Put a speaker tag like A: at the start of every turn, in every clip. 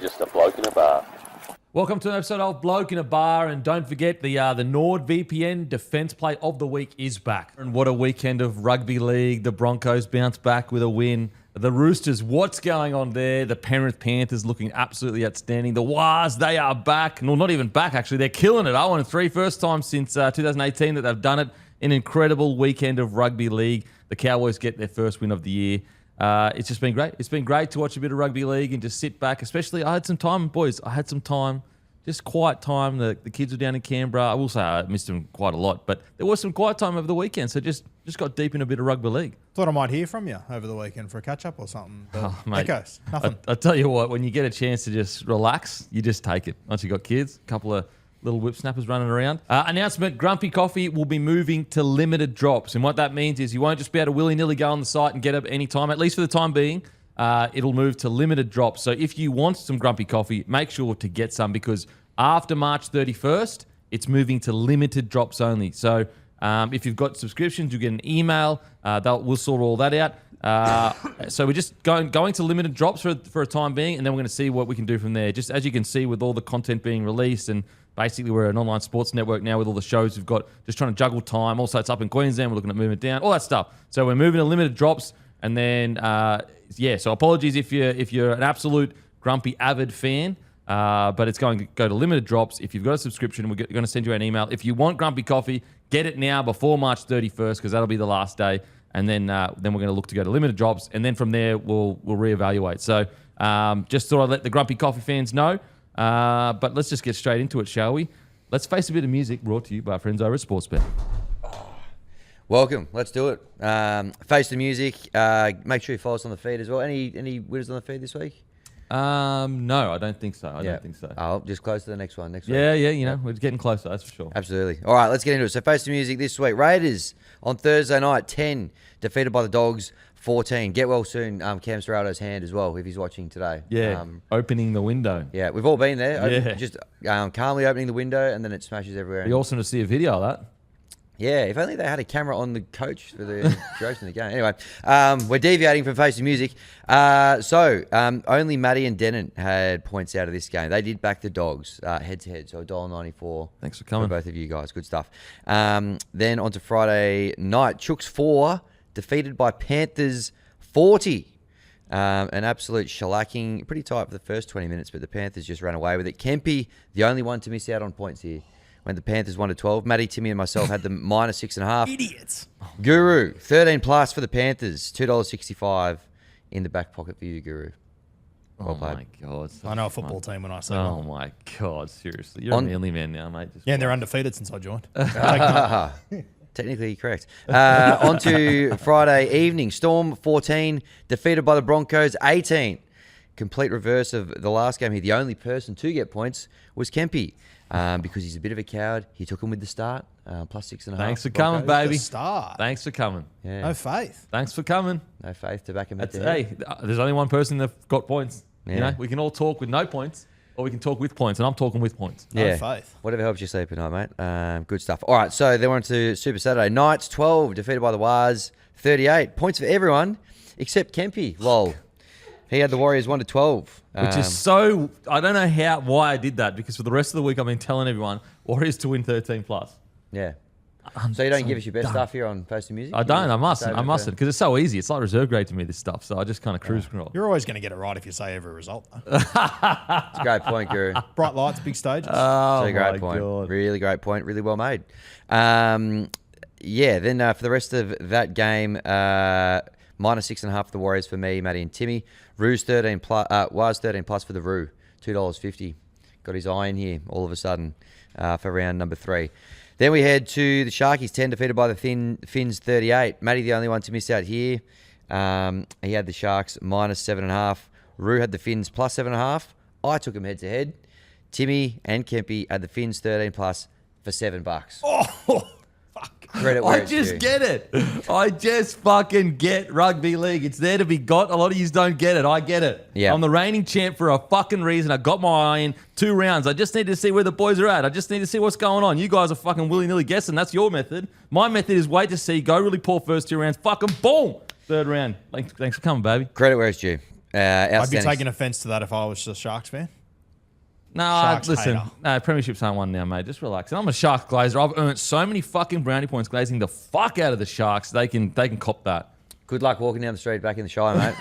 A: just a bloke in a bar.
B: Welcome to an episode of Bloke in a Bar, and don't forget the NordVPN Defense Play of the Week is back. And what a weekend of rugby league. The Broncos bounced back with a win. The Roosters, what's going on there? The Penrith Panthers looking absolutely outstanding. The Wars, they are back. No, not even back, actually. They're killing it. 0-3, first time since 2018 that they've done it. An incredible weekend of rugby league. The Cowboys get their first win of the year. It's just been great. It's been great to watch a bit of rugby league and just sit back. Especially, I had some time, boys. I had some time, just quiet time. The kids were down in Canberra. I will say I missed them quite a lot, but there was some quiet time over the weekend. So just got deep in a bit of rugby league.
C: Thought I might hear from you over the weekend for a catch-up or something. But
B: mate,
C: echoes, nothing.
B: I tell you what, when you get a chance to just relax, you just take it. Once you've got kids, a couple of little whipsnappers running around. Announcement, Grumpy Coffee will be moving to limited drops. And what that means is you won't just be able to willy-nilly go on the site and get it any time, at least for the time being. It'll move to limited drops. So if you want some Grumpy Coffee, make sure to get some, because after March 31st, it's moving to limited drops only. So if you've got subscriptions, you get an email. We'll sort all that out. So we're just going to limited drops for a time being, and then we're going to see what we can do from there. Just as you can see with all the content being released, and basically we're an online sports network now with all the shows we've got, just trying to juggle time. Also, it's up in Queensland. We're looking at moving it down, all that stuff. So we're moving to limited drops, and then, so apologies if you're an absolute Grumpy avid fan, but it's going to go to limited drops. If you've got a subscription, we're going to send you an email. If you want Grumpy Coffee, get it now before March 31st, because that'll be the last day. And then we're going to look to go to limited drops, and then from there we'll reevaluate. So just thought I'd let the Grumpy Coffee fans know. But let's just get straight into it, shall we? Let's face a bit of music brought to you by our friends over at Sportsbet.
D: Welcome. Let's do it. Face the music. Make sure you follow us on the feed as well. Any winners on the feed this week?
B: No, I don't think so. I don't think so.
D: Oh, just close to the next one.
B: Yeah, we're getting closer, that's for sure.
D: Absolutely. All right, let's get into it. So face the music this week. Raiders on Thursday night, 10, defeated by the Dogs, 14. Get well soon, Cam Serrato's hand as well, if he's watching today.
B: Yeah, opening the window.
D: Yeah, we've all been there.
B: Yeah.
D: Just calmly opening the window, and then it smashes everywhere.
B: Be awesome to see a video of that.
D: Yeah, if only they had a camera on the coach for the duration of the game. Anyway, we're deviating from face the music. Only Matty and Denon had points out of this game. They did back the Dogs head-to-head, so $1.94.
B: Thanks for coming.
D: For both of you guys. Good stuff. Then on to Friday night. Chooks 4, defeated by Panthers 40. An absolute shellacking. Pretty tight for the first 20 minutes, but the Panthers just ran away with it. Kempy, the only one to miss out on points here, when the Panthers won to 12. Matty, Timmy, and myself had the -6.5.
C: Idiots.
D: Guru, 13 plus for the Panthers. $2.65 in the back pocket for you, Guru. Well played.
B: My God.
C: I know a football team when I say
B: Oh,
C: one.
B: my God. Seriously. You're a manly man now, mate.
C: Yeah, and they're undefeated since I joined.
D: Technically correct. On to Friday evening. Storm 14, defeated by the Broncos 18. Complete reverse of the last game here. The only person to get points was Kempy. Because he's a bit of a coward. He took him with the start, +6.5.
B: Thanks for coming, baby.
C: Start.
B: Thanks for coming.
D: Yeah.
C: No faith.
B: Thanks for coming.
D: No faith to back him at the
B: Hey, there's only one person that got points.
D: Yeah.
B: You know, we can all talk with no points, or we can talk with points, and I'm talking with points.
C: No faith.
D: Whatever helps you sleep at night, mate. Good stuff. All right, so then we're on to Super Saturday. Knights 12, defeated by the Wars 38. Points for everyone except Kempy. Lol. He had the Warriors 1-12.
B: Which is so... I don't know why I did that, because for the rest of the week I've been telling everyone Warriors to win 13 plus.
D: Yeah. So you don't give us your best stuff here on Face the Music?
B: I don't. I mustn't, because it's so easy. It's like reserve grade to me, this stuff. So I just kind of cruise control.
C: You're always going to get it right if you say every result, though.
D: It's a great point, Guru.
C: Bright lights, big stages.
B: Oh,
D: It's a great
B: my
D: point.
B: God.
D: Really great point. Really well made. Then for the rest of that game, -6.5 for the Warriors for me, Matty and Timmy. Roo's 13 plus, was 13 plus for the Roo, $2.50. Got his eye in here all of a sudden for round number 3. Then we head to the Sharkies, 10, defeated by the Finns 38. Matty, the only one to miss out here. He had the Sharks -7.5. Roo had the Finns +7.5. I took him head-to-head. Timmy and Kempy had the Finns 13 plus for $7.
C: Oh,
D: Credit where
B: I
D: it's
B: just
D: due.
B: get it. I just fucking get rugby league. It's there to be got. A lot of you don't get it. I get it.
D: Yeah.
B: I'm the reigning champ for a fucking reason. I got my eye in 2 rounds. I just need to see where the boys are at. I just need to see what's going on. You guys are fucking willy-nilly guessing. That's your method. My method is wait to see, go really poor first 2 rounds, fucking boom, 3rd round. Thanks for coming, baby.
D: Credit where it's due.
C: I'd be
D: Outstanding.
C: taking offence to that if I was a Sharks fan.
B: No,
C: Sharks
B: listen.
C: hater.
B: No, premierships aren't one now, mate. Just relax. And I'm a Sharks glazer. I've earned so many fucking brownie points glazing the fuck out of the Sharks. They can cop that.
D: Good luck walking down the street back in the Shire, mate.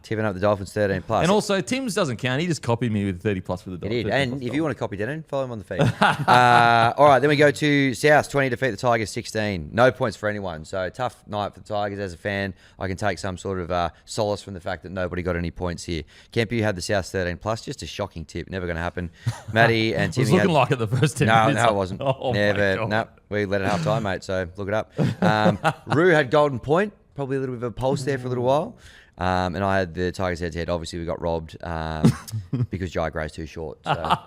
D: Tipping up the Dolphins 13 plus.
B: And also, Tim's doesn't count. He just copied me with 30 plus for the
D: He
B: Dolphins.
D: did. And if you want to copy Denon, follow him on the feed. All right, then we go to South 20 defeat the Tigers 16. No points for anyone. So tough night for the Tigers. As a fan, I can take some sort of solace from the fact that nobody got any points here. Kemp, you had the South 13 plus. Just a shocking tip. Never going to happen. Matty and
B: It
D: Timmy
B: was looking
D: had...
B: like it the first 10
D: No,
B: minutes.
D: no, it wasn't.
B: Oh,
D: Never.
B: my God.
D: No, we let it half time, mate. So look it up. Rue had golden point. Probably a little bit of a pulse there for a little while. And I had the Tigers head-to-head. Obviously, we got robbed because Jai Gray's too short. So all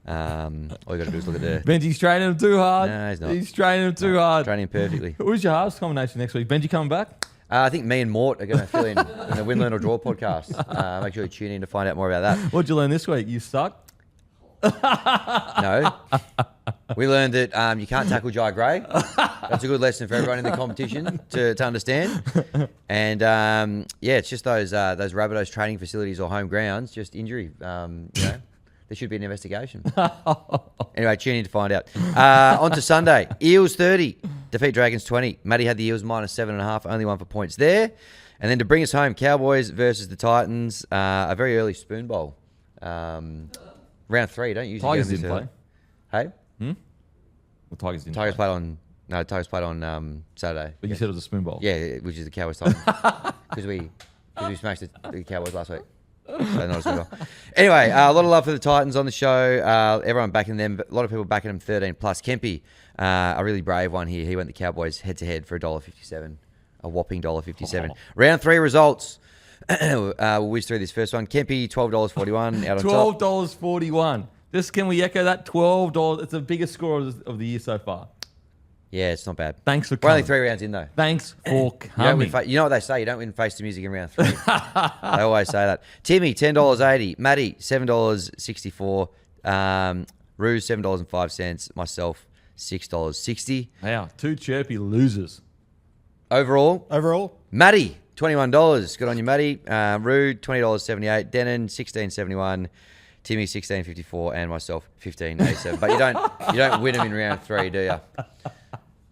D: you got to do is look at the...
B: Benji's training him too hard.
D: No, he's not.
B: He's training him too hard.
D: Training perfectly.
B: Who's your halves combination next week? Benji coming back?
D: I think me and Mort are going to fill in the Win, Learn or Draw podcast. Make sure you tune in to find out more about that.
B: What'd you learn this week? You suck?
D: No. We learned that you can't tackle Jai Gray. That's a good lesson for everyone in the competition to understand. And, yeah, it's just those Rabbitohs training facilities or home grounds, just injury. There should be an investigation. Anyway, tune in to find out. On to Sunday. Eels 30, defeat Dragons 20. Matty had the Eels minus 7.5, only one for points there. And then to bring us home, Cowboys versus the Titans, a very early spoon bowl. Round 3, don't usually
B: Tigers
D: get them
B: didn't
D: this
B: play.
D: early. Hey?
B: Well, Tigers didn't
D: Tigers
B: play.
D: played on... No, Tigers played on Saturday.
B: But you said it was a spoon bowl.
D: Yeah, which is the Cowboys Titans. Because we smashed the Cowboys last week. So not as well. Anyway, a lot of love for the Titans on the show. Everyone backing them. A lot of people backing them 13 plus. Kempy, a really brave one here. He went the Cowboys head-to-head for $1.57. A whopping $1.57. Round 3 results. We'll whiz through this first one. Kempy, $12.41 out on top.
B: $12.41. Just can we echo that? $12. It's the biggest score of the year so far.
D: Yeah, it's not bad.
B: Thanks for
D: We're
B: coming.
D: only 3 rounds in, though.
B: Thanks for
D: You, don't
B: coming.
D: win you know what they say? You don't win face to music in round 3. They always say that. Timmy, $10.80. Matty, $7.64. Ruse, $7.05. Myself, $6.60.
B: Wow, 2 chirpy losers.
C: Overall,
D: Matty, $21. Good on you, Matty. Rude, $20.78. Denon, $16.71. Timmy, $16.54, and myself, $15.87. But you don't win them in round 3, do you?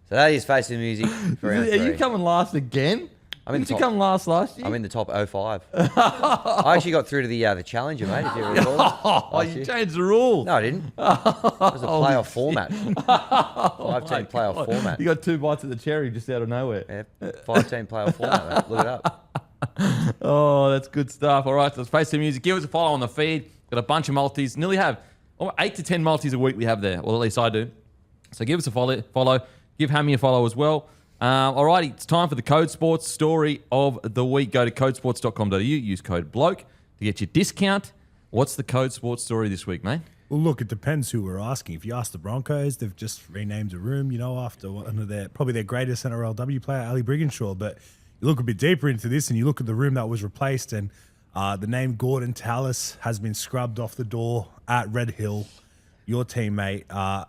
D: So that is face the music for round 3.
B: Are you coming last again?
D: I'm in
B: Did
D: the
B: you
D: top.
B: come last year?
D: I'm in the top 05. I actually got through to the Challenger, mate, if you recall.
B: Oh, you changed the rules.
D: No, I didn't. It was a playoff format. 5-team playoff format.
B: You got 2 bites of the cherry just out of nowhere.
D: Yeah, 5-team playoff format, mate. Look it up.
B: Oh, that's good stuff. All right, so let's face the music. Give us a follow on the feed. Got a bunch of multis. Nearly have 8 to 10 multis a week we have there. Well, at least I do. So give us a follow. Give Hammy a follow as well. All righty, it's time for the Code Sports story of the week. Go to codesports.com.au. Use code BLOKE to get your discount. What's the Code Sports story this week, mate?
A: Well, look, it depends who we're asking. If you ask the Broncos, they've just renamed a room, after one of probably their greatest NRLW player, Ali Brigginshaw. But you look a bit deeper into this and you look at the room that was replaced, and the name Gordon Tallis has been scrubbed off the door at Red Hill. Your teammate, the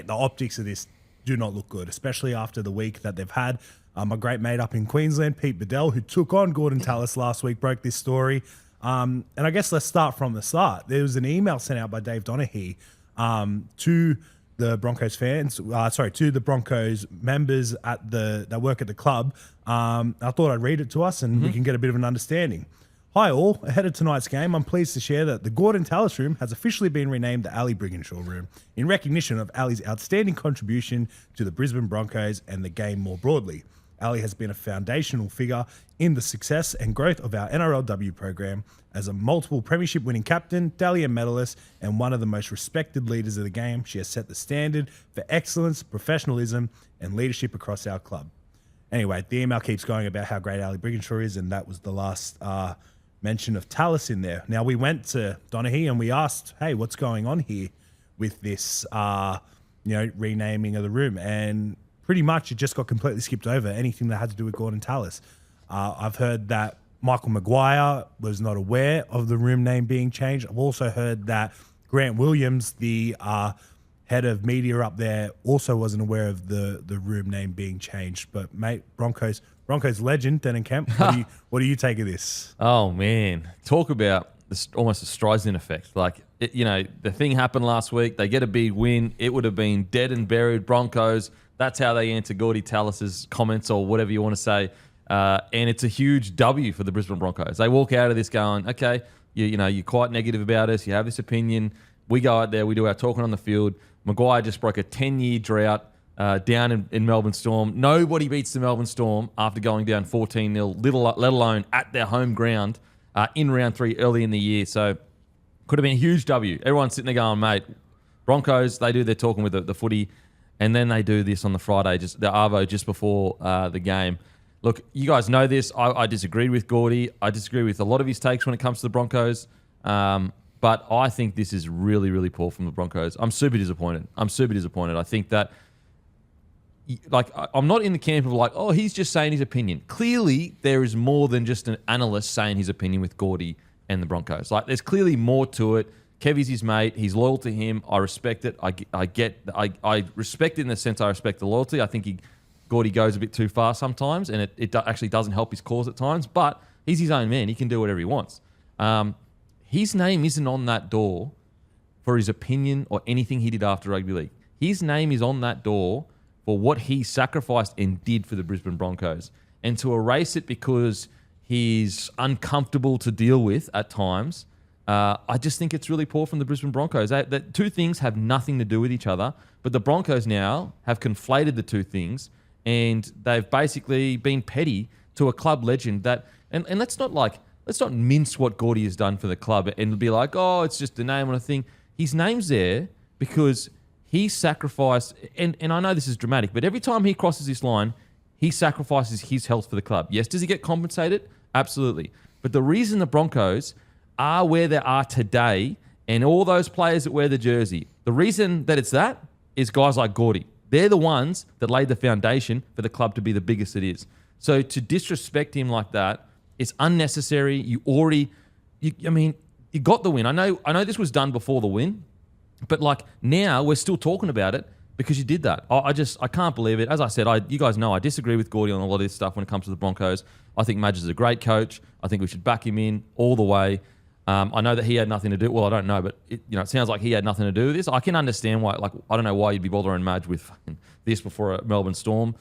A: optics of this do not look good, especially after the week that they've had. My great mate up in Queensland, Pete Bedell, who took on Gordon Tallis last week, broke this story. And I guess let's start from the start. There was an email sent out by Dave Donaghy to the Broncos fans, to the Broncos members that work at the club. I thought I'd read it to us and we can get a bit of an understanding. Hi all, ahead of tonight's game, I'm pleased to share that the Gordon Tallis room has officially been renamed the Ali Brigginshaw room in recognition of Ali's outstanding contribution to the Brisbane Broncos and the game more broadly. Ali has been a foundational figure in the success and growth of our NRLW program as a multiple premiership winning captain, Dalian medalist, and one of the most respected leaders of the game. She has set the standard for excellence, professionalism, and leadership across our club. Anyway, the email keeps going about how great Ali Brigginshaw is, and that was the last mention of Tallis in there. Now, we went to Donaghy and we asked, hey, what's going on here with this, renaming of the room? And pretty much it just got completely skipped over, anything that had to do with Gordon Tallis. I've heard that Michael Maguire was not aware of the room name being changed. I've also heard that Grant Williams, the head of media up there, also wasn't aware of the room name being changed. But, mate, Broncos, Broncos legend, Dan and Kemp. What do you take of this?
B: Oh, man. Talk about almost a Streisand effect. Like, the thing happened last week. They get a big win. It would have been dead and buried Broncos. That's how they answer Gordy Tallis's comments or whatever you want to say. And it's a huge W for the Brisbane Broncos. They walk out of this going, okay, you're quite negative about us. You have this opinion. We go out there. We do our talking on the field. Maguire just broke a 10-year drought down in Melbourne Storm. Nobody beats the Melbourne Storm after going down 14-0, let alone at their home ground in round 3 early in the year. So could have been a huge W. Everyone's sitting there going, mate, Broncos, they do their talking with the footy, and then they do this on the Friday, just the Arvo just before the game. Look, you guys know this. I disagreed with Gordy. I disagree with a lot of his takes when it comes to the Broncos. But I think this is really, really poor from the Broncos. I'm super disappointed. I think that, I'm not in the camp of oh, he's just saying his opinion. Clearly, there is more than just an analyst saying his opinion with Gordy and the Broncos. There's clearly more to it. Kevy's his mate. He's loyal to him. I respect it. I respect it in the sense I respect the loyalty. I think Gordy goes a bit too far sometimes, and it actually doesn't help his cause at times. But he's his own man. He can do whatever he wants. His name isn't on that door for his opinion or anything he did after rugby league. His name is on that door for what he sacrificed and did for the Brisbane Broncos. And to erase it because he's uncomfortable to deal with at times, I just think it's really poor from the Brisbane Broncos. That two things have nothing to do with each other, but the Broncos now have conflated the two things, and they've basically been petty to a club legend that, and let's not mince what Gordy has done for the club and be like, oh, it's just a name on a thing. His name's there because he sacrificed, and I know this is dramatic, but every time he crosses this line, he sacrifices his health for the club. Yes, does he get compensated? Absolutely. But the reason the Broncos are where they are today and all those players that wear the jersey, the reason that it's that is guys like Gordy. They're the ones that laid the foundation for the club to be the biggest it is. So to disrespect him like that, it's unnecessary. You got the win. I know this was done before the win, but now we're still talking about it because you did that. I can't believe it. As I said, you guys know I disagree with Gordy on a lot of this stuff when it comes to the Broncos. I think Madge is a great coach. I think we should back him in all the way. I know that he had nothing to do. Well, I don't know, but it sounds like he had nothing to do with this. I can understand why. I don't know why you'd be bothering Madge with this before a Melbourne Storm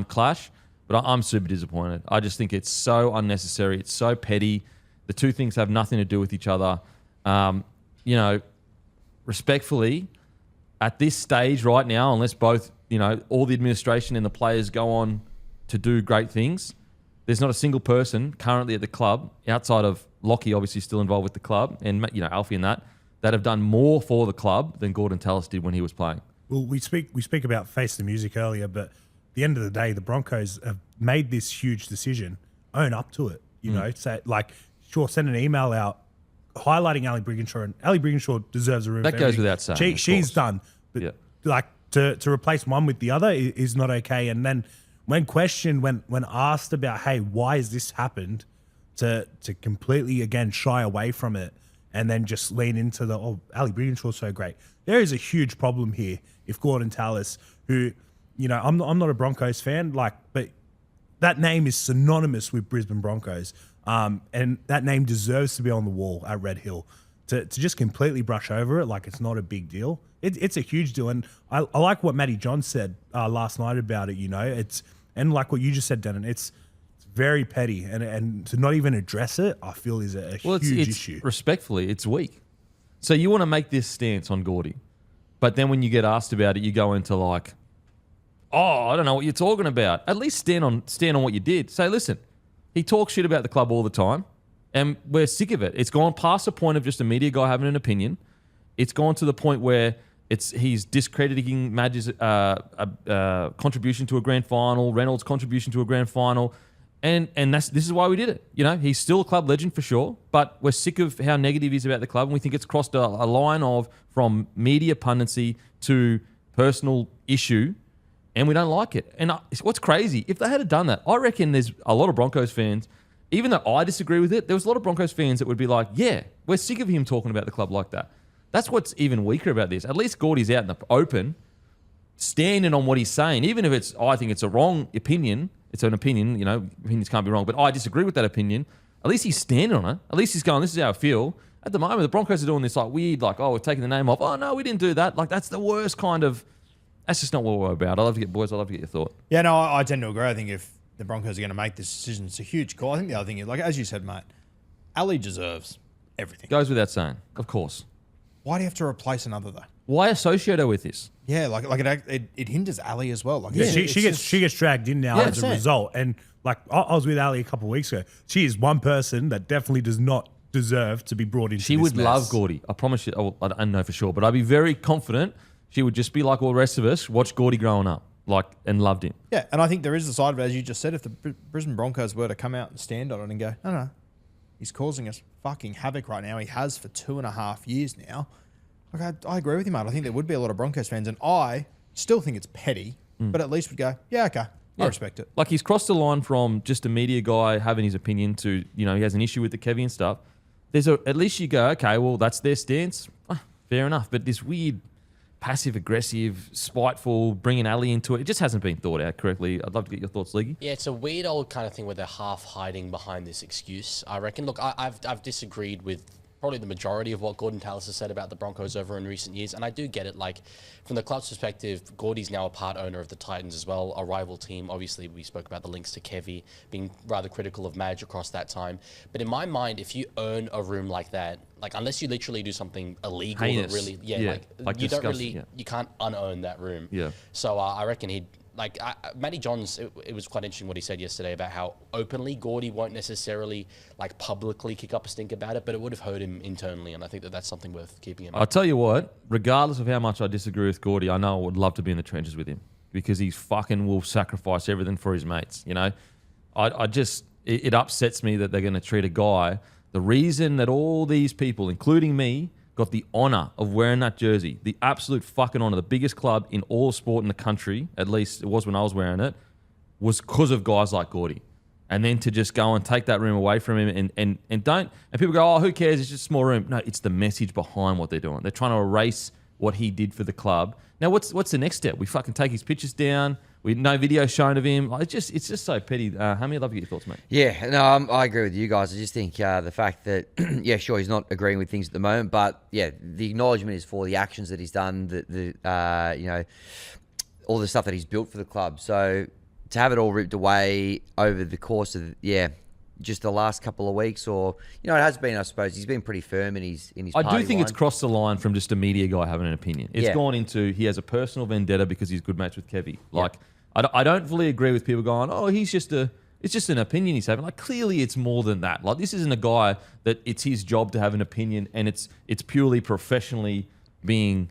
B: clash. But I'm super disappointed. I just think it's so unnecessary. It's so petty. The two things have nothing to do with each other. Respectfully, at this stage right now, unless both, all the administration and the players go on to do great things, there's not a single person currently at the club, outside of Lockie, obviously still involved with the club, and Alfie and that have done more for the club than Gordon Tallis did when he was playing.
A: Well, we speak about Face the Music earlier, but at the end of the day, the Broncos have made this huge decision. Own up to it, Say send an email out highlighting Ali Brigginshaw, and Ali Brigginshaw deserves a room.
B: That goes without saying.
A: She's done, but to replace one with the other is not okay. And then when questioned, when asked about, hey, why has this happened, to completely again shy away from it and then just lean into Ali Brigginshaw's so great. There is a huge problem here if Gordon Tallis, who, I'm not a Broncos fan, but that name is synonymous with Brisbane Broncos. And that name deserves to be on the wall at Red Hill. To just completely brush over it like it's not a big deal, it's a huge deal. And I like what Matty John said last night about it. And like what you just said, Denon, it's very petty, and to not even address it, I feel is a huge issue.
B: Respectfully, it's weak. So you want to make this stance on Gordy, but then when you get asked about it, you go into I don't know what you're talking about. At least stand on what you did. Say, listen, he talks shit about the club all the time, and we're sick of it. It's gone past the point of just a media guy having an opinion. It's gone to the point where he's discrediting Madge's contribution to a grand final, Reynolds' contribution to a grand final, and this is why we did it. He's still a club legend for sure, but we're sick of how negative he is about the club, and we think it's crossed a line from media pundency to personal issue, and we don't like it. And what's crazy, if they had done that, I reckon there's a lot of Broncos fans, even though I disagree with it, there was a lot of Broncos fans that would be like, yeah, we're sick of him talking about the club like that. That's what's even weaker about this. At least Gordy's out in the open, standing on what he's saying, even if I think it's a wrong opinion, It's an opinion, opinions can't be wrong. But I disagree with that opinion. At least he's standing on it. At least he's going, this is how I feel. At the moment, the Broncos are doing this like weird, like, oh, we're taking the name off. Oh, no, we didn't do that. Like, that's the worst kind of, that's just not what we're about. I'd love to get your thought.
C: Yeah, no, I tend to agree. I think if the Broncos are going to make this decision, it's a huge call. I think the other thing is, like, as you said, mate, Ali deserves everything.
B: Goes without saying, of course.
C: Why do you have to replace another, though?
B: Why associate her with this?
C: Yeah, like it hinders Ali as well. Like,
A: Yeah, she gets dragged in now as a result. And like I was with Ali a couple of weeks ago. She is one person that definitely does not deserve to be brought into.
B: She
A: this
B: would
A: mess.
B: love Gordy. I promise you. I don't know for sure, but I'd be very confident she would just be like all the rest of us. Watch Gordy growing up, and loved him.
C: Yeah, and I think there is the side of it, as you just said, if the Brisbane Broncos were to come out and stand on it and go, no, he's causing us fucking havoc right now. He has for 2.5 years now. Like, I agree with you, mate. I think there would be a lot of Broncos fans, and I still think it's petty, but at least would go, yeah, okay, I respect it.
B: Like, he's crossed the line from just a media guy having his opinion to, he has an issue with the Kevy and stuff. At least you go, okay, well, that's their stance. Fair enough. But this weird, passive-aggressive, spiteful, bringing Ali into it just hasn't been thought out correctly. I'd love to get your thoughts, Leagy.
E: Yeah, it's a weird old kind of thing where they're half hiding behind this excuse, I reckon. Look, I've disagreed with probably the majority of what Gordon Tallis has said about the Broncos over in recent years. And I do get it. Like, from the club's perspective, Gordy's now a part owner of the Titans as well, a rival team. Obviously, we spoke about the links to Kevy, being rather critical of Madge across that time. But in my mind, if you own a room like that, like, unless you literally do something illegal,
B: heinous.
E: That really,
B: Like
E: you don't
B: disgust,
E: really, you can't unown that room.
B: Yeah.
E: So I reckon he'd, like, Matty Johns, it was quite interesting what he said yesterday about how openly Gordy won't necessarily, like, publicly kick up a stink about it, but it would have hurt him internally, and I think that's something worth keeping in mind.
B: I'll tell you what, regardless of how much I disagree with Gordy, I know I would love to be in the trenches with him because he fucking will sacrifice everything for his mates, It upsets me that they're going to treat a guy. The reason that all these people, including me, got the honour of wearing that jersey, the absolute fucking honour, the biggest club in all sport in the country, at least it was when I was wearing it, was because of guys like Gordy. And then to just go and take that room away from him and people go, oh, who cares? It's just a small room. No, it's the message behind what they're doing. They're trying to erase what he did for the club. Now, what's the next step? We fucking take his pictures down. No video shown of him. It's just so petty. Hammy, I'd love to get your thoughts, mate.
D: Yeah, no, I agree with you guys. I just think the fact that, yeah, sure, he's not agreeing with things at the moment, but yeah, the acknowledgement is for the actions that he's done, all the stuff that he's built for the club. So to have it all ripped away over the course of, just the last couple of weeks, or it has been, I suppose, he's been pretty firm in his.
B: I
D: party
B: do think
D: line.
B: it's crossed the line from just a media guy having an opinion. It's gone into he has a personal vendetta because he's good mates with Kevy. I don't fully agree with people going, oh, it's just an opinion he's having. Like, clearly it's more than that. Like, this isn't a guy that it's his job to have an opinion and it's purely professionally being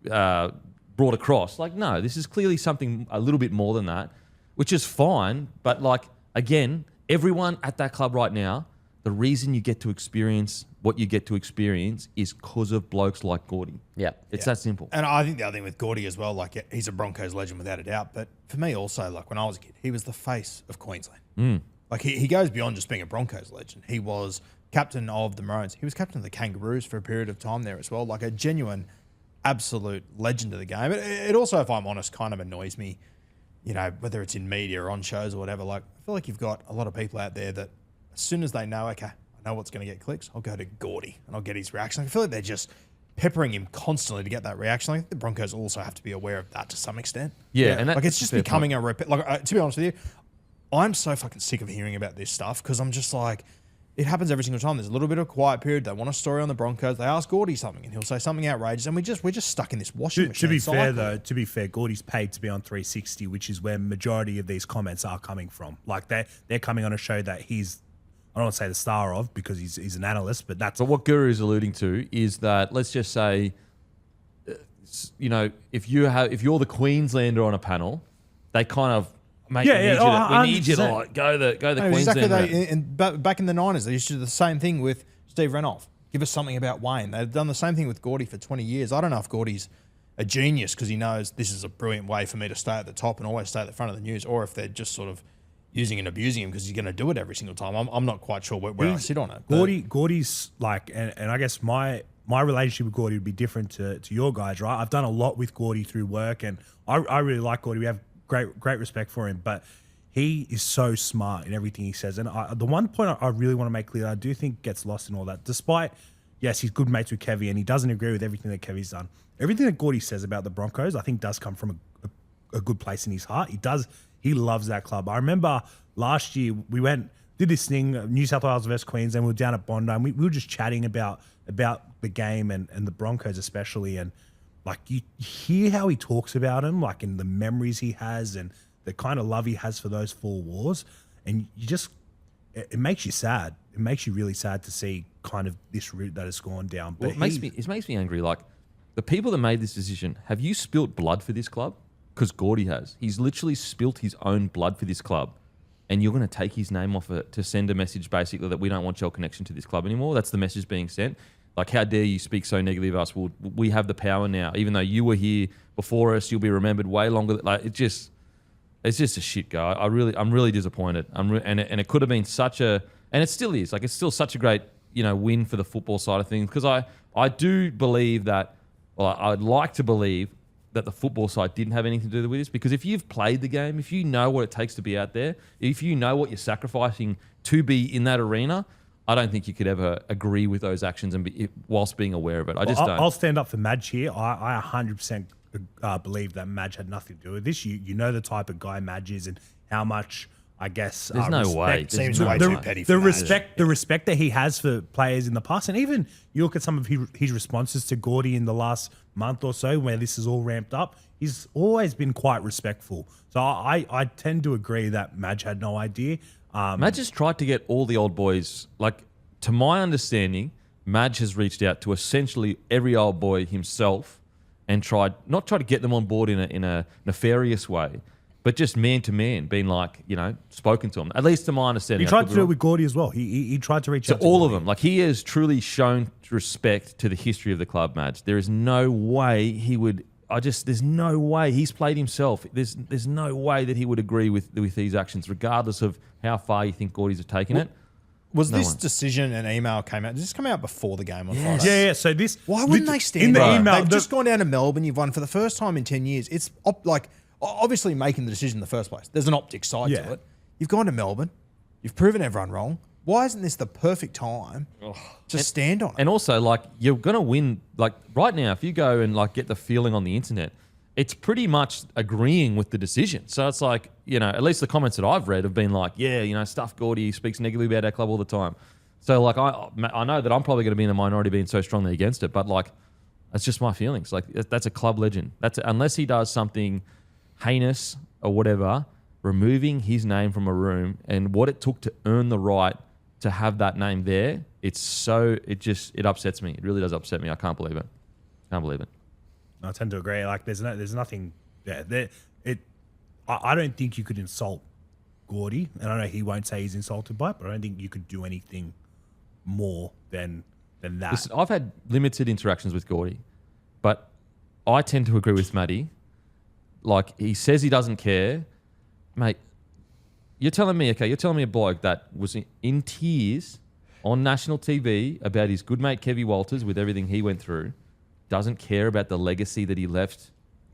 B: brought across. Like, no, this is clearly something a little bit more than that, which is fine. But, like, again, everyone at that club right now, the reason you get to experience what you get to experience is because of blokes like Gordy.
D: Yeah.
B: It's that simple.
C: And I think the other thing with Gordy as well, like, he's a Broncos legend without a doubt. But for me also, like, when I was a kid, he was the face of Queensland. Like, he goes beyond just being a Broncos legend. He was captain of the Maroons. He was captain of the Kangaroos for a period of time there as well. Like, a genuine, absolute legend of the game. It also, if I'm honest, kind of annoys me, whether it's in media or on shows or whatever. Like, I feel like you've got a lot of people out there that as soon as they know, okay, I know what's going to get clicks, I'll go to Gordy and I'll get his reaction. I feel like they're just peppering him constantly to get that reaction. I think the Broncos also have to be aware of that to some extent.
B: Yeah. And
C: like, it's just becoming a repeat. Like, to be honest with you, I'm so fucking sick of hearing about this stuff because I'm just like, it happens every single time. There's a little bit of a quiet period. They want a story on the Broncos. They ask Gordy something and he'll say something outrageous, and we're just stuck in this washing machine.
A: To be fair, Gordy's paid to be on 360, which is where majority of these comments are coming from. Like, they're coming on a show that he's, I don't want to say the star of because he's an analyst, but that's.
B: But what Guru is alluding to is that, let's just say, if you're the Queenslander on a panel, they kind of make we need you to like, go the Queenslander.
C: Exactly. Back in the 90s, they used to do the same thing with Steve Renouf. Give us something about Wayne. They've done the same thing with Gordy for 20 years. I don't know if Gordy's a genius because he knows this is a brilliant way for me to stay at the top and always stay at the front of the news, or if they're just sort of using and abusing him because he's going to do it every single time. I'm not quite sure where I sit on it.
A: Gordy's like, and I guess my relationship with Gordy would be different to your guys, right? I've done a lot with Gordy through work, and I really like Gordy. We have great respect for him, but he is so smart in everything he says. And the one point I really want to make clear, I do think gets lost in all that, despite, yes, he's good mates with Kevy and he doesn't agree with everything that Kevy's done. Everything that Gordy says about the Broncos, I think does come from a good place in his heart. He loves that club. I remember last year we did this thing, New South Wales versus Queensland. We were down at Bondi and we were just chatting about the game and the Broncos especially. And like you hear how he talks about him, like in the memories he has and the kind of love he has for those 4 wars. And it makes you sad. It makes you really sad to see kind of this route that has gone down. But
B: Well, it makes me angry. Like, the people that made this decision, have you spilt blood for this club? Because Gordy has. He's literally spilt his own blood for this club. And you're going to take his name off it to send a message basically that we don't want your connection to this club anymore. That's the message being sent. Like, how dare you speak so negatively of us? Well, we have the power now. Even though you were here before us, you'll be remembered way longer. Like, it's just a shit go. I'm really disappointed. And it could have been and it still is. Like, it's still such a great, win for the football side of things. Because I do believe that, well, I'd like to believe that the football side didn't have anything to do with this, because if you've played the game, if you know what it takes to be out there, if you know what you're sacrificing to be in that arena, I don't think you could ever agree with those actions whilst being aware of it. I just don't.
A: I'll stand up for Madge here. I 100% believe that Madge had nothing to do with this. You know the type of guy Madge is and how much, I guess,
B: there's no way.
C: Seems way too petty for
A: the respect that he has for players in the past, and even you look at some of his responses to Gordy in the last month or so, where this is all ramped up. He's always been quite respectful. So I tend to agree that Madge had no idea.
B: Madge has tried to get all the old boys. Like, to my understanding, Madge has reached out to essentially every old boy himself and not tried to get them on board in a nefarious way, but just man to man, being like, spoken to them. At least to my understanding.
A: He tried to do it with Gordy as well. He tried to reach out to
B: all
A: Gordy.
B: of them. Like, he has truly shown respect to the history of the club, Madge. There is no way he would. There's no way he's played himself. There's no way that he would agree with these actions, regardless of how far you think Gordy's have taken it.
C: Was this decision and email came out? Did this come out before the game on Friday?
A: Yeah. So this.
C: Why wouldn't they stand
A: in the
C: there?
A: email?
C: They've just gone down to Melbourne. You've won for the first time in 10 years. It's obviously making the decision in the first place. There's an optics side to it. You've gone to Melbourne. You've proven everyone wrong. Why isn't this the perfect time to stand on it?
B: And also, like, you're going to win. Like, right now, if you go and get the feeling on the internet, it's pretty much agreeing with the decision. So it's like, at least the comments that I've read have been like, stuff Gordy, speaks negatively about our club all the time. So, like, I know that I'm probably going to be in the minority being so strongly against it, but, like, that's just my feelings. Like, that's a club legend. Unless he does something heinous or whatever, removing his name from a room and what it took to earn the right to have that name there, it upsets me. It really does upset me. I can't believe it.
A: I tend to agree. Like, there's nothing there. I don't think you could insult Gordy, and I know he won't say he's insulted by it, but I don't think you could do anything more than that.
B: Listen, I've had limited interactions with Gordy, but I tend to agree with Matty. Like, he says he doesn't care. Mate, you're telling me a bloke that was in tears on national TV about his good mate Kevy Walters with everything he went through, doesn't care about the legacy that he left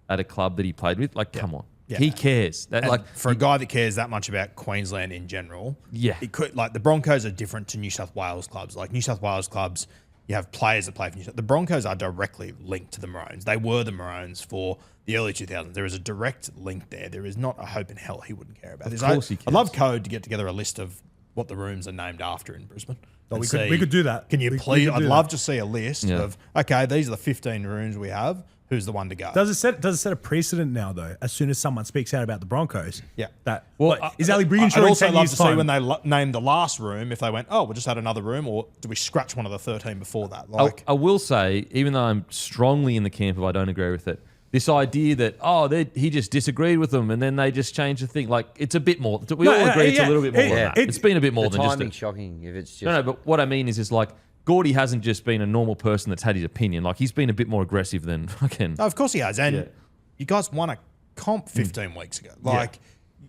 B: at a club that he played with? Like, come on. Yeah. He cares.
C: For a guy that cares that much about Queensland in general, it could, like, the Broncos are different to New South Wales clubs. Like, New South Wales clubs, you have players that play for New South. The Broncos are directly linked to the Maroons. They were the Maroons for the early 2000s. There is a direct link there. There is not a hope in hell he wouldn't care about this.
B: Of course he cares.
C: I'd love Code to get together a list of what the rooms are named after in Brisbane.
A: We could do that.
C: Can you please? I'd love to see a list of, okay, these are the 15 rooms we have. Who's the one to go?
A: Does it set a precedent now, though? As soon as someone speaks out about the Broncos, is Ali Brigginshaw?
C: I'd also
A: in 10
C: love
A: years'
C: to
A: time?
C: see when they named the last room, if they went, oh, we'll just add another room, or do we scratch one of the 13 before that? Like,
B: I will say, even though I'm strongly in the camp of I don't agree with it, this idea that he just disagreed with them and then they just changed the thing, like, it's a bit more. We all agree it's a little bit more than that. It's been a bit more than just.
D: Timing's shocking. If it's just
B: no, but what I mean is like, Gordy hasn't just been a normal person that's had his opinion. Like, he's been a bit more aggressive than fucking.
C: No, of course he has. And you guys won a comp 15 weeks ago. Like,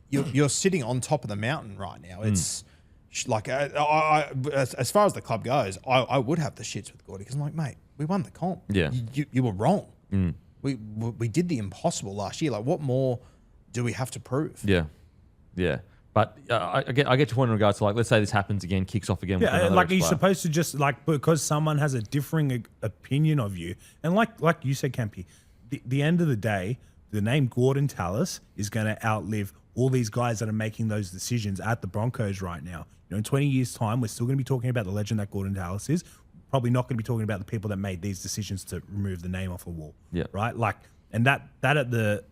C: you're sitting on top of the mountain right now. It's like, as far as the club goes, I would have the shits with Gordy because I'm like, mate, we won the comp.
B: Yeah.
C: You were wrong. We did the impossible last year. Like, what more do we have to prove?
B: Yeah. But I get your point in regards to, like, let's say this happens again, kicks off again. with
A: Yeah,
B: another
A: like you're
B: ex-player.
A: supposed to just like because someone has a differing opinion of you, and like you said, Campy, the end of the day, the name Gordon Tallis is going to outlive all these guys that are making those decisions at the Broncos right now. You know, in 20 years' time, we're still going to be talking about the legend that Gordon Tallis is. Probably not going to be talking about the people that made these decisions to remove the name off the wall.
B: Yeah.
A: Right. Like, and that at the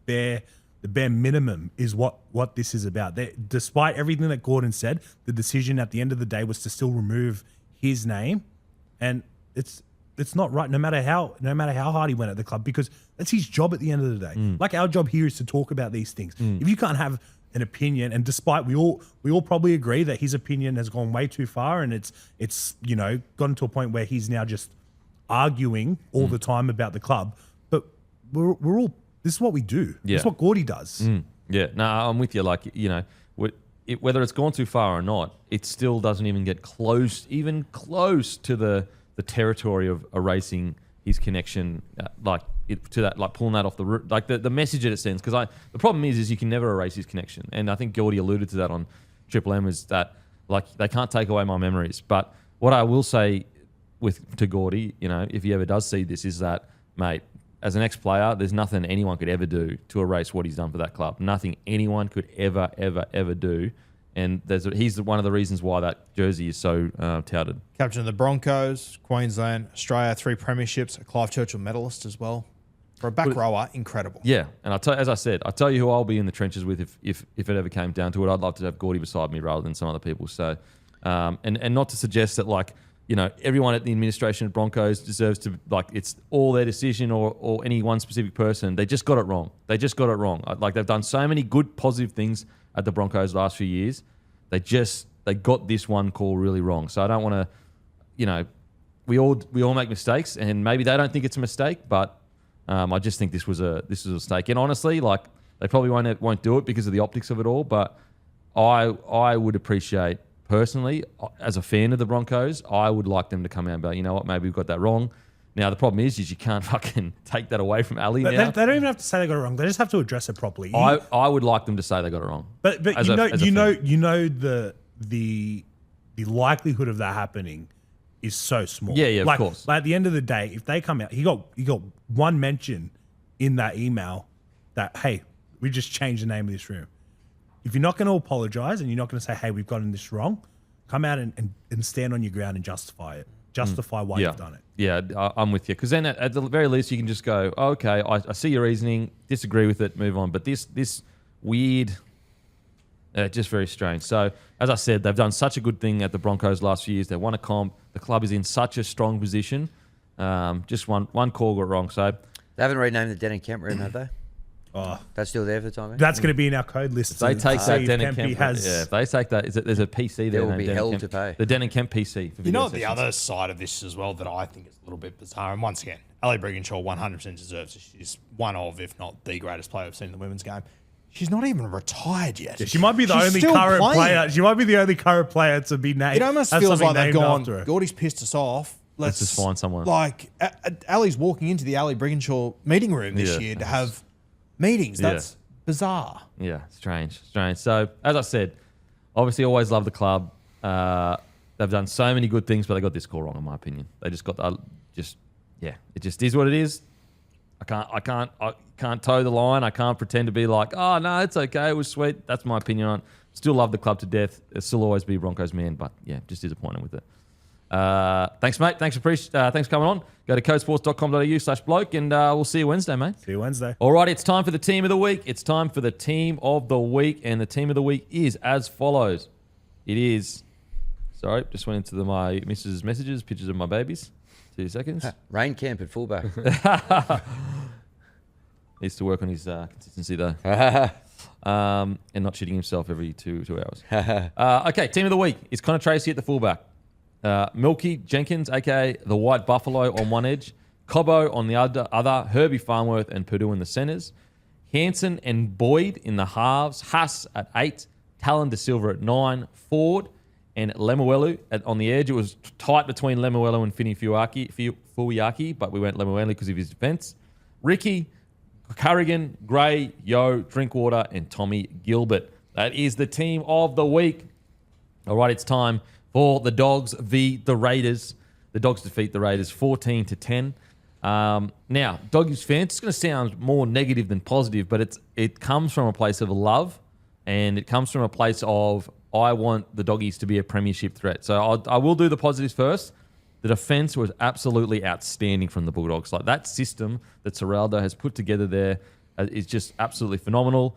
A: bare minimum is what this is about. Despite everything that Gordon said, the decision at the end of the day was to still remove his name, and it's not right. No matter how hard he went at the club, because that's his job at the end of the day. Like our job here is to talk about these things. If you can't have an opinion, and despite we all probably agree that his opinion has gone way too far, and it's gotten to a point where he's now just arguing all the time about the club. But we're all. This is what we do.
B: Yeah.
A: This is what Gordy does.
B: Yeah, no, I'm with you. Like, whether it's gone too far or not, it still doesn't even get close to the territory of erasing his connection, to that, like pulling that off the root, like the message that it sends. Because the problem is you can never erase his connection, and I think Gordy alluded to that on Triple M, is that like they can't take away my memories. But what I will say to Gordy, if he ever does see this, is that, mate, as an ex-player, there's nothing anyone could ever do to erase what he's done for that club. Nothing anyone could ever, ever, ever do. And he's one of the reasons why that jersey is so touted.
C: Captain of the Broncos, Queensland, Australia, 3 premierships, a Clive Churchill medalist as well. For a back rower, incredible.
B: Yeah, and as I said, I'll tell you who I'll be in the trenches with if it ever came down to it. I'd love to have Gordy beside me rather than some other people. So, and not to suggest that, like, everyone at the administration of Broncos deserves to, like, it's all their decision or any one specific person. They just got it wrong. Like, they've done so many good, positive things at the Broncos last few years. They got this one call really wrong. So I don't want to, we all make mistakes, and maybe they don't think it's a mistake, but I just think this was a mistake. And honestly, like, they probably won't do it because of the optics of it all. But I would appreciate, personally, as a fan of the Broncos, I would like them to come out and be like, you know what, maybe we've got that wrong. Now, the problem is you can't fucking take that away from Ali now.
A: They don't even have to say they got it wrong. They just have to address it properly.
B: I would like them to say they got it wrong.
A: But the likelihood of that happening is so small.
B: Yeah, of course.
A: Like, at the end of the day, if they come out, he got one mention in that email that, hey, we just changed the name of this room. If you're not going to apologize and you're not going to say, hey, we've gotten this wrong, come out and stand on your ground and justify it. Justify why you've done it.
B: Yeah, I'm with you. Because then at the very least, you can just go, oh, okay, I see your reasoning, disagree with it, move on. But this weird, just very strange. So, as I said, they've done such a good thing at the Broncos last few years. They won a comp. The club is in such a strong position. Just one call got wrong. So
D: They haven't renamed the Denning Kemp room, have they?
A: Oh,
D: That's still there for the time being?
A: that's going to be in our code list.
B: if they take that Denning
A: Kempy
B: Kemp, if they take that, there's a PC there.
D: There will
B: named
D: be
B: Denning
D: hell
B: Kemp.
D: to pay.
B: The Denning Kemp PC. For
C: You
B: video
C: know what the
B: sessions.
C: other side of this as well that I think is a little bit bizarre, and once again, Ali Brigginshaw 100% deserves it. She's one of, if not the greatest player I've seen in the women's game. She's not even retired yet.
A: Yeah, she might be the
C: She's
A: only
C: still
A: current
C: playing.
A: player. She might be the only current player to be named.
C: It almost
A: have
C: feels
A: something
C: like they've
A: named
C: gone,
A: after her.
C: Gordy's pissed us off.
B: Let's just find someone.
C: Like, Ali's walking into the Ali Brigginshaw meeting room this year to have meetings. That's bizarre.
B: Yeah, strange. So, as I said, obviously always love the club. They've done so many good things, but they got this call wrong, in my opinion. They just got it just is what it is. I can't toe the line. I can't pretend to be like, oh no, it's okay, it was sweet. That's my opinion on it. Still love the club to death. I'll still always be a Broncos man, but yeah, just disappointed with it. Thanks, mate. Thanks for coming on. Go to codesports.com.au/bloke, and we'll see you Wednesday, mate.
A: See you Wednesday.
B: All right, it's time for the team of the week. And the team of the week is as follows. It is. Sorry, just went into my missus' messages, pictures of my babies. 2 seconds.
D: Rain Camp at fullback.
B: Needs to work on his consistency though, and not shitting himself every two hours. Okay, team of the week is Connor Tracy at the fullback. Milky Jenkins, aka the White Buffalo, on one edge. Cobbo on the other. Herbie Farnworth and Purdue in the centres. Hansen and Boyd in the halves. Haas at 8. Talon De Silva at 9. Ford and Lemuelu on the edge. It was tight between Lemuelu and Fini Fuiaki, but we went Lemuelu because of his defence. Ricky, Carrigan, Gray, Yo, Drinkwater, and Tommy Gilbert. That is the team of the week. All right, it's time for the Dogs v. the Raiders. The Dogs defeat the Raiders 14-10. Now, Doggies fans, it's going to sound more negative than positive, but it comes from a place of love, and it comes from a place of I want the Doggies to be a premiership threat. So I will do the positives first. The defense was absolutely outstanding from the Bulldogs. Like that system that Serraldo has put together there is just absolutely phenomenal.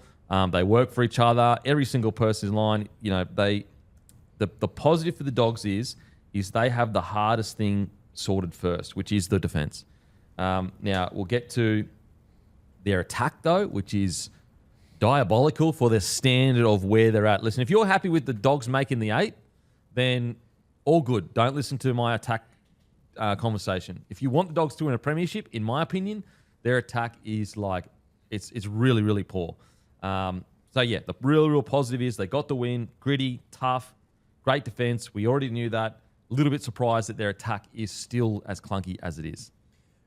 B: They work for each other. Every single person's line, the positive for the Dogs is they have the hardest thing sorted first, which is the defense. Now, we'll get to their attack, though, which is diabolical for the standard of where they're at. Listen, if you're happy with the Dogs making the 8, then all good. Don't listen to my attack conversation. If you want the Dogs to win a premiership, in my opinion, their attack is it's really, really poor. So, yeah, the real positive is they got the win. Gritty, tough, great defense. We already knew that. A little bit surprised that their attack is still as clunky as it is.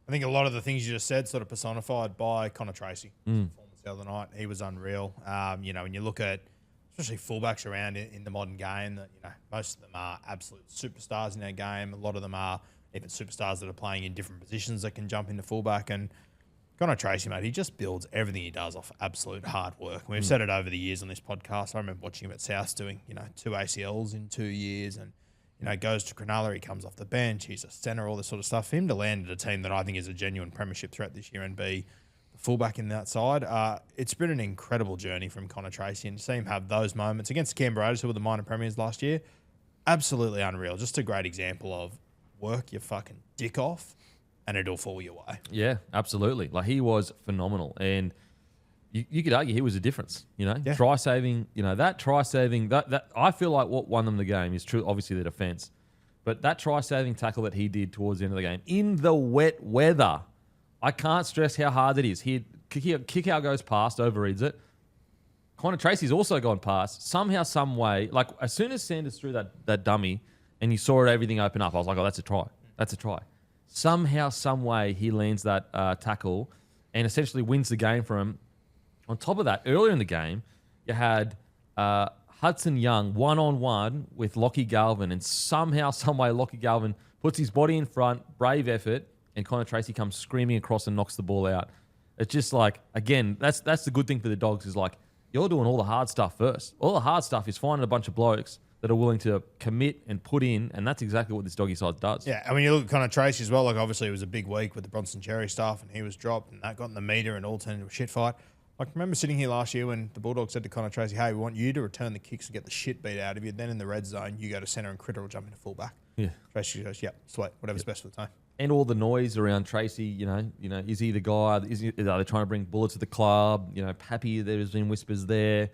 C: I think a lot of the things you just said sort of personified by Connor Tracy. Performance the other night, he was unreal. When you look at especially fullbacks around in the modern game, that most of them are absolute superstars in their game. A lot of them are even superstars that are playing in different positions that can jump into fullback. And Connor Tracy, mate, he just builds everything he does off absolute hard work. We've said it over the years on this podcast. I remember watching him at South doing 2 ACLs in 2 years, and goes to Cronulla, he comes off the bench, he's a centre, all this sort of stuff. For him to land at a team that I think is a genuine premiership threat this year and be the fullback in that side, it's been an incredible journey from Connor Tracy, and to see him have those moments against the Canberra Raiders, who were the minor premiers last year, absolutely unreal. Just a great example of work your fucking dick off and it'll fall your way.
B: Yeah, absolutely. Like, he was phenomenal, and you could argue he was a difference, Yeah. Try saving, that try saving, that I feel like what won them the game is true, obviously the defense. But that try saving tackle that he did towards the end of the game in the wet weather, I can't stress how hard it is. Kick out goes past, overreads it. Connor Tracy's also gone past. Somehow, some way, like as soon as Sanders threw that dummy and you saw everything open up, I was like, oh, that's a try. That's a try. Somehow, some way, he lands that tackle and essentially wins the game for him. On top of that, earlier in the game, you had Hudson Young one-on-one with Lockie Galvin, and somehow, someway, Lockie Galvin puts his body in front, brave effort, and Connor Tracy comes screaming across and knocks the ball out. It's just like, again, that's the good thing for the Dogs is like, you're doing all the hard stuff first. All the hard stuff is finding a bunch of blokes that are willing to commit and put in, and that's exactly what this Doggy side does.
C: Yeah, and when you look at Connor Tracy as well, like obviously it was a big week with the Bronson Cherry stuff, and he was dropped, and that got in the meter and all turned into a shit fight. Like, remember sitting here last year when the Bulldogs said to Connor Tracy, hey, we want you to return the kicks and get the shit beat out of you. Then in the red zone, you go to centre and Critter will jump into fullback. Yeah. Tracy goes, yep, sweet, whatever's best for the team.
B: And all the noise around Tracy, is he the guy? Are they trying to bring bullets to the club? Pappy, there's been whispers there.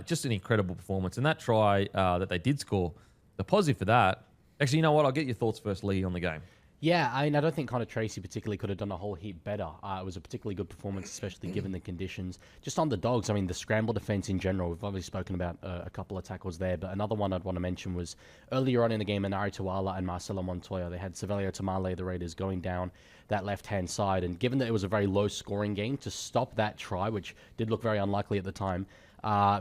B: Just an incredible performance. And that try that they did score, the positive for that, actually, you know what? I'll get your thoughts first, Lee, on the game.
E: Yeah, I don't think Connor Tracy particularly could have done a whole heap better. It was a particularly good performance, especially given the conditions. Just on the Dogs, the scramble defense in general, we've obviously spoken about a couple of tackles there, but another one I'd want to mention was earlier on in the game, Anari Tuala and Marcelo Montoya, they had Savelio Tamale, the Raiders, going down that left-hand side, and given that it was a very low-scoring game, to stop that try, which did look very unlikely at the time,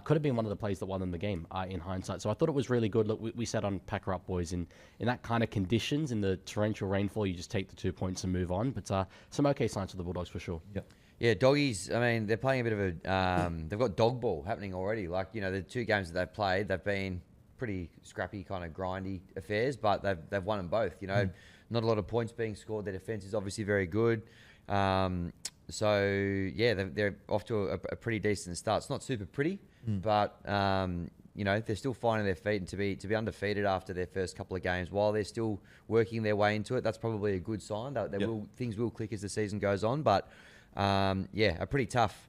E: could have been one of the plays that won them the game in hindsight. So I thought it was really good. Look, we said on Packer Up Boys, in that kind of conditions, in the torrential rainfall, you just take the 2 points and move on. But some okay signs for the Bulldogs for sure.
B: Yep.
D: Yeah, Doggies, they're playing a bit of a... they've got dog ball happening already. Like, the 2 games that they've played, they've been pretty scrappy, kind of grindy affairs, but they've won them both. Not a lot of points being scored. Their defense is obviously very good. So, yeah, they're off to a pretty decent start. It's not super pretty, but, they're still finding their feet, and to be undefeated after their first couple of games, while they're still working their way into it, that's probably a good sign. Things will click as the season goes on, but, a pretty tough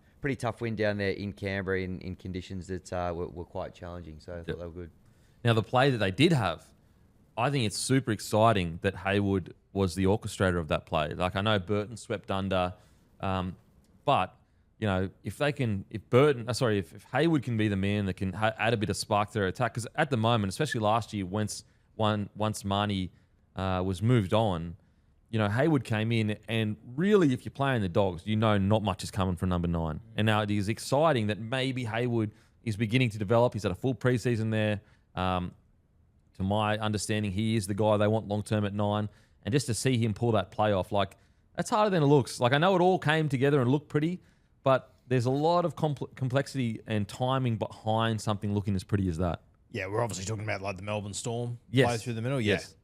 D: win down there in Canberra in conditions that were quite challenging. So I thought they were good.
B: Now, the play that they did have, I think it's super exciting that Hayward was the orchestrator of that play. Like, I know Burton swept under, but if Hayward can be the man that can add a bit of spark to their attack, because at the moment, especially last year, once Marnie was moved on, Hayward came in, and really, if you're playing the Dogs, not much is coming from number 9. And now it is exciting that maybe Hayward He's beginning to develop. He's had a full preseason there. To my understanding, he is the guy they want long-term at 9. And just to see him pull that play off, like, that's harder than it looks. Like, I know it all came together and looked pretty, but there's a lot of complexity and timing behind something looking as pretty as that.
C: Yeah, we're obviously talking about, like, the Melbourne Storm play through the middle. Yeah.
B: Yes.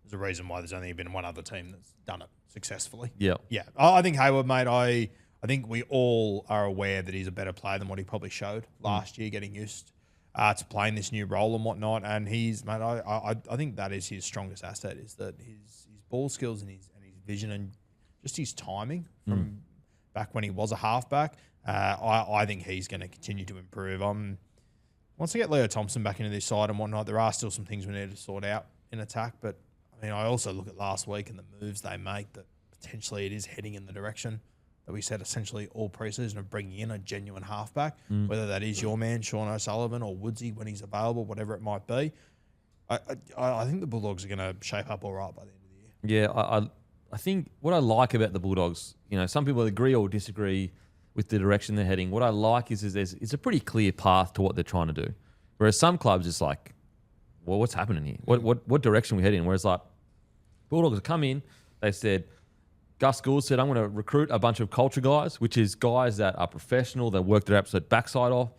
C: There's a reason why there's only been one other team that's done it successfully.
B: Yeah.
C: Yeah. I think Hayward, mate, I think we all are aware that he's a better player than what he probably showed last year, getting used to playing this new role and whatnot. And he's, mate, I think that is his strongest asset, is that his ball skills and his vision and just his timing from back when he was a halfback. I think he's going to continue to improve. Once I get Leo Thompson back into this side and whatnot, there are still some things we need to sort out in attack. But I mean, I also look at last week and the moves they make, that potentially it is heading in the direction that we said essentially all preseason of bringing in a genuine halfback, whether that is your man, Sean O'Sullivan, or Woodsy when he's available, whatever it might be. I think the Bulldogs are going to shape up all right by the end of the year.
B: Yeah, I think what I like about the Bulldogs, some people agree or disagree with the direction they're heading. What I like is it's a pretty clear path to what they're trying to do. Whereas some clubs, it's like, well, what's happening here? What direction are we heading? Whereas like Bulldogs have come in, they said, Gus Gould said, I'm going to recruit a bunch of culture guys, which is guys that are professional, that work their absolute backside off,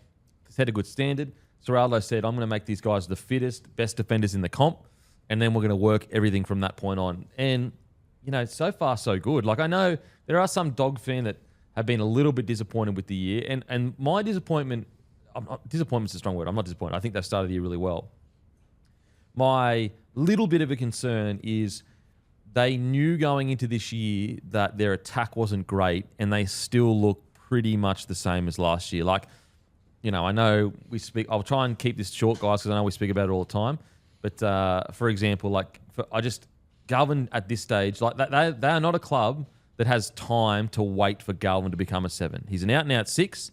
B: set a good standard. Serraldo said, I'm going to make these guys the fittest, best defenders in the comp, and then we're going to work everything from that point on. And, so far so good. Like, I know there are some dog fans that have been a little bit disappointed with the year, and my disappointment, disappointment's a strong word, I'm not disappointed. I think they've started the year really well. My little bit of a concern is they knew going into this year that their attack wasn't great, and they still look pretty much the same as last year. Like, I know we speak, I'll try and keep this short, guys, because I know we speak about it all the time. But for example, Galvin at this stage, like they are not a club that has time to wait for Galvin to become a 7. He's an out-and-out 6.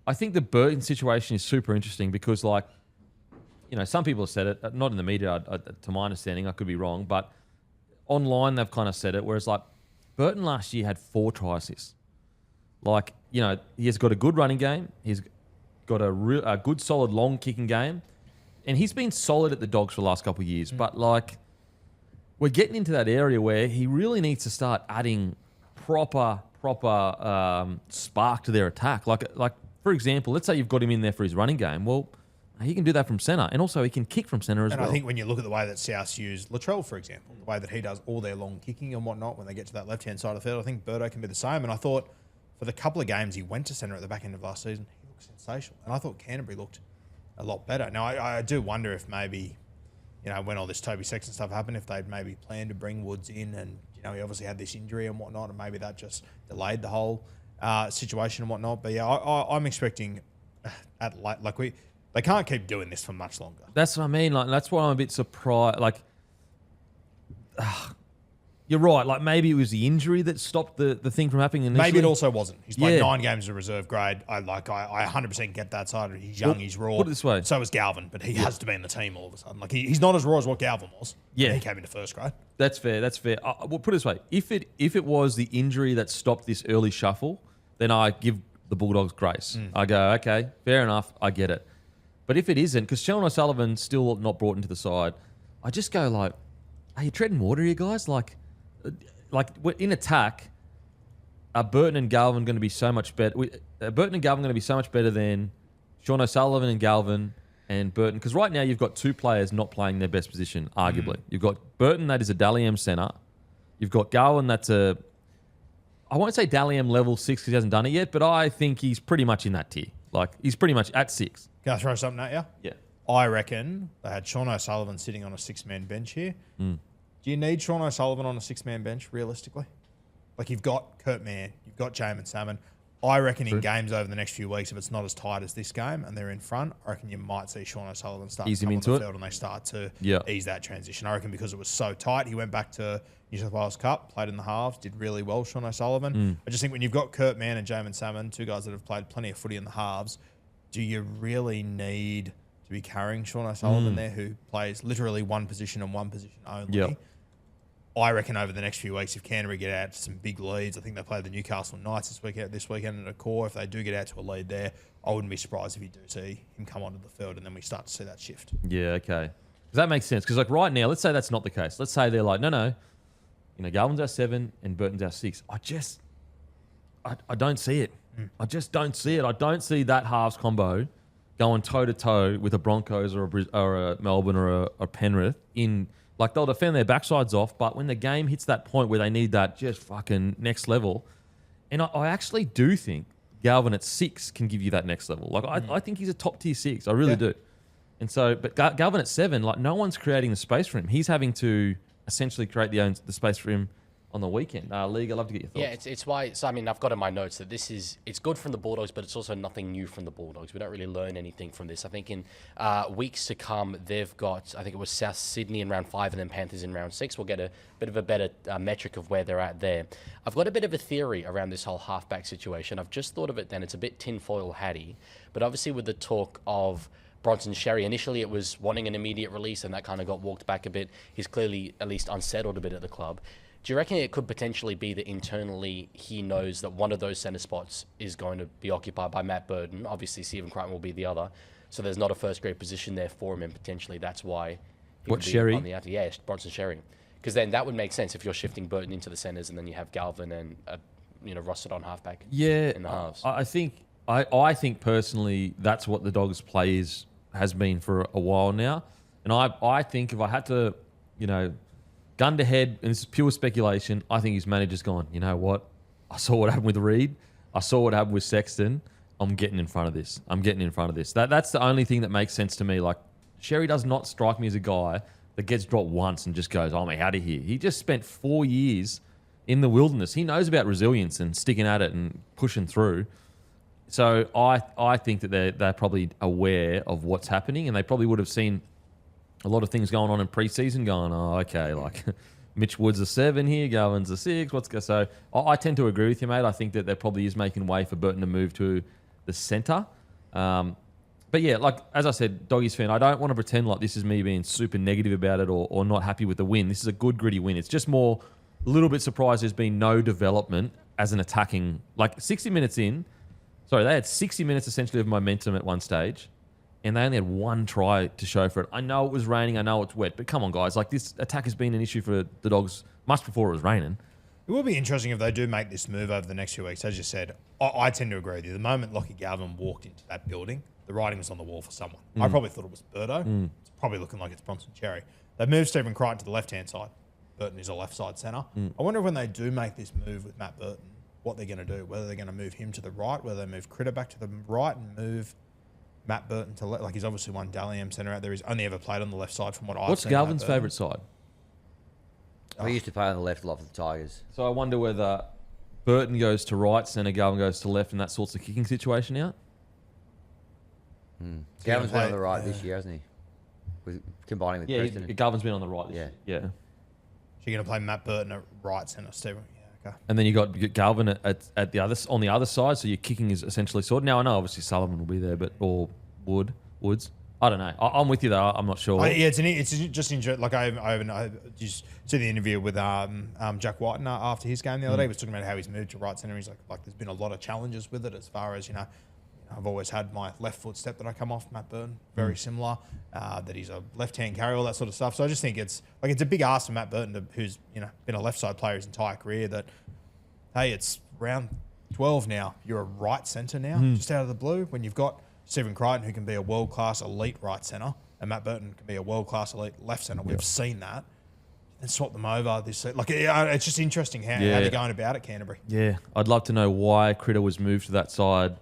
B: I think the Burton situation is super interesting because, some people have said it, not in the media, to my understanding, I could be wrong, but online they've kind of said it, whereas Burton last year had 4 try assists. He has got a good running game. He's got a good, solid, long kicking game. And he's been solid at the Dogs for the last couple of years. But, we're getting into that area where he really needs to start adding proper spark to their attack. Like for example, let's say you've got him in there for his running game. Well, he can do that from centre. And also he can kick from centre as well.
C: And I think when you look at the way that South use Latrell, for example, the way that he does all their long kicking and whatnot when they get to that left-hand side of the field, I think Birdo can be the same. And I thought for the couple of games he went to centre at the back end of last season, he looked sensational. And I thought Canterbury looked a lot better. Now, I do wonder if maybe, when all this Toby Sexton stuff happened, if they'd maybe planned to bring Woods in and, he obviously had this injury and whatnot, and maybe that just delayed the whole situation and whatnot. But, yeah, I'm expecting they can't keep doing this for much longer.
B: That's what I mean. That's why I'm a bit surprised. You're right. Maybe it was the injury that stopped the thing from happening initially.
C: Maybe it also wasn't. He's played 9 games of reserve grade. I 100% get that side. He's young, he's raw.
B: Put it this way.
C: So is Galvin, but he has to be in the team all of a sudden. He's not as raw as what Galvin was.
B: Yeah.
C: He came into first grade.
B: That's fair. Well, put it this way. If it was the injury that stopped this early shuffle, then I give the Bulldogs grace. I go, okay, fair enough. I get it. But if it isn't, because Sean O'Sullivan's still not brought into the side, I just go are you treading water here, guys? In attack, are Burton and Galvin going to be so much better? Burton and Galvin going to be so much better than Sean O'Sullivan and Galvin and Burton? Because right now you've got 2 players not playing their best position, arguably. You've got Burton, that is a Dally M centre. You've got Galvin, that's I won't say Dally M level 6 because he hasn't done it yet, but I think he's pretty much in that tier. He's pretty much at 6.
C: Can I throw something at you?
B: Yeah.
C: I reckon they had Sean O'Sullivan sitting on a 6-man bench here. Do you need Sean O'Sullivan on a 6-man bench, realistically? You've got Kurt Mann, you've got Jamin Salmon. I reckon in games over the next few weeks, if it's not as tight as this game and they're in front, I reckon you might see Sean O'Sullivan start
B: ease
C: to come
B: him
C: on
B: into
C: the
B: it
C: field and they start to
B: Yeah.
C: ease that transition. I reckon because it was so tight, he went back to New South Wales Cup, played in the halves, did really well, Sean O'Sullivan. I just think when you've got Kurt Mann and Jamin Salmon, 2 guys that have played plenty of footy in the halves, do you really need to be carrying Sean O'Sullivan there, who plays literally one position and one position only?
B: Yep.
C: I reckon over the next few weeks, if Canterbury get out to some big leads, I think they play the Newcastle Knights this weekend at a core. If they do get out to a lead there, I wouldn't be surprised if you do see him come onto the field and then we start to see that shift.
B: Yeah, okay. Because that makes sense. Because like right now, let's say that's not the case. Let's say they're like, no, Galvin's our 7 and Burton's our 6. I don't see it. I just don't see it. I don't see that halves combo going toe to toe with a Broncos or a Melbourne or a Penrith in. Like, they'll defend their backsides off, but when the game hits that point where they need that just fucking next level, and I actually do think Galvin at 6 can give you that next level. Like, I think he's a top tier 6. I really do. And so, but Galvin at 7, like, no one's creating the space for him. He's having to essentially create the space for him on the weekend. League, I'd love to get your thoughts.
E: Yeah, it's why. So I mean, I've got in my notes that it's good from the Bulldogs, but it's also nothing new from the Bulldogs. We don't really learn anything from this. I think in weeks to come, they've got, I think it was South Sydney in round 5 and then Panthers in round 6. We'll get a bit of a better metric of where they're at there. I've got a bit of a theory around this whole halfback situation. I've just thought of it then. It's a bit tinfoil hatty, but obviously with the talk of Bronson Xerri, initially it was wanting an immediate release and that kind of got walked back a bit. He's clearly at least unsettled a bit at the club. Do you reckon it could potentially be that internally he knows that one of those centre spots is going to be occupied by Matt Burton? Obviously, Stephen Crichton will be the other. So there's not a first grade position there for him, and potentially that's why he would be
B: Xerri?
E: on the outer. Yeah, Bronson Xerri. Because then that would make sense if you're shifting Burton into the centres and then you have Galvin and rostered on halfback.
B: Yeah,
E: in the halves.
B: I think personally that's what the Dogs' play has been for a while now, and I think if I had to, gun to head, and this is pure speculation, I think his manager's gone, you know what? I saw what happened with Reid. I saw what happened with Sexton. I'm getting in front of this. That's the only thing that makes sense to me. Like, Xerri does not strike me as a guy that gets dropped once and just goes, I'm out of here. He just spent 4 years in the wilderness. He knows about resilience and sticking at it and pushing through. So I think that they're probably aware of what's happening, and they probably would have seen a lot of things going on in preseason going, okay, like Mitch Wood's a 7 here, Galvin's a 6. So I tend to agree with you, mate. I think that there probably is making way for Burton to move to the centre. But yeah, like, as I said, Doggies fan, I don't want to pretend like this is me being super negative about it or not happy with the win. This is a good, gritty win. It's just more a little bit surprised there's been no development as an attacking, like 60 minutes in. Sorry, they had 60 minutes essentially of momentum at one stage, and they only had 1 try to show for it. I know it was raining, I know it's wet, but come on, guys. Like, this attack has been an issue for the Dogs much before it was raining.
C: It will be interesting if they do make this move over the next few weeks. As you said, I tend to agree with you. The moment Lockie Galvin walked into that building, the writing was on the wall for someone. I probably thought it was Birdo. It's probably looking like it's Bronson Xerri. They've moved Stephen Crichton to the left-hand side. Burton is a left-side centre. I wonder when they do make this move with Matt Burton, what they're going to do, whether they're going to move him to the right, whether they move Critter back to the right and move Matt Burton to left. Like, he's obviously one Dally M centre out there. He's only ever played on the left side from what I've seen.
B: What's Galvin's favourite side?
D: We used to play on the left a lot for the Tigers.
B: So I wonder whether Burton goes to right centre, Galvin goes to left, and that sorts the kicking situation out.
D: Galvin's been on the right this year, hasn't he? Combining with Preston.
B: Galvin's been on the right this year. Yeah.
C: So you're going to play Matt Burton at right centre, Stephen? Yeah, okay.
B: And then you got Galvin at the on the other side, so your kicking is essentially sorted. Now I know obviously Sullivan will be there, or Woods. I don't know. I'm with you though. I'm not sure.
C: It's just interesting. Like I just see the interview with Jack Whiten after his game the other day. He was talking about how he's moved to right centre. He's like there's been a lot of challenges with it as far as I've always had my left foot step that I come off Matt Burton, very similar. That he's a left-hand carry, all that sort of stuff. So I just think it's a big ask for Matt Burton, who's been a left side player his entire career. That hey, it's round 12 now. You're a right centre now, just out of the blue. When you've got Stephen Crichton, who can be a world-class elite right centre, and Matt Burton can be a world-class elite left centre. We've seen that. And swap them over. It's just interesting how they're going about it, Canterbury.
B: Yeah, I'd love to know why Critter was moved to that side.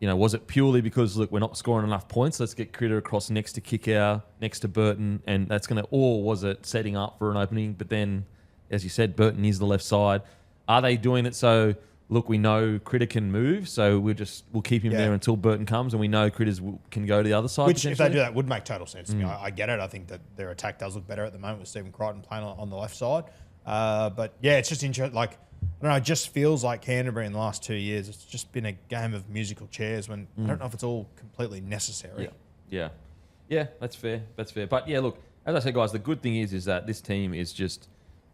B: Was it purely because, look, we're not scoring enough points, let's get Critter across next to Kickow, next to Burton, and that's going to, or was it setting up for an opening? But then, as you said, Burton is the left side. Are they doing it so, look, we know Critter can move, so we'll keep him there until Burton comes, and we know Critters can go to the other side?
C: Which, if they do that, would make total sense to me. I get it. I think that their attack does look better at the moment with Stephen Crichton playing on the left side. But yeah, it's just interesting. Like, I don't know, it just feels like Canterbury in the last 2 years, it's just been a game of musical chairs when I don't know if it's all completely necessary.
B: Yeah, that's fair. But yeah, look, as I said, guys, the good thing is that this team is just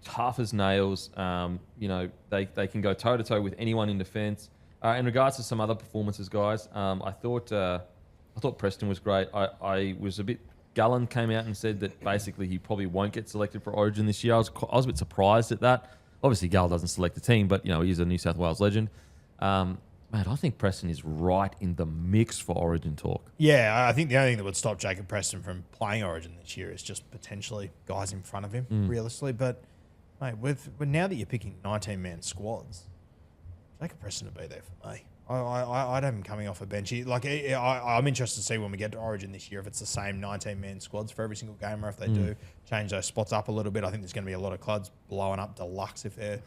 B: tough as nails. They can go toe to toe with anyone in defence. In regards to some other performances, guys, I thought Preston was great. I was a bit. Gallen came out and said that basically he probably won't get selected for Origin this year. I was a bit surprised at that. Obviously, Gall doesn't select the team, but he's a New South Wales legend. Mate, I think Preston is right in the mix for Origin talk.
C: Yeah, I think the only thing that would stop Jacob Preston from playing Origin this year is just potentially guys in front of him, realistically. But, mate, now that you're picking 19-man squads, Jacob Preston would be there for me. I'd have him coming off a bench. I'm interested to see when we get to Origin this year if it's the same 19-man squads for every single game or if they do change those spots up a little bit. I think there's going to be a lot of clubs blowing up deluxe if they're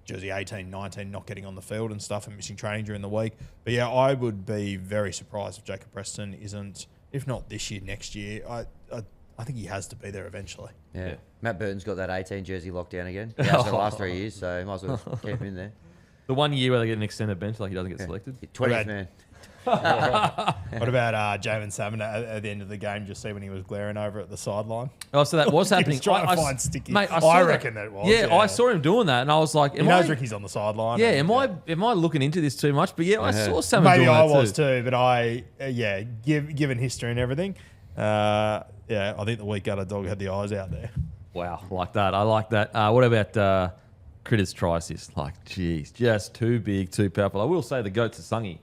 C: jersey 18, 19 not getting on the field and stuff and missing training during the week. But yeah, I would be very surprised if Jacob Preston isn't, if not this year, next year. I think he has to be there eventually.
D: Yeah. Matt Burton's got that 18 jersey locked down again. He has for the last 3 years, so might as well keep him in there.
B: The 1 year where they get an extended bench, like he doesn't get selected.
D: 20th man.
C: What about Jamin Salmon at the end of the game? Just see when he was glaring over at the sideline.
B: Oh, so that was happening.
C: He was trying to find Sticky.
B: Mate,
C: I reckon that was.
B: Yeah, I saw him doing that, and I was like,
C: he knows Ricky's on the sideline.
B: Yeah, am I looking into this too much? But yeah, I saw Salmon
C: Maybe
B: doing that
C: I was too, but given history and everything, I think the weak gutter dog had the eyes out there.
B: Wow, like that. I like that. What about Critter's try assist? Like, geez, just too big, too powerful. I will say the goats are Sungy.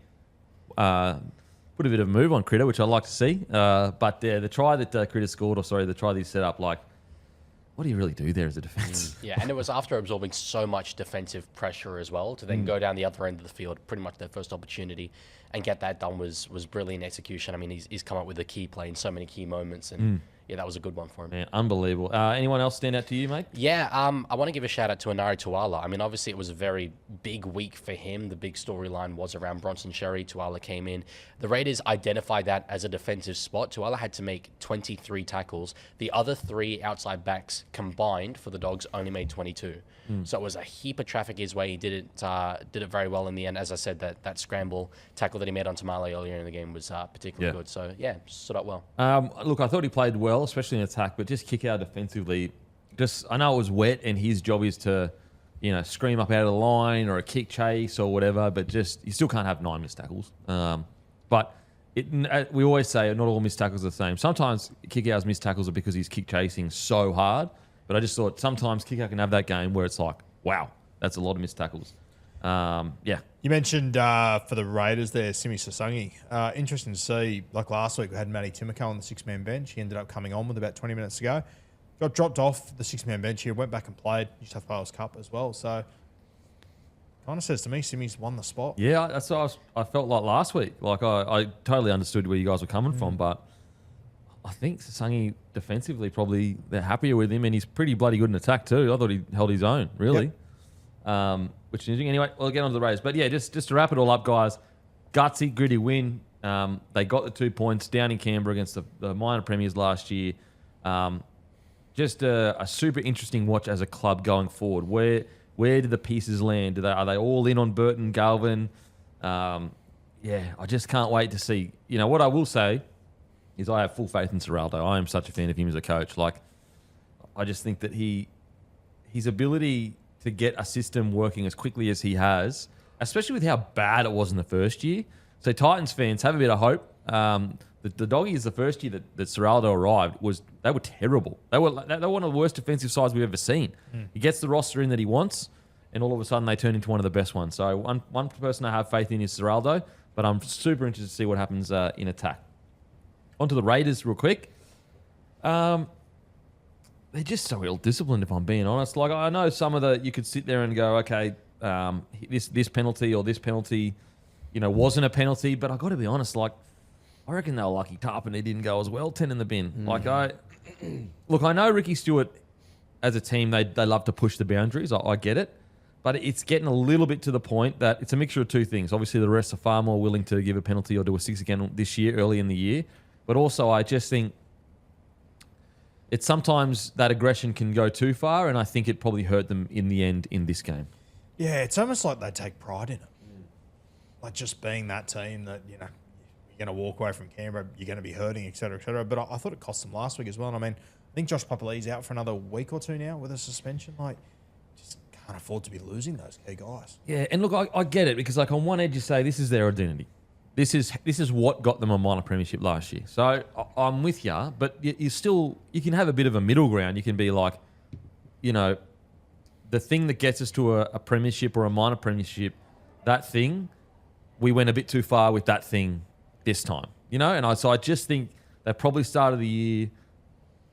B: Put a bit of a move on Critter, which I'd like to see. But the try that Critter scored, the try that he set up, like, what do you really do there as a defence?
E: Yeah, and it was after absorbing so much defensive pressure as well to then go down the other end of the field, pretty much their first opportunity, and get that done was brilliant execution. I mean, he's come up with a key play in so many key moments, and that was a good one for him.
B: Man, unbelievable. Anyone else stand out to you, mate?
E: Yeah, I want to give a shout out to Anari Tuala. I mean, obviously it was a very big week for him. The big storyline was around Bronson Sherry. Tuala came in. The Raiders identified that as a defensive spot. Tuala had to make 23 tackles. The other 3 outside backs combined for the Dogs only made 22. So it was a heap of traffic his way. He did it very well in the end. As I said, that scramble tackle that he made on Tamale earlier in the game was particularly good. So yeah, stood up well.
B: Look, I thought he played well, especially in attack, but just kick out defensively. I know it was wet, and his job is to, scream up out of the line or a kick chase or whatever. But just you still can't have 9 missed tackles. But we always say not all missed tackles are the same. Sometimes Kick-Out's missed tackles are because he's kick chasing so hard. But I just thought sometimes Kick-Out can have that game where it's like, wow, that's a lot of missed tackles. Yeah.
C: You mentioned for the Raiders there, Simi Sasungi. Interesting to see, like last week, we had Matty Timoko on the 6-man bench. He ended up coming on with about 20 minutes to go. Got dropped off the 6-man bench here, went back and played New South Wales Cup as well. So kind of says to me, Simi's won the spot.
B: Yeah, that's what I felt like last week. Like I totally understood where you guys were coming from, but I think Sasungi defensively probably they're happier with him, and he's pretty bloody good in attack too. I thought he held his own, really. Yep. Which is interesting. Anyway, we'll get on to the Raiders. But yeah, just to wrap it all up, guys, gutsy, gritty win. They got the 2 points down in Canberra against the minor premiers last year. Just a super interesting watch as a club going forward. Where did the pieces land? Are they all in on Burton, Galvin? I just can't wait to see. What I will say is I have full faith in Serraldo. I am such a fan of him as a coach. Like, I just think that his ability to get a system working as quickly as he has, especially with how bad it was in the first year. So Titans fans, have a bit of hope. The Doggies, the first year that Serraldo arrived, they were terrible. They were one of the worst defensive sides we've ever seen. He gets the roster in that he wants, and all of a sudden they turn into one of the best ones. So one person I have faith in is Serraldo, but I'm super interested to see what happens in attack. On to the Raiders real quick. They're just so ill-disciplined, if I'm being honest. Like, I know some of you could sit there and go, okay, this penalty or this penalty, wasn't a penalty, but I got to be honest, like, I reckon they were lucky Tarpany didn't go as well, 10 in the bin. Like, I know Ricky Stewart, as a team, they love to push the boundaries. I get it. But it's getting a little bit to the point that it's a mixture of two things. Obviously, the refs are far more willing to give a penalty or do a 6 again this year, early in the year. But also, I just think it's sometimes that aggression can go too far, and I think it probably hurt them in the end in this game.
C: Yeah, it's almost like they take pride in it. Like just being that team that, you're going to walk away from Canberra, you're going to be hurting, et cetera, et cetera. But I thought it cost them last week as well. And I mean, think Josh Papali'i's out for another week or two now with a suspension. Like, just can't afford to be losing those key guys.
B: Yeah, and look, I get it because like on one edge you say this is their identity. This is what got them a minor premiership last year. So I'm with you, but you can have a bit of a middle ground. You can be like, you know, the thing that gets us to a premiership or a minor premiership, that thing, we went a bit too far with that thing this time, you know? And I just think they probably started the year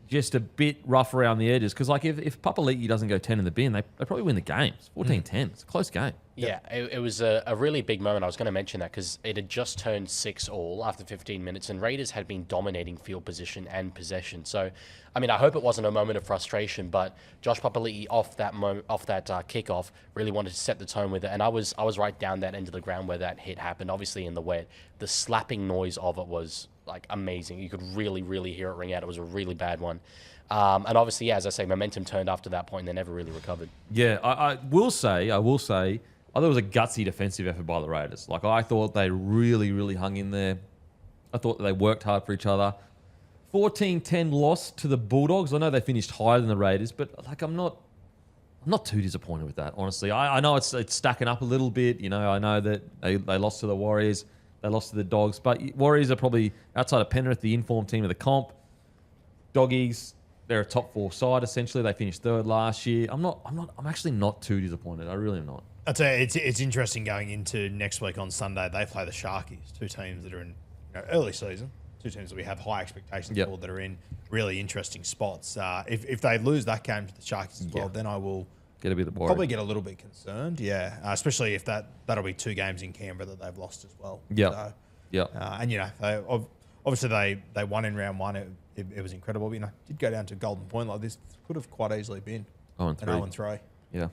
B: just a bit rough around the edges. Because, like, if Papali'i doesn't go 10 in the bin, they probably win the games. 14-10. It's a close game.
E: Yeah, it was a really big moment. I was going to mention that because it had just turned 6-all after 15 minutes, and Raiders had been dominating field position and possession. So, I mean, I hope it wasn't a moment of frustration, but Josh Papali'i off that kickoff really wanted to set the tone with it, and I was right down that end of the ground where that hit happened. Obviously, in the wet, the slapping noise of it was like amazing. You could really, really hear it ring out. It was a really bad one. And obviously, yeah, as I say, momentum turned after that point, and they never really recovered.
B: Yeah, I will say, I thought it was a gutsy defensive effort by the Raiders. Like, I thought they really, really hung in there. I thought that they worked hard for each other. 14-10 loss to the Bulldogs. I know they finished higher than the Raiders, but like I'm not too disappointed with that, honestly. I know it's stacking up a little bit. You know, I know that they lost to the Warriors. They lost to the Dogs. But Warriors are probably, outside of Penrith, the informed team of the comp. Doggies, they're a top 4 side, essentially. They finished 3rd last year. I'm actually not too disappointed. I really am not.
C: I'd say it's interesting going into next week on Sunday. They play the Sharkies, 2 teams that are in early season, 2 teams that we have high expectations for that are in really interesting spots. If they lose that game to the Sharkies as well, then I will
B: get a bit worried.
C: Probably get a little bit concerned. Yeah, especially if that'll be 2 games in Canberra that they've lost as well.
B: Yeah,
C: so,
B: yeah.
C: And you know, obviously they won in round 1. It was incredible. But, you know, did go down to Golden Point like this. Could have quite easily been 0-3.
B: Yeah.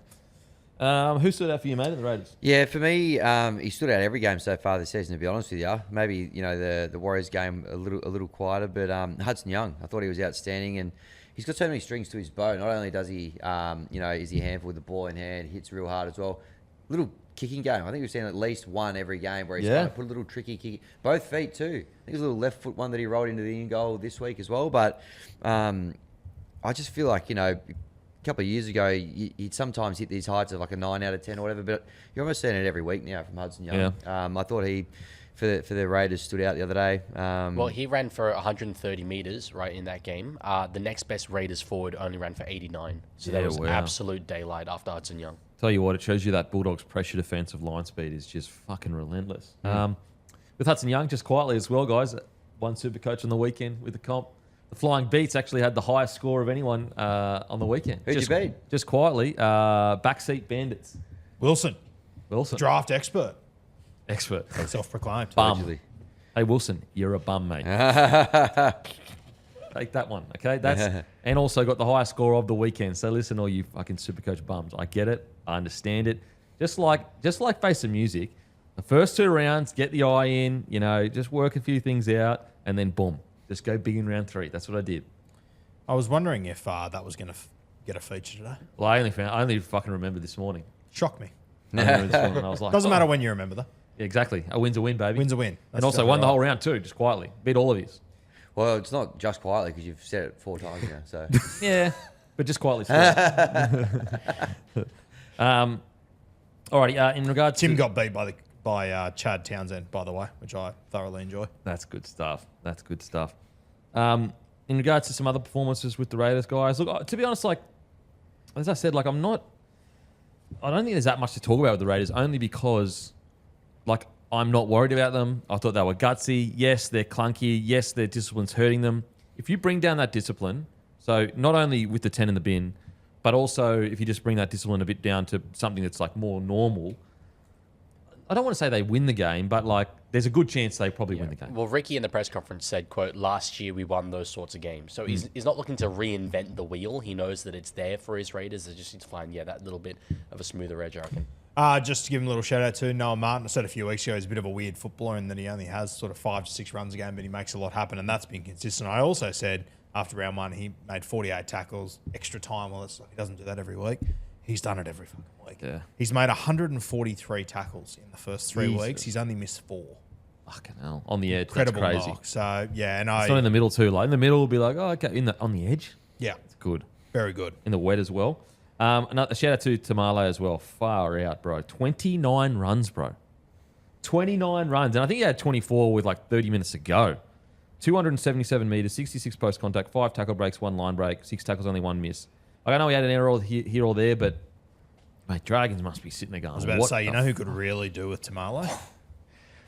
B: Who stood out for you, mate, at the Raiders?
D: Yeah, for me, he stood out every game so far this season, to be honest with you. Maybe, you know, the Warriors game a little quieter, but Hudson Young, I thought he was outstanding, and he's got so many strings to his bow. Not only does he, you know, is he a handful with the ball in hand, hits real hard as well. Little kicking game. I think we've seen at least one every game where he's kind of put a little tricky kick. Both feet too. I think there's a little left foot one that he rolled into the in goal this week as well. But I just feel like, you know, a couple of years ago, he'd sometimes hit these heights of like a 9 out of 10 or whatever, but you're almost seeing it every week now from Hudson Young.
B: Yeah.
D: I thought he, for the Raiders, stood out the other day.
E: Well, he ran for 130 metres right in that game. The next best Raiders forward only ran for 89. So that was absolute daylight after Hudson Young.
B: Tell you what, it shows you that Bulldogs' pressure defensive line speed is just fucking relentless. With Hudson Young, just quietly as well, guys, one super coach on the weekend with the comp. The Flying Beats actually had the highest score of anyone on the weekend.
D: Who'd you beat?
B: Just quietly, Backseat Bandits.
C: Wilson.
B: Draft
C: expert. Self-proclaimed.
B: Bum. Hey, Wilson, you're a bum, mate. Take that one, okay? That's and also got the highest score of the weekend. So listen, all you fucking Supercoach bums. I get it. I understand it. Just like Face of Music, the first 2 rounds, get the eye in, you know, just work a few things out, and then boom. Just go big in round 3. That's what I did.
C: I was wondering if that was going to get a feature today.
B: Well, I only fucking remembered this morning.
C: Shocked me.
B: I was like,
C: doesn't matter when you remember, though.
B: Yeah, exactly. A win's a win, baby.
C: Win's a win.
B: And also won the whole round too, just quietly. Beat all of his.
D: Well, it's not just quietly because you've said it 4 times now. So
B: yeah, but just quietly. Alrighty. In regards,
C: Tim got beat by Chad Townsend, by the way, which I thoroughly enjoy.
B: That's good stuff. In regards to some other performances with the Raiders, guys, look, to be honest, like as I said, like I don't think there's that much to talk about with the Raiders, only because, like, I'm not worried about them. I thought they were gutsy. Yes, they're clunky. Yes, their discipline's hurting them. If you bring down that discipline, so not only with the 10 in the bin, but also if you just bring that discipline a bit down to something that's like more normal, I don't want to say they win the game, but like there's a good chance they probably win the game.
E: Well, Ricky in the press conference said, quote, last year we won those sorts of games. So he's not looking to reinvent the wheel. He knows that it's there for his Raiders. They just need to find, that little bit of a smoother edge, I reckon.
C: Just to give him a little shout out to Noah Martin. I said a few weeks ago he's a bit of a weird footballer and that he only has sort of 5 to 6 runs a game, but he makes a lot happen, and that's been consistent. I also said after round 1 he made 48 tackles, extra time. Well, he doesn't do that every week. He's done it every fucking week.
B: Yeah.
C: He's made 143 tackles in the first 3 weeks. He's only missed 4.
B: Fucking hell. On the edge.
C: Incredible
B: That's crazy.
C: knock. So, yeah. And
B: it's not in the middle too. Like in the middle, will be like, oh, okay. On the edge?
C: Yeah,
B: It's good.
C: very good.
B: In the wet as well. A shout out to Tamale as well. Far out, bro. 29 runs, bro. 29 runs. And I think he had 24 with like 30 minutes to go. 277 metres, 66 post contact, 5 tackle breaks, 1 line break, 6 tackles, only 1 miss. Like, I know he had an error here or there, but mate, Dragons must be sitting there going,
C: I was about to say, you know who could really do with Tamale?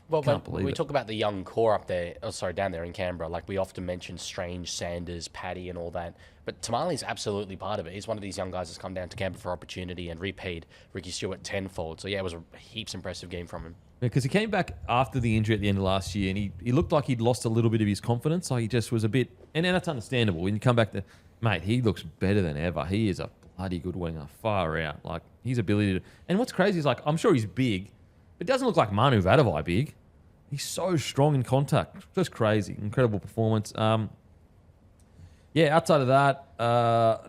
E: Well,
B: Can't
E: but
B: believe
E: we
B: it.
E: talk about the young core up there. Oh, sorry, down there in Canberra. Like we often mention Strange, Sanders, Paddy, and all that. But Tamale's absolutely part of it. He's one of these young guys that's come down to Canberra for opportunity and repaid Ricky Stewart tenfold. So yeah, it was a heaps impressive game from him.
B: because he came back after the injury at the end of last year and he looked like he'd lost a little bit of his confidence. Like he just was a bit, and that's understandable. When you come back to, mate, he looks better than ever. He is a bloody good winger, far out. Like his ability to, and what's crazy is like, I'm sure he's big, but it doesn't look like Manu Vadavai big. He's so strong in contact. Just crazy. Incredible performance. Yeah, outside of that,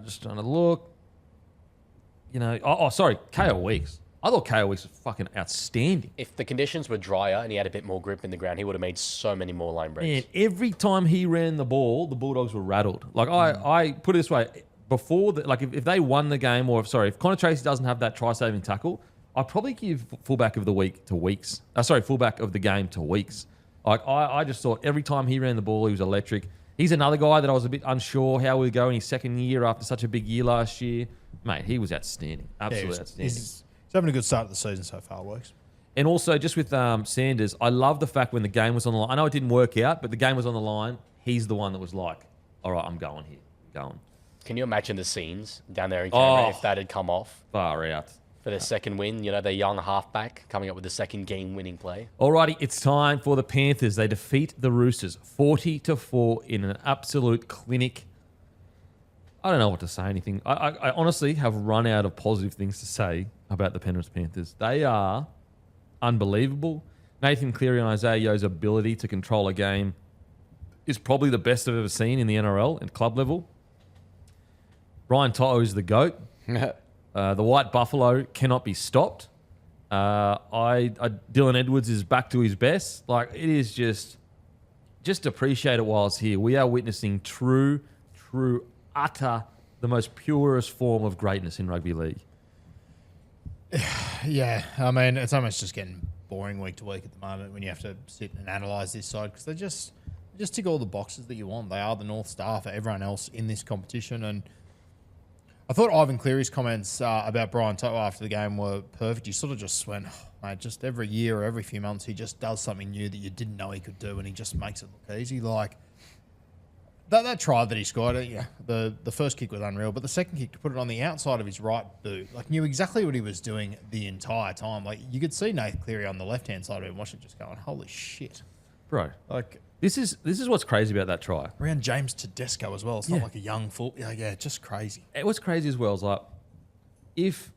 B: just trying to look. You know, sorry, KO Weeks. I thought KO Weeks was fucking outstanding.
E: If the conditions were drier and he had a bit more grip in the ground, he would have made so many more line breaks.
B: And every time he ran the ball, the Bulldogs were rattled. Like I put it this way, before if they won the game, if Connor Tracy doesn't have that try-saving tackle, I'd probably give fullback of the week to Weeks. Fullback of the game to Weeks. Like I just thought every time he ran the ball, he was electric. He's another guy that I was a bit unsure how he would go in his second year after such a big year last year. Mate, he was outstanding. Absolutely outstanding.
C: He's having a good start to the season so far, Weeks.
B: And also, just with Sanders, I love the fact when the game was on the line. I know it didn't work out, but the game was on the line. He's the one that was like, all right, I'm going here. I'm going.
E: Can you imagine the scenes down there in Canberra if that had come off
B: Far out.
E: for their second win? You know, their young halfback coming up with the second game-winning play.
B: Alrighty, it's time for the Panthers. They defeat the Roosters 40-4 in an absolute clinic. I don't know what to say anything. I honestly have run out of positive things to say about the Penrith Panthers. They are unbelievable. Nathan Cleary and Isaiah Yo's ability to control a game is probably the best I've ever seen in the NRL at club level. Brian Toto is the GOAT. The White Buffalo cannot be stopped. Dylan Edwards is back to his best. Like, it is just appreciate it while it's here. We are witnessing true, utter, the most purest form of greatness in rugby league.
C: Yeah, I mean, it's almost just getting boring week to week at the moment when you have to sit and analyse this side because they just tick all the boxes that you want. They are the North Star for everyone else in this competition. And I thought Ivan Cleary's comments about Brian Toto after the game were perfect. You sort of just went, mate, just every year or every few months, he just does something new that you didn't know he could do, and he just makes it look easy. Like, that try that he scored, yeah, the first kick was unreal, but the second kick to put it on the outside of his right boot, like, knew exactly what he was doing the entire time. Like, you could see Nathan Cleary on the left-hand side of him watching, just going, holy shit.
B: Bro,
C: Like,
B: this is what's crazy about that try.
C: around James Tedesco as well. It's not like a young full. Yeah, just crazy.
B: What's crazy as well is like, if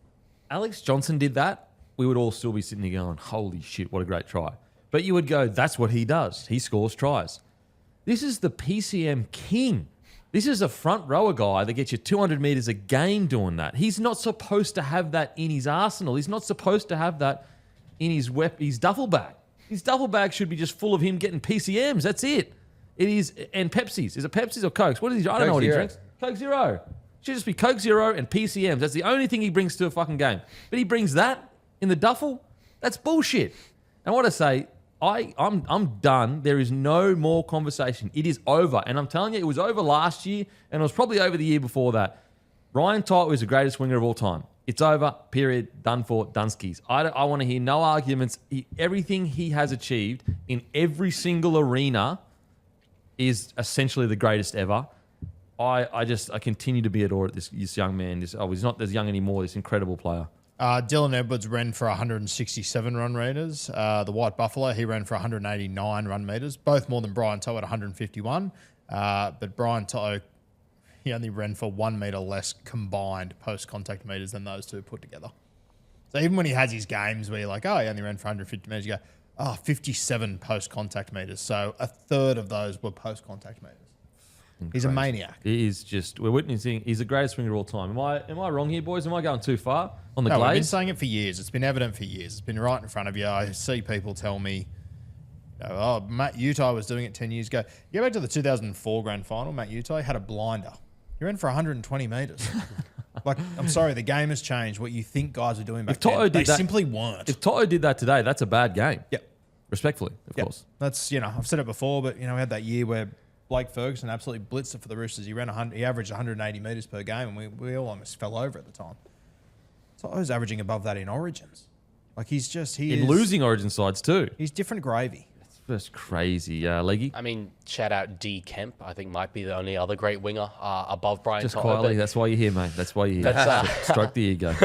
B: Alex Johnson did that, we would all still be sitting there going, holy shit, what a great try. But you would go, that's what he does. He scores tries. This is the PCM king. This is a front rower guy that gets you 200 metres a game doing that. He's not supposed to have that in his arsenal. He's not supposed to have that in his duffel bag. His duffel bag should be just full of him getting PCMs. That's it. It is, and Pepsis. Is it Pepsis or Cokes? What is he? I don't know what he drinks. Coke Zero. Should just be Coke Zero and PCMs. That's the only thing he brings to a fucking game. But he brings that in the duffel. That's bullshit. And what I say, I'm done. There is no more conversation. It is over. And I'm telling you, it was over last year, and it was probably over the year before that. Ryan Toto is the greatest winger of all time. It's over, period, done for, Dunskies. I want to hear no arguments. Everything he has achieved in every single arena is essentially the greatest ever. I continue to be at awe at this young man. He's not as young anymore, this incredible player.
C: Dylan Edwards ran for 167 run meters. The White Buffalo, he ran for 189 run meters, both more than Brian Toto at 151. But Brian Toto, he only ran for 1 metre less combined post-contact metres than those two put together. So even when he has his games where you're like, oh, he only ran for 150 metres, you go, 57 post-contact metres. So a third of those were post-contact metres. He's a maniac.
B: He is just, we're witnessing, he's the greatest winger of all time. Am I wrong here, boys? Am I going too far on the
C: No, we've been
B: glaze?
C: saying it for years. It's been evident for years. It's been right in front of you. I see people tell me, Matt Utai was doing it 10 years ago. You go back to the 2004 grand final, Matt Utai had a blinder He ran for 120 metres. Like, I'm sorry, the game has changed. What you think guys are doing back
B: Toto
C: then,
B: did
C: they
B: that-
C: simply weren't.
B: If Toto did that today, that's a bad game.
C: Yep.
B: Respectfully, of
C: Yep.
B: course.
C: That's, I've said it before, but, we had that year where Blake Ferguson absolutely blitzed it for the Roosters. He averaged 180 metres per game, and we all almost fell over at the time. So I was averaging above that in Origins. Like, he
B: In
C: is
B: losing Origin sides too.
C: He's different gravy.
B: That's crazy, Leggy.
E: I mean, shout out D Kemp. I think might be the only other great winger above Brian
B: Just
E: Toto.
B: quietly, that's why you're here, mate. That's why you're here.
E: That's,
B: Stroke the ego.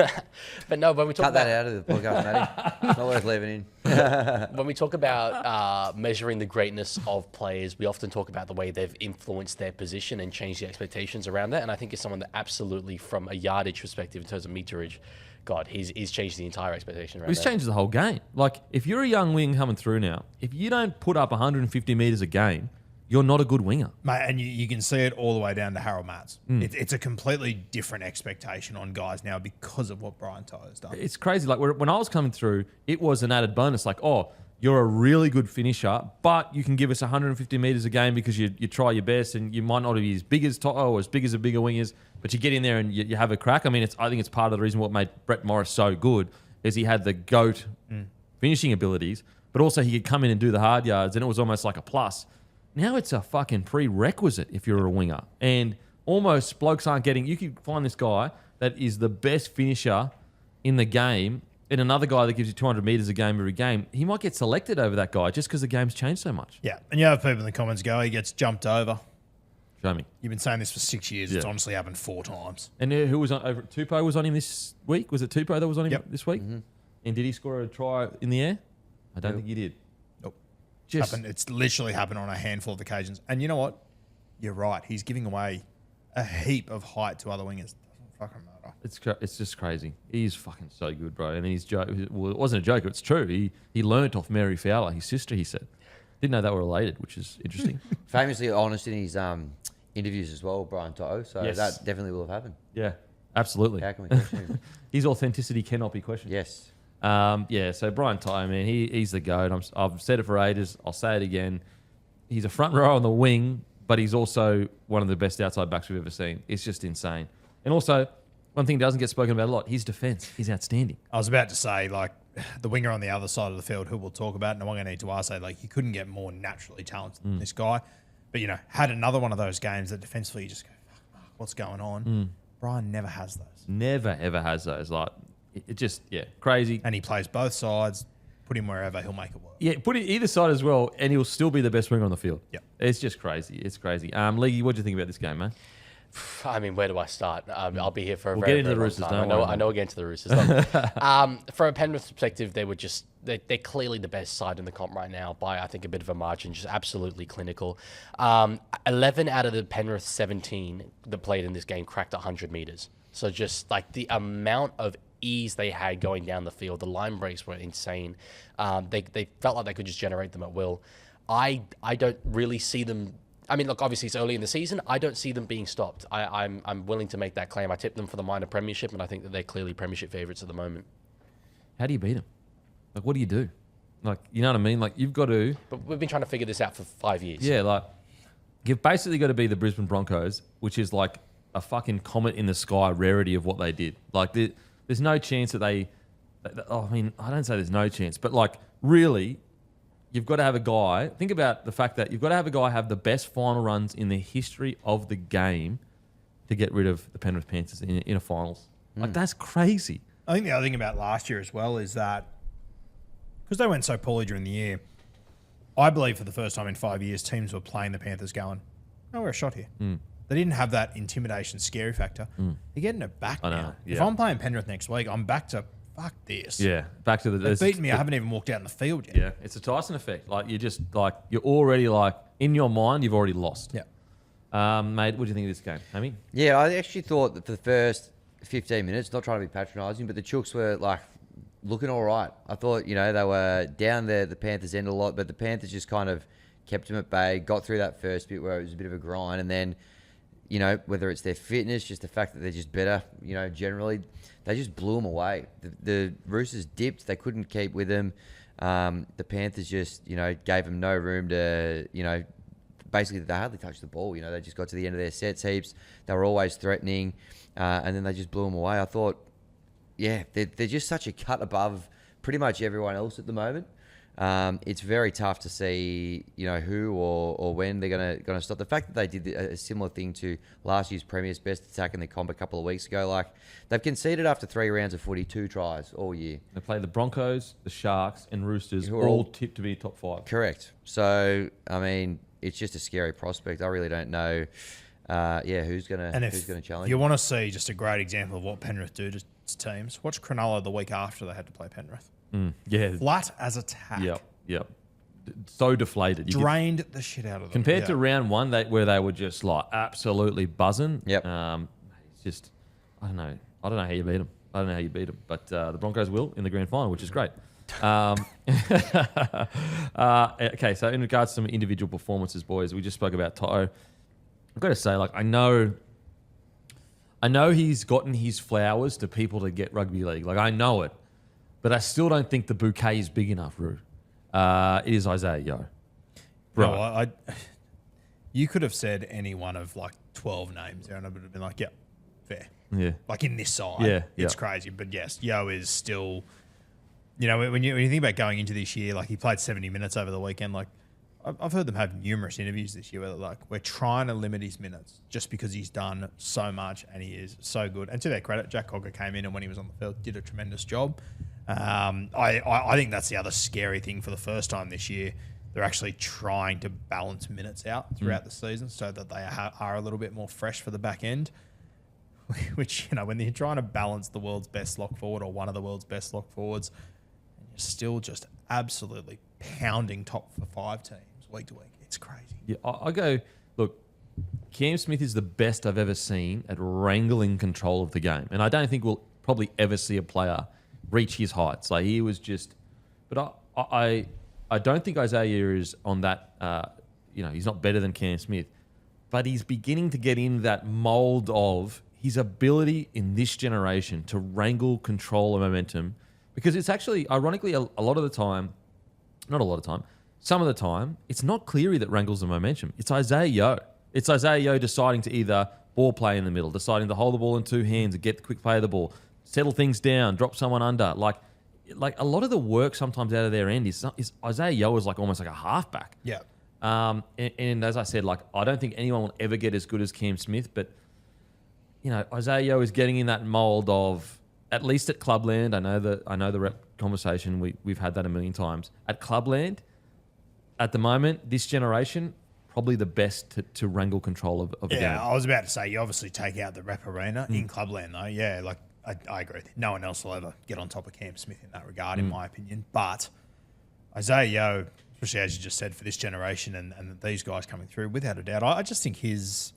E: But no, when we talk
D: Cut
E: about
D: that out of the podcast, Matty. It's not worth leaving in.
E: when we talk about measuring the greatness of players, we often talk about the way they've influenced their position and changed the expectations around that. And I think it's someone that absolutely, from a yardage perspective in terms of meterage, God, he's changed the entire expectation around
B: This
E: that.
B: changes the whole game. Like, if you're a young wing coming through now, if you don't put up 150 metres a game, you're not a good winger.
C: Mate, and you can see it all the way down to Harold Matts. It's a completely different expectation on guys now because of what Brian Toto's done.
B: It's crazy. Like, when I was coming through, it was an added bonus. Like, oh, you're a really good finisher, but you can give us 150 metres a game because you try your best, and you might not be as big as Toto or as big as the bigger wingers, but you get in there and you have a crack. I mean, I think it's part of the reason what made Brett Morris so good is he had the GOAT finishing abilities, but also he could come in and do the hard yards, and it was almost like a plus. Now it's a fucking prerequisite if you're a winger, and almost blokes aren't getting. You could find this guy that is the best finisher in the game, and another guy that gives you 200 metres a game every game. He might get selected over that guy just because the game's changed so much.
C: Yeah, and you have people in the comments go, he gets jumped over.
B: Show me.
C: You've been saying this for 6 years. It's
B: Yeah.
C: honestly happened 4 times.
B: And who was on over? Tupou was on him this week. Was it Tupou that was on him
C: Yep.
B: this week? And did he score a try in the air? I don't think he did.
C: Nope.
B: Just
C: It's literally happened on a handful of occasions. And you know what? You're right. He's giving away a heap of height to other wingers. Doesn't fucking matter.
B: it's just crazy. He's fucking so good, bro. And he's well, it wasn't a joke. It's true. He learnt off Mary Fowler, his sister. He said, didn't know they were related, which is interesting.
D: Famously honest in his interviews as well, Brian Toto. So
B: Yes.
D: that definitely will have happened.
B: Yeah, absolutely.
D: How can we question him?
B: His authenticity cannot be questioned.
D: Yes.
B: Yeah, so Brian Toto, man, he's the GOAT. I've said it for ages. I'll say it again. He's a front row on the wing, but he's also one of the best outside backs we've ever seen. It's just insane. And also, one thing that doesn't get spoken about a lot, his defence. He's outstanding.
C: I was about to say, like, the winger on the other side of the field, who we'll talk about, and I'm going to need to ask, like, you couldn't get more naturally talented than this guy. But, had another one of those games that defensively you just go, fuck, Mark, what's going on? Brian never has those.
B: Never, ever has those. Like, it just, crazy.
C: And he plays both sides. Put him wherever, he'll make it work.
B: Yeah, put it either side as well, and he'll still be the best winger on the field.
C: Yep.
B: It's just crazy. It's crazy. League, what do you think about this game, man?
E: I mean, where do I start? I'll be here for a
B: We'll
E: very,
B: get into
E: very
B: the
E: long
B: Roosters,
E: time.
B: don't worry,
E: I know we'll get into the Roosters. Look, from a Penrith perspective, they're clearly the best side in the comp right now by, I think, a bit of a margin, just absolutely clinical. 11 out of the Penrith 17 that played in this game cracked 100 metres. So just like the amount of ease they had going down the field, the line breaks were insane. They felt like they could just generate them at will. I don't really see them. I mean, look, obviously it's early in the season. I don't see them being stopped. I'm willing to make that claim. I tipped them for the minor premiership, and I think that they're clearly premiership favourites at the moment.
B: How do you beat them? Like, what do you do? Like, you know what I mean? Like, you've got to...
E: But we've been trying to figure this out for 5 years.
B: Yeah, like, you've basically got to be the Brisbane Broncos, which is like a fucking comet in the sky rarity of what they did. Like, there's no chance that they... I mean, I don't say there's no chance, but, like, really... You've got to have a guy, think about the fact that you've got to have a guy have the best final runs in the history of the game to get rid of the Penrith Panthers in a finals. Like, that's crazy.
C: I think the other thing about last year as well is that because they went so poorly during the year, I believe for the first time in 5 years, teams were playing the Panthers going, oh, we're a shot here. They didn't have that intimidation, scary factor. They're getting it back
B: I know,
C: now.
B: yeah.
C: If I'm playing Penrith next week, I'm back to fuck this.
B: Yeah, back to the...
C: They've beaten me. I haven't even walked out in the field yet.
B: Yeah, it's a Tyson effect. Like, you're already like, in your mind, you've already lost.
C: Yeah.
B: Mate, what do you think of this game, Hammy?
D: Yeah, I actually thought that for the first 15 minutes, not trying to be patronising, but the Chooks were like looking all right. I thought, they were down the Panthers' end a lot, but the Panthers just kind of kept them at bay, got through that first bit where it was a bit of a grind, and then, whether it's their fitness, just the fact that they're just better, generally, they just blew them away. The Roosters dipped. They couldn't keep with them. The Panthers just, gave them no room to, basically they hardly touched the ball. You know, they just got to the end of their sets heaps. They were always threatening, and then they just blew them away. I thought, yeah, they're just such a cut above pretty much everyone else at the moment. It's very tough to see, you know, who or when they're gonna stop. The fact that they did a similar thing to last year's Premier's best attack in the comp a couple of weeks ago, like they've conceded after 3 rounds of footy 2 tries all year.
B: They play the Broncos, the Sharks, and Roosters,
D: Who are
B: all
D: all
B: tipped to be top 5.
D: Correct. So I mean, it's just a scary prospect. I really don't know. Who's gonna challenge?
C: You want to see just a great example of what Penrith do to teams? Watch Cronulla the week after they had to play Penrith.
B: Yeah.
C: Flat as a tack.
B: Yep. So deflated.
C: Drained the shit out of them.
B: Compared to round 1, where they were just like absolutely buzzing.
D: Yep.
B: It's just, I don't know how you beat them. But the Broncos will in the grand final, which is great. Okay, so in regards to some individual performances, boys, we just spoke about Toto. I've got to say, like, I know he's gotten his flowers to people to get rugby league. Like, I know it. But I still don't think the bouquet is big enough, Roo. It is Isaiah Yeo.
C: Bro, you could have said any one of like 12 names there and I would have been like, yeah, fair.
B: Yeah.
C: Like in this side,
B: Yeah,
C: it's crazy. But yes, Yeo is still, you know, when you think about going into this year, like he played 70 minutes over the weekend. Like I've heard them have numerous interviews this year where they're like, we're trying to limit his minutes just because he's done so much and he is so good. And to their credit, Jack Cogger came in and when he was on the field, did a tremendous job. I think that's the other scary thing for the first time this year. They're actually trying to balance minutes out throughout the season so that they are a little bit more fresh for the back end. Which, you know, when you're trying to balance the world's best lock forward or one of the world's best lock forwards, and you're still just absolutely pounding top 5 teams week to week. It's crazy.
B: Yeah, I go, look, Cam Smith is the best I've ever seen at wrangling control of the game. And I don't think we'll probably ever see a player reach his heights. Like he was just, but I don't think Isaiah is on that, he's not better than Cam Smith, but he's beginning to get in that mold of his ability in this generation to wrangle, control, and momentum. Because it's actually, ironically, a lot of the time, not a lot of time, some of the time, it's not Cleary that wrangles the momentum. It's Isaiah Yeo. It's Isaiah Yeo deciding to either ball play in the middle, deciding to hold the ball in 2 hands and get the quick play of the ball, settle things down, drop someone under. Like a lot of the work sometimes out of their end is Isaiah Yeo is like almost like a halfback.
C: Yeah.
B: And as I said, like I don't think anyone will ever get as good as Cam Smith, but you know, Isaiah Yeo is getting in that mold of, at least at Clubland. I know the rep conversation. We've had that a million times. At Clubland, at the moment, this generation, probably the best to wrangle control of the game.
C: Yeah, I was about to say, you obviously take out the rep arena in Clubland, though. Yeah, like I agree with you. No one else will ever get on top of Cam Smith in that regard, in my opinion. But Isaiah Yeo, especially as you just said, for this generation and these guys coming through, without a doubt, I just think his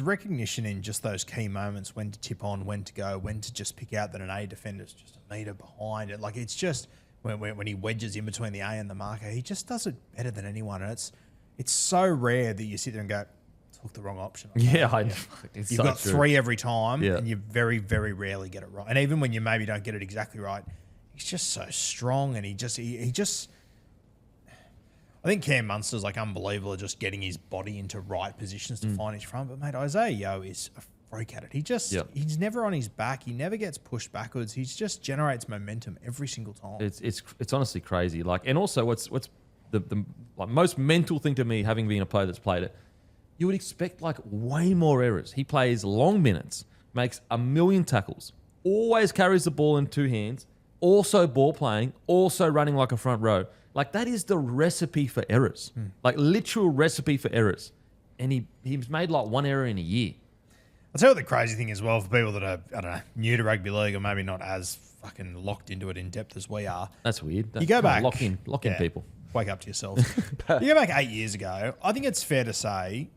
C: recognition in just those key moments, when to tip on, when to go, when to just pick out that an A defender's just a metre behind it. Like it's just when he wedges in between the A and the marker, he just does it better than anyone. And it's so rare that you sit there and go, took the wrong option.
B: Yeah, I know.
C: You've got true. 3 every time,
B: yeah.
C: And you very, very rarely get it right. And even when you maybe don't get it exactly right, he's just so strong, and he just. I think Cam Munster's like unbelievable at just getting his body into right positions to find his front. But mate, Isaiah Yeo is a freak at it. He's never on his back. He never gets pushed backwards. He just generates momentum every single time.
B: It's honestly crazy. Like, and also what's the like most mental thing to me, having been a player that's played it, you would expect like way more errors. He plays long minutes, makes a million tackles, always carries the ball in 2 hands, also ball playing, also running like a front row. Like that is the recipe for errors, like literal recipe for errors. And he's made like 1 error in a year.
C: I'll tell you what the crazy thing as well for people that are, I don't know, new to rugby league or maybe not as fucking locked into it in depth as we are.
B: That's weird.
C: You go back.
B: Lock in people.
C: Wake up to yourself. You go back 8 years ago, I think it's fair to say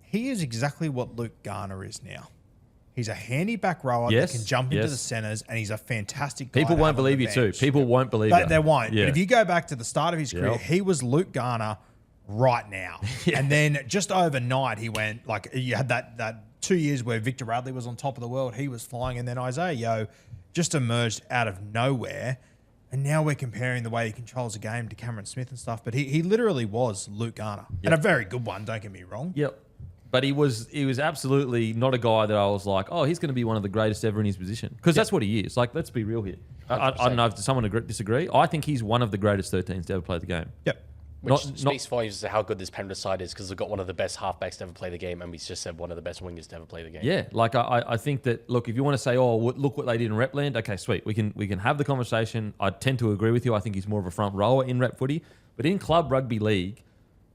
C: he is exactly what Luke Garner is now. He's a handy back rower that can jump into the centres, and he's a fantastic guy.
B: People won't believe you too. People won't believe you.
C: They won't.
B: Yeah.
C: But if you go back to the start of his career, he was Luke Garner right now. And then just overnight, he went, like, you had that 2 years where Victor Radley was on top of the world. He was flying. And then Isaiah Yeo just emerged out of nowhere. And now we're comparing the way he controls a game to Cameron Smith and stuff. But he literally was Luke Garner. And a very good one, don't get me wrong.
B: Yep. But he was absolutely not a guy that I was like, oh, he's going to be one of the greatest ever in his position. Because that's what he is. Like, let's be real here. I don't know if someone disagree. I think he's one of the greatest 13s to ever play the game.
C: Yep.
E: Which speaks volumes to how good this Penrith side is, because they've got one of the best halfbacks to ever play the game, and we just said one of the best wingers to ever play the game.
B: Yeah, like I think that, look, if you want to say, oh, look what they did in Repland, okay, sweet. We can have the conversation. I tend to agree with you. I think he's more of a front rower in rep footy. But in club rugby league,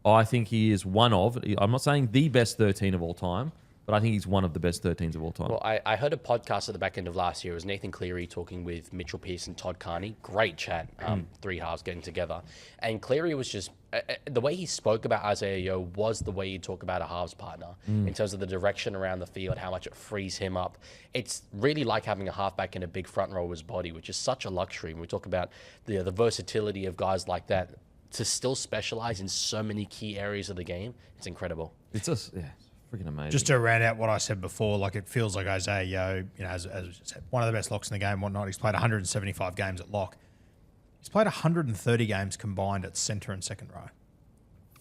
B: I think he is one of, I'm not saying the best 13 of all time, but I think he's one of the best 13s of all time.
E: Well, I heard a podcast at the back end of last year. It was Nathan Cleary talking with Mitchell Pearce and Todd Carney. Great chat, three halves getting together. And Cleary was just, the way he spoke about Isaiah Yeo was the way you talk about a halves partner in terms of the direction around the field, how much it frees him up. It's really like having a halfback in a big front rower's body, which is such a luxury. When we talk about the versatility of guys like that, to still specialize in so many key areas of the game, it's incredible.
B: It's just, yeah. Freaking amazing.
C: Just to round out what I said before, like it feels like Isaiah Yeo, you know, as we just said, one of the best locks in the game, whatnot. He's played 175 games at lock. He's played 130 games combined at centre and second row.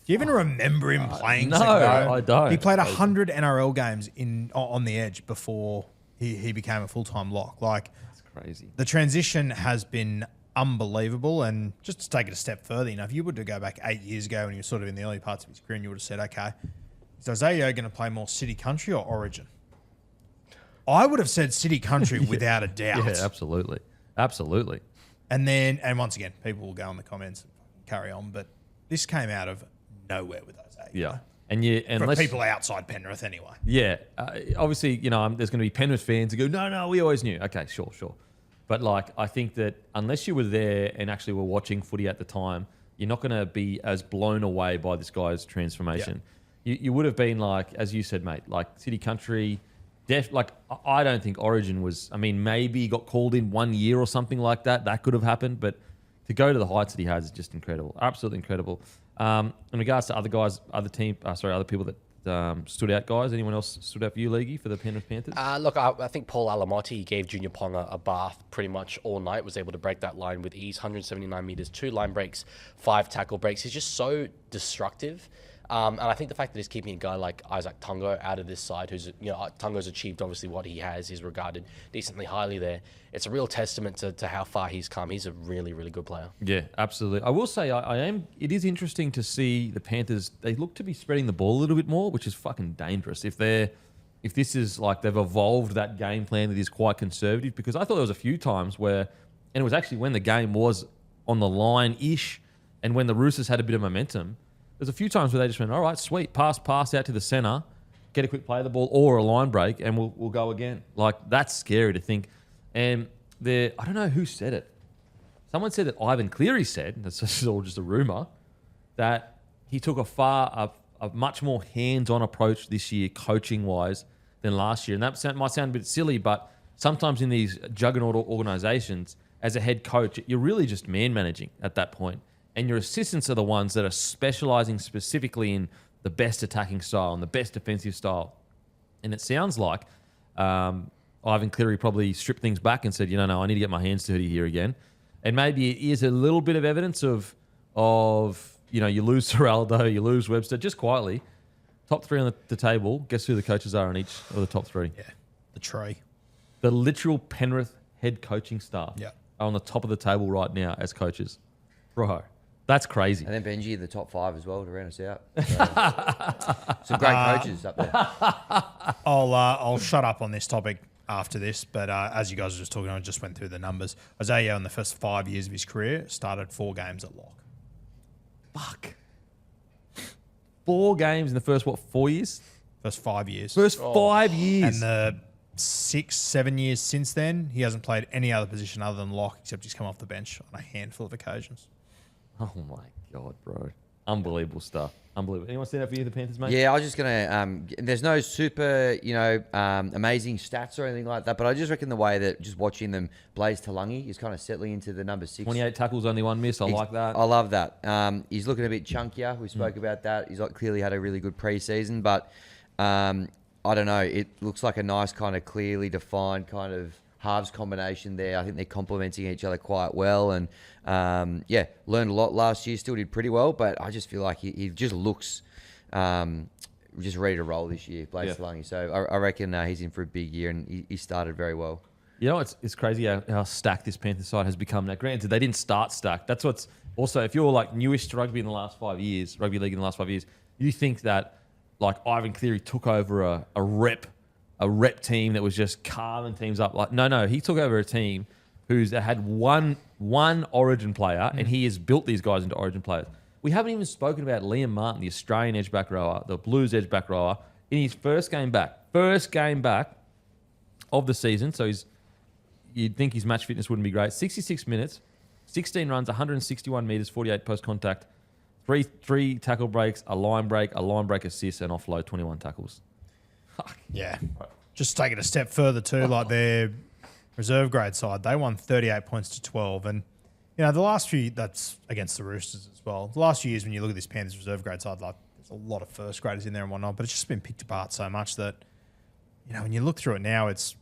C: Do you even remember him playing
B: no,
C: second row?
B: I don't.
C: He played 100 NRL games on the edge before he became a full-time lock. Like,
B: that's crazy.
C: The transition has been unbelievable. And just to take it a step further, you know, if you were to go back 8 years ago when he was sort of in the early parts of his career, and you would have said, okay, is Isaiah going to play more City Country or Origin? I would have said City Country without a doubt.
B: Yeah, absolutely. Absolutely.
C: And once again, people will go in the comments and carry on, but this came out of nowhere with Isaiah.
B: Yeah. And
C: for people outside Penrith anyway.
B: Yeah. Obviously, you know, there's going to be Penrith fans who go, no, we always knew. Okay, sure. But like, I think that unless you were there and actually were watching footy at the time, you're not going to be as blown away by this guy's transformation. Yeah. You would have been like, as you said, mate, like City Country, I don't think Origin was, I mean, maybe he got called in 1 year or something like that. That could have happened. But to go to the heights that he has is just incredible. Absolutely incredible. In regards to other guys, other people that stood out, guys, anyone else stood out for you, Leaguey, for the Penrith Panthers?
E: Look, I think Paul Alamotti gave Junior Ponga a bath pretty much all night, was able to break that line with ease, 179 metres, 2 line breaks, 5 tackle breaks. He's just so destructive. And I think the fact that he's keeping a guy like Isaac Tungo out of this side, who's, you know, Tungo's achieved obviously what he has, he's regarded decently highly there. It's a real testament to how far he's come. He's a really, really good player.
B: Yeah, absolutely. I will say it is interesting to see the Panthers, they look to be spreading the ball a little bit more, which is fucking dangerous. If this is like they've evolved that game plan that is quite conservative, because I thought there was a few times where, and it was actually when the game was on the line-ish and when the Roosters had a bit of momentum, there's a few times where they just went, all right, sweet, pass out to the centre, get a quick play of the ball or a line break, and we'll go again. Like, that's scary to think. And I don't know who said it. Someone said that Ivan Cleary said, this is all just a rumour, that he took a much more hands-on approach this year, coaching-wise, than last year. And that might sound a bit silly, but sometimes in these juggernaut organisations, as a head coach, you're really just man-managing at that point. And your assistants are the ones that are specialising specifically in the best attacking style and the best defensive style. And it sounds like Ivan Cleary probably stripped things back and said, no, I need to get my hands dirty here again. And maybe it is a little bit of evidence of you lose Seraldo, you lose Webster, just quietly. Top 3 on the table. Guess who the coaches are on each of the top 3?
C: Yeah, the tree.
B: The literal Penrith head coaching staff
C: are
B: on the top of the table right now as coaches. Bro. That's crazy.
D: And then Benji in the top 5 as well to round us out. So, some great coaches up there.
C: I'll shut up on this topic after this, but as you guys were just talking, I just went through the numbers. Isaiah in the first 5 years of his career started 4 games at lock.
B: Fuck. 4 games in the first, 4 years?
C: First 5 years.
B: First 5 years.
C: And the 6-7 years since then, he hasn't played any other position other than lock, except he's come off the bench on a handful of occasions.
B: Oh my God, bro. Unbelievable stuff. Unbelievable. Anyone stand up for you, the Panthers, mate?
D: Yeah, I was just going to, there's no super, amazing stats or anything like that, but I just reckon the way that just watching them, Blaze Talangi is kind of settling into the number 6.
B: 28 tackles, only 1 miss. I like that.
D: I love that. He's looking a bit chunkier. We spoke about that. He's clearly had a really good preseason, but I don't know. It looks like a nice kind of clearly defined kind of halves combination there. I think they're complementing each other quite well. And, learned a lot last year. Still did pretty well. But I just feel like he just looks just ready to roll this year, Blake Solangi. So I reckon he's in for a big year, and he started very well.
B: You know, it's crazy how stacked this Panthers side has become. Now, granted, they didn't start stacked. That's what's also, if you're like newish to rugby in the last 5 years, rugby league in the last 5 years, you think that like Ivan Cleary took over a rep team that was just carving teams up. Like, no, he took over a team that had one Origin player, and he has built these guys into Origin players. We haven't even spoken about Liam Martin, the Australian edge back rower, the Blues edge back rower, in his first game back of the season. So you'd think his match fitness wouldn't be great. 66 minutes, 16 runs, 161 metres, 48 post-contact, three tackle breaks, a line break assist, and offload, 21 tackles.
C: Yeah. Just take it a step further too, like their reserve grade side, they won 38 points to 12. And, you know, the last few, that's against the Roosters as well. The last few years when you look at this Panthers reserve grade side, like there's a lot of first graders in there and whatnot, but it's just been picked apart so much that, you know, when you look through it now, it's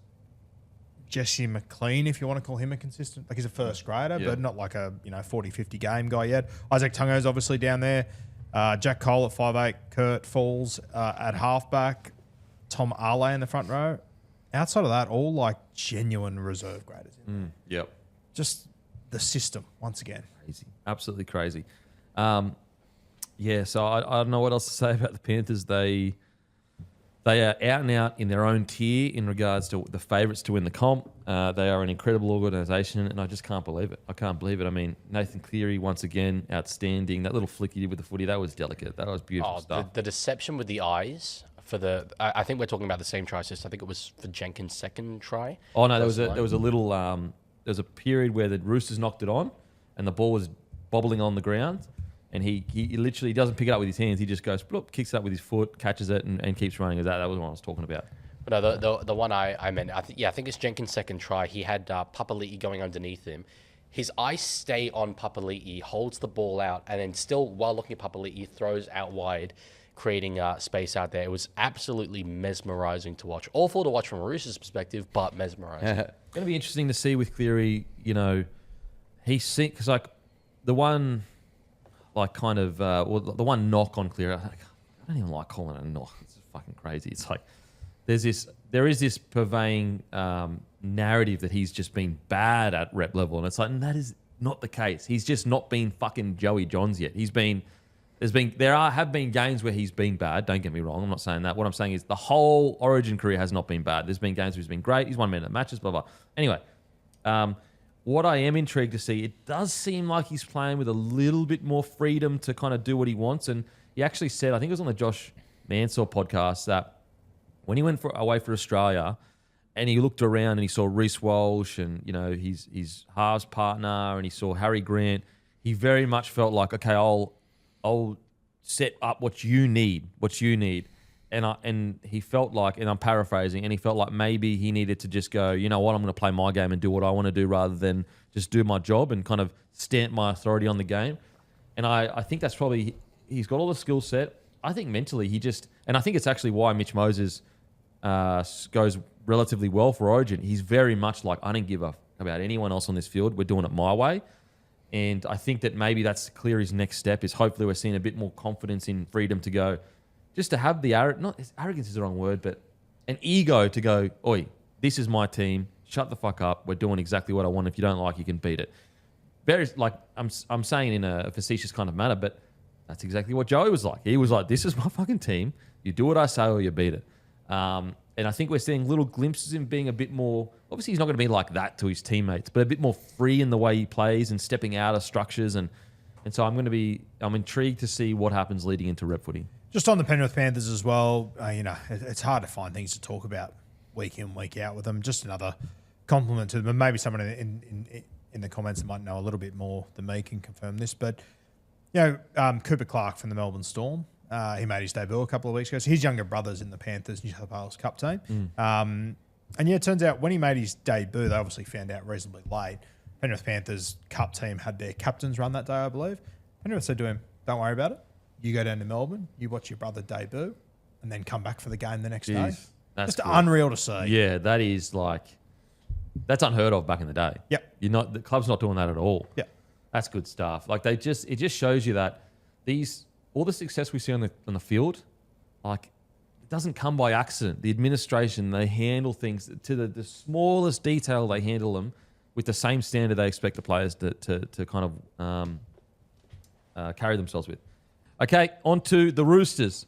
C: Jesse McLean, if you want to call him a consistent, like he's a first grader, but not like a, 40, 50 game guy yet. Isaac Tungo's obviously down there. Jack Cole at 5'8", Kurt Falls at halfback, Tom Ale in the front row. Outside of that, all like genuine reserve graders.
B: Yep.
C: Just the system, once again.
B: Crazy. Absolutely crazy. So I don't know what else to say about the Panthers. They are out and out in their own tier in regards to the favourites to win the comp. They are an incredible organisation, and I just can't believe it. I mean, Nathan Cleary, once again, outstanding. That little flick he did with the footy, that was delicate. That was beautiful stuff.
E: The deception with the eyes for I think we're talking about the same try assist. I think it was for Jenkins' second try.
B: Oh, no, there was a little... there was a period where the Roosters knocked it on, and the ball was bobbling on the ground, and he literally doesn't pick it up with his hands. He just goes, bloop, kicks it up with his foot, catches it, and keeps running. That was what I was talking about.
E: But no, the one I meant, I think it's Jenkins' second try. He had Papali'i going underneath him. His eyes stay on Papali'i, holds the ball out, and then still, while looking at Papali'i, throws out wide, creating space out there. It was absolutely mesmerizing to watch. Awful to watch from a Roosters perspective, but mesmerizing.
B: Going to be interesting to see with Cleary, because like the one, like kind of, the one knock on Cleary, I don't even like calling it a knock. It's fucking crazy. It's like there is this purveying narrative that he's just been bad at rep level, and it's like, and that is not the case. He's just not been fucking Joey Johns yet. There have been games where he's been bad. Don't get me wrong. I'm not saying that. What I'm saying is the whole Origin career has not been bad. There's been games where he's been great. He's won man of matches, blah, blah. Anyway, what I am intrigued to see, it does seem like he's playing with a little bit more freedom to kind of do what he wants. And he actually said, I think it was on the Josh Mansour podcast, that when he went away for Australia and he looked around and he saw Reece Walsh and, his halves partner, and he saw Harry Grant, he very much felt like, okay, I'll set up what you need. And he felt like, and I'm paraphrasing, and he felt like maybe he needed to just go, you know what, I'm going to play my game and do what I want to do rather than just do my job and kind of stamp my authority on the game. And I think that's probably, he's got all the skill set. I think mentally and I think it's actually why Mitch Moses goes relatively well for Origin. He's very much like, I don't give a about anyone else on this field. We're doing it my way. And I think that maybe that's Cleary's next step, is hopefully we're seeing a bit more confidence in freedom to go, just to have the arrogance is the wrong word, but an ego to go, oi, this is my team. Shut the fuck up. We're doing exactly what I want. If you don't like, you can beat it. Very, like, I'm saying in a facetious kind of manner, but that's exactly what Joey was like. He was like, this is my fucking team. You do what I say or you beat it. And I think we're seeing little glimpses in being a bit more, obviously he's not going to be like that to his teammates, but a bit more free in the way he plays and stepping out of structures. And so I'm intrigued to see what happens leading into rep footy.
C: Just on the Penrith Panthers as well, it's hard to find things to talk about week in, week out with them. Just another compliment to them. And maybe someone in the comments that might know a little bit more than me can confirm this. But, Cooper Clark from the Melbourne Storm, he made his debut a couple of weeks ago. So his younger brother's in the Panthers New South Wales Cup team. It turns out when he made his debut, they obviously found out reasonably late. Penrith Panthers Cup team had their captains run that day, I believe. Penrith said to him, don't worry about it. You go down to Melbourne, you watch your brother debut, and then come back for the game the next day.
B: That's
C: just
B: cool.
C: Unreal to see.
B: Yeah, that is like, That's unheard of back in the day.
C: Yep.
B: The club's not doing that at all.
C: Yeah.
B: That's good stuff. Like it just shows you that all the success we see on the field, like it doesn't come by accident. The administration, they handle things to the smallest detail. They handle them with the same standard they expect the players to kind of carry themselves with. Okay, on to the Roosters.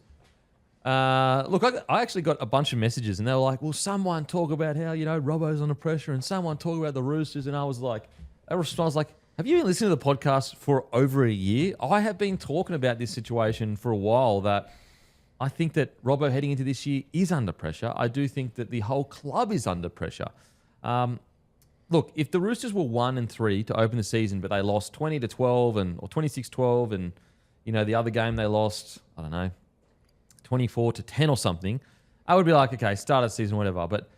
B: Look, I actually got a bunch of messages and they were like, well, someone talk about how, Robbo's under pressure and someone talk about the Roosters. And I was like, have you been listening to the podcast for over a year? I have been talking about this situation for a while, that I think that Robbo heading into this year is under pressure. I do think that the whole club is under pressure. Look, if the Roosters were 1-3 to open the season, but they lost 20-12 or 26-12 and, the other game they lost, I don't know, 24-10 or something, I would be like, okay, start of the season, whatever. But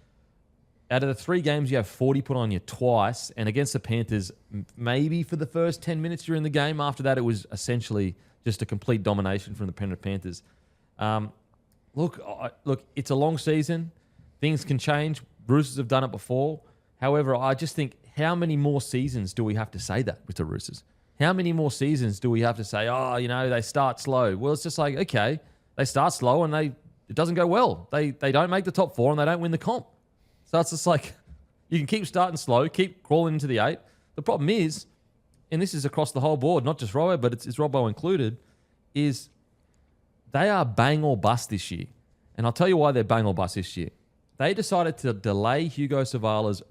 B: out of the 3 games, you have 40 put on you twice, and against the Panthers, maybe for the first 10 minutes you're in the game. After that, it was essentially just a complete domination from the Penrith Panthers. Look, it's a long season. Things can change. Roosters have done it before. However, I just think, how many more seasons do we have to say that with the Roosters? How many more seasons do we have to say, they start slow? Well, it's just like, okay, they start slow and it doesn't go well. They don't make the top 4 and they don't win the comp. So it's just like, you can keep starting slow, keep crawling into the 8. The problem is, and this is across the whole board, not just Robbo, but it's Robbo included, is they are bang or bust this year. And I'll tell you why they're bang or bust this year. They decided to delay Hugo Savala's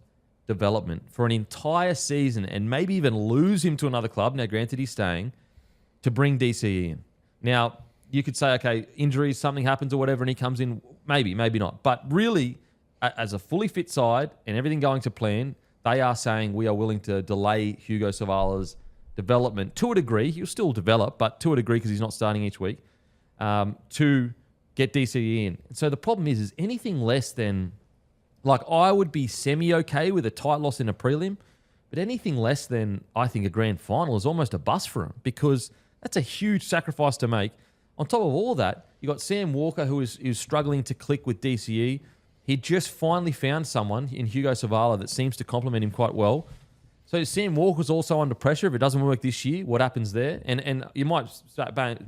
B: development for an entire season and maybe even lose him to another club. Now, granted, he's staying, to bring DCE in. Now, you could say, okay, injuries, something happens or whatever, and he comes in, maybe not. But really, as a fully fit side and everything going to plan, they are saying we are willing to delay Hugo Savala's development to a degree. He'll still develop, but to a degree because he's not starting each week, to get DCE in. So the problem is anything less than, like, I would be semi-okay with a tight loss in a prelim, but anything less than, I think, a grand final is almost a bust for him, because that's a huge sacrifice to make. On top of all that, you got Sam Walker, who is struggling to click with DCE. He just finally found someone in Hugo Savala that seems to complement him quite well. So Sam Walker's also under pressure. If it doesn't work this year, what happens there? And you might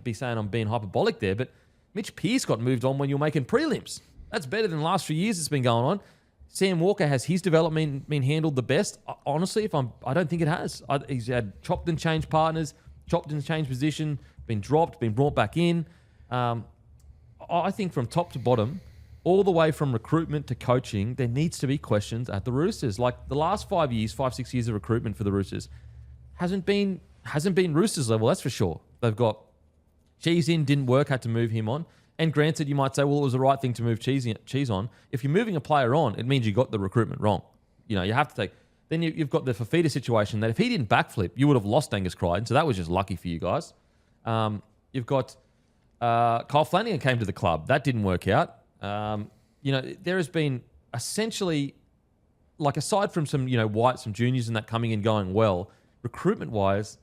B: be saying I'm being hyperbolic there, but Mitch Pearce got moved on when you're making prelims. That's better than the last few years it's been going on. Sam Walker, has his development been handled the best? Honestly, I don't think it has. He's had chopped and changed partners, chopped and changed position, been dropped, been brought back in. I think from top to bottom, all the way from recruitment to coaching, there needs to be questions at the Roosters. Like the last 5 years, 6 years of recruitment for the Roosters hasn't been Roosters level, that's for sure. They've got Cheese in, didn't work, had to move him on. And granted, you might say, well, it was the right thing to move Cheese on. If you're moving a player on, it means you got the recruitment wrong. You have to take... Then you've got the Fafita situation that if he didn't backflip, you would have lost Angus Crichton. So that was just lucky for you guys. You've got Kyle Flanagan came to the club. That didn't work out. There has been essentially, like, aside from some, White, some juniors and that coming and going well, recruitment-wise,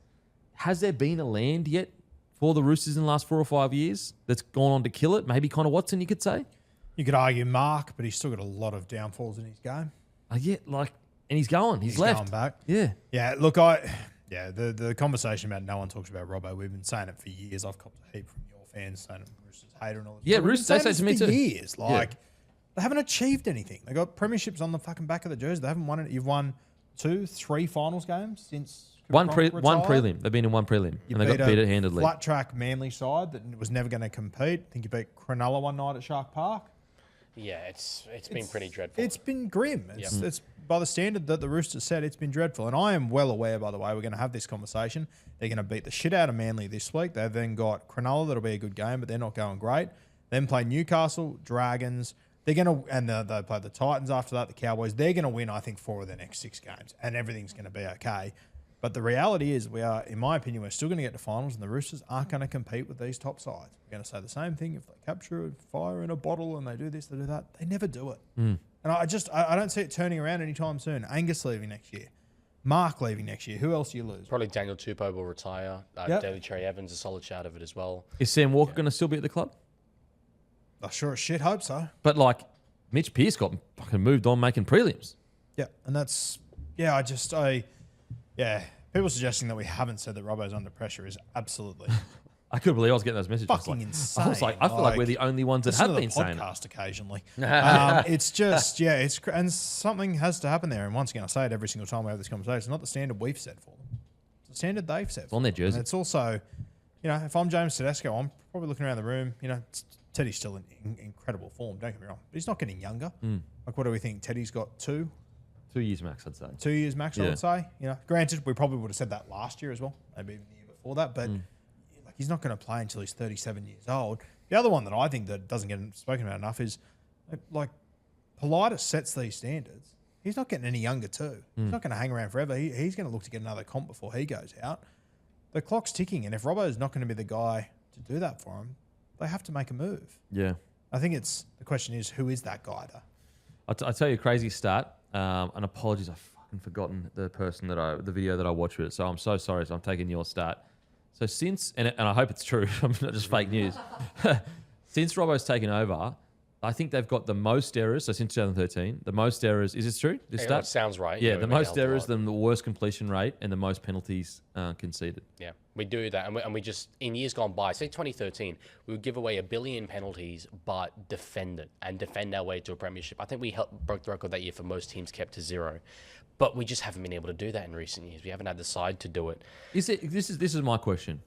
B: has there been a land yet for the Roosters in the last 4 or 5 years that's gone on to kill it? Maybe Connor Watson, you could say.
C: You could argue Mark, but he's still got a lot of downfalls in his game.
B: And he's going. He's left.
C: Going back.
B: Yeah.
C: Yeah, look, the conversation about no one talks about Robbo, we've been saying it for years. I've copped a heap from your fans saying Roosters hater and all this.
B: Yeah, Roosters, they say it to me too.
C: Years. They haven't achieved anything. They got premierships on the fucking back of the jersey. They haven't won it. You've won 2, 3 finals games since
B: one prelim. They've been in one prelim, and they got beat it handedly.
C: Flat track Manly side that was never going to compete. I think you beat Cronulla one night at Shark Park.
E: Yeah, it's been pretty dreadful.
C: It's been grim. It's by the standard that the Roosters set, it's been dreadful. And I am well aware, by the way, we're going to have this conversation. They're going to beat the shit out of Manly this week. They've then got Cronulla, that'll be a good game, but they're not going great. Then play Newcastle, Dragons. They're going to, and they play the Titans after that, the Cowboys. They're going to win, I think, 4 of their next 6 games, and everything's going to be okay. But the reality is, we are, in my opinion, we're still going to get to finals, and the Roosters aren't going to compete with these top sides. We're going to say the same thing. If they capture a fire in a bottle and they do this, they do that, they never do it. And I don't see it turning around anytime soon. Angus leaving next year. Mark leaving next year. Who else do you lose?
E: Probably Daniel Tupou will retire. Daly Cherry Evans, a solid shout of it as well.
B: Is Sam Walker going to still be at the club?
C: I sure as shit hope so.
B: But, like, Mitch Pearce got fucking moved on making prelims.
C: Yeah, and that's people suggesting that we haven't said that Robbo's under pressure is absolutely
B: I couldn't believe I was getting those messages.
C: fucking
B: I
C: insane.
B: was like, I feel like we're the only ones that
C: listen
B: have
C: to
B: been
C: the
B: saying it.
C: podcast occasionally. It's just and something has to happen there. And once again, I say it every single time we have this conversation. It's not the standard we've set for them. It's the standard they've set.
B: It's on their jersey.
C: And it's also, if I'm James Tedesco, I'm probably looking around the room. Teddy's still in incredible form. Don't get me wrong, but he's not getting younger. Like, what do we think? Teddy's got 2
B: years max, I'd say.
C: 2 years max, I
B: Yeah.
C: would say. Granted, we probably would have said that last year as well, maybe even the year before that. But he's not going to play until he's 37 years old. The other one that I think that doesn't get spoken about enough is, like, Politis sets these standards. He's not getting any younger too. He's not going to hang around forever. He's going to look to get another comp before he goes out. The clock's ticking, and if Robbo's not going to be the guy to do that for him, they have to make a move.
B: Yeah.
C: I think the question is, who is that guy though?
B: I'll tell you a crazy stat, and apologies, I've fucking forgotten the video that I watched with it, so I'm so sorry, so I'm taking your stat. So since, and I hope it's true, I'm not just fake news, since Robbo's taken over, I think they've got the most errors, so since 2013, the most errors, is this true, this
E: Hey,
B: stat?
E: that sounds right.
B: Yeah,
E: we
B: the
E: make
B: most
E: out a
B: errors,
E: lot.
B: then the worst completion rate, and the most penalties conceded.
E: Yeah, we do that. And we just, in years gone by, say 2013, we would give away 1 billion penalties, but defend it and defend our way to a premiership. I think we broke the record that year for most teams kept to 0. But we just haven't been able to do that in recent years. We haven't had the side to do it.
B: This is my question.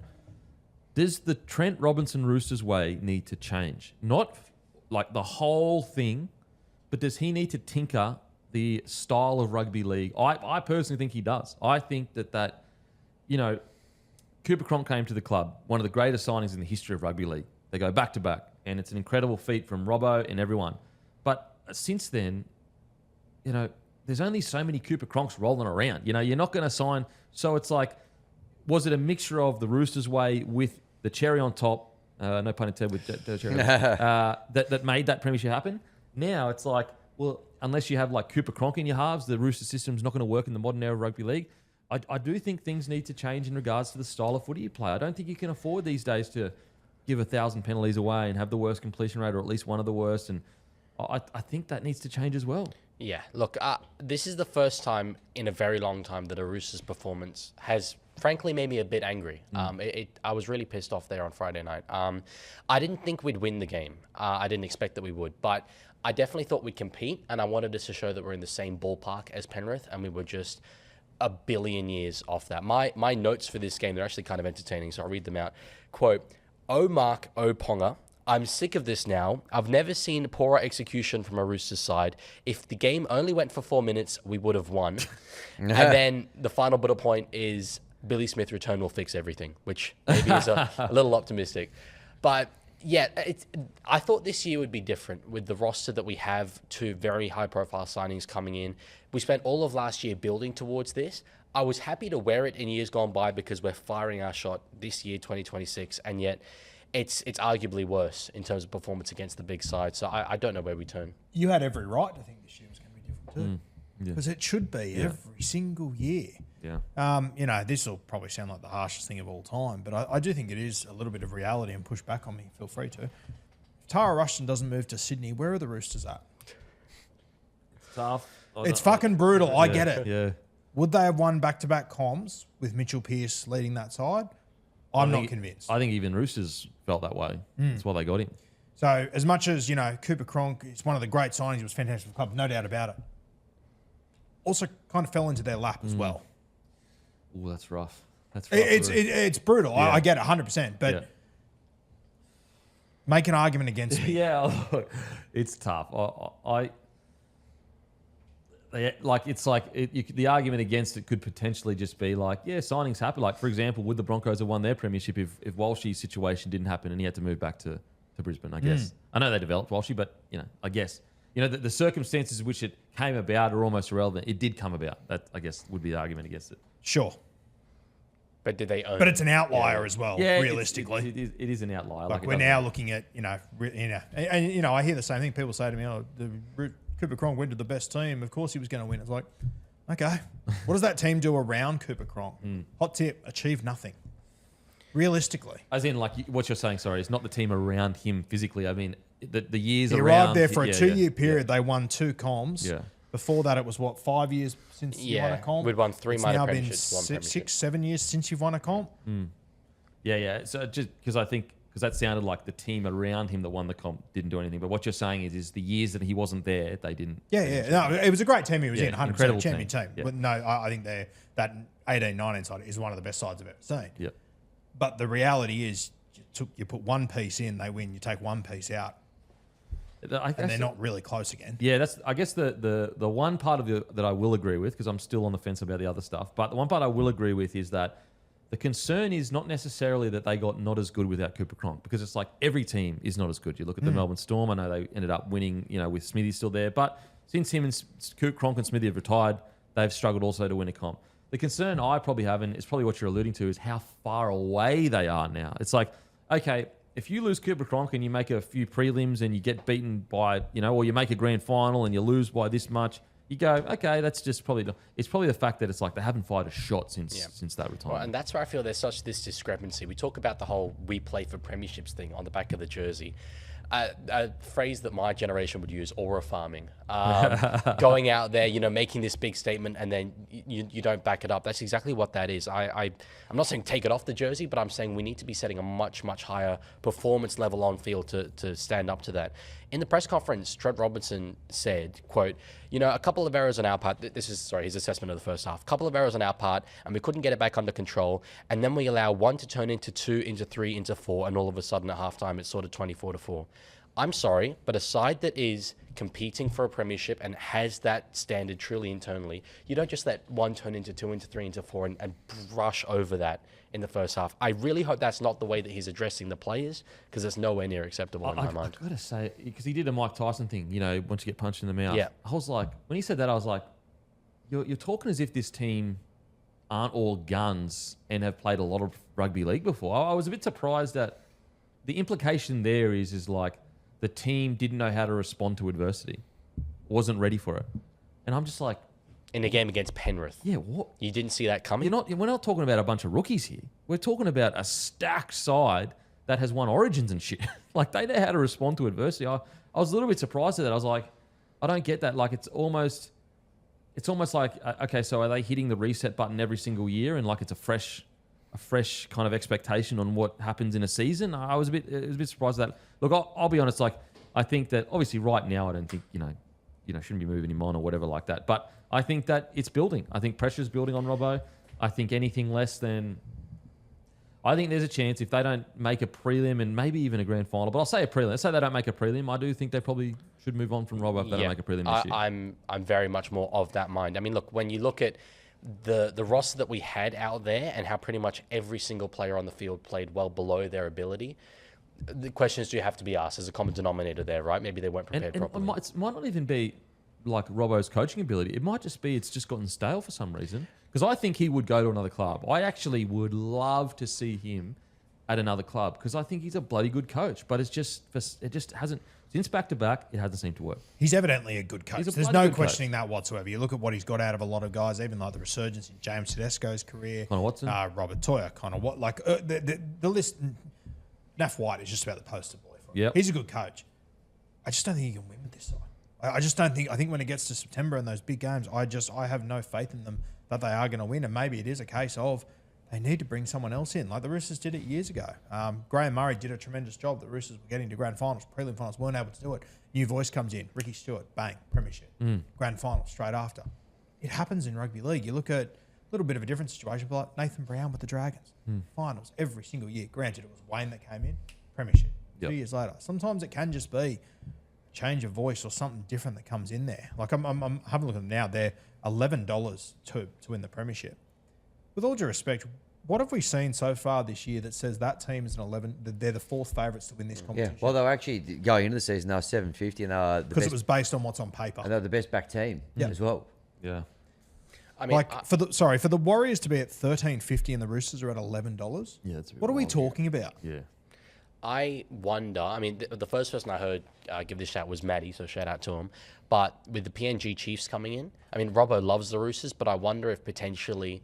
B: Does the Trent Robinson Roosters way need to change? Not like the whole thing, but does he need to tinker the style of rugby league? I personally think he does. I think that Cooper Cronk came to the club, one of the greatest signings in the history of rugby league. They go back to back, and it's an incredible feat from Robbo and everyone. But since then, there's only so many Cooper Cronks rolling around. You're not going to sign. So it's like, was it a mixture of the Roosters way with the cherry on top? No pun intended with the cherry. that made that premiership happen. Now it's like, well, unless you have like Cooper Cronk in your halves, the Rooster system's not going to work in the modern era of rugby league. I do think things need to change in regards to the style of footy you play. I don't think you can afford these days to give 1,000 penalties away and have the worst completion rate, or at least one of the worst. And I think that needs to change as well.
E: Yeah, look, this is the first time in a very long time that a Roosters performance has, frankly, made me a bit angry. I was really pissed off there on Friday night. I didn't think we'd win the game. I didn't expect that we would, but I definitely thought we'd compete, and I wanted us to show that we're in the same ballpark as Penrith, and we were just 1 billion years off that. My notes for this game, they're actually kind of entertaining, so I'll read them out. Quote, "Oh Mark, oh Ponga, I'm sick of this now. I've never seen poorer execution from a Roosters side. If the game only went for 4 minutes, we would have won." And then the final bullet point is Billy Smith return will fix everything, which maybe is a little optimistic. But yeah, I thought this year would be different with the roster that we have, 2 very high-profile signings coming in. We spent all of last year building towards this. I was happy to wear it in years gone by because we're firing our shot this year, 2026, and yet it's arguably worse in terms of performance against the big side. So I don't know where we turn.
C: You had every right to think this year was going to be different too, because it should be every single year.
B: Yeah.
C: This will probably sound like the harshest thing of all time, but I do think it is a little bit of reality, and push back on me. Feel free to. If Tara Rushton doesn't move to Sydney, where are the Roosters at?
B: Tough.
C: It's fucking brutal. I get it.
B: Yeah.
C: Would they have won back-to-back comms with Mitchell Pearce leading that side? I'm not convinced.
B: I think even Roosters felt that way. That's why they got him.
C: So as much as, Cooper Cronk is one of the great signings, it was fantastic for the club, no doubt about it. Also kind of fell into their lap as well.
B: Oh, that's rough. That's rough.
C: It's brutal.
B: Yeah.
C: I get it 100%, but make an argument against me.
B: Yeah, look, it's tough. The argument against it could potentially just be like, yeah, signings happen. Like, for example, would the Broncos have won their premiership if Walshy's situation didn't happen and he had to move back to Brisbane, I guess. I know they developed Walshy, but, I guess. The circumstances in which it came about are almost irrelevant. It did come about. That, I guess, would be the argument against it.
C: Sure.
E: But did they own
C: But it's an outlier as well,
B: Yeah,
C: realistically.
B: it is an outlier.
C: Like we're now looking at, and I hear the same thing. People say to me, Cooper Cronk went to the best team. Of course he was going to win. It's like, okay, what does that team do around Cooper Cronk? Hot tip, achieve nothing. Realistically.
B: As in, like, what you're saying, sorry, it's not the team around him physically. I mean, the years
C: he
B: around.
C: arrived there for a 2-year period. They won 2 comms.
B: Yeah.
C: Before that, it was what, 5 years since you won a comp?
E: we'd won 3
C: It's
E: minor
C: now been
E: premierships, 1 premiership.
C: 6, 7 years since you've won a comp.
B: Yeah. So just because that sounded like the team around him that won the comp didn't do anything. But what you're saying is the years that he wasn't there, they didn't.
C: Yeah. No, it was a great team he was in, 100%
B: incredible
C: champion team.
B: Yeah.
C: But no, I think that 18-19 side is one of the best sides I've ever seen.
B: Yep.
C: But the reality is, you put one piece in, they win. You take one piece out, and they're not really close again.
B: Yeah, that's I guess the one part of that I will agree with, because I'm still on the fence about the other stuff. But the one part I will agree with is that the concern is not necessarily that they got not as good without Cooper Cronk, because it's like every team is not as good. You look at the Melbourne Storm. I know they ended up winning, with Smithy still there, but since him and Cronk and Smithy have retired, they've struggled also to win a comp. The concern I probably have, and it's probably what you're alluding to, is how far away they are now. It's like, okay, if you lose Cooper Cronk and you make a few prelims and you get beaten by, or you make a grand final and you lose by this much, you go, okay, that's just probably the fact that it's like they haven't fired a shot since that retirement.
E: Well, and that's where I feel there's such this discrepancy. We talk about the whole "we play for premierships" thing on the back of the jersey. A phrase that my generation would use, aura farming. Going out there, making this big statement and then you don't back it up. That's exactly what that is. I'm not saying take it off the jersey, but I'm saying we need to be setting a much, much higher performance level on field to stand up to that. In the press conference, Trent Robinson said, quote, a couple of errors on our part. This is, his assessment of the first half. A couple of errors on our part, and we couldn't get it back under control. And then we allow 1 to turn into 2, into 3, into 4, and all of a sudden at halftime, it's sort of 24-4. I'm sorry, but a side that is competing for a premiership and has that standard truly internally, you don't just let 1 turn into 2, into 3, into 4, and brush over that in the first half. I really hope that's not the way that he's addressing the players, because it's nowhere near acceptable in my mind.
B: I gotta say, because he did a Mike Tyson thing, once you get punched in the mouth.
E: Yeah.
B: I was like, when he said that, I was like, you're talking as if this team aren't all guns and have played a lot of rugby league before. I was a bit surprised that the implication there is like the team didn't know how to respond to adversity, wasn't ready for it, and I'm just like,
E: in a game against Penrith.
B: yeah, what?
E: You didn't see that coming?
B: We're not talking about a bunch of rookies here. We're talking about a stacked side that has won Origins and shit. Like, they know how to respond to adversity. I was a little bit surprised at that. I was like, I don't get that. Like, it's almost like, okay, so are they hitting the reset button every single year, and like it's a fresh kind of expectation on what happens in a season? I was a bit surprised at that. Look, I'll be honest. Like, I think that obviously right now I don't think shouldn't be moving him on or whatever like that. But I think that it's building. I think pressure's building on Robbo. I think anything less than... I think there's a chance if they don't make a prelim and maybe even a grand final, but I'll say a prelim. Let's say they don't make a prelim. I do think they probably should move on from Robbo if they don't make a prelim this year.
E: I'm very much more of that mind. I mean, look, when you look at the roster that we had out there and how pretty much every single player on the field played well below their ability, the questions do have to be asked. There's a common denominator there, right? Maybe they weren't prepared properly.
B: It might not even be like Robbo's coaching ability. It might just be it's just gotten stale for some reason. Because I think he would go to another club. I actually would love to see him at another club because I think he's a bloody good coach. But it just hasn't, since back to back, it hasn't seemed to work.
C: He's evidently a good coach.
B: He's a
C: There's
B: bloody
C: no
B: good
C: questioning that whatsoever. You look at what he's got out of a lot of guys, even like the resurgence in James Tedesco's career.
B: Connor Watson.
C: Robertoya, the list. Naff White is just about the poster boy for him.
B: Yep.
C: He's a good coach. I just don't think he can win with this side. I just don't think. I think when it gets to September and those big games, I have no faith in them that they are going to win. And maybe it is a case of they need to bring someone else in, like the Roosters did it years ago. Graham Murray did a tremendous job. The Roosters were getting to grand finals, prelim finals, weren't able to do it. New voice comes in, Ricky Stewart, bang, premiership, grand final straight after. It happens in rugby league. You look at a little bit of a different situation, but like Nathan Brown with the Dragons, finals every single year. Granted, it was Wayne that came in, premiership. 2 years later, sometimes it can just be change of voice or something different that comes in there. Like I'm having a look at them now. They're $11 to win the premiership. With all due respect, what have we seen so far this year that says that team is an 11? They're the fourth favourites to win this competition.
D: Yeah, well, they were actually going into the season. They were 750, and they were the
C: because
D: best.
C: It was based on what's on paper.
D: And they were the best back team as well.
B: Yeah.
E: I mean,
C: for the Warriors to be at $13.50 and the Roosters are at $11.
B: Yeah, that's a bit
C: what are we
B: wild.
C: talking about?
B: Yeah.
E: I wonder, I mean, the first person I heard give this shout was Maddie, so shout out to him. But with the PNG Chiefs coming in, I mean, Robbo loves the Roosters, but I wonder if potentially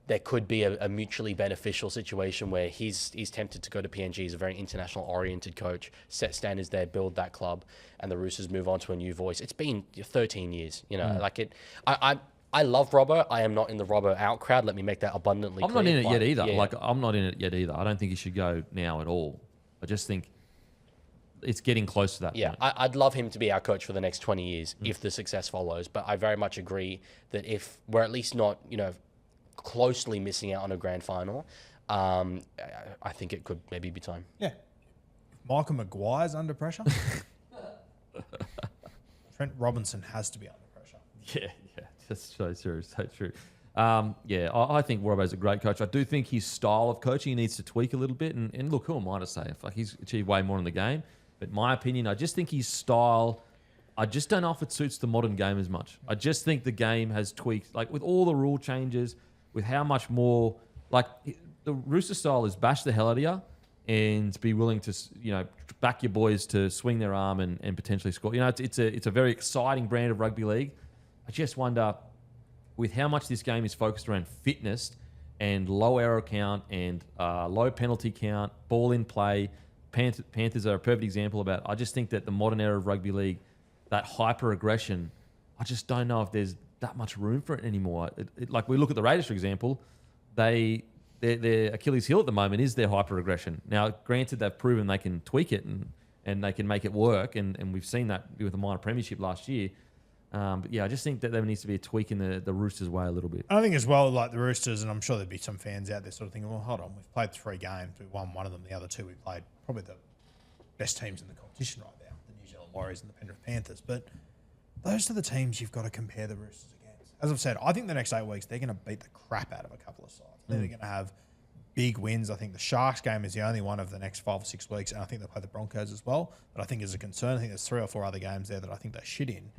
E: there could be a mutually beneficial situation where he's tempted to go to PNG. He's a very international-oriented coach, set standards there, build that club, and the Roosters move on to a new voice. It's been 13 years, you know, like it. I love Robbo. I am not in the Robbo out crowd. Let me make that abundantly clear.
B: I'm not in it yet either.
E: Yeah.
B: Like, I'm not in it yet either. I don't think he should go now at all. I just think it's getting close to that
E: Yeah,
B: point.
E: I'd love him to be our coach for the next 20 years if the success follows. But I very much agree that if we're at least not, you know, closely missing out on a grand final, I think it could maybe be time.
C: Yeah. Michael Maguire's under pressure. Trent Robinson has to be under pressure.
B: Yeah, that's so true, so true. I think Robbo's a great coach. I do think his style of coaching he needs to tweak a little bit. And look, who am I to say? Like, he's achieved way more in the game. But my opinion, I just think his style, I just don't know if it suits the modern game as much. I just think the game has tweaked, like with all the rule changes, with how much more, like the Rooster style is bash the hell out of you and be willing to, you know, back your boys to swing their arm and potentially score. You know, it's a very exciting brand of rugby league. I just wonder, with how much this game is focused around fitness and low error count and low penalty count, ball in play, Panthers are a perfect example of that. I just think that the modern era of rugby league, that hyper aggression, I just don't know if there's that much room for it anymore. Like we look at the Raiders, for example, their Achilles heel at the moment is their hyper aggression. Now, granted, they've proven they can tweak it and they can make it work, and we've seen that with the minor premiership last year. But yeah, I just think that there needs to be a tweak in the Roosters' way a little bit.
C: I think as well, like the Roosters, and I'm sure there'd be some fans out there sort of thinking, well, hold on, we've played 3 games, we won one of them, the other 2 we played probably the best teams in the competition right now, the New Zealand Warriors and the Penrith Panthers. But those are the teams you've got to compare the Roosters against. As I've said, I think the next 8 weeks, they're going to beat the crap out of a couple of sides. They're going to have big wins. I think the Sharks game is the only one of the next 5 or 6 weeks, and I think they'll play the Broncos as well. But I think as a concern, I think there's 3 or 4 other games there that I think they shit in.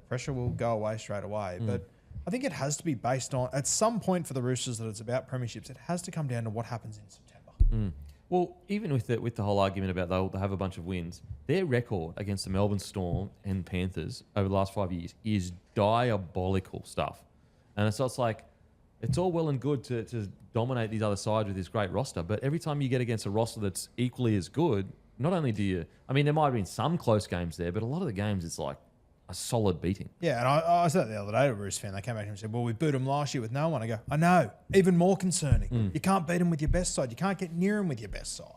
C: Pressure will go away straight away. But I think it has to be based on, at some point for the Roosters that it's about premierships, it has to come down to what happens in September.
B: Well, even with the whole argument about they'll have a bunch of wins, their record against the Melbourne Storm and Panthers over the last 5 years is diabolical stuff. And so it's like, it's all well and good to dominate these other sides with this great roster, but every time you get against a roster that's equally as good, not only do you, I mean, there might have been some close games there, but a lot of the games it's like a solid beating. Yeah,
C: and I said that the other day to a Roosters fan. They came back and said, well, we beat them last year with no one. I go, I know, even more concerning. You can't beat them with your best side. You can't get near them with your best side.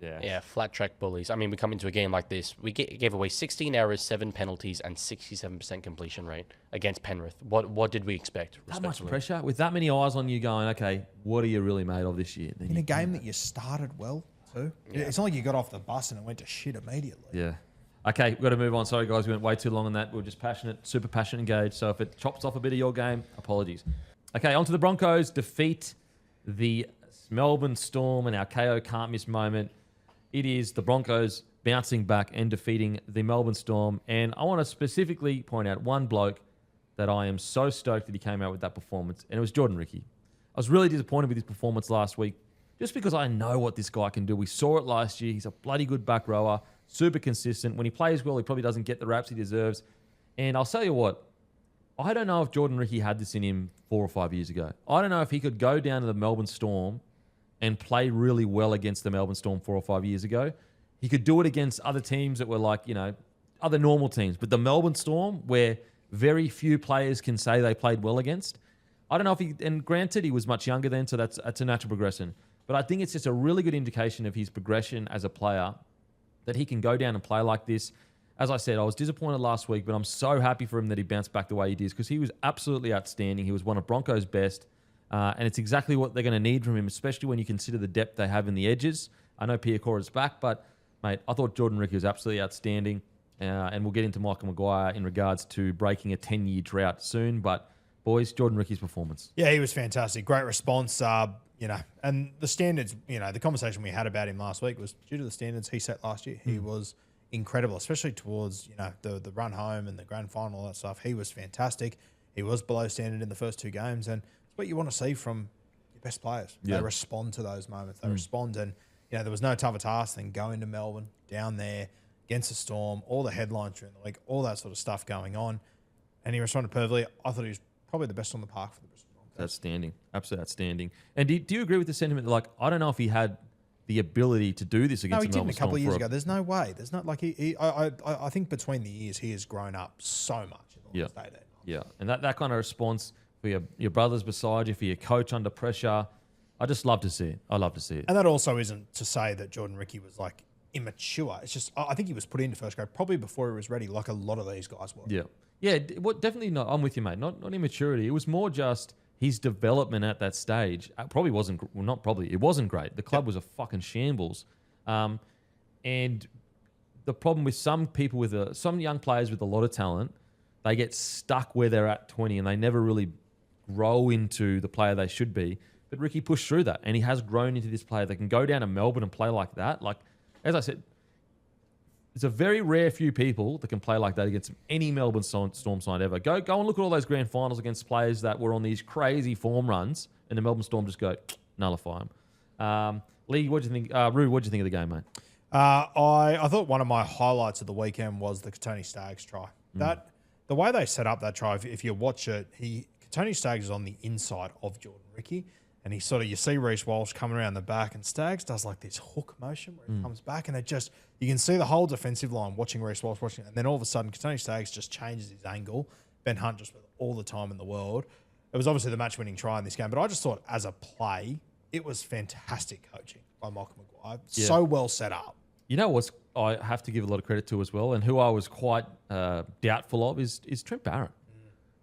E: Yeah, flat track bullies. I mean, we come into a game like this. We gave away 16 errors, 7 penalties, and 67% completion rate against Penrith. What did we expect?
B: That much pressure with that many eyes on you going, okay, what are you really made of this year? Then
C: in a game that you started well too. Yeah. It's not like you got off the bus and it went to shit immediately.
B: Yeah. Okay, we've got to move on. Sorry, guys, we went way too long on that. We were just passionate, super passionate, engaged. So if it chops off a bit of your game, apologies. Okay, on to the Broncos. Defeat the Melbourne Storm, and our KO can't miss moment. It is the Broncos bouncing back and defeating the Melbourne Storm. And I want to specifically point out one bloke that I am so stoked that he came out with that performance, and it was Jordan Ricky. I was really disappointed with his performance last week, just because I know what this guy can do. We saw it last year. He's a bloody good back rower. Super consistent. When he plays well, he probably doesn't get the raps he deserves. And I'll tell you what, I don't know if Jordan Ricky had this in him 4 or 5 years ago. I don't know if he could go down to the Melbourne Storm and play really well against the Melbourne Storm 4 or 5 years ago. He could do it against other teams that were like, you know, other normal teams. But the Melbourne Storm, where very few players can say they played well against, I don't know if he, and granted, he was much younger then, so that's a natural progression. But I think it's just a really good indication of his progression as a player, that he can go down and play like this. As I said, I was disappointed last week, but I'm so happy for him that he bounced back the way he did, because he was absolutely outstanding. He was one of Broncos' best, and it's exactly what they're going to need from him, especially when you consider the depth they have in the edges. I know Piacora's back, but, mate, I thought Jordan Ricky was absolutely outstanding, and we'll get into Michael Maguire in regards to breaking a 10-year drought soon. But, boys, Jordan Ricky's performance.
C: Yeah, he was fantastic. Great response. You know, and the standards, you know, the conversation we had about him last week was due to the standards he set last year. He was incredible, especially towards, you know, the run home and the grand final, all that stuff. He was fantastic. He was below standard in the first 2 games, and it's what you want to see from your best players. Yeah. They respond to those moments. They respond, and, you know, there was no tougher task than going to Melbourne, down there, against the Storm, all the headlines during the week, all that sort of stuff going on, and he responded perfectly. I thought he was probably the best on the park for the Bristol Broncos.
B: outstanding. Absolutely outstanding. And do you agree with the sentiment that, like, I don't know if he had the ability to do this
C: No,
B: against
C: he
B: the
C: didn't
B: Melbourne
C: a couple of
B: Storm
C: years
B: for
C: ago. There's no way. There's not like I think between the years he has grown up so much in the
B: Yeah.
C: last 18 months.
B: Yeah, and that kind of response for your brothers beside you, for your coach under pressure, I just love to see it. I love to see it.
C: And that also isn't to say that Jordan Ricky was like immature. It's just I think he was put into first grade probably before he was ready, like a lot of these guys were.
B: Yeah. Yeah, definitely not. I'm with you, mate. Not immaturity. It was more just his development at that stage. Probably wasn't, well, not probably, it wasn't great. The club was a fucking shambles. And the problem with some people some young players with a lot of talent, they get stuck where they're at 20 and they never really grow into the player they should be. But Ricky pushed through that and he has grown into this player that can go down to Melbourne and play like that. Like, as I said, it's a very rare few people that can play like that against any Melbourne Storm side ever. Go and look at all those grand finals against players that were on these crazy form runs and the Melbourne Storm just go nullify them. Lee, what do you think? Roo, what do you think of the game, mate?
C: I thought one of my highlights of the weekend was the Tony Staggs try. The way they set up that try, if you watch it, Tony Staggs is on the inside of Jordan Ricky, and you see Reece Walsh coming around the back, and Staggs does like this hook motion where he comes back, and you can see the whole defensive line watching Reece Walsh watching, and then all of a sudden Tony Staggs just changes his angle. Ben Hunt just with all the time in the world. It was obviously the match-winning try in this game, but I just thought as a play, it was fantastic coaching by Michael Maguire.
B: Yeah.
C: So well set up.
B: You know what I have to give a lot of credit to as well, and who I was quite doubtful of is Trent Barrett.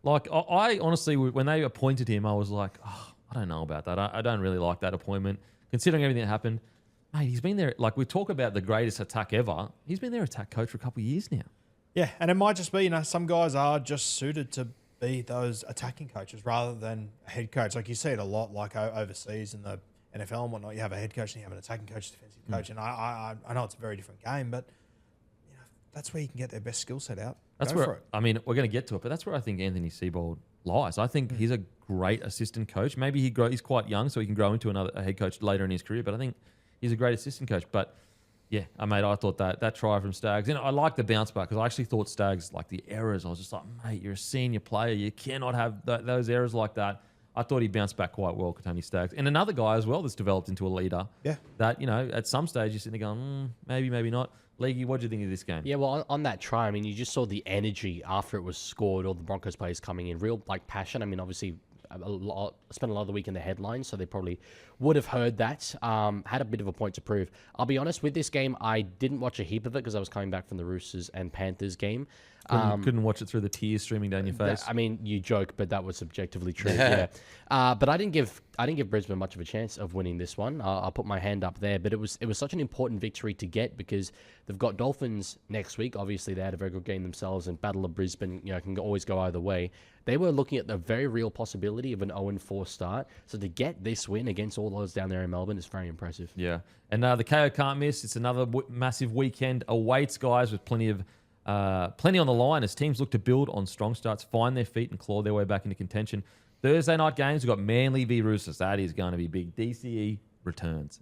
B: Like, I honestly, when they appointed him, I was like, oh, I don't know about that. I don't really like that appointment. Considering everything that happened, mate, he's been there, like we talk about the greatest attack ever, he's been their attack coach for a couple of years now.
C: Yeah, and it might just be, some guys are just suited to be those attacking coaches rather than a head coach. Like you see it a lot, like overseas in the NFL and whatnot. You have a head coach and you have an attacking coach, defensive coach, and I know it's a very different game, but that's where you can get their best skill set out.
B: That's
C: Go
B: where
C: for it.
B: I mean, we're going to get to it, but that's where I think Anthony Seibold lies. I think he's a great assistant coach. Maybe he's quite young, so he can grow into a head coach later in his career. But I think he's a great assistant coach. But yeah, I thought that try from Staggs, and I like the bounce back because I actually thought Staggs, like the errors, I was just like, mate, you're a senior player, you cannot have those errors like that. I thought he bounced back quite well, Tony Staggs, and another guy as well that's developed into a leader. Yeah, that at some stage you're sitting there going, maybe not. Leaguey, what do you think of this game?
E: Yeah, well, on that try, I mean, you just saw the energy after it was scored, all the Broncos players coming in, real passion. I mean, obviously, spent a lot of the week in the headlines, so they probably would have heard that. Had a bit of a point to prove. I'll be honest, with this game, I didn't watch a heap of it because I was coming back from the Roosters and Panthers game.
B: Couldn't watch it through the tears streaming down your face.
E: I mean, you joke, but that was subjectively true. Yeah. But I didn't give Brisbane much of a chance of winning this one. I'll put my hand up there. But it was such an important victory to get because they've got Dolphins next week. Obviously, they had a very good game themselves, and Battle of Brisbane, can always go either way. They were looking at the very real possibility of an 0-4 start. So to get this win against all those down there in Melbourne is very impressive.
B: Yeah, and the KO can't miss. It's another massive weekend awaits, guys, with plenty on the line as teams look to build on strong starts, find their feet, and claw their way back into contention. Thursday night games, we've got Manly v Roosters. That is going to be big. DCE returns.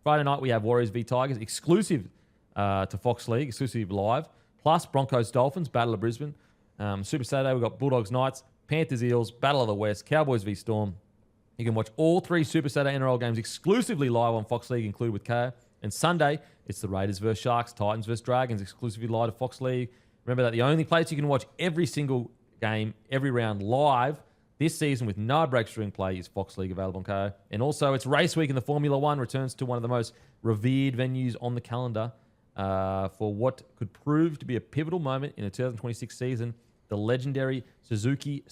B: Friday night, we have Warriors v Tigers, exclusive to Fox League, exclusive live. Plus, Broncos Dolphins, Battle of Brisbane. Super Saturday, we've got Bulldogs Knights, Panthers Eels, Battle of the West, Cowboys v Storm. You can watch all 3 Super Saturday NRL games exclusively live on Fox League, included with KO. And Sunday, it's the Raiders versus Sharks, Titans versus Dragons, exclusively live to Fox League. Remember that the only place you can watch every single game, every round live this season with no breaks during play is Fox League, available on KO. And also, it's race week and the Formula One returns to one of the most revered venues on the calendar for what could prove to be a pivotal moment in the 2026 season. The legendary Suzuka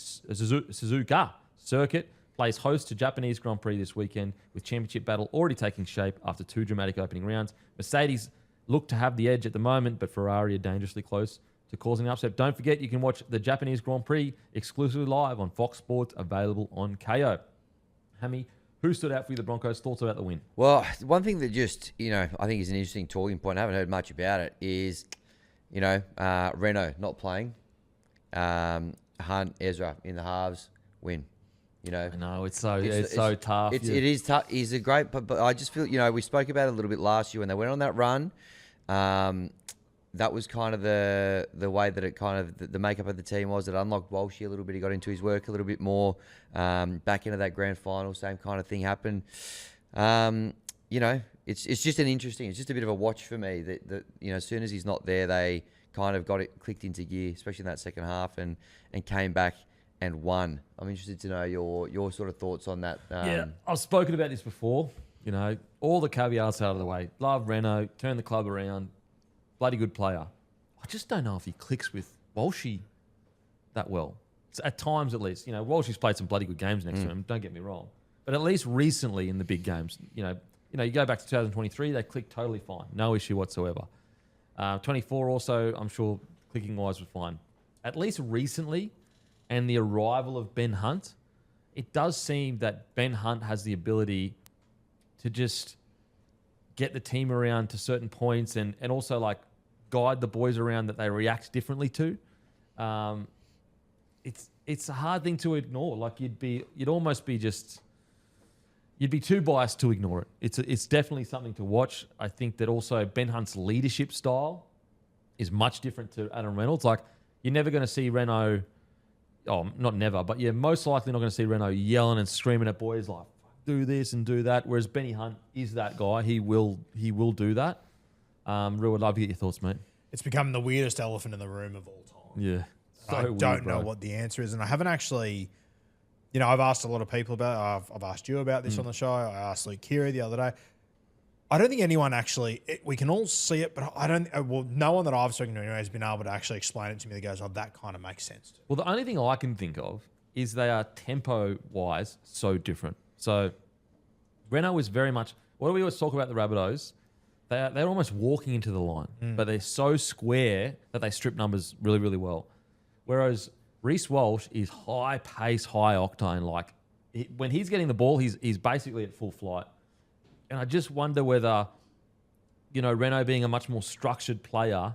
B: circuit plays host to Japanese Grand Prix this weekend, with championship battle already taking shape after 2 dramatic opening rounds. Mercedes look to have the edge at the moment, but Ferrari are dangerously close to causing an upset. Don't forget, you can watch the Japanese Grand Prix exclusively live on Fox Sports, available on KO. Hammy, who stood out for you, the Broncos? Thoughts about the win?
D: Well, one thing that just, I think is an interesting talking point, I haven't heard much about it, is, Reno not playing. Hunt, Ezra in the halves, win.
B: I know, it's so tough.
D: It is tough. He's a great, but I just feel, we spoke about it a little bit last year when they went on that run. that was kind of the way that it kind of the makeup of the team was. It unlocked Walshy a little bit. He got into his work a little bit more. Back into that grand final, same kind of thing happened. It's just it's just a bit of a watch for me that as soon as he's not there, they kind of got it clicked into gear, especially in that second half, and came back and won. I'm interested to know your sort of thoughts on that.
B: Yeah, I've spoken about this before. All the caveats out of the way. Love Renault, turn the club around, bloody good player. I just don't know if he clicks with Walshy that well. At times, at least. Walshy's played some bloody good games next to him. Don't get me wrong, but at least recently in the big games, you go back to 2023, they clicked totally fine, no issue whatsoever. 24 also, I'm sure clicking wise was fine. At least recently, and the arrival of Ben Hunt, it does seem that Ben Hunt has the ability to just get the team around to certain points and also like guide the boys around that they react differently to. It's a hard thing to ignore. Like you'd be too biased to ignore it. It's definitely something to watch. I think that also Ben Hunt's leadership style is much different to Adam Reynolds. Like you're never going to see Renault, not never, but you're most likely not going to see Renault yelling and screaming at boys like, do this and do that. Whereas Benny Hunt is that guy. He will do that. Real would love to get your thoughts, mate.
C: It's become the weirdest elephant in the room of all time.
B: Yeah.
C: I don't know what the answer is, and I haven't actually. I've asked a lot of people about it. I've asked you about this on the show. I asked Luke Keary the other day. I don't think anyone actually. We can all see it, but I don't. Well, no one that I've spoken to anyway has been able to actually explain it to me that goes, "Oh, that kind of makes sense."
B: Well, the only thing I can think of is they are tempo-wise so different. So Renault is very much. What do we always talk about the Rabbitohs? They're almost walking into the line, but they're so square that they strip numbers really, really well. Whereas Reece Walsh is high pace, high octane. Like when he's getting the ball, he's basically at full flight. And I just wonder whether, Renault being a much more structured player,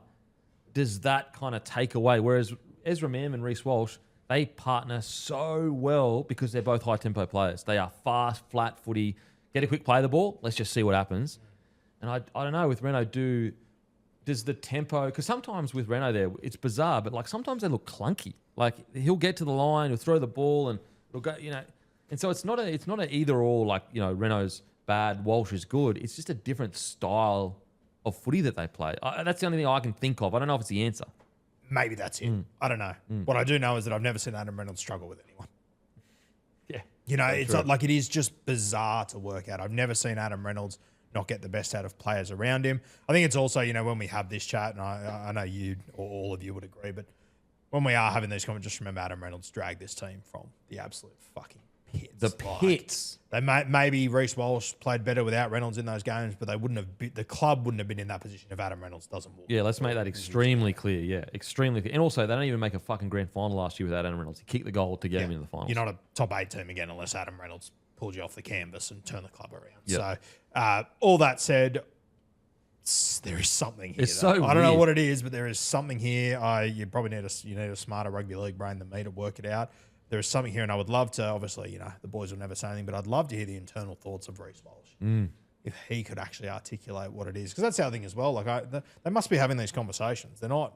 B: does that kind of take away? Whereas Ezra Mam and Reece Walsh, they partner so well because they're both high tempo players. They are fast, flat footy. Get a quick play of the ball. Let's just see what happens. And I don't know with Renault, does the tempo, because sometimes with Renault there, it's bizarre, but like sometimes they look clunky. Like he'll get to the line, he'll throw the ball and it'll go, and so it's not a either or like, Renault's bad, Walsh is good. It's just a different style of footy that they play. That's the only thing I can think of. I don't know if it's the answer.
C: Maybe that's it. I don't know. What I do know is that I've never seen Adam Reynolds struggle with anyone.
B: Yeah.
C: It's not like it is just bizarre to work out. I've never seen Adam Reynolds not get the best out of players around him. I think it's also, when we have this chat, and I know you or all of you would agree, but when we are having these comments, just remember Adam Reynolds dragged this team from the absolute fucking pits.
B: The pits.
C: Maybe Reece Walsh played better without Reynolds in those games, but the club wouldn't have been in that position if Adam Reynolds doesn't walk.
B: Yeah, let's make that extremely clear. Yeah, extremely clear. And also, they don't even make a fucking grand final last year without Adam Reynolds. He kicked the goal to get him into the finals.
C: You're not a top 8 team again unless Adam Reynolds pulled you off the canvas and turned the club around.
B: Yep.
C: So, all that said, there is something here.
B: It's so
C: I don't know
B: weird.
C: what it is, but there is something here. You probably need a smarter rugby league brain than me to work it out. There is something here, and I would love to. Obviously, the boys will never say anything, but I'd love to hear the internal thoughts of Reece Walsh if he could actually articulate what it is, because that's the other thing as well. Like they must be having these conversations. They're not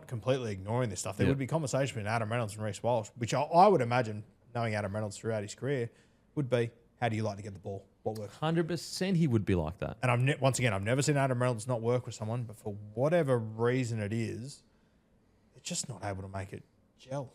C: completely ignoring this stuff. There would be conversation between Adam Reynolds and Reece Walsh, which I would imagine, knowing Adam Reynolds throughout his career, would be, how do you like to get the ball? What works?
B: 100% he would be like that.
C: And once again, I've never seen Adam Reynolds not work with someone, but for whatever reason it is, they're just not able to make it gel.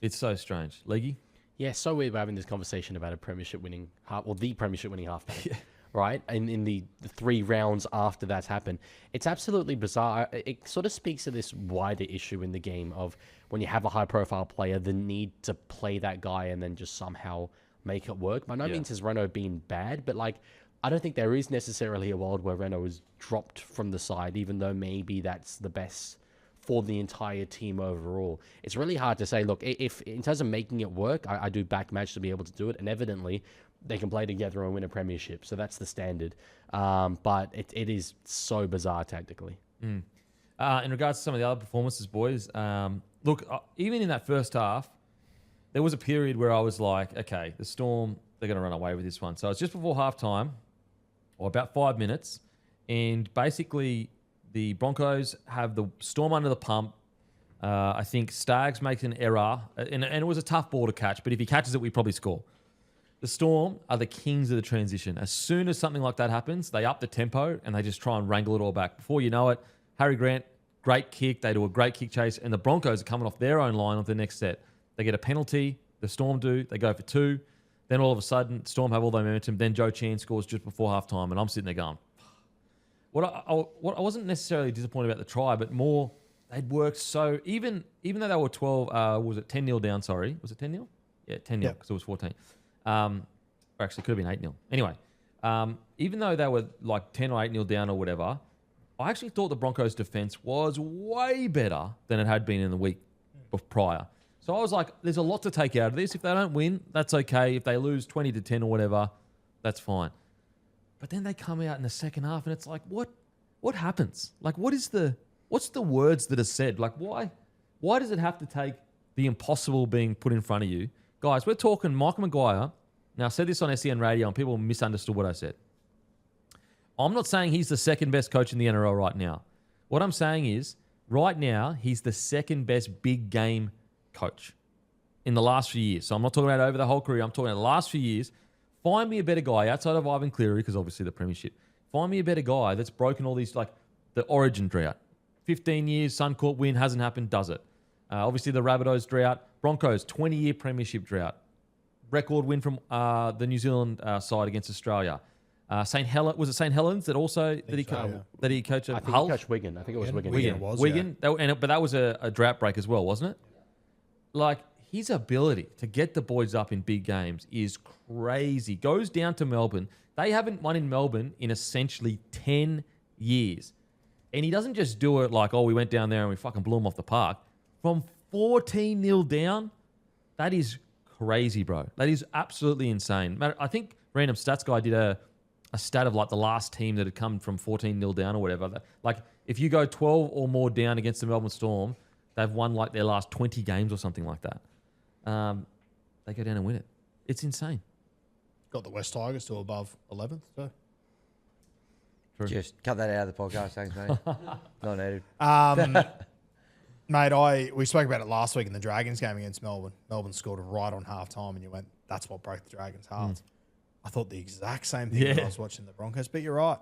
B: It's so strange. Leggy?
E: Yeah, so weird we're having this conversation about the premiership winning halfback, right? And in the 3 rounds after that's happened, it's absolutely bizarre. It sort of speaks to this wider issue in the game of when you have a high-profile player, the need to play that guy and then just somehow make it work. By no means has Renault been bad, but I don't think there is necessarily a world where Renault is dropped from the side, even though maybe that's the best for the entire team overall. It's really hard to say. Look, if in terms of making it work, I do back Madge to be able to do it, and evidently they can play together and win a premiership, so that's the standard. But it is so bizarre tactically.
B: In regards to some of the other performances, boys, look, even in that first half, there was a period where I was like, okay, the Storm, they're going to run away with this one. So it's just before halftime, or about 5 minutes, and basically the Broncos have the Storm under the pump. I think Staggs makes an error, and it was a tough ball to catch, but if he catches it, we probably score. The Storm are the kings of the transition. As soon as something like that happens, they up the tempo and they just try and wrangle it all back. Before you know it, Harry Grant, great kick. They do a great kick chase, and the Broncos are coming off their own line on the next set. They get a penalty. The Storm do. They go for 2. Then all of a sudden, Storm have all the momentum. Then Joe Chan scores just before halftime, and I'm sitting there going, what I wasn't necessarily disappointed about the try, but more they'd worked so even though they were 12, was it 10-0 down? Sorry, was it 10-0? Yeah, 10-0 because it was 14. Or actually, it could have been 8-0. Anyway, even though they were like 10 or 8-0 down or whatever, I actually thought the Broncos' defense was way better than it had been in the week prior. So I was like, there's a lot to take out of this. If they don't win, that's okay. If they lose 20-10 or whatever, that's fine. But then they come out in the second half, and it's like, what happens? Like, what's the words that are said? Like, why does it have to take the impossible being put in front of you? Guys, we're talking Michael Maguire. Now, I said this on SEN Radio, and people misunderstood what I said. I'm not saying he's the second best coach in the NRL right now. What I'm saying is, right now, he's the second best big game coach in the last few years. So I'm not talking about over the whole career. I'm talking about the last few years. Find me a better guy outside of Ivan Cleary, because obviously the premiership. Find me a better guy that's broken all these, like the Origin drought. 15 years, Suncorp win, hasn't happened, does it? Obviously the Rabbitohs drought. Broncos, 20-year premiership drought. Record win from the New Zealand side against Australia. St. Helens, was it St. Helens that also that he coached at
F: I think
B: Hull?
F: he coached Wigan. I think it was Wigan.
C: Wigan it was,
B: Wigan, but that was a drought break as well, wasn't it? Like, his ability to get the boys up in big games is crazy. Goes down to Melbourne. They haven't won in Melbourne in essentially 10 years. And he doesn't just do it like, oh, we went down there and we fucking blew them off the park. From 14-0 down, that is crazy, bro. That is absolutely insane. I think Random Stats Guy did a stat of like the last team that had come from 14-0 down or whatever. Like, if you go 12 or more down against the Melbourne Storm, they've won like their last 20 games or something like that. They go down and win it. It's insane.
C: Got the West Tigers to above 11th. So.
B: True.
D: Just cut that out of the podcast. Thanks, mate. Not needed.
C: Mate, we spoke about it last week in the Dragons game against Melbourne. Melbourne scored right on half time, and you went, that's what broke the Dragons' hearts. I thought the exact same thing when I was watching the Broncos, but you're right.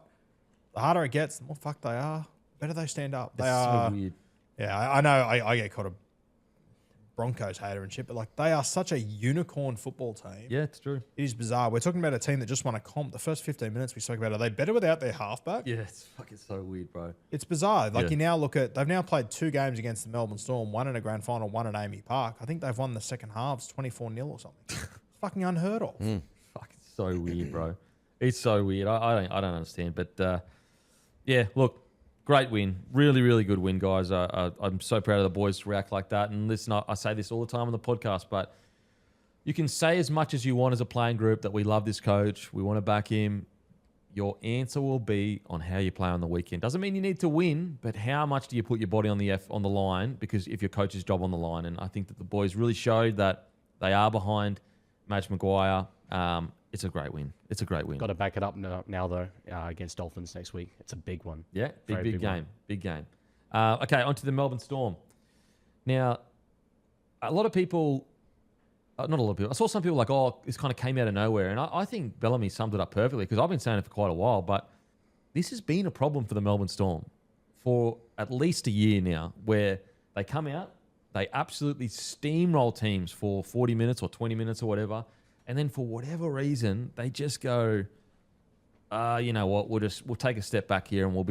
C: The harder it gets, the more fucked they are, the better they stand up. They are
B: so weird.
C: Yeah, I know I get called a Broncos hater and shit, but like they are such a unicorn football team.
B: Yeah, it's true.
C: It is bizarre. We're talking about a team that just won a comp. The first 15 minutes we spoke about, are they better without their halfback?
B: Yeah, it's fucking so weird, bro.
C: It's bizarre. Like
B: Yeah.
C: you now look at, they've now played 2 games against the Melbourne Storm, one in a grand final, one at Amy Park. I think they've won the second halves 24-0 or something. It's fucking unheard of.
B: Fuck, it's so weird, bro. It's so weird. I don't understand. But yeah, look, great win. Really, really good win, guys. I'm so proud of the boys to react like that. And listen, I say this all the time on the podcast, but you can say as much as you want as a playing group that we love this coach, we want to back him. Your answer will be on how you play on the weekend. Doesn't mean you need to win, but how much do you put your body on the line? Because if your coach's job on the line, and I think that the boys really showed that they are behind Madge Maguire. It's a great win. It's a great win.
F: Got to back it up now though, against Dolphins next week. It's a big one.
B: Yeah,
F: Very
B: big
F: big
B: game.
F: one.
B: Big game. Okay, on to the Melbourne Storm. Now, a lot of people, not a lot of people, I saw some people like, oh, this kind of came out of nowhere. And I think Bellamy summed it up perfectly because I've been saying it for quite a while, but this has been a problem for the Melbourne Storm for at least a year now, where they come out, they absolutely steamroll teams for 40 minutes or 20 minutes or whatever. And then for whatever reason, they just go, you know what? We'll take a step back here and we'll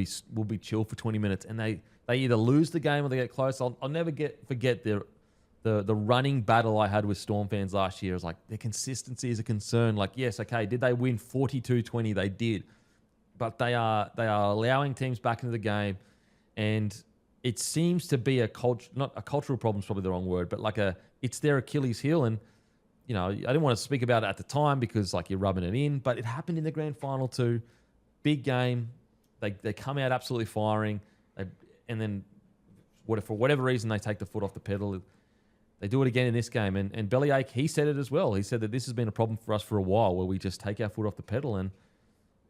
B: be chill for 20 minutes. And they either lose the game or they get close. I'll never forget the running battle I had with Storm fans last year. It was like their consistency is a concern. Like, yes, okay, did they win 42-20? They did, but they are allowing teams back into the game, and it seems to be not a cultural problem is probably the wrong word, but like it's their Achilles heel. And you know, I didn't want to speak about it at the time because like you're rubbing it in, but it happened in the grand final too. Big game. They come out absolutely firing. And then for whatever reason, they take the foot off the pedal. They do it again in this game. And Bellyache, he said it as well. He said that this has been a problem for us for a while where we just take our foot off the pedal. And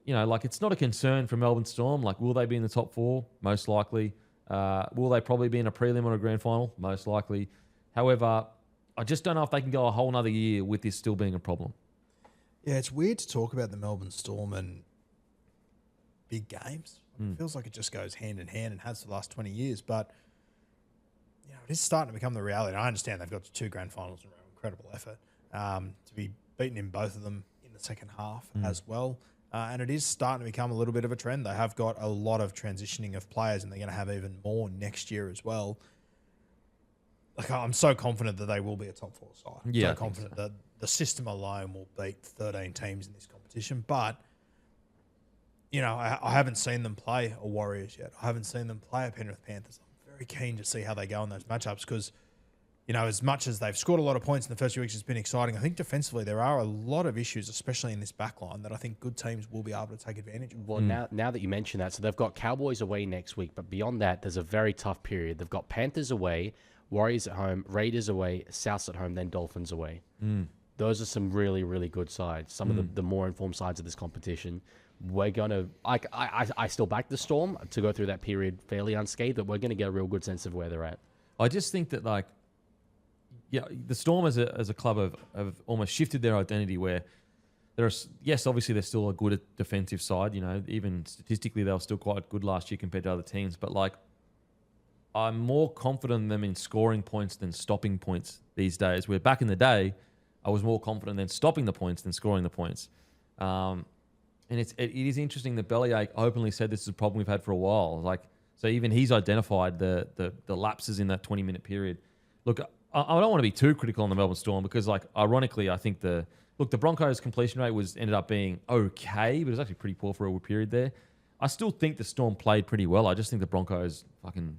B: like it's not a concern for Melbourne Storm. Like, will they be in the top 4? Most likely. Will they probably be in a prelim or a grand final? Most likely. However, I just don't know if they can go a whole nother year with this still being a problem.
C: Yeah, it's weird to talk about the Melbourne Storm and big games. It feels like it just goes hand in hand and has for the last 20 years. But, it is starting to become the reality. And I understand they've got to 2 grand finals in a row. Incredible effort. To be beaten in both of them in the second half as well. And it is starting to become a little bit of a trend. They have got a lot of transitioning of players, and they're going to have even more next year as well. Like, I'm so confident that they will be a top 4 side.
B: Yeah,
C: So confident that the system alone will beat 13 teams in this competition. But, I haven't seen them play a Warriors yet. I haven't seen them play a Penrith Panthers. I'm very keen to see how they go in those matchups because, as much as they've scored a lot of points in the first few weeks, it's been exciting. I think defensively there are a lot of issues, especially in this back line, that I think good teams will be able to take advantage of.
F: Well, now that you mention that, so they've got Cowboys away next week, but beyond that, there's a very tough period. They've got Panthers away, Warriors at home, Raiders away, Souths at home, then Dolphins away. Those are some really, really good sides. Some of the more informed sides of this competition. We're going to... I still back the Storm to go through that period fairly unscathed, but we're going to get a real good sense of where they're at.
B: I just think that, the Storm as a club have almost shifted their identity where obviously they're still a good defensive side. Even statistically, they were still quite good last year compared to other teams. But, I'm more confident in them in scoring points than stopping points these days, where back in the day, I was more confident in stopping the points than scoring the points. And it is interesting that Bellyache openly said this is a problem we've had for a while. So even he's identified the lapses in that 20-minute period. Look, I don't want to be too critical on the Melbourne Storm because, ironically, I think the Broncos' completion rate ended up being okay, but it was actually pretty poor for a period there. I still think the Storm played pretty well. I just think the Broncos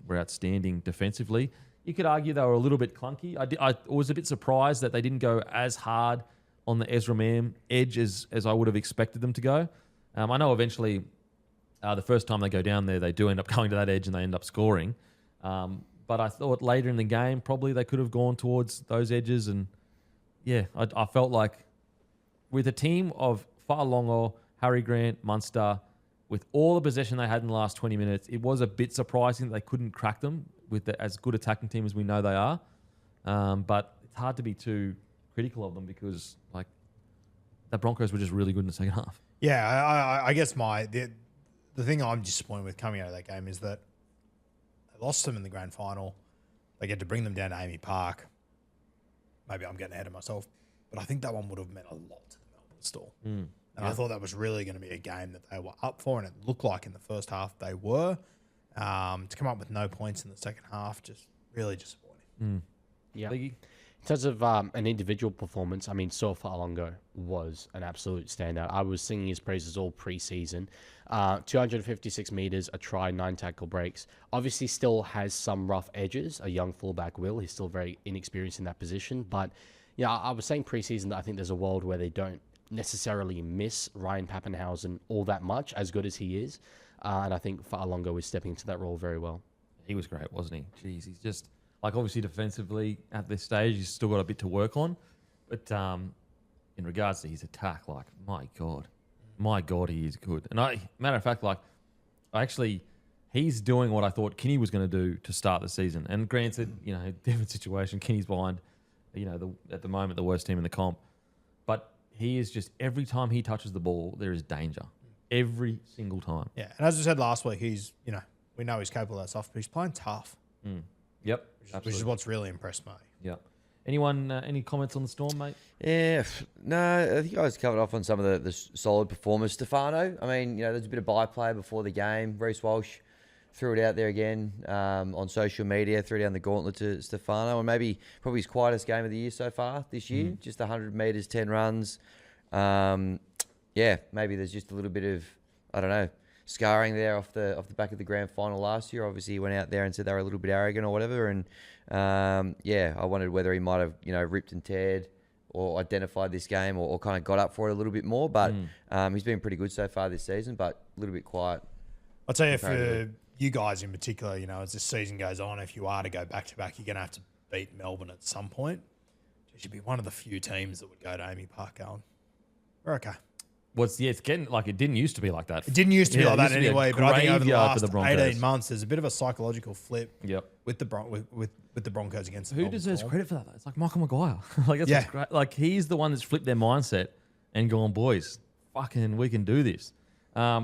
B: were outstanding defensively. You could argue they were a little bit clunky. I was a bit surprised that they didn't go as hard on the Ezra Mam edge as I would have expected them to go. I know eventually the first time they go down there, they do end up going to that edge and they end up scoring. But I thought later in the game, probably they could have gone towards those edges. And I felt like with a team of Fa'alongo, Harry Grant, Munster, with all the possession they had in the last 20 minutes, it was a bit surprising that they couldn't crack them with as good attacking team as we know they are. But it's hard to be too critical of them because the Broncos were just really good in the second half.
C: Yeah, I guess the thing I'm disappointed with coming out of that game is that they lost them in the grand final. They get to bring them down to Amy Park. Maybe I'm getting ahead of myself, but I think that one would have meant a lot to the Melbourne Storm. And I thought that was really going to be a game that they were up for, and it looked like in the first half they were. To come up with no points in the second half, just really disappointing.
F: Yeah.
B: Biggie?
F: In terms of an individual performance, Saw Fa'alongo was an absolute standout. I was singing his praises all preseason. 256 meters, a try, 9 tackle breaks. Obviously still has some rough edges, a young fullback will. He's still very inexperienced in that position. But, I was saying preseason that I think there's a world where they don't necessarily miss Ryan Pappenhausen all that much, as good as he is. And I think Fa'alongo is stepping into that role very well.
B: He was great, wasn't he? Jeez, he's just... obviously defensively at this stage, he's still got a bit to work on. But in regards to his attack, my God, he is good. And matter of fact, he's doing what I thought Kinney was going to do to start the season. And granted, different situation. Kinney's behind, at the moment, the worst team in the comp. But he is just, every time he touches the ball, there is danger. Every single time.
C: Yeah, and as I said last week, he's, we know he's capable of that stuff, but he's playing tough.
B: Yep.
C: Which is what's really impressed me.
B: Yeah. Anyone, any comments on the Storm, mate?
D: Yeah, no, I think I was covered off on some of the solid performers. Stefano, there's a bit of byplay before the game. Reece Walsh threw it out there again on social media, threw down the gauntlet to Stefano, and probably his quietest game of the year so far this year. Just 100 metres, 10 runs. Maybe there's just a little bit of, I don't know, scarring there off the back of the grand final last year. Obviously, he went out there and said they were a little bit arrogant or whatever. And I wondered whether he might have ripped and teared or identified this game or kind of got up for it a little bit more. But he's been pretty good so far this season, but a little bit quiet.
C: I'll tell you, for you guys in particular, as this season goes on, if you are to go back to back, you're going to have to beat Melbourne at some point. You should be one of the few teams that would go to Amy Park going, we're okay.
B: it's getting like it didn't used to be like that.
C: It didn't used to be like
B: it
C: that
B: used to be a
C: anyway, but I think over the
B: graveyard
C: last
B: for the Broncos.
C: 18 months, there's a bit of a psychological flip
B: Yep.
C: with the Broncos against the
B: Who
C: Melbourne
B: deserves
C: Storm.
B: credit for that? Though? It's like Michael Maguire. Like that's
C: Yeah.
B: what's great. Like he's the one that's flipped their mindset and gone, boys, fucking, we can do this.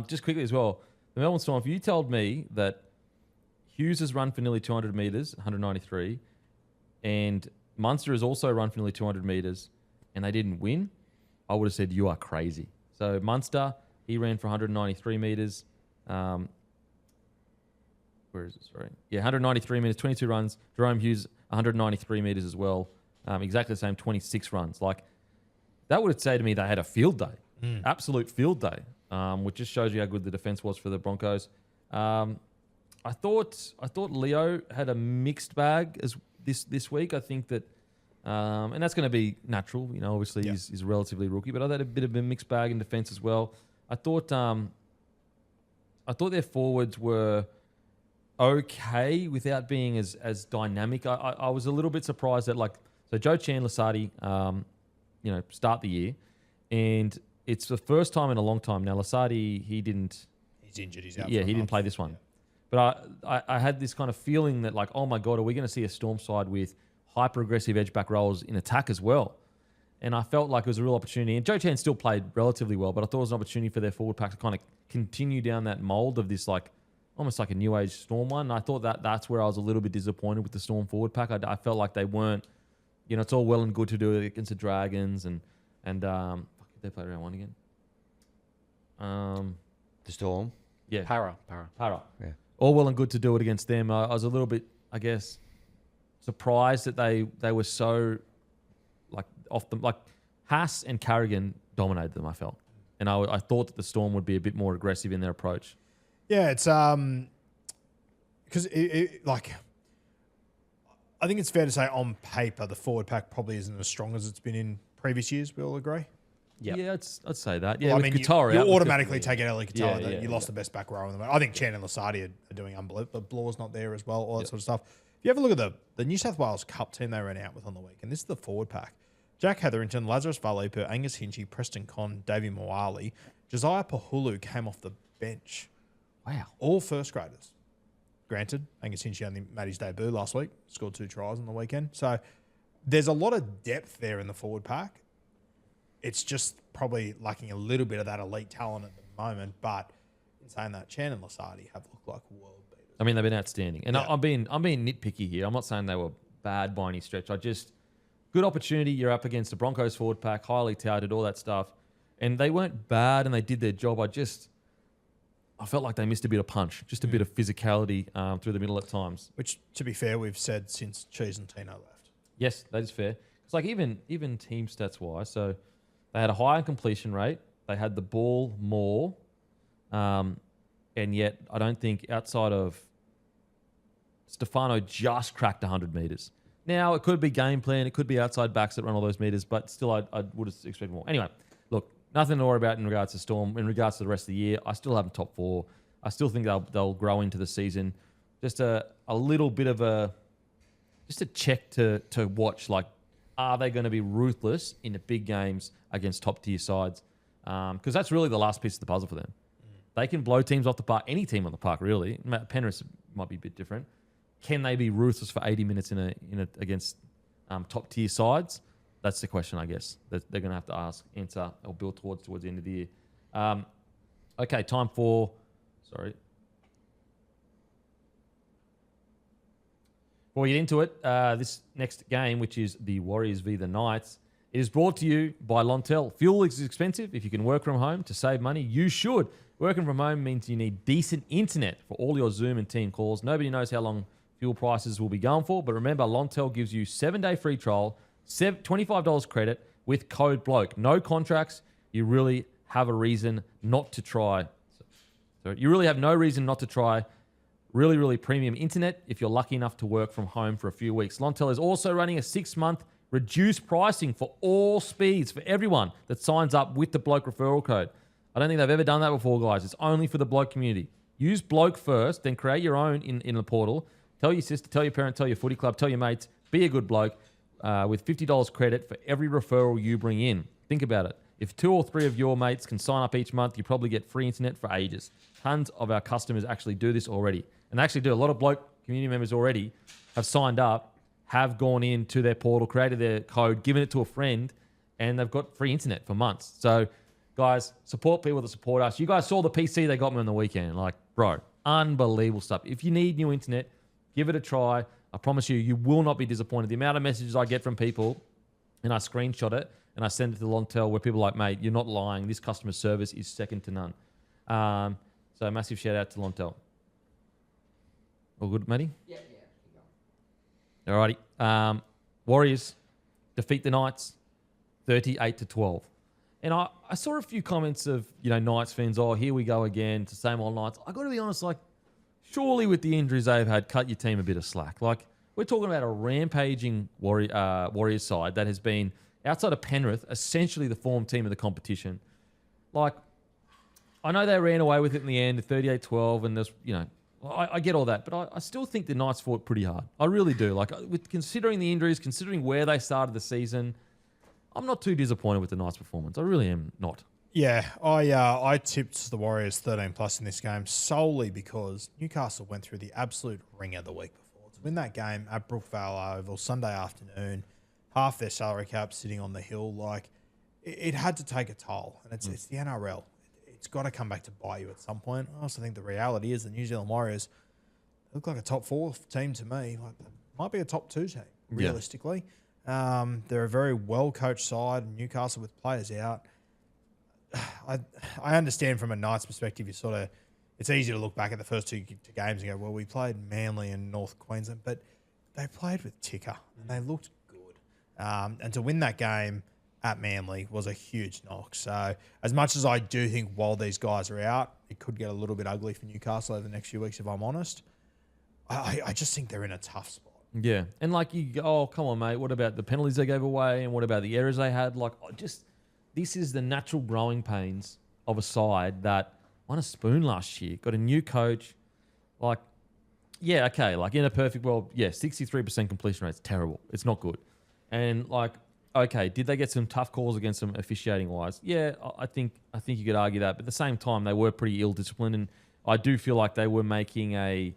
B: Just quickly as well, the Melbourne Storm. If you told me that Hughes has run for nearly 200 meters, 193, and Munster has also run for nearly 200 meters, and they didn't win, I would have said you are crazy. So Munster, he ran for 193 meters. Where is it? Sorry. Yeah, 193 meters, 22 runs. Jerome Hughes, 193 meters as well. Exactly the same, 26 runs. Like, that would say to me they had a field day, absolute field day, which just shows you how good the defense was for the Broncos. I thought Leo had a mixed bag as this week. I think that, and that's going to be natural. You know, obviously he's relatively rookie, but I had a bit of a mixed bag in defense as well. I thought their forwards were okay without being as dynamic. I was a little bit surprised that so Joe Chan-Lasardi, start the year, and it's the first time in a long time now. Lasardi, he's
C: injured. He's out.
B: Yeah,
C: for a
B: he didn't
C: month.
B: play this one. But I had this kind of feeling that oh my God, are we going to see a Storm side with hyper-aggressive edge-back rollers in attack as well? And I felt like it was a real opportunity. And Joe Chan still played relatively well, but I thought it was an opportunity for their forward pack to kind of continue down that mold of this almost like a new age Storm one. And I thought that's where I was a little bit disappointed with the Storm forward pack. I felt like they weren't, it's all well and good to do it against the Dragons and they played round one again.
D: The Storm.
B: Yeah.
F: Para.
D: Yeah.
B: All well and good to do it against them. I was a little bit, I guess, surprised that they were so Haas and Carrigan dominated them. I felt, and I thought that the Storm would be a bit more aggressive in their approach.
C: Yeah, it's because I think it's fair to say on paper the forward pack probably isn't as strong as it's been in previous years. We all agree.
B: Yeah, I'd say that. Yeah,
C: Well, I
B: with
C: mean,
B: Katoa
C: you
B: out,
C: automatically take out Ellie Katoa.
B: Yeah,
C: You lost the best back row in the moment. I think Chan and Lasardi are doing unbelievable. But Blaw's not there as well, all that sort of stuff. If you ever look at the New South Wales Cup team they ran out with on the week, and this is the forward pack. Jack Hetherington, Lazarus Valipa, Angus Hinchy, Preston Conn, Davey Moali, Josiah Pahulu came off the bench.
B: Wow.
C: All first graders. Granted, Angus Hinchy only made his debut last week, scored 2 tries on the weekend. So there's a lot of depth there in the forward pack. It's just probably lacking a little bit of that elite talent at the moment. But in saying that, Chan and Lasardi have looked like world beaters.
B: I mean, they've been outstanding, and
C: Yeah.
B: I'm being nitpicky here. I'm not saying they were bad by any stretch. Good opportunity. You're up against the Broncos forward pack, highly touted, all that stuff, and they weren't bad, and they did their job. I felt like they missed a bit of punch, just a bit of physicality through the middle at times.
C: Which, to be fair, we've said since Cheese and Tino left.
B: Yes, that is fair. It's like even team stats wise, so they had a higher completion rate. They had the ball more, and yet I don't think outside of Stefano just cracked 100 meters. Now it could be game plan, it could be outside backs that run all those meters, but still I would have expected more. Anyway, look, nothing to worry about in regards to Storm. In regards to the rest of the year, I still have them top 4. I still think they'll grow into the season. Just a little bit of a check to watch. Like, are they going to be ruthless in the big games against top tier sides? Because that's really the last piece of the puzzle for them. They can blow teams off the park, any team on the park really. Penrith might be a bit different. Can they be ruthless for 80 minutes against top tier sides? That's the question, I guess, that they're going to have to answer, or build towards the end of the year. Okay, time for... Sorry. Before we get into it, this next game, which is the Warriors v. the Knights, it is brought to you by Lontel. Fuel is expensive. If you can work from home to save money, you should. Working from home means you need decent internet for all your Zoom and team calls. Nobody knows how long fuel prices will be going for, but remember, Lontel gives you 7-day free trial, $25 credit with code BLOKE. No contracts. You really have a reason not to try. So you really have no reason not to try really, really premium internet if you're lucky enough to work from home for a few weeks. Lontel is also running a 6-month reduced pricing for all speeds for everyone that signs up with the Bloke referral code. I don't think they've ever done that before, guys. It's only for the Bloke community. Use Bloke first, then create your own in the portal. Tell your sister, tell your parent, tell your footy club, tell your mates. Be a good bloke with $50 credit for every referral you bring in. Think about it. If 2 or 3 of your mates can sign up each month, you probably get free internet for ages. Tons of our customers actually do this already. And they actually do. A lot of Bloke community members already have signed up, have gone into their portal, created their code, given it to a friend, and they've got free internet for months. So, guys, support people that support us. You guys saw the PC they got me on the weekend. Like, bro, unbelievable stuff. If you need new internet, give it a try. I promise you, you will not be disappointed. The amount of messages I get from people, and I screenshot it, and I send it to Lontel, where people are like, mate, you're not lying. This customer service is second to none. So massive shout out to Lontel. All good, Matty? Yeah. Alrighty. Warriors defeat the Knights 38-12. And I saw a few comments of, Knights fans, oh, here we go again. It's the same old Knights. I got to be honest, like, surely with the injuries they've had, cut your team a bit of slack. Like, we're talking about a rampaging Warriors side that has been, outside of Penrith, essentially the form team of the competition. Like, I know they ran away with it in the end, 38-12, and there's, I get all that, but I still think the Knights fought pretty hard. I really do. Like, with considering the injuries, considering where they started the season, I'm not too disappointed with the Knights' performance. I really am not.
C: Yeah, I tipped the Warriors 13+ in this game solely because Newcastle went through the absolute ringer the week before. To win that game at Brookvale Oval Sunday afternoon, half their salary cap sitting on the hill, like, it had to take a toll. And it's the NRL. It's got to come back to bite you at some point. I also think the reality is the New Zealand Warriors look like a top 4 team to me. Like, they might be a top 2 team, realistically. Yeah. They're a very well-coached side. Newcastle with players out. I understand from a Knights perspective, it's easy to look back at the first two games and go, well, we played Manly and North Queensland, but they played with ticker and they looked good. And to win that game at Manly was a huge knock. So as much as I do think while these guys are out, it could get a little bit ugly for Newcastle over the next few weeks, if I'm honest, I just think they're in a tough spot.
B: Yeah. And like, you go, oh, come on, mate. What about the penalties they gave away? And what about the errors they had? Like, this is the natural growing pains of a side that won a spoon last year, got a new coach. Like, yeah, okay. Like, in a perfect world, 63% completion rate is terrible. It's not good. And like, okay, did they get some tough calls against them officiating wise? Yeah, I think you could argue that. But at the same time, they were pretty ill-disciplined, and I do feel like they were making a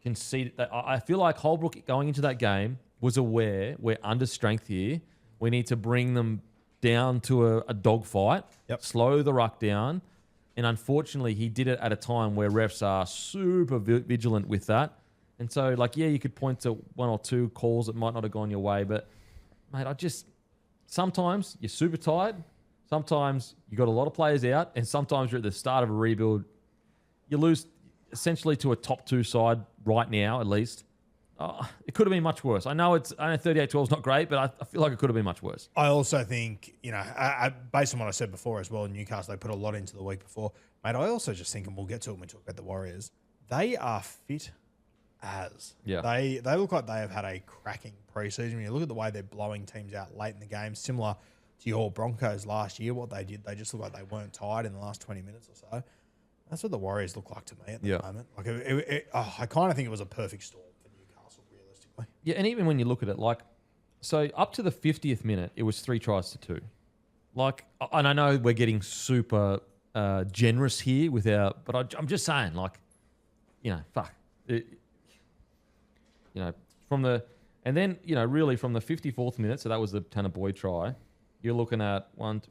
B: conceit. I feel like Holbrook going into that game was aware we're under strength here. We need to bring them down to a dogfight, slow the ruck down. And unfortunately, he did it at a time where refs are super vigilant with that. And so, like, you could point to 1 or 2 calls that might not have gone your way. But, mate, sometimes you're super tired. Sometimes you got a lot of players out. And sometimes you're at the start of a rebuild. You lose essentially to a top 2 side right now, at least. It could have been much worse. I know 38-12 is not great, but I feel like it could have been much worse.
C: I also think, based on what I said before as well, in Newcastle, they put a lot into the week before. Mate, I also just think, and we'll get to it when we talk about the Warriors, they are fit as.
B: Yeah.
C: They look like they have had a cracking preseason. When you look at the way they're blowing teams out late in the game, similar to your Broncos last year, what they did, they just look like they weren't tired in the last 20 minutes or so. That's what the Warriors look like to me at the moment. Like, I kind of think it was a perfect storm.
B: Yeah, and even when you look at it, like, so up to the 50th minute, it was 3-2. Like, and I know we're getting super generous here with our, but I'm just saying, like, fuck. And then, really from the 54th minute, so that was the Tanner Boyd try, you're looking at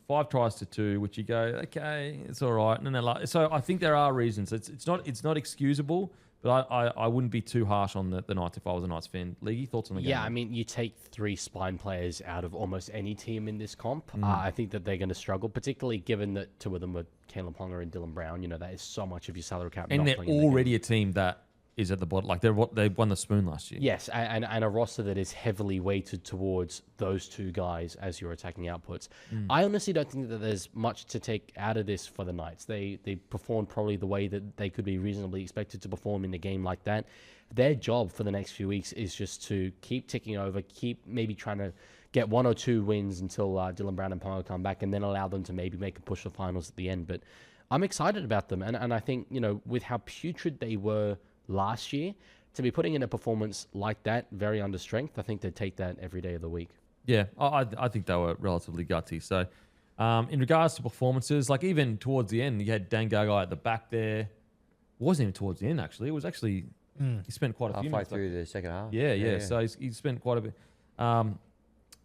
B: 5 tries to 2, which you go, okay, it's all right. And then, so I think there are reasons. It's not excusable. But I wouldn't be too harsh on the Knights if I was a Knights fan. League, thoughts on the game?
F: Yeah, I mean, you take 3 spine players out of almost any team in this comp. I think that they're going to struggle, particularly given that 2 of them were Caleb Ponga and Dylan Brown. That is so much of your salary cap.
B: And they're already a team that is at the bottom. Like, they won the spoon last year.
F: Yes, and a roster that is heavily weighted towards those 2 guys as your attacking outputs. I honestly don't think that there's much to take out of this for the Knights. They performed probably the way that they could be reasonably expected to perform in a game like that. Their job for the next few weeks is just to keep ticking over, keep maybe trying to get 1 or 2 wins until Dylan Brown and Ponga come back, and then allow them to maybe make a push for finals at the end. But I'm excited about them, and I think, with how putrid they were last year, to be putting in a performance like that, very under strength, I think they'd take that every day of the week.
B: Yeah, I think they were relatively gutsy. So In regards to performances, like even towards the end, you had Dan Gagai at the back there. It wasn't even towards the end, actually. It was actually, he spent quite a few
D: Halfway
B: minutes.
D: through the second half.
B: Yeah. So he spent quite a bit.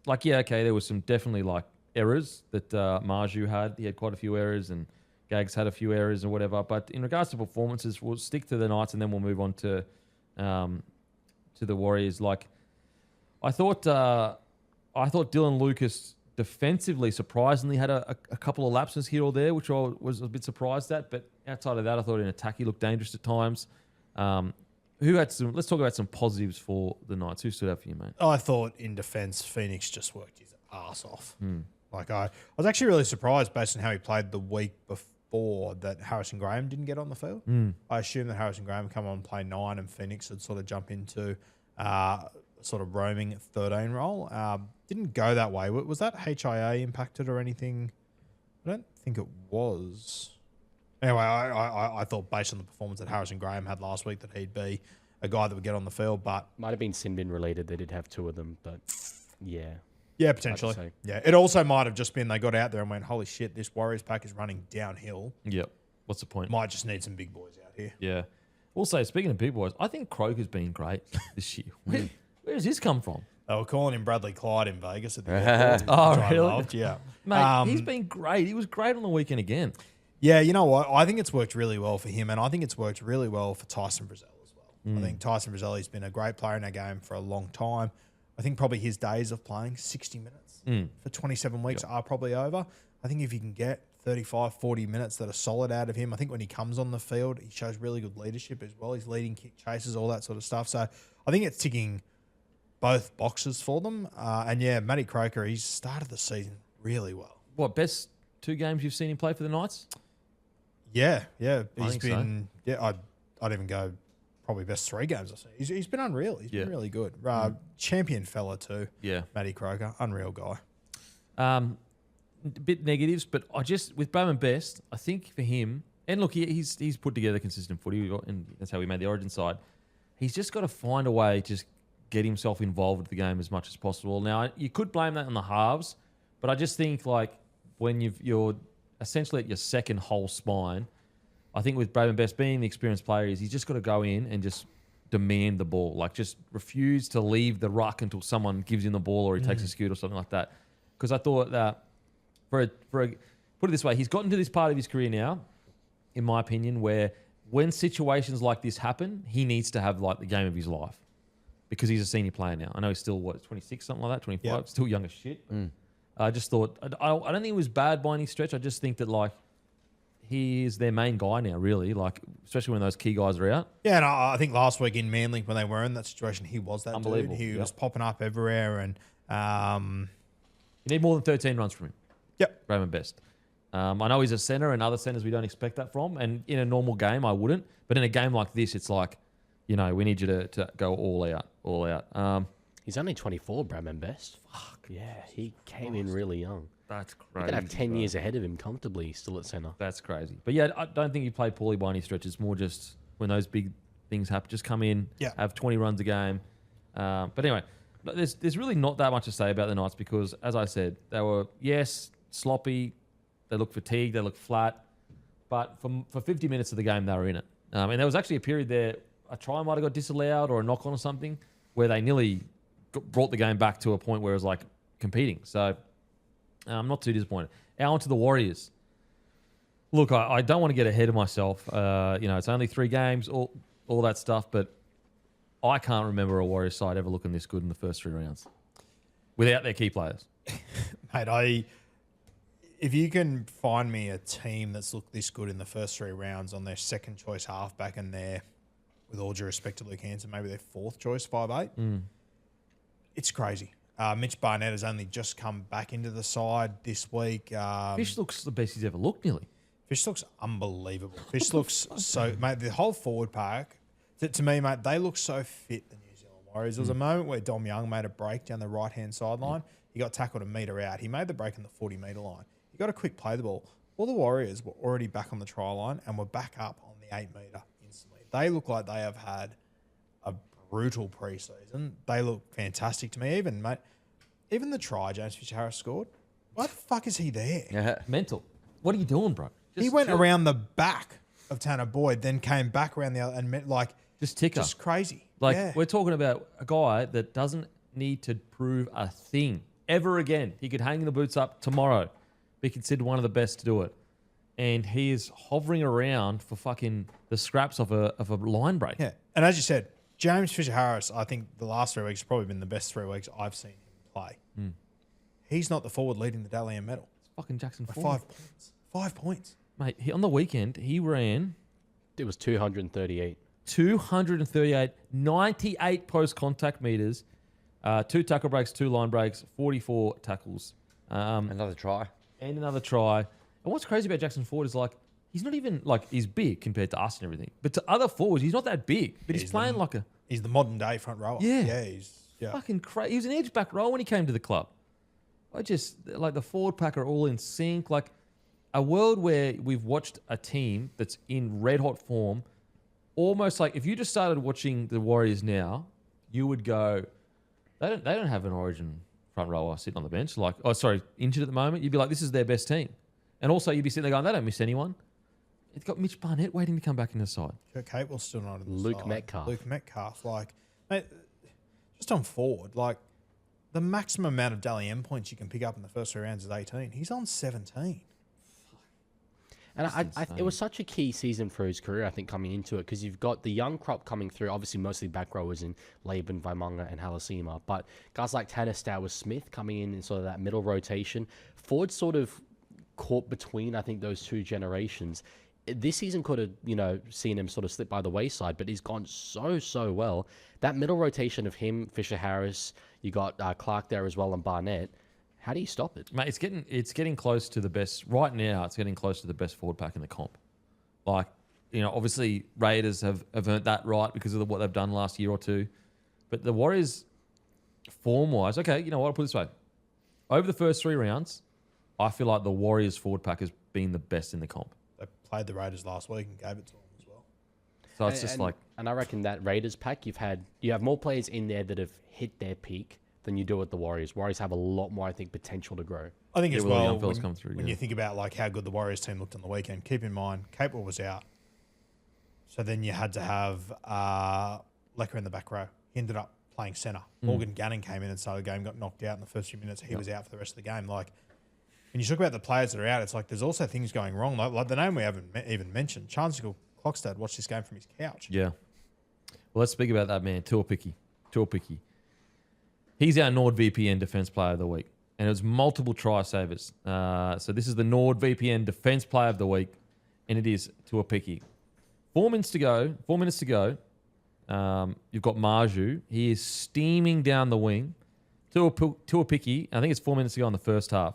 B: Okay, there was some definitely like errors that Marju had. He had quite a few errors and Gags had a few errors or whatever. But in regards to performances, we'll stick to the Knights and then we'll move on to the Warriors. Like, I thought Dylan Lucas defensively, surprisingly, had a couple of lapses here or there, which I was a bit surprised at. But outside of that, I thought in attack he looked dangerous at times. Let's talk about some positives for the Knights. Who stood out for you, mate?
C: I thought in defence, Phoenix just worked his ass off. Like I was actually really surprised based on how he played the week before that Harrison Graham didn't get on the field. I assumed that Harrison Graham would come on and play 9 and Phoenix would sort of jump into sort of roaming 13 role. Didn't go that way. Was that HIA impacted or anything? I don't think it was. Anyway, I thought based on the performance that Harrison Graham had last week that he'd be a guy that would get on the field, but...
F: Might have been Sinbin related. They did have 2 of them, but yeah.
C: Yeah, potentially. Yeah, it also might have just been they got out there and went, holy shit, this Warriors pack is running downhill.
B: Yep. What's the point?
C: Might just need some big boys out here.
B: Yeah. Also, speaking of big boys, I think Croker's been great this year. Where does this come from?
C: They were calling him Bradley Clyde in Vegas at the airport.
B: Oh,
C: which I
B: really?
C: loved, yeah.
B: Mate, he's been great. He was great on the weekend again.
C: Yeah, you know what? I think it's worked really well for him, and I think it's worked really well for Tyson Brazel as well. I think Tyson Brazel has been a great player in our game for a long time. I think probably his days of playing 60 minutes for 27 weeks are probably over. I think if you can get 35, 40 minutes that are solid out of him, I think when he comes on the field, he shows really good leadership as well. He's leading kick chases, all that sort of stuff. So I think it's ticking both boxes for them. And yeah, Matty Croker, he's started the season really well.
B: What, best 2 games you've seen him play for the Knights?
C: Yeah. He's
B: think so.
C: been, I'd even go probably best 3 games I've seen. He's been unreal. He's been really good. Champion fella too. Yeah. Matty Croker, unreal guy.
B: A bit negatives, but with Bowman Best, I think for him, and look, he's put together consistent footy, and that's how we made the Origin side. He's just got to find a way to just get himself involved with the game as much as possible. Now, you could blame that on the halves, but I just think like when you're essentially at your second whole spine, I think with Braden Best being the experienced player, he's just got to go in and just demand the ball. Like just refuse to leave the ruck until someone gives him the ball or he takes a scoot or something like that. Because I thought that put it this way, he's gotten to this part of his career now, in my opinion, where when situations like this happen, he needs to have like the game of his life because he's a senior player now. I know he's still 26, something like that, 25, still young as shit. I just thought I don't think it was bad by any stretch. I just think that like he is their main guy now, really. Like especially when those key guys are out.
C: Yeah, and I think last week in Manly when they were in that situation, he was that dude. He was popping up everywhere, and
B: you need more than 13 runs from him.
C: Yep,
B: Raymond Best. I know he's a centre, and other centres we don't expect that from. And in a normal game, I wouldn't. But in a game like this, it's like, we need you to go all out.
F: He's only 24, Bradman Best. Fuck. Yeah, he came in really young.
B: That's crazy.
F: He could have 10 years ahead of him comfortably still at centre.
B: That's crazy. But yeah, I don't think he played poorly by any stretch. It's more just when those big things happen, just come in, have 20 runs a game. But anyway, there's really not that much to say about the Knights because, as I said, they were, sloppy. They looked fatigued. They looked flat. But for 50 minutes of the game, they were in it. And there was actually a period there, a try might have got disallowed or a knock on or something, where they nearly brought the game back to a point where it was like competing. So I'm not too disappointed. Now on to the Warriors. Look, I don't want to get ahead of myself. It's only 3 games, all that stuff, but I can't remember a Warriors side ever looking this good in the first 3 rounds without their key players.
C: Mate, if you can find me a team that's looked this good in the first 3 rounds on their second choice halfback and their, with all due respect to Luke Hanson, maybe their 4th choice 5'8", it's crazy. Mitch Barnett has only just come back into the side this week.
B: Fish looks the best he's ever looked, nearly.
C: Fish looks unbelievable. Fish looks so, mate, the whole forward pack, to me, mate, they look so fit, the New Zealand Warriors. There was a moment where Dom Young made a break down the right-hand sideline. He got tackled a metre out. He made the break in the 40-metre line. He got a quick play the ball. All the Warriors were already back on the try line and were back up on the 8-metre instantly. They look like they have had a brutal preseason. They look fantastic to me. Even the try James Fisher-Harris scored, Why the fuck is he there?
D: Yeah.
B: Mental. What are you doing, bro?
C: He went around the back of Tanner Boyd, then came back around the other and met like
B: Just ticker.
C: just crazy.
B: Like,
C: Yeah.
B: we're talking about a guy that doesn't need to prove a thing ever again. He could hang the boots up tomorrow, be considered one of the best to do it. And he is hovering around for fucking the scraps of a line break.
C: Yeah, and as you said, James Fisher-Harris, I think the last 3 weeks have probably been the best 3 weeks I've seen him play. He's not the forward leading the Dally M medal.
B: It's fucking Jackson
C: By
B: Ford.
C: 5 points. 5 points.
B: Mate, on the weekend, he ran
F: It was 238.
B: 238, 98 post-contact meters, 2 tackle breaks, 2 line breaks, 44 tackles,
D: Another try.
B: and another try. And what's crazy about Jackson Ford is like, he's not even like, he's big compared to us and everything. But to other forwards, he's not that big. But he's playing like a
C: He's the modern day front rower.
B: Yeah.
C: Yeah.
B: fucking crazy. He was an edge back row when he came to the club. I just, like, the forward pack are all in sync. Like, a world where we've watched a team that's in red hot form, almost like if you just started watching the Warriors now, you would go, they don't have an Origin front rower sitting on the bench. Like, oh, sorry, injured at the moment. You'd be like, this is their best team. And also you'd be sitting there going, they don't miss anyone. It's got Mitch Barnett waiting to come back in the side.
C: Kurt Capewell's still not in the
F: Luke
C: side.
F: Metcalf.
C: Luke Metcalf. Like, mate, just on forward, like, the maximum amount of Dally M points you can pick up in the first 3 rounds is 18. He's on 17.
F: And it was such a key season for his career, I think, coming into it, because you've got the young crop coming through, obviously mostly back rowers in Laban, Vaimunga, and Halasima, but guys like Tanner Stowers-Smith coming in sort of that middle rotation. Ford sort of caught between, I think, those 2 generations. This season could have, seen him sort of slip by the wayside, but he's gone so well. That middle rotation of him, Fisher-Harris, you got Clark there as well, and Barnett. How do you stop it?
B: Mate, it's getting close to the best right now. It's getting close to the best forward pack in the comp. Like, obviously Raiders have earned that right because of what they've done last year or two. But the Warriors, form wise, okay, you know what? I'll put it this way: over the first 3 rounds, I feel like the Warriors forward pack has been the best in the comp.
C: They played the Raiders last week and gave it to them as well.
B: So it's just like,
F: and I reckon that Raiders pack, you have more players in there that have hit their peak than you do at the Warriors. Warriors have a lot more, I think, potential to grow.
C: I think as
B: well, the
C: well,
B: young fellas come through,
C: when
B: yeah.
C: you think about like how good the Warriors team looked on the weekend, keep in mind Capewell was out. So then you had to have Lecker in the back row. He ended up playing centre. Morgan Gannon came in and started the game, got knocked out in the first few minutes. He was out for the rest of the game. Like, when you talk about the players that are out, it's like there's also things going wrong. Like the name we haven't even mentioned, Charnsicle Clockstad watched this game from his couch.
B: yeah. Well, let's speak about that man, Tuapiki. He's our NordVPN Defense Player of the Week, and it was multiple try savers. So this is the NordVPN Defense Player of the Week, and it is Tuapiki. 4 minutes to go. You've got Marju. He is steaming down the wing. Tuapiki, I think it's 4 minutes to go in the first half.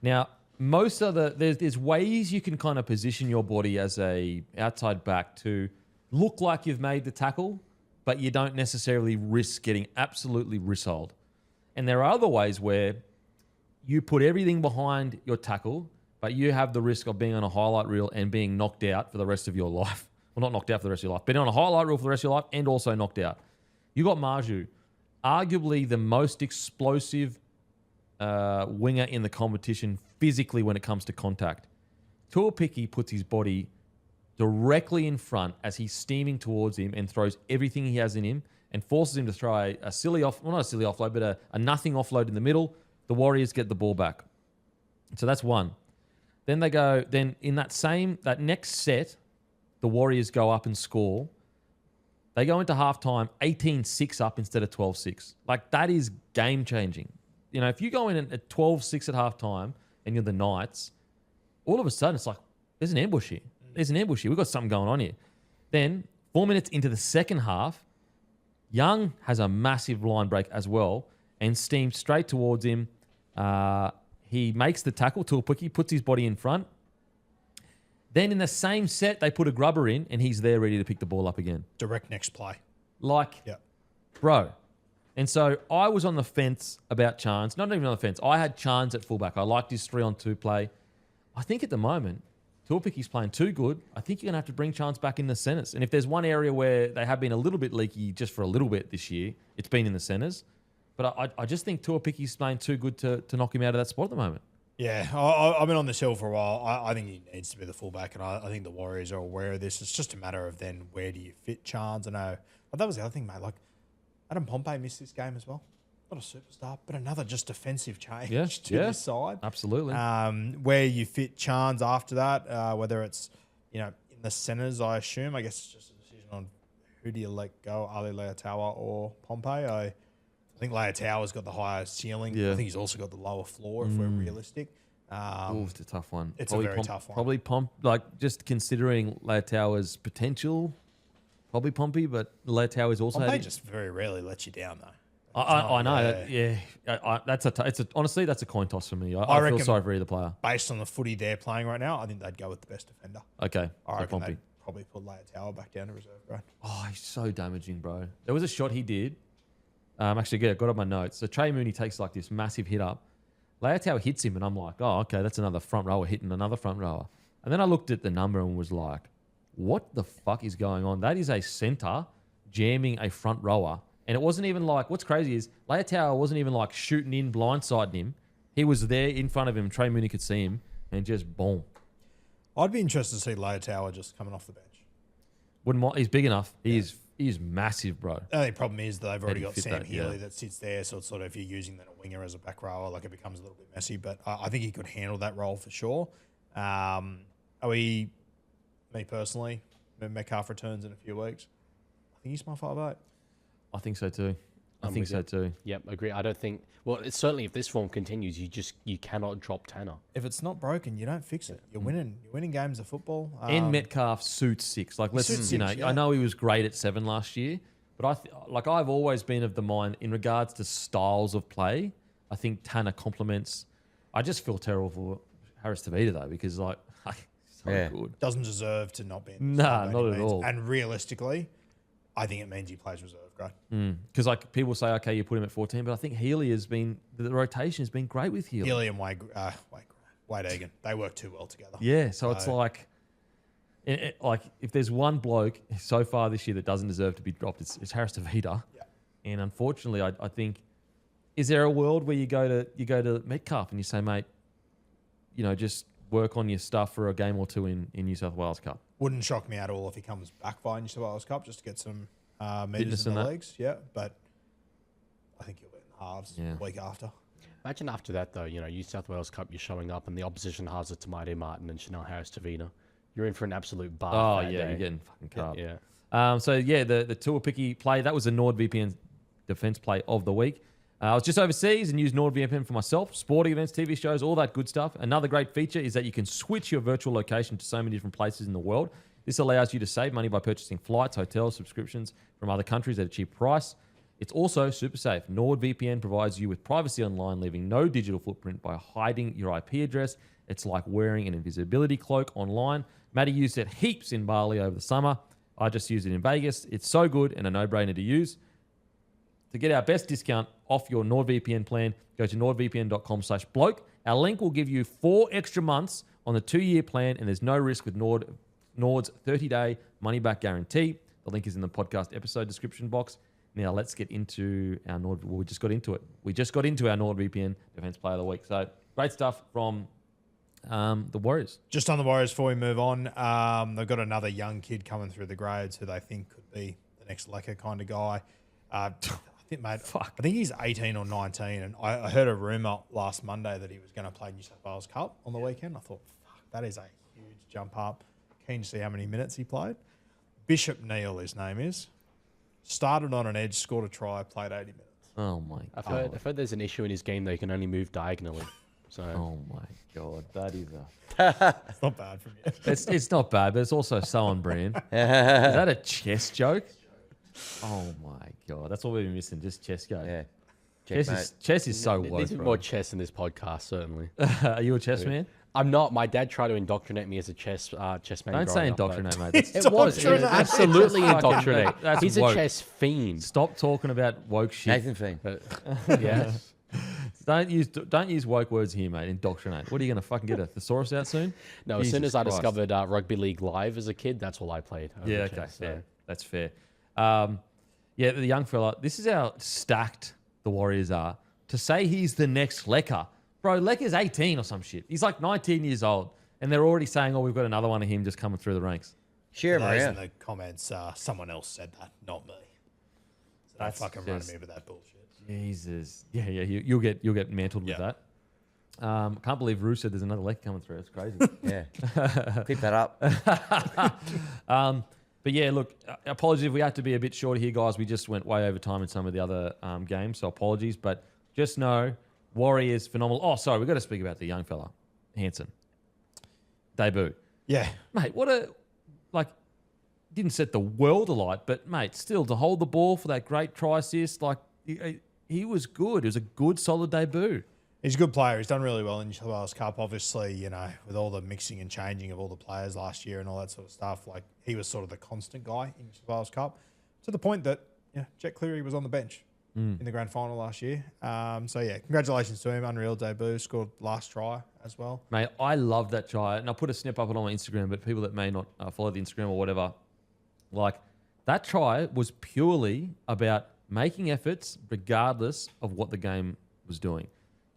B: Now, most of there's ways you can kind of position your body as a outside back to look like you've made the tackle, but you don't necessarily risk getting absolutely rissoled. And there are other ways where you put everything behind your tackle, but you have the risk of being on a highlight reel and being knocked out for the rest of your life. Well, not knocked out for the rest of your life, but on a highlight reel for the rest of your life and also knocked out. You got Marju, arguably the most explosive winger in the competition physically when it comes to contact. Tuapiki puts his body directly in front as he's steaming towards him and throws everything he has in him and forces him to throw a silly not a silly offload, but a nothing offload in the middle. The Warriors get the ball back. So that's one. Then in that next set, the Warriors go up and score. They go into halftime 18-6 up instead of 12-6. Like, that is game changing. If you go in at 12-6 at halftime and you're the Knights, all of a sudden it's like, there's an ambush here. We've got something going on here. Then 4 minutes into the second half, Young has a massive line break as well and steams straight towards him. He makes the tackle. Tuapiki puts his body in front. Then in the same set, they put a grubber in and he's there ready to pick the ball up again.
C: Direct next play.
B: Bro. And so I was on the fence about Chance. Not even on the fence. I had Chance at fullback. I liked his 3-on-2 play. I think at the moment, Tuapiki's playing too good. I think you're going to have to bring Chance back in the centres. And if there's one area where they have been a little bit leaky just for a little bit this year, it's been in the centres. But I just think Tuapicki's playing too good to knock him out of that spot at the moment.
C: Yeah, I've been on this hill for a while. I think he needs to be the fullback, and I think the Warriors are aware of this. It's just a matter of then where do you fit Chance? I know, but that was the other thing, mate. Like Adam Pompey missed this game as well. Not a superstar, but another just defensive change to this side.
B: Absolutely.
C: Where you fit Chance after that, whether it's in the centres, I assume. I guess it's just a decision on who do you let go, Ali Leotawa or Pompey. I think Leotawa's got the higher ceiling.
B: Yeah.
C: I think he's also got the lower floor if we're realistic.
B: It's a tough one.
C: It's a very tough one.
B: Probably just considering Leotawa's potential, probably Pompey, but Leotawa is also...
C: Pompey just very rarely lets you down, though.
B: I know. Honestly, that's a coin toss for me. I feel sorry for either player.
C: Based on the footy they're playing right now, I think they'd go with the best defender.
B: Okay.
C: I reckon
B: Pompey.
C: they'd probably put Leotawa back down to reserve grade.
B: Oh, he's so damaging, bro. There was a shot he did. Actually, got up my notes. So Trey Mooney takes like this massive hit up. Leotawa hits him, and I'm like, oh, okay, that's another front rower hitting another front rower. And then I looked at the number and was like, what the fuck is going on? That is a centre jamming a front rower. And it wasn't even like, what's crazy is Leotawa wasn't even like shooting in, blindsiding him. He was there in front of him. Trey Mooney could see him and just boom.
C: I'd be interested to see Leotawa just coming off the bench.
B: Wouldn't mind. He's big enough. He's massive, bro.
C: The only problem is they've already got Sam
B: that,
C: Healy
B: yeah.
C: that sits there, so it's sort of if you're using then a winger as a back rower, like it becomes a little bit messy. But I think he could handle that role for sure. Me personally, when Metcalf returns in a few weeks, I think he's my 5'8".
B: I think so too. I think so too.
F: Yep, agree. I don't think. Well, it's certainly if this form continues, you cannot drop Tanner.
C: If it's not broken, you don't fix it. You're winning. You're winning games of football.
B: And Metcalf suits 6. Like let's
C: suits
B: you know,
C: 6, yeah.
B: I know he was great at 7 last year, but I've always been of the mind in regards to styles of play. I think Tanner complements. I just feel terrible for Harris Tavita though because so good.
C: Doesn't deserve to not be in
B: Nah,
C: this side by
B: not
C: any
B: at
C: means.
B: all.
C: And realistically, I think it means he plays reserve grade.
B: Because like people say, okay, you put him at 14, but I think Healy has been the rotation has been great with Healy.
C: Healy and Wade Egan, they work too well together.
B: Yeah, so it's like, like if there's one bloke so far this year that doesn't deserve to be dropped, it's Harris Tavita.
C: Yeah.
B: And unfortunately, I think, is there a world where you go to Metcalf and you say, mate, just work on your stuff for a game or two in New South Wales Cup?
C: Wouldn't shock me at all if he comes back by New South Wales Cup just to get some meters in the legs. Yeah, but I think he'll be in the halves the week after.
F: Imagine after that, though, New South Wales Cup, you're showing up and the opposition halves are Tamati Martin and Chanel Harris-Tavita. You're in for an absolute bar.
B: Oh,
F: that
B: yeah,
F: day.
B: you're getting fucking cut.
F: Yeah.
B: The Tuapicki play, that was a NordVPN defense play of the week. I was just overseas and used NordVPN for myself, sporting events, TV shows, all that good stuff. Another great feature is that you can switch your virtual location to so many different places in the world. This allows you to save money by purchasing flights, hotels, subscriptions from other countries at a cheap price. It's also super safe. NordVPN provides you with privacy online, leaving no digital footprint by hiding your IP address. It's like wearing an invisibility cloak online. Matty used it heaps in Bali over the summer. I just used it in Vegas. It's so good and a no-brainer to use. To get our best discount off your NordVPN plan, go to nordvpn.com/bloke. Our link will give you 4 extra months on the 2-year plan, and there's no risk with Nord's 30-day money-back guarantee. The link is in the podcast episode description box. Now let's get into our we just got into it. We just got into our NordVPN Defense Player of the Week. So great stuff from the Warriors.
C: Just on the Warriors before we move on, they've got another young kid coming through the grades who they think could be the next Lecker kind of guy. I think he's 18 or 19, and I heard a rumour last Monday that he was going to play New South Wales Cup on the weekend. I thought, fuck, that is a huge jump up. Keen to see how many minutes he played. Bishop Neal, his name is. Started on an edge, scored a try, played 80 minutes.
B: Oh my God.
F: I've heard there's an issue in his game that he can only move diagonally. So.
B: Oh my God, that is
C: It's not bad from you.
B: it's not bad, but it's also so on brand. Is that a chess joke? Oh my God, that's what we've been missing, just chess joke.
D: Yeah.
B: Chess is so woke,
F: There's
B: bro.
F: more chess in this podcast, certainly.
B: Are you a chess man?
F: I'm not. My dad tried to indoctrinate me as a chess man.
B: Don't say indoctrinate, mate. That's
F: It was absolutely indoctrinate.
B: That's
F: He's
B: woke.
F: a chess fiend.
B: Stop talking about woke shit.
D: Nathan Fiend.
F: Yeah.
B: Don't use woke words here, mate. Indoctrinate. What are you going to fucking get a thesaurus out soon?
F: No, as soon
B: Jesus
F: as I
B: Christ.
F: discovered Rugby League Live as a kid, that's all I played.
B: Yeah, okay, fair. That's fair. The young fella. This is our stacked the Warriors are, to say he's the next Lecker. Bro, Lecker's 18 or some shit. He's like 19 years old. And they're already saying, oh, we've got another one of him just coming through the ranks.
D: Share him
C: Those in
D: around.
C: the comments, someone else said that, not me. So don't fucking run me with that bullshit.
B: Jesus. Yeah, you'll get mantled with
C: Yeah.
B: that. Can't believe Roo said there's another Lecker coming through. It's crazy.
D: Yeah. Keep that up.
B: But yeah, look, apologies if we had to be a bit short here, guys. We just went way over time in some of the other games, so apologies. But just know, Warriors, phenomenal. Oh, sorry, we've got to speak about the young fella, Hansen. Debut.
C: Yeah.
B: Mate, didn't set the world alight, but, mate, still, to hold the ball for that great try assist, he was good. It was a good, solid debut.
C: He's a good player. He's done really well in the New Wales Cup. Obviously, with all the mixing and changing of all the players last year and all that sort of stuff, he was sort of the constant guy in the New Wales Cup to the point that Jet Cleary was on the bench in the grand final last year. Congratulations to him. Unreal debut. Scored last try as well.
B: Mate, I love that try. And I put a snip up on my Instagram, but people that may not follow the Instagram or whatever, that try was purely about making efforts regardless of what the game was doing.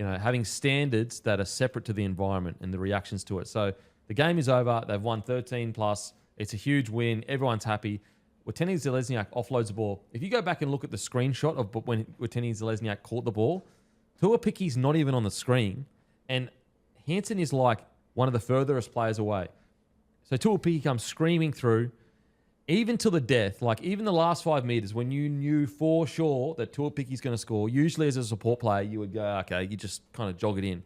B: Having standards that are separate to the environment and the reactions to it. So the game is over. They've won 13 plus. It's a huge win. Everyone's happy. Wateni Zelezniak offloads the ball. If you go back and look at the screenshot of when Wateni Zelezniak caught the ball, Tuapicki's not even on the screen. And Hansen is like one of the furthest players away. So Tuapicki comes screaming through, even to the death, even the last 5 meters, when you knew for sure that Tuapicki's going to score, usually as a support player, you would go, okay, you just kind of jog it in.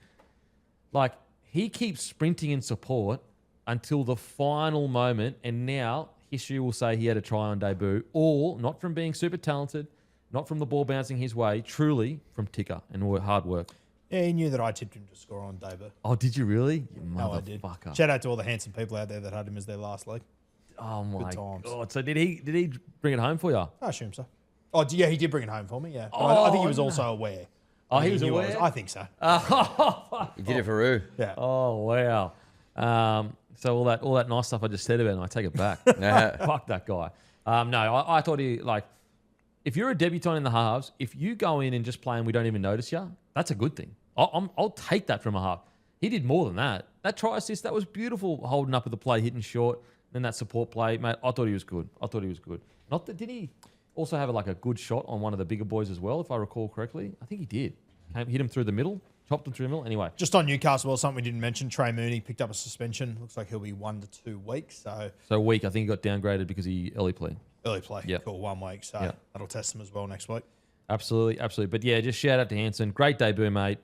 B: He keeps sprinting in support until the final moment, and now history will say he had a try on debut, all not from being super talented, not from the ball bouncing his way, truly from ticker and hard work.
C: Yeah, he knew that I tipped him to score on debut.
B: Oh, did you really? You
C: No, I did.
B: motherfucker.
C: Shout out to all the handsome people out there that had him as their last leg.
B: Oh my
C: times.
B: God. So did he bring it home for you?
C: I assume so. Oh, yeah, he did bring it home for me, yeah. But I think he was also aware.
B: Oh, he
C: I
B: was
C: think
B: aware?
C: I think so.
D: You did it for Roo.
C: Yeah.
B: Oh, wow. So all that nice stuff I just said about him, I take it back. Fuck that guy. No, I thought if you're a debutant in the halves, if you go in and just play and we don't even notice you, that's a good thing. I'll take that from a half. He did more than that. That try assist, that was beautiful, holding up with the play, hitting short, then that support play. Mate, I thought he was good. Not that, did he also have a good shot on one of the bigger boys as well, if I recall correctly? I think he did. Hit him through the middle, chopped him through the middle. Anyway.
C: Just on Newcastle, well, something we didn't mention, Trey Mooney picked up a suspension. Looks like he'll be 1 to 2 weeks.
B: So week, I think he got downgraded because he early play.
C: Early play.
B: Yep.
C: Cool, 1 week. So
B: Yep.
C: that'll test him as well next week.
B: Absolutely. But yeah, just shout out to Hansen. Great debut, mate.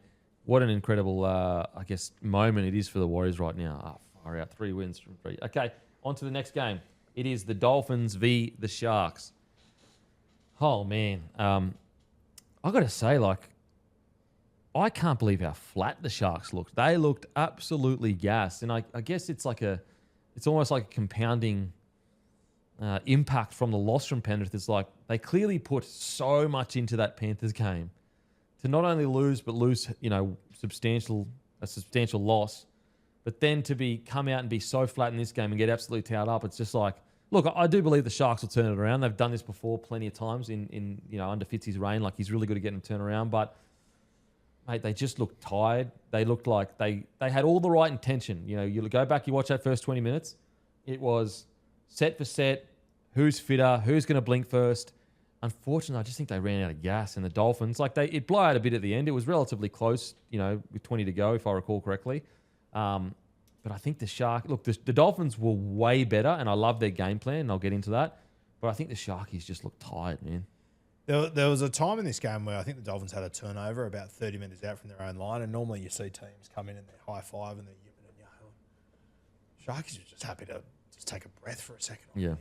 B: What an incredible, moment it is for the Warriors right now. Far out. 3 wins from 3. Okay, on to the next game. It is the Dolphins v. the Sharks. Oh, man. I got to say, I can't believe how flat the Sharks looked. They looked absolutely gassed. And I guess it's almost like a compounding impact from the loss from Penrith. It's they clearly put so much into that Panthers game to not only lose, but lose, a substantial loss. But then to come out and be so flat in this game and get absolutely towed up, it's just look, I do believe the Sharks will turn it around. They've done this before plenty of times in under Fitzy's reign. He's really good at getting them turned around. But, mate, they just looked tired. They looked like they had all the right intention. You go back, you watch that first 20 minutes. It was set for set. Who's fitter? Who's going to blink first? Unfortunately, I just think they ran out of gas. And the Dolphins, it blew out a bit at the end. It was relatively close, with 20 to go, if I recall correctly. But I think the Dolphins were way better, and I love their game plan, and I'll get into that. But I think the Sharkies just looked tired, man.
C: There was a time in this game where I think the Dolphins had a turnover about 30 minutes out from their own line, and normally you see teams come in and they high five and they're yipping and yelling. Sharkies were just happy to just take a breath for a second.
B: Yeah.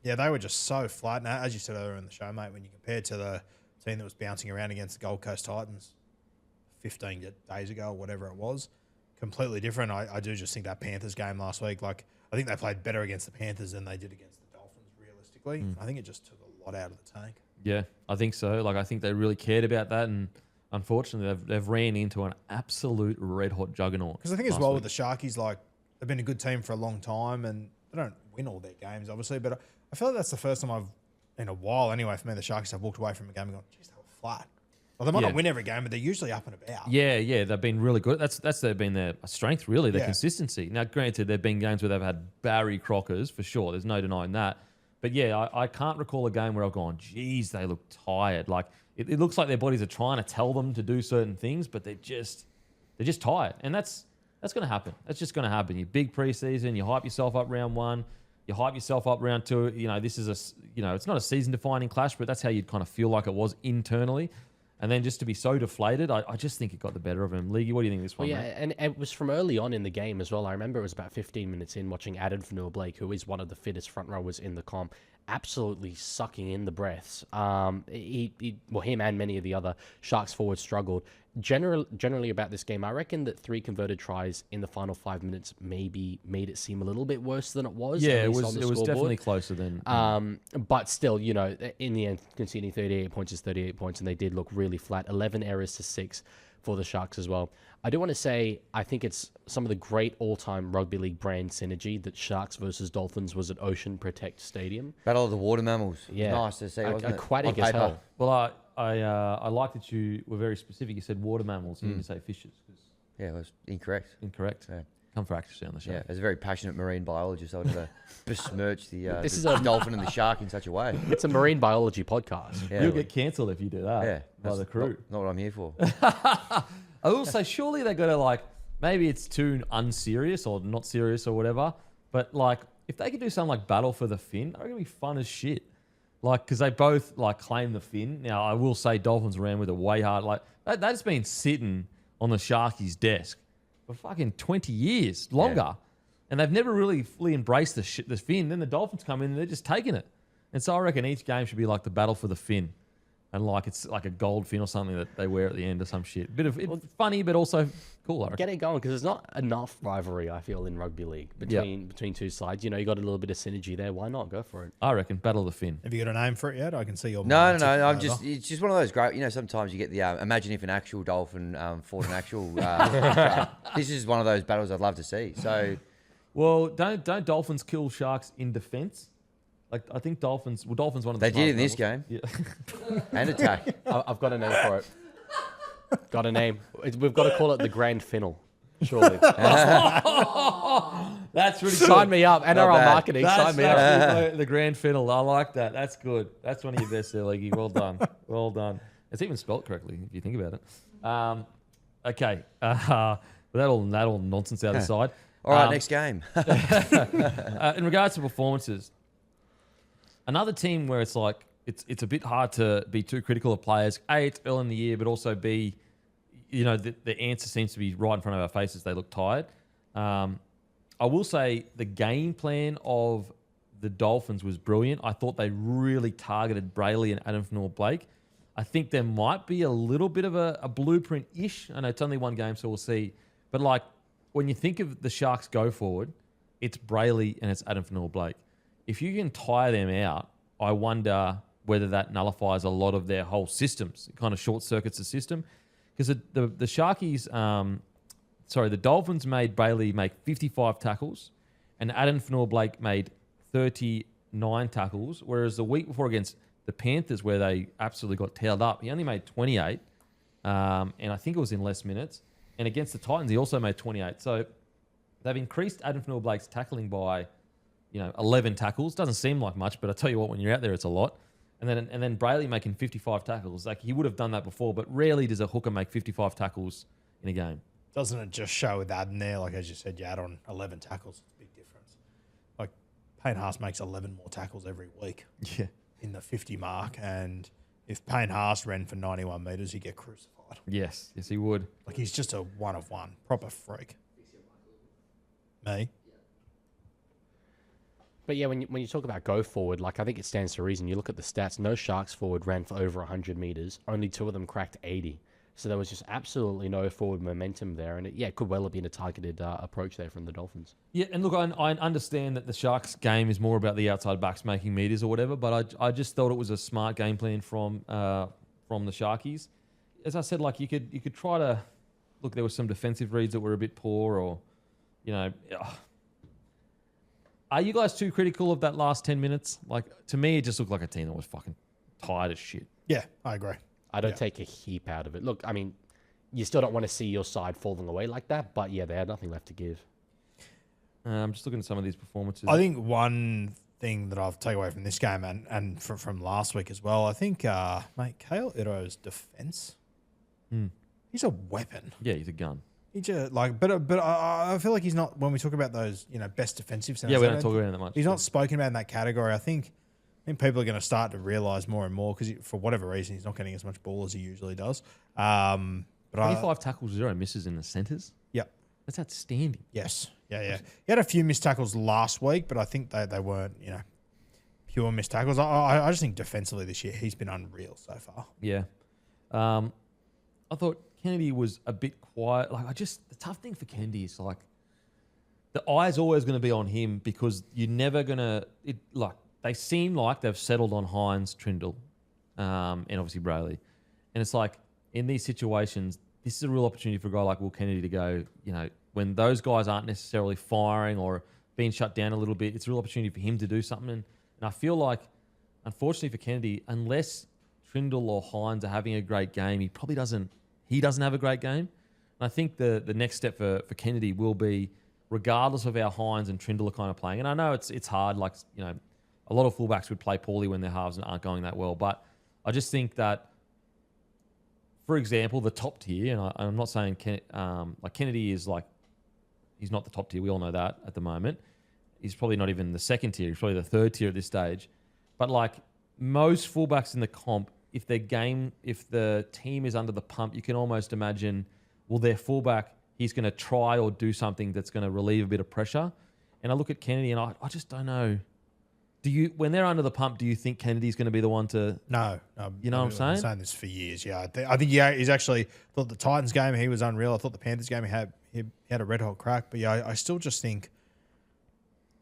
C: They were just so flat. And as you said earlier in the show, mate, when you compare to the team that was bouncing around against the Gold Coast Titans 15 days ago or whatever it was, completely different. I do just think that Panthers game last week, I think they played better against the Panthers than they did against the Dolphins, realistically. I think it just took a lot out of the tank.
B: Yeah, I think so. I think they really cared about that, and unfortunately, they've ran into an absolute red-hot juggernaut.
C: Because I think as well with the Sharkies, they've been a good team for a long time, and they don't win all their games, obviously, but I feel like that's the first time in a while anyway, for me, the Sharkies have walked away from a game and gone, geez, they were flat. Well, they might
B: Yeah.
C: not win every game, but they're usually up and about.
B: Yeah, they've been really good. That's been their strength, really, their
C: Yeah.
B: consistency. Now, granted, there've been games where they've had Barry Crockers for sure. There's no denying that. But yeah, I can't recall a game where I've gone, geez, they look tired. Like it looks like their bodies are trying to tell them to do certain things, but they're just tired, and that's going to happen. That's just going to happen. You big preseason, you hype yourself up round one, you hype yourself up round two. This is it's not a season-defining clash, but that's how you'd kind of feel like it was internally. And then just to be so deflated, I just think it got the better of him. League, what do you think of this one?
F: Well, yeah,
B: mate?
F: and it was from early on in the game as well. I remember it was about 15 minutes in watching Blake, who is one of the fittest front rowers in the comp, absolutely sucking in the breaths. Him and many of the other Sharks forwards struggled. Generally about this game, I reckon that 3 converted tries in the final 5 minutes maybe made it seem a little bit worse than it was.
B: Yeah,
F: at
B: it
F: least
B: was
F: on the
B: definitely
F: scoreboard.
B: closer than.
F: But still, in the end, conceding 38 points is 38 points, and they did look really flat. 11 errors to 6 for the Sharks as well. I do want to say, I think it's some of the great all-time rugby league brand synergy that Sharks versus Dolphins was at Ocean Protect Stadium.
D: Battle of the water mammals.
F: Yeah.
D: Nice to see, wasn't it?
F: Aquatic
D: On
F: as
D: paper.
F: hell.
B: Well, I like that you were very specific. You said water mammals. You didn't say fishes. 'Cause
D: Yeah, it was incorrect.
B: incorrect.
D: Yeah.
B: Come for accuracy on the show.
D: Yeah, as a very passionate marine biologist, I would never besmirch the
F: This is
D: the
F: a-
D: dolphin and the shark in such a way.
F: It's a marine biology podcast.
D: Yeah,
B: You'll get cancelled if you do that.
D: yeah,
B: by
D: that's
B: the crew.
D: Not what I'm here for.
B: I will say, surely they got to maybe it's too unserious or not serious or whatever. But if they could do something like Battle for the Fin, I reckon it'd be fun as shit. Because they both claim the fin. Now I will say Dolphins ran with it way hard. That's been sitting on the Sharkies' desk for fucking 20 years longer, and they've never really fully embraced the fin. Then the Dolphins come in and they're just taking it. And so I reckon each game should be like the Battle for the Fin. And it's like a gold fin or something that they wear at the end or some shit. It's funny, but also cool, I reckon.
F: Get it going, because there's not enough rivalry, I feel, in rugby league between two sides. You got a little bit of synergy there. Why not? Go for it.
B: I reckon Battle of the Fin.
C: Have you got a name for it yet? I can see your.
D: No.
C: mind ticking
D: It's
C: over.
D: just one of those great. Sometimes you get the imagine if an actual dolphin fought an actual. Shark. This is one of those battles I'd love to see. So,
B: Well, don't Dolphins kill Sharks in defense? I think Dolphins. Well, Dolphins one of the.
D: they did in
B: smartest
D: this
B: mammals.
D: game
B: Yeah.
D: and attack.
F: I've got a name for it. Got a name. We've got to call it the Grand Finnel. Surely.
B: That's really good.
F: Sign me up. NRL
D: bad.
F: marketing. Sign me up.
B: That's the grand final. I like that. That's good. That's one of your best there, Leggy. Well done. Well done. It's even spelt correctly if you think about it. Okay. With that all nonsense out of the side.
D: All right, next game.
B: In regards to performances, another team where it's it's a bit hard to be too critical of players. A, it's early in the year, but also B, the answer seems to be right in front of our faces. They look tired. I will say the game plan of the Dolphins was brilliant. I thought they really targeted Brayley and Adam Blake. I think there might be a little bit of a blueprint-ish. I know it's only one game, so we'll see. But when you think of the Sharks go forward, it's Brayley and it's Adam Blake. If you can tire them out, I wonder whether that nullifies a lot of their whole systems. It kind of short circuits the system. Because the Sharkies, the Dolphins made Brayley make 55 tackles and Adam Blake made 39 tackles, whereas the week before against the Panthers, where they absolutely got tailed up, he only made 28, and I think it was in less minutes. And against the Titans, he also made 28. So they've increased Adam Blake's tackling by 11 tackles. Doesn't seem like much, but I tell you what, when you're out there, it's a lot. And then Brayley making 55 tackles. He would have done that before, but rarely does a hooker make 55 tackles in a game.
C: Doesn't it just show with Adam there? As you said, you add on 11 tackles. It's a big difference. Payne Haas makes 11 more tackles every week.
B: Yeah.
C: In the 50 mark. And if Payne Haas ran for 91 metres, he'd get crucified.
B: Yes, he would.
C: He's just a one of one. Proper freak. Me?
F: But yeah, when you talk about go forward, I think it stands to reason. You look at the stats, no Sharks forward ran for over 100 meters. Only 2 of them cracked 80. So there was just absolutely no forward momentum there. And it could well have been a targeted approach there from the Dolphins.
B: Yeah, and look, I understand that the Sharks game is more about the outside backs making meters or whatever, but I just thought it was a smart game plan from the Sharkies. As I said, you could try to look. There were some defensive reads that were a bit poor, or are you guys too critical of that last 10 minutes? To me, it just looked like a team that was fucking tired as shit.
C: Yeah, I agree.
F: I don't take a heap out of it. Look, I mean, you still don't want to see your side falling away like that, but yeah, they had nothing left to give.
B: I'm just looking at some of these performances.
C: I think one thing that I've taken away from this game and from last week as well, I think, mate, Kale Iro's defense, he's a weapon.
B: Yeah, he's a gun.
C: He just but I feel like he's not, when we talk about those, best defensive centers.
B: Yeah, we don't talk about him that much.
C: He's not spoken about in that category. I think people are going to start to realize more and more because for whatever reason he's not getting as much ball as he usually does. But
B: 25 tackles, 0 misses in the centres.
C: Yep.
B: That's outstanding.
C: Yes. Yeah. He had a few missed tackles last week, but I think they weren't, pure missed tackles. I just think defensively this year he's been unreal so far.
B: Yeah. I thought Kennedy was a bit quiet. The tough thing for Kennedy is the eye's always going to be on him because you're never going to, they seem like they've settled on Hines, Trindle, and obviously Brayley. And it's like, in these situations, this is a real opportunity for a guy like Will Kennedy to go, when those guys aren't necessarily firing or being shut down a little bit, it's a real opportunity for him to do something. And I feel like, unfortunately for Kennedy, unless Trindle or Hines are having a great game, he doesn't have a great game. And I think the next step for Kennedy will be, regardless of how Hines and Trindle are kind of playing, and I know it's hard, a lot of fullbacks would play poorly when their halves aren't going that well, but I just think that, for example, the top tier, and I'm not saying Kennedy is he's not the top tier. We all know that at the moment. He's probably not even the second tier. He's probably the third tier at this stage. But most fullbacks in the comp, if the team is under the pump, you can almost imagine, their fullback, he's going to try or do something that's going to relieve a bit of pressure. And I look at Kennedy and I just don't know. When they're under the pump, do you think Kennedy's going to be the one to... No. You know what I'm saying?
C: I've been saying this for years, yeah. I think he's actually... thought the Titans game, he was unreal. I thought the Panthers game, he had a red-hot crack. But yeah, I still just think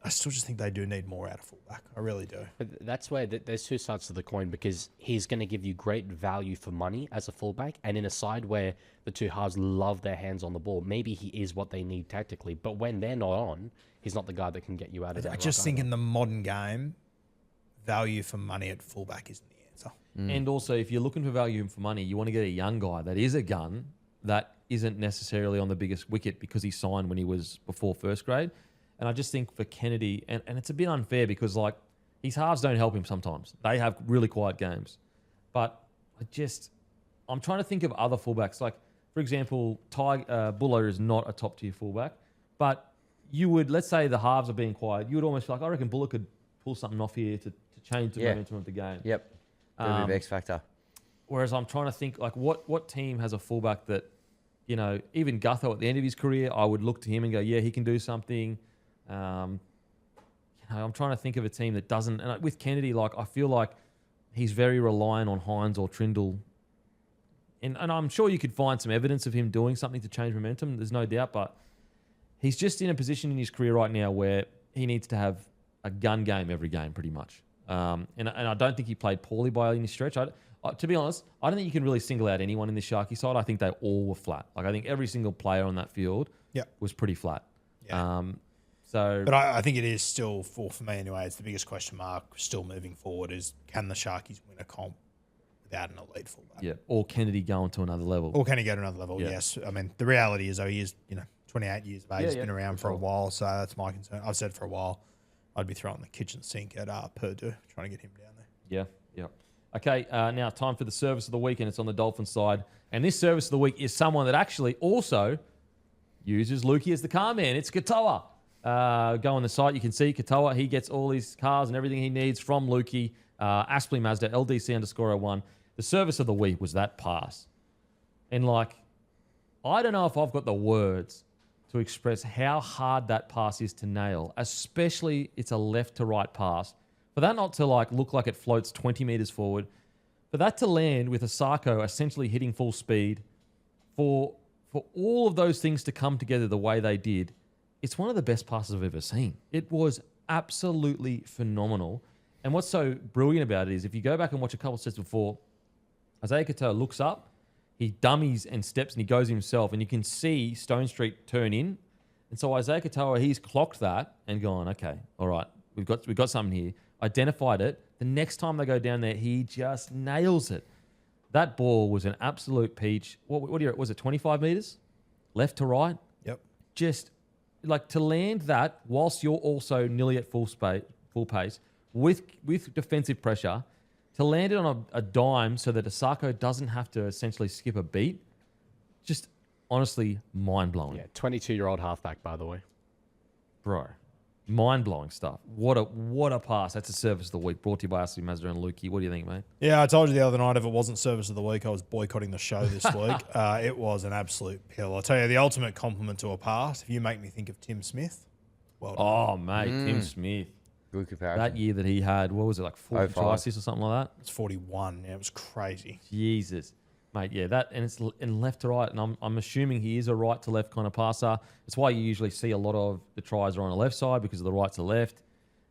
C: they do need more out of fullback. I really do.
F: But that's where there's two sides to the coin because he's going to give you great value for money as a fullback. And in a side where the two halves love their hands on the ball, maybe he is what they need tactically. But when they're not on, he's not the guy that can get you out of that.
C: I just think in the modern game, value for money at fullback isn't the answer.
B: And also, if you're looking for value for money, you want to get a young guy that is a gun that isn't necessarily on the biggest wicket because he signed when he was before first grade. And I just think for Kennedy, and it's a bit unfair because his halves don't help him sometimes. They have really quiet games. But I'm trying to think of other fullbacks. For example, Buller is not a top tier fullback, but you would, let's say the halves are being quiet, you would almost feel I reckon Buller could pull something off here to change the momentum of the game.
D: Yep. Bit of X factor.
B: Whereas I'm trying to think what team has a fullback that, even Gutho at the end of his career, I would look to him and go, yeah, he can do something. I'm trying to think of a team that doesn't. And with Kennedy, I feel like he's very reliant on Hines or Trindle. And I'm sure you could find some evidence of him doing something to change momentum. There's no doubt. But he's just in a position in his career right now where he needs to have a gun game every game, pretty much. And I don't think he played poorly by any stretch. To be honest, I don't think you can really single out anyone in the Sharky side. I think they all were flat. I think every single player on that field was pretty flat.
C: Yeah. But I think it is still, for me anyway, it's the biggest question mark still moving forward is, can the Sharkies win a comp without an elite fullback?
B: Yeah. Or Kennedy going to another level.
C: Or can he go to another level?
B: Yeah.
C: Yes. I mean, the reality is, though, he is 28 years of age. He's been around for a while, so that's my concern. I've said for a while I'd be throwing the kitchen sink at Purdue, trying to get him down there.
B: Yeah. Okay, now time for the service of the week, and it's on the Dolphins side. And this service of the week is someone that actually also uses Lukey as the car man. It's Katoa. Go on the site, you can see Katoa. He gets all his cars and everything he needs from Lukey. Aspley Mazda, LDC_01. The service of the week was that pass. And I don't know if I've got the words to express how hard that pass is to nail, especially it's a left to right pass. For that not to look like it floats 20 meters forward, for that to land with Asako essentially hitting full speed, for all of those things to come together the way they did, it's one of the best passes I've ever seen. It was absolutely phenomenal. And what's so brilliant about it is if you go back and watch a couple of sets before, Isaiah Katoa looks up, he dummies and steps and he goes himself, and you can see Stone Street turn in. And so Isaiah Katoa, he's clocked that and gone, okay, all right, we've got something here. Identified it. The next time they go down there, he just nails it. That ball was an absolute peach. Was it 25 meters? Left to right?
C: Yep.
B: Just like to land that whilst you're also nearly at full pace with defensive pressure, to land it on a dime so that Asako doesn't have to essentially skip a beat, just honestly mind-blowing.
F: Yeah, 22-year-old halfback, by the way.
B: Bro, mind-blowing stuff. What a pass. That's a service of the week. Brought to you by Ashley Mazda and Lukey. What do you think, mate?
C: Yeah, I told you the other night if it wasn't service of the week, I was boycotting the show this week. It was an absolute pill. I'll tell you, the ultimate compliment to a pass, if you make me think of Tim Smith, well done.
B: Oh, mate, Tim Smith.
D: Good comparison.
B: That year that he had, what was it, like 40 try assists or something like that?
C: It's 41. Yeah, it was crazy.
B: Jesus. Mate, yeah, that, and it's in left to right, and I'm assuming he is a right to left kind of passer. That's why you usually see a lot of the tries are on the left side because of the right to left.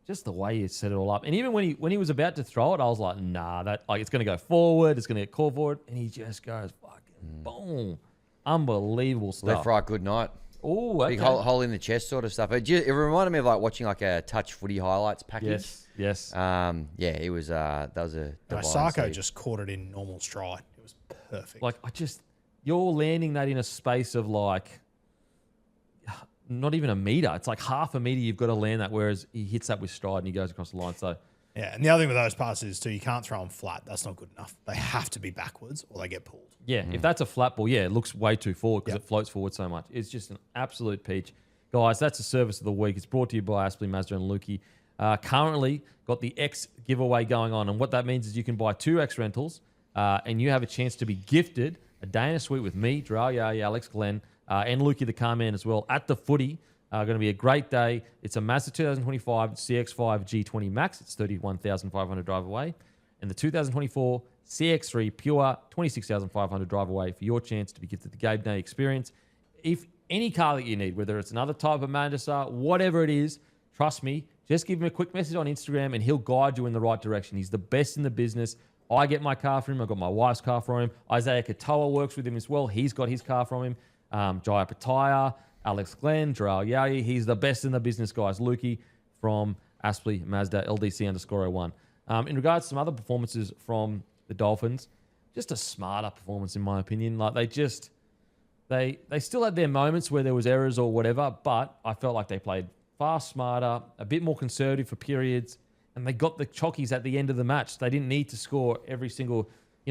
B: Just the way he set it all up. And even when he was about to throw it, I was like, nah, that like it's going to go forward, it's going to get called forward, and he just goes fucking boom. Unbelievable stuff.
D: Left, right, good night.
B: Oh, okay.
D: Big hole in the chest sort of stuff. It reminded me of like watching like a touch footy highlights package.
B: Yes.
D: Yeah, it was. That was a. divine
C: Osako
D: save.
C: just caught it in normal stride. It was perfect.
B: Like, you're landing that in a space of like, not even a meter. It's like half a meter you've got to land that, whereas he hits that with stride and he goes across the line. So,
C: yeah, and the other thing with those passes is too, you can't throw them flat. That's not good enough. They have to be backwards or they get pulled.
B: yeah, if that's a flat ball, yeah, it looks way too forward because it floats forward so much. It's just an absolute peach. Guys, that's the service of the week. It's brought to you by Aspley, Mazda and Lukey. Currently got the X giveaway going on. And what that means is you can buy 2 X rentals and you have a chance to be gifted a day in a suite with me, Dral Yaya, Alex Glenn, and Lukey the car man as well at the footy. Going to be a great day. It's a Mazda 2025 CX-5 G20 Max. It's 31,500 drive away. And the 2024 CX-3 Pure, 26,500 drive away for your chance to be gifted the game day experience. If any car that you need, whether it's another type of Mandasa, whatever it is, trust me, just give him a quick message on Instagram and he'll guide you in the right direction. He's the best in the business. I get my car from him. I got my wife's car from him. Isaiah Katoa works with him as well. He's got his car from him. Jaya Pataya, Alex Glenn, Jarrell Yayi. He's the best in the business, guys. Lukey from Aspley Mazda, LDC_01. In regards to some other performances from the Dolphins, just a smarter performance in my opinion. Like they still had their moments where there was errors or whatever, but I felt like they played far smarter, a bit more conservative for periods, and they got the chockies at the end of the match. They didn't need to score every single...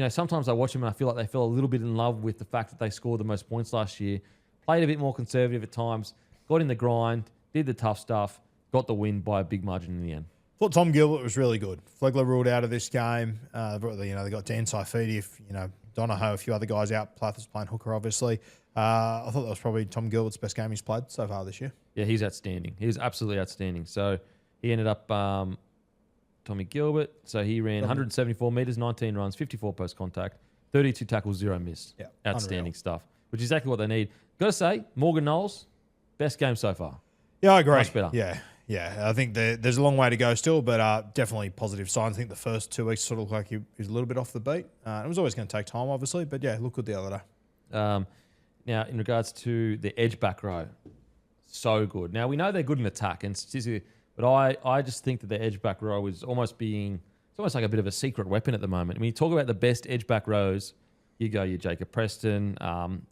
B: sometimes I watch them and I feel like they fell a little bit in love with the fact that they scored the most points last year, played a bit more conservative at times, got in the grind, did the tough stuff, got the win by a big margin in the end.
C: Thought Tom Gilbert was really good. Flegler ruled out of this game. They got Dan Saifidi, Donahoe, a few other guys out. Plathers playing hooker, obviously. I thought that was probably Tom Gilbert's best game he's played so far this year.
B: Yeah, he's outstanding. He was absolutely outstanding. So he ended up, Tommy Gilbert, so he ran 174 metres, 19 runs, 54 post-contact, 32 tackles, 0 miss.
C: Yeah,
B: outstanding
C: unreal
B: stuff, which is exactly what they need. Got to say, Morgan Knowles, best game so far.
C: Yeah, I agree.
B: Much better.
C: Yeah. I think there's a long way to go still, but definitely positive signs. I think the first 2 weeks sort of looked like he was a little bit off the beat. It was always going to take time, obviously, but yeah, looked good the other day.
B: Now, in regards to the edge back row, so good. Now, we know they're good in attack, but I just think that the edge back row is almost like a bit of a secret weapon at the moment. When you talk about the best edge back rows, you go your Jacob Preston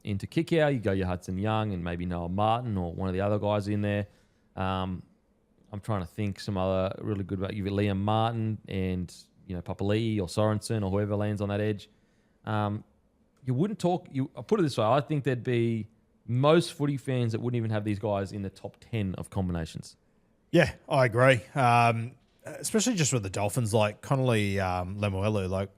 B: into Kickout, you go your Hudson Young and maybe Noah Martin or one of the other guys in there. I'm trying to think some other really good about you, Liam Martin and Papali'i or Sorensen or whoever lands on that edge. You wouldn't talk. I'll put it this way: I think there'd be most footy fans that wouldn't even have these guys in the top 10 of combinations.
C: Yeah, I agree. Especially just with the Dolphins, like Connolly Lemuelu. Like,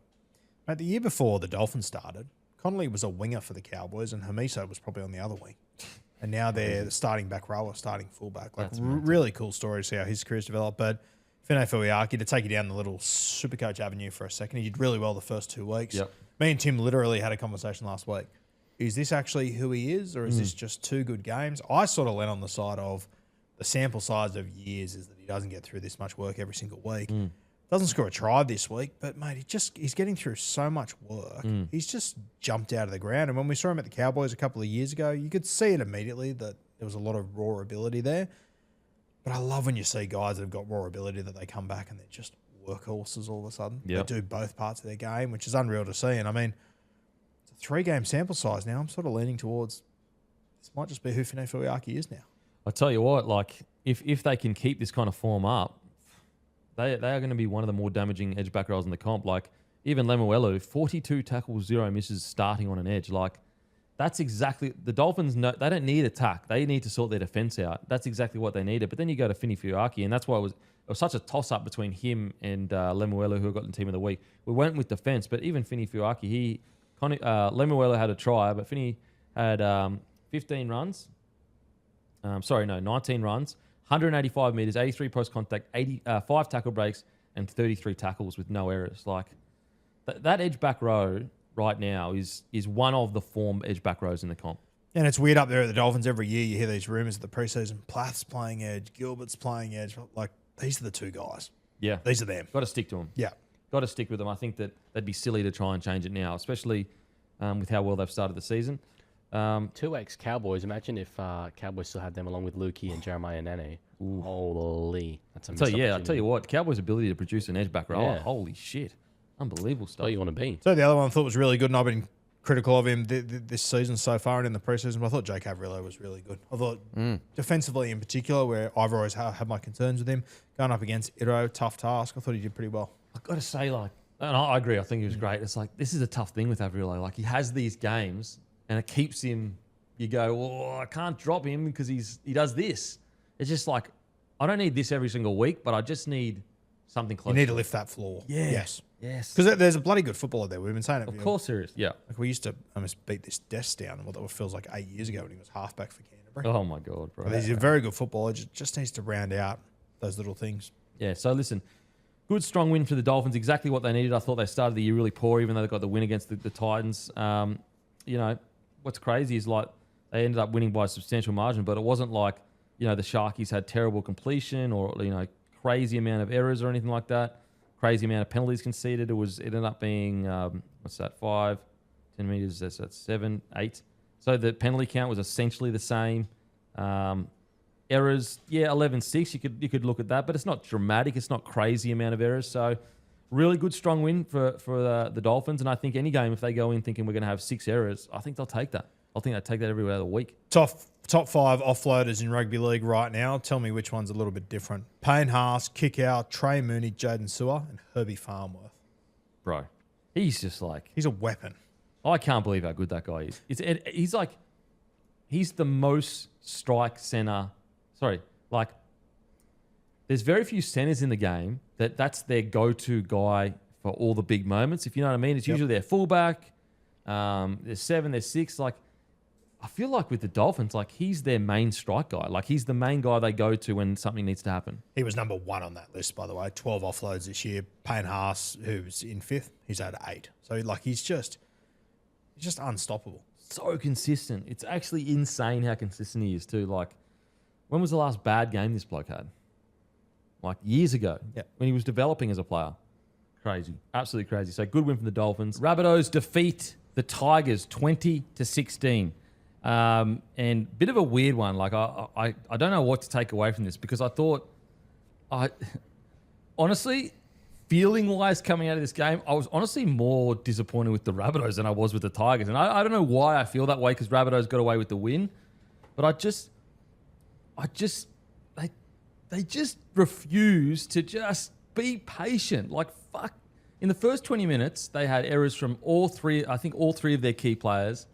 C: mate, the year before the Dolphins started, Connolly was a winger for the Cowboys, and Hamiso was probably on the other wing. And now they're the starting back row or starting fullback. Like, really cool story to see how his career's developed. But Fine Fuiaki, to take you down the little Supercoach avenue for a second, he did really well the first 2 weeks.
B: Yep.
C: Me and Tim literally had a conversation last week. Is this actually who he is, or is this just 2 good games? I sort of went on the side of the sample size of years is that he doesn't get through this much work every single week. Doesn't score a try this week, but mate, he's getting through so much work. He's just jumped out of the ground. And when we saw him at the Cowboys a couple of years ago, you could see it immediately that there was a lot of raw ability there. But I love when you see guys that have got raw ability that they come back and they're just workhorses all of a sudden.
B: Yep.
C: They do both parts of their game, which is unreal to see. And I mean, 3-game sample size now, I'm sort of leaning towards this might just be who Fine Fuiaki is now.
B: I tell you what, like if they can keep this kind of form up, they are going to be one of the more damaging edge back rows in the comp. Like even Lemuelu, 42 tackles, 0 misses starting on an edge. Like that's exactly the Dolphins. They don't need attack. They need to sort their defense out. That's exactly what they needed. But then you go to Fine Fuiaki, and that's why it was such a toss up between him and Lemuelu, who got the team of the week. We went with defense, but even Fine Fuiaki, Lemuelu had a try, but Fine had 15 runs. 19 runs, 185 meters, 83 post contact, 5 tackle breaks, and 33 tackles with no errors. Like that edge back row right now is one of the form edge back rows in the comp.
C: And it's weird up there at the Dolphins. Every year you hear these rumors of the preseason. Plath's playing edge, Gilbert's playing edge. Like these are the two guys.
B: Yeah,
C: these are them.
B: Got to stick to them.
C: Yeah,
B: got to stick with them. I think that they'd be silly to try and change it now, especially with how well they've started the season.
F: 2x Cowboys. Imagine if Cowboys still had them along with Lukey and Jeremiah Nene. Holy, that's a missed
B: I tell
F: opportunity.
B: you what, Cowboys' ability to produce an edge back row.
F: Yeah.
B: Holy shit, unbelievable stuff.
F: All you want to be.
C: So the other one I thought was really good, and I've been critical of him this season so far and in the preseason, but I thought Jake Averillo was really good. I thought defensively in particular, where I've always had my concerns with him, going up against Iro, tough task. I thought he did pretty well.
B: I've got to say, like, and I agree. I think he was great. It's like, this is a tough thing with Averillo. Like, he has these games and it keeps him, you go, oh, I can't drop him because he does this. It's just like, I don't need this every single week, but I just need something close.
C: You need to lift that floor.
B: Yeah.
C: Yes.
B: Yes.
C: Because there's a bloody good footballer there. We've been saying it.
B: Of course there is. Yeah.
C: Like we used to almost beat this desk down, what that feels like 8 years ago when he was halfback for Canterbury.
B: Oh, my God, bro.
C: But he's a very good footballer. Just needs to round out those little things.
B: Yeah, so listen, good strong win for the Dolphins, exactly what they needed. I thought they started the year really poor, even though they got the win against the Titans. You know, what's crazy is like they ended up winning by a substantial margin, but it wasn't like, you know, the Sharkies had terrible completion or, you know, crazy amount of errors or anything like that. Crazy amount of penalties conceded. It ended up being, 5, 10 meters, that's 7, 8. So the penalty count was essentially the same. Errors, 11-6. You could look at that, but it's not dramatic. It's not crazy amount of errors. So really good, strong win for the Dolphins. And I think any game, if they go in thinking we're going to have 6 errors, I think they'll take that. I think they'll take that every other week.
C: Top 5 offloaders in rugby league right now. Tell me which one's a little bit different. Payne Haas, Kickout, Trey Mooney, Jaden Sewer, and Herbie Farmworth.
B: Bro, he's just like...
C: He's a weapon.
B: I can't believe how good that guy is. He's the most strike center... Sorry, like... There's very few centers in the game that's their go-to guy for all the big moments, if you know what I mean. It's usually their fullback. There's 7, there's 6. Like, I feel like with the Dolphins, like he's their main strike guy. Like he's the main guy they go to when something needs to happen.
C: He was number 1 on that list, by the way. 12 offloads this year. Payne Haas, who's in 5th, he's had 8. So like he's just unstoppable.
B: So consistent. It's actually insane how consistent he is too. Like, when was the last bad game this bloke had? Like years ago, when he was developing as a player. Crazy, absolutely crazy. So good win from the Dolphins. Rabbitohs defeat the Tigers 20-16. And bit of a weird one. Like I don't know what to take away from this because I thought, honestly, feeling wise coming out of this game, I was honestly more disappointed with the Rabbitohs than I was with the Tigers. And I don't know why I feel that way because Rabbitohs got away with the win, but they just refuse to just be patient. Like, fuck. In the first 20 minutes, they had errors from all three of their key players.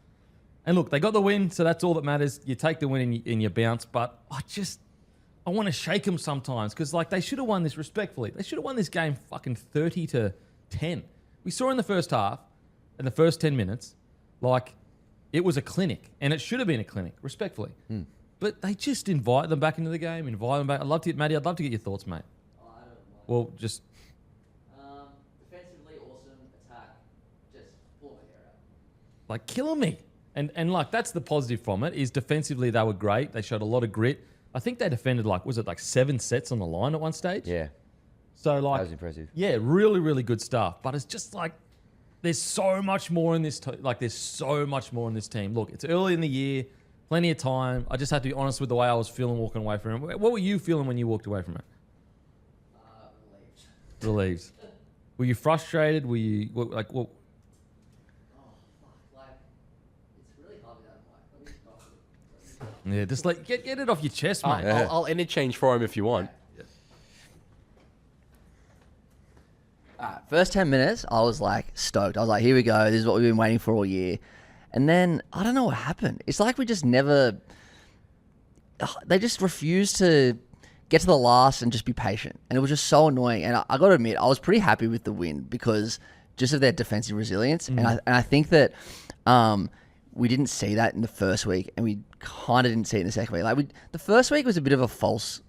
B: And look, they got the win, so that's all that matters. You take the win and you bounce. But I want to shake them sometimes because, like, they should have won this respectfully. They should have won this game fucking 30-10. We saw in the first half, in the first 10 minutes, like, it was a clinic. And it should have been a clinic, respectfully. But they just invite them back into the game, invite them back. I'd love to get your thoughts, mate.
G: I don't like
B: Well, just...
G: defensively awesome, attack, just pull my hair out.
B: like killing me. And like that's the positive from it is defensively they were great. They showed a lot of grit. I think they defended was it 7 sets on the line at one stage?
D: Yeah.
B: So like
D: That was impressive.
B: Yeah, really, really good stuff. But it's just like there's so much more in this there's so much more in this team. Look, it's early in the year, plenty of time. I just have to be honest with the way I was feeling walking away from it. What were you feeling when you walked away from it?
G: Relieved.
B: Relieved. Were you frustrated? Were you like what?
G: Oh, fuck. Like,
B: Yeah, just like get it off your chest, mate.
F: I'll interchange for him if you want.
G: First 10 minutes, I was like stoked. I was like, here we go. This is what we've been waiting for all year. And then I don't know what happened. It's like we just never. They just refused to get to the last and just be patient. And it was just so annoying. And I got to admit, I was pretty happy with the win because just of their defensive resilience. And I think that we didn't see that in the first week, and we kind of didn't see it in the second week. Like the first week was a bit of a false.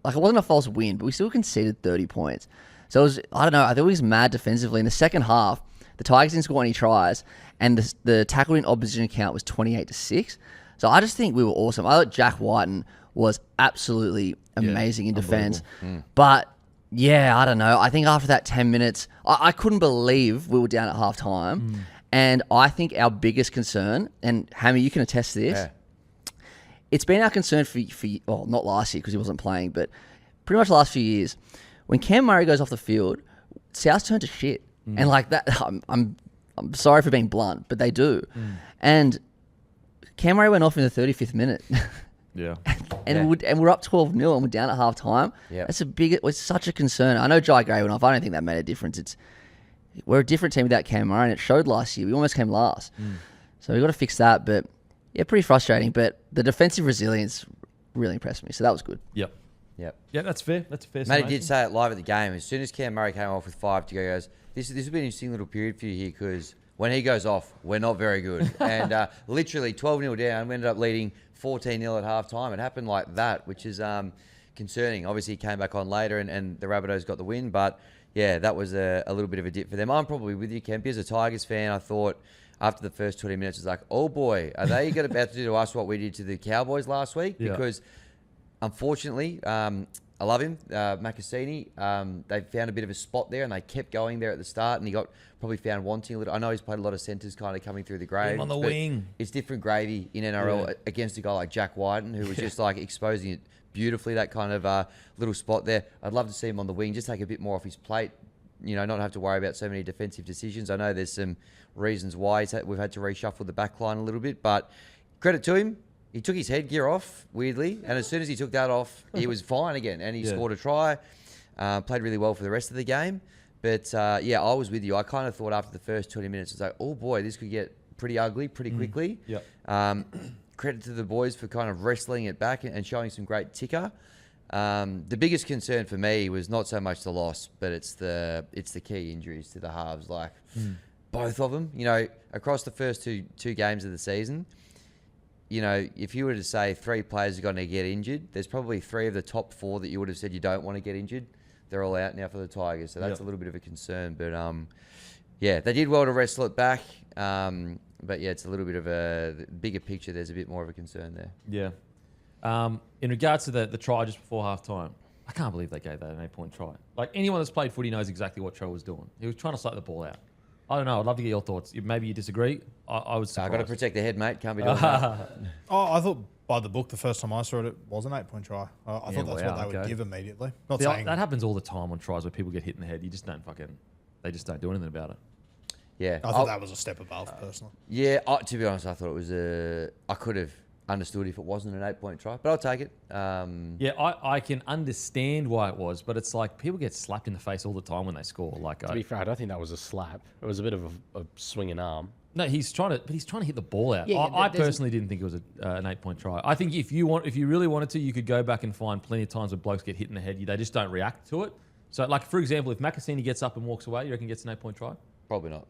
G: Like it wasn't a false win, but we still conceded 30 points. So it was, I don't know, I thought he was mad defensively. In the second half, the Tigers didn't score any tries, and the tackle in opposition count was 28-6. So I just think we were awesome. I thought Jack Whiten was absolutely amazing in defense. But yeah, I don't know. I think after that 10 minutes, I couldn't believe we were down at halftime. And I think our biggest concern, and Hammy, you can attest to this, it's been our concern for well, not last year because he wasn't playing, but pretty much the last few years. When Cam Murray goes off the field, South turn to shit. And like that, I'm sorry for being blunt, but they do. And Cam Murray went off in the 35th minute. And we're up 12-0 and we're down at half time. That's it's such a concern. I know Jai Gray went off. I don't think that made a difference. We're a different team without Cam Murray, and it showed last year. We almost came last. So we've got to fix that. But yeah, pretty frustrating. But the defensive resilience really impressed me. So that was good.
B: Yep.
D: Yep.
B: Yeah, that's fair. That's a fair.
D: Matty did say it live at the game. As soon as Cam Murray came off with 5 to go, he goes, this will be an interesting little period for you here because when he goes off, we're not very good. And literally 12-0 down, we ended up leading 14-0 at halftime. It happened like that, which is concerning. Obviously, he came back on later and the Rabbitohs got the win. But, yeah, that was a little bit of a dip for them. I'm probably with you, Kempy. As a Tigers fan, I thought after the first 20 minutes, it was like, oh, boy, are they about to do to us what we did to the Cowboys last week? Because, unfortunately, I love him, Macassini. They found a bit of a spot there, and they kept going there at the start, and he got probably found wanting a little. I know he's played a lot of centres kind of coming through the grave.
B: Him on the wing.
D: It's different gravy in NRL against a guy like Jack Whiten, who was just like exposing it beautifully, that kind of little spot there. I'd love to see him on the wing, just take a bit more off his plate, not have to worry about so many defensive decisions. I know there's some reasons why we've had to reshuffle the back line a little bit, but credit to him. He took his headgear off, weirdly, and as soon as he took that off, he was fine again, and he scored a try, played really well for the rest of the game. But, I was with you. I kind of thought after the first 20 minutes, it was like, oh, boy, this could get pretty ugly pretty quickly. Credit to the boys for kind of wrestling it back and showing some great ticker. The biggest concern for me was not so much the loss, but it's the key injuries to the halves, like both of them. Across the first two games of the season, if you were to say 3 players are going to get injured, there's probably 3 of the top 4 that you would have said you don't want to get injured. They're all out now for the Tigers, so that's a little bit of a concern. But, they did well to wrestle it back. But, it's a little bit of a bigger picture. There's a bit more of a concern there.
B: Yeah. In regards to the try just before halftime, I can't believe they gave that an 8-point try. Like, anyone that's played footy knows exactly what Trell was doing. He was trying to slap the ball out. I don't know. I'd love to get your thoughts. Maybe you disagree. I was surprised.
D: I've got to protect the head, mate. Can't be doing that.
C: I thought by the book, the first time I saw it, it was an 8-point try. I thought that's what they would give immediately. Not saying
B: that happens all the time on tries where people get hit in the head. You just don't they just don't do anything about it.
D: Yeah.
C: I thought that was a step above, personally.
D: Yeah, to be honest, I thought it was I could have understood if it wasn't an 8-point try, but I'll take it.
B: I can understand why it was, but it's like people get slapped in the face all the time when they score. Like,
F: to be fair, I don't think that was a slap. It was a bit of a swinging arm.
B: No, he's trying to hit the ball out.
F: Yeah,
B: I personally didn't think it was an 8-point try. I think if you really wanted to, you could go back and find plenty of times where blokes get hit in the head. They just don't react to it. So, like, for example, if Macassini gets up and walks away, you reckon he gets an 8-point try?
D: Probably not.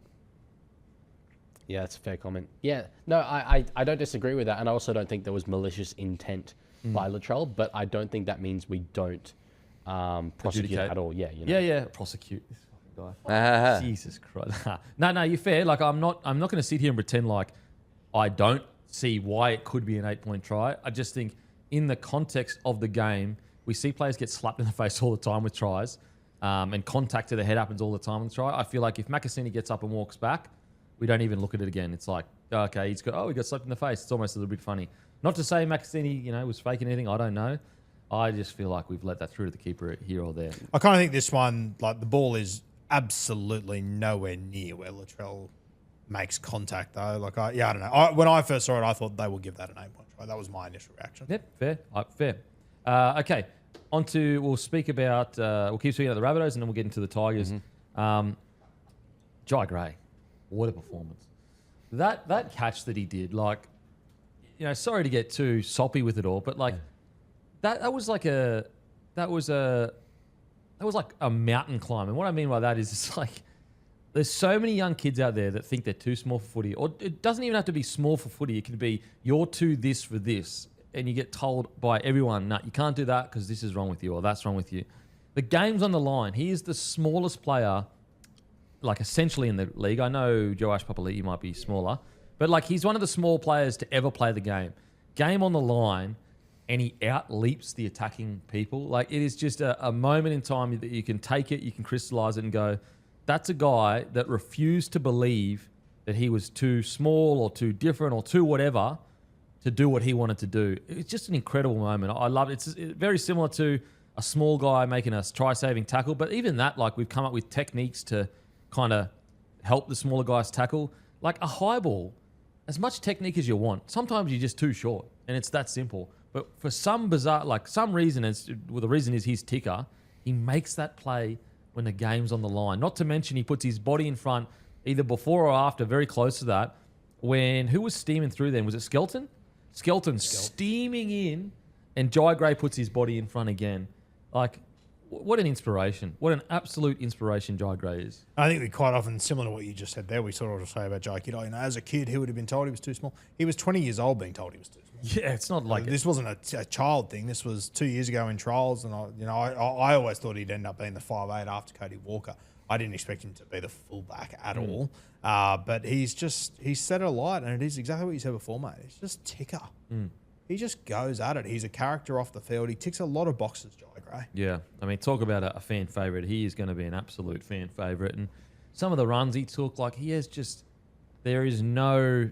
F: Yeah, that's a fair comment. Yeah, no, I don't disagree with that, and I also don't think there was malicious intent by Latrell, but I don't think that means we don't prosecute at all. Yeah,
B: Yeah, prosecute this fucking guy. Jesus Christ. No, you're fair. Like, I'm not going to sit here and pretend like I don't see why it could be an 8-point try. I just think in the context of the game, we see players get slapped in the face all the time with tries, and contact to the head happens all the time on the try. I feel like if Macassini gets up and walks back, we don't even look at it again. It's like, okay, he got slapped in the face. It's almost a little bit funny. Not to say Macassini, was faking anything. I don't know. I just feel like we've let that through to the keeper here or there.
C: I kind of think this one, like, the ball is absolutely nowhere near where Latrell makes contact, though. Like, I don't know. When I first saw it, I thought they would give that an 8-point try. Right? That was my initial reaction.
B: Yep, fair. Fair. Okay, we'll speak about, we'll keep speaking about the Rabbitohs and then we'll get into the Tigers. Jai Gray, what a performance. That catch that he did, like, sorry to get too soppy with it all, but like, that was like a mountain climb. And what I mean by that is it's like, there's so many young kids out there that think they're too small for footy. Or it doesn't even have to be small for footy. It could be, you're too this for this. And you get told by everyone, nah, you can't do that because this is wrong with you or that's wrong with you. The game's on the line. He is the smallest player, like essentially in the league. I know Joash Papali'i might be smaller, but like he's one of the small players to ever play the game. Game on the line, and he out-leaps the attacking people. Like, it is just a moment in time that you can take it, you can crystallize it and go, that's a guy that refused to believe that he was too small or too different or too whatever to do what he wanted to do. It's just an incredible moment. I love it. It's very similar to a small guy making a try-saving tackle, but even that, like, we've come up with techniques to kind of help the smaller guys tackle. Like a high ball, as much technique as you want, sometimes you're just too short, and it's that simple. But for some bizarre, like some reason, the reason is his ticker, he makes that play when the game's on the line. Not to mention he puts his body in front either before or after, very close to that. Who was steaming through then? Was it Skelton? Skelton steaming in, and Jai Gray puts his body in front again. Like, what an inspiration. What an absolute inspiration Jai Gray is.
C: I think we quite often, similar to what you just said there, we sort of say about Jai Kiddo. As a kid, he would have been told he was too small. He was 20 years old being told he was too small.
B: Yeah, it's not like
C: this wasn't a child thing. This was 2 years ago in trials, and I always thought he'd end up being the 5'8" after Cody Walker. I didn't expect him to be the fullback at all. But he's set it alight, and it is exactly what you said before, mate. He's just ticker. He just goes at it. He's a character off the field. He ticks a lot of boxes, Jai Gray.
B: Yeah. I mean, talk about a fan favourite. He is going to be an absolute fan favourite. And some of the runs he took, like, he has just, there's no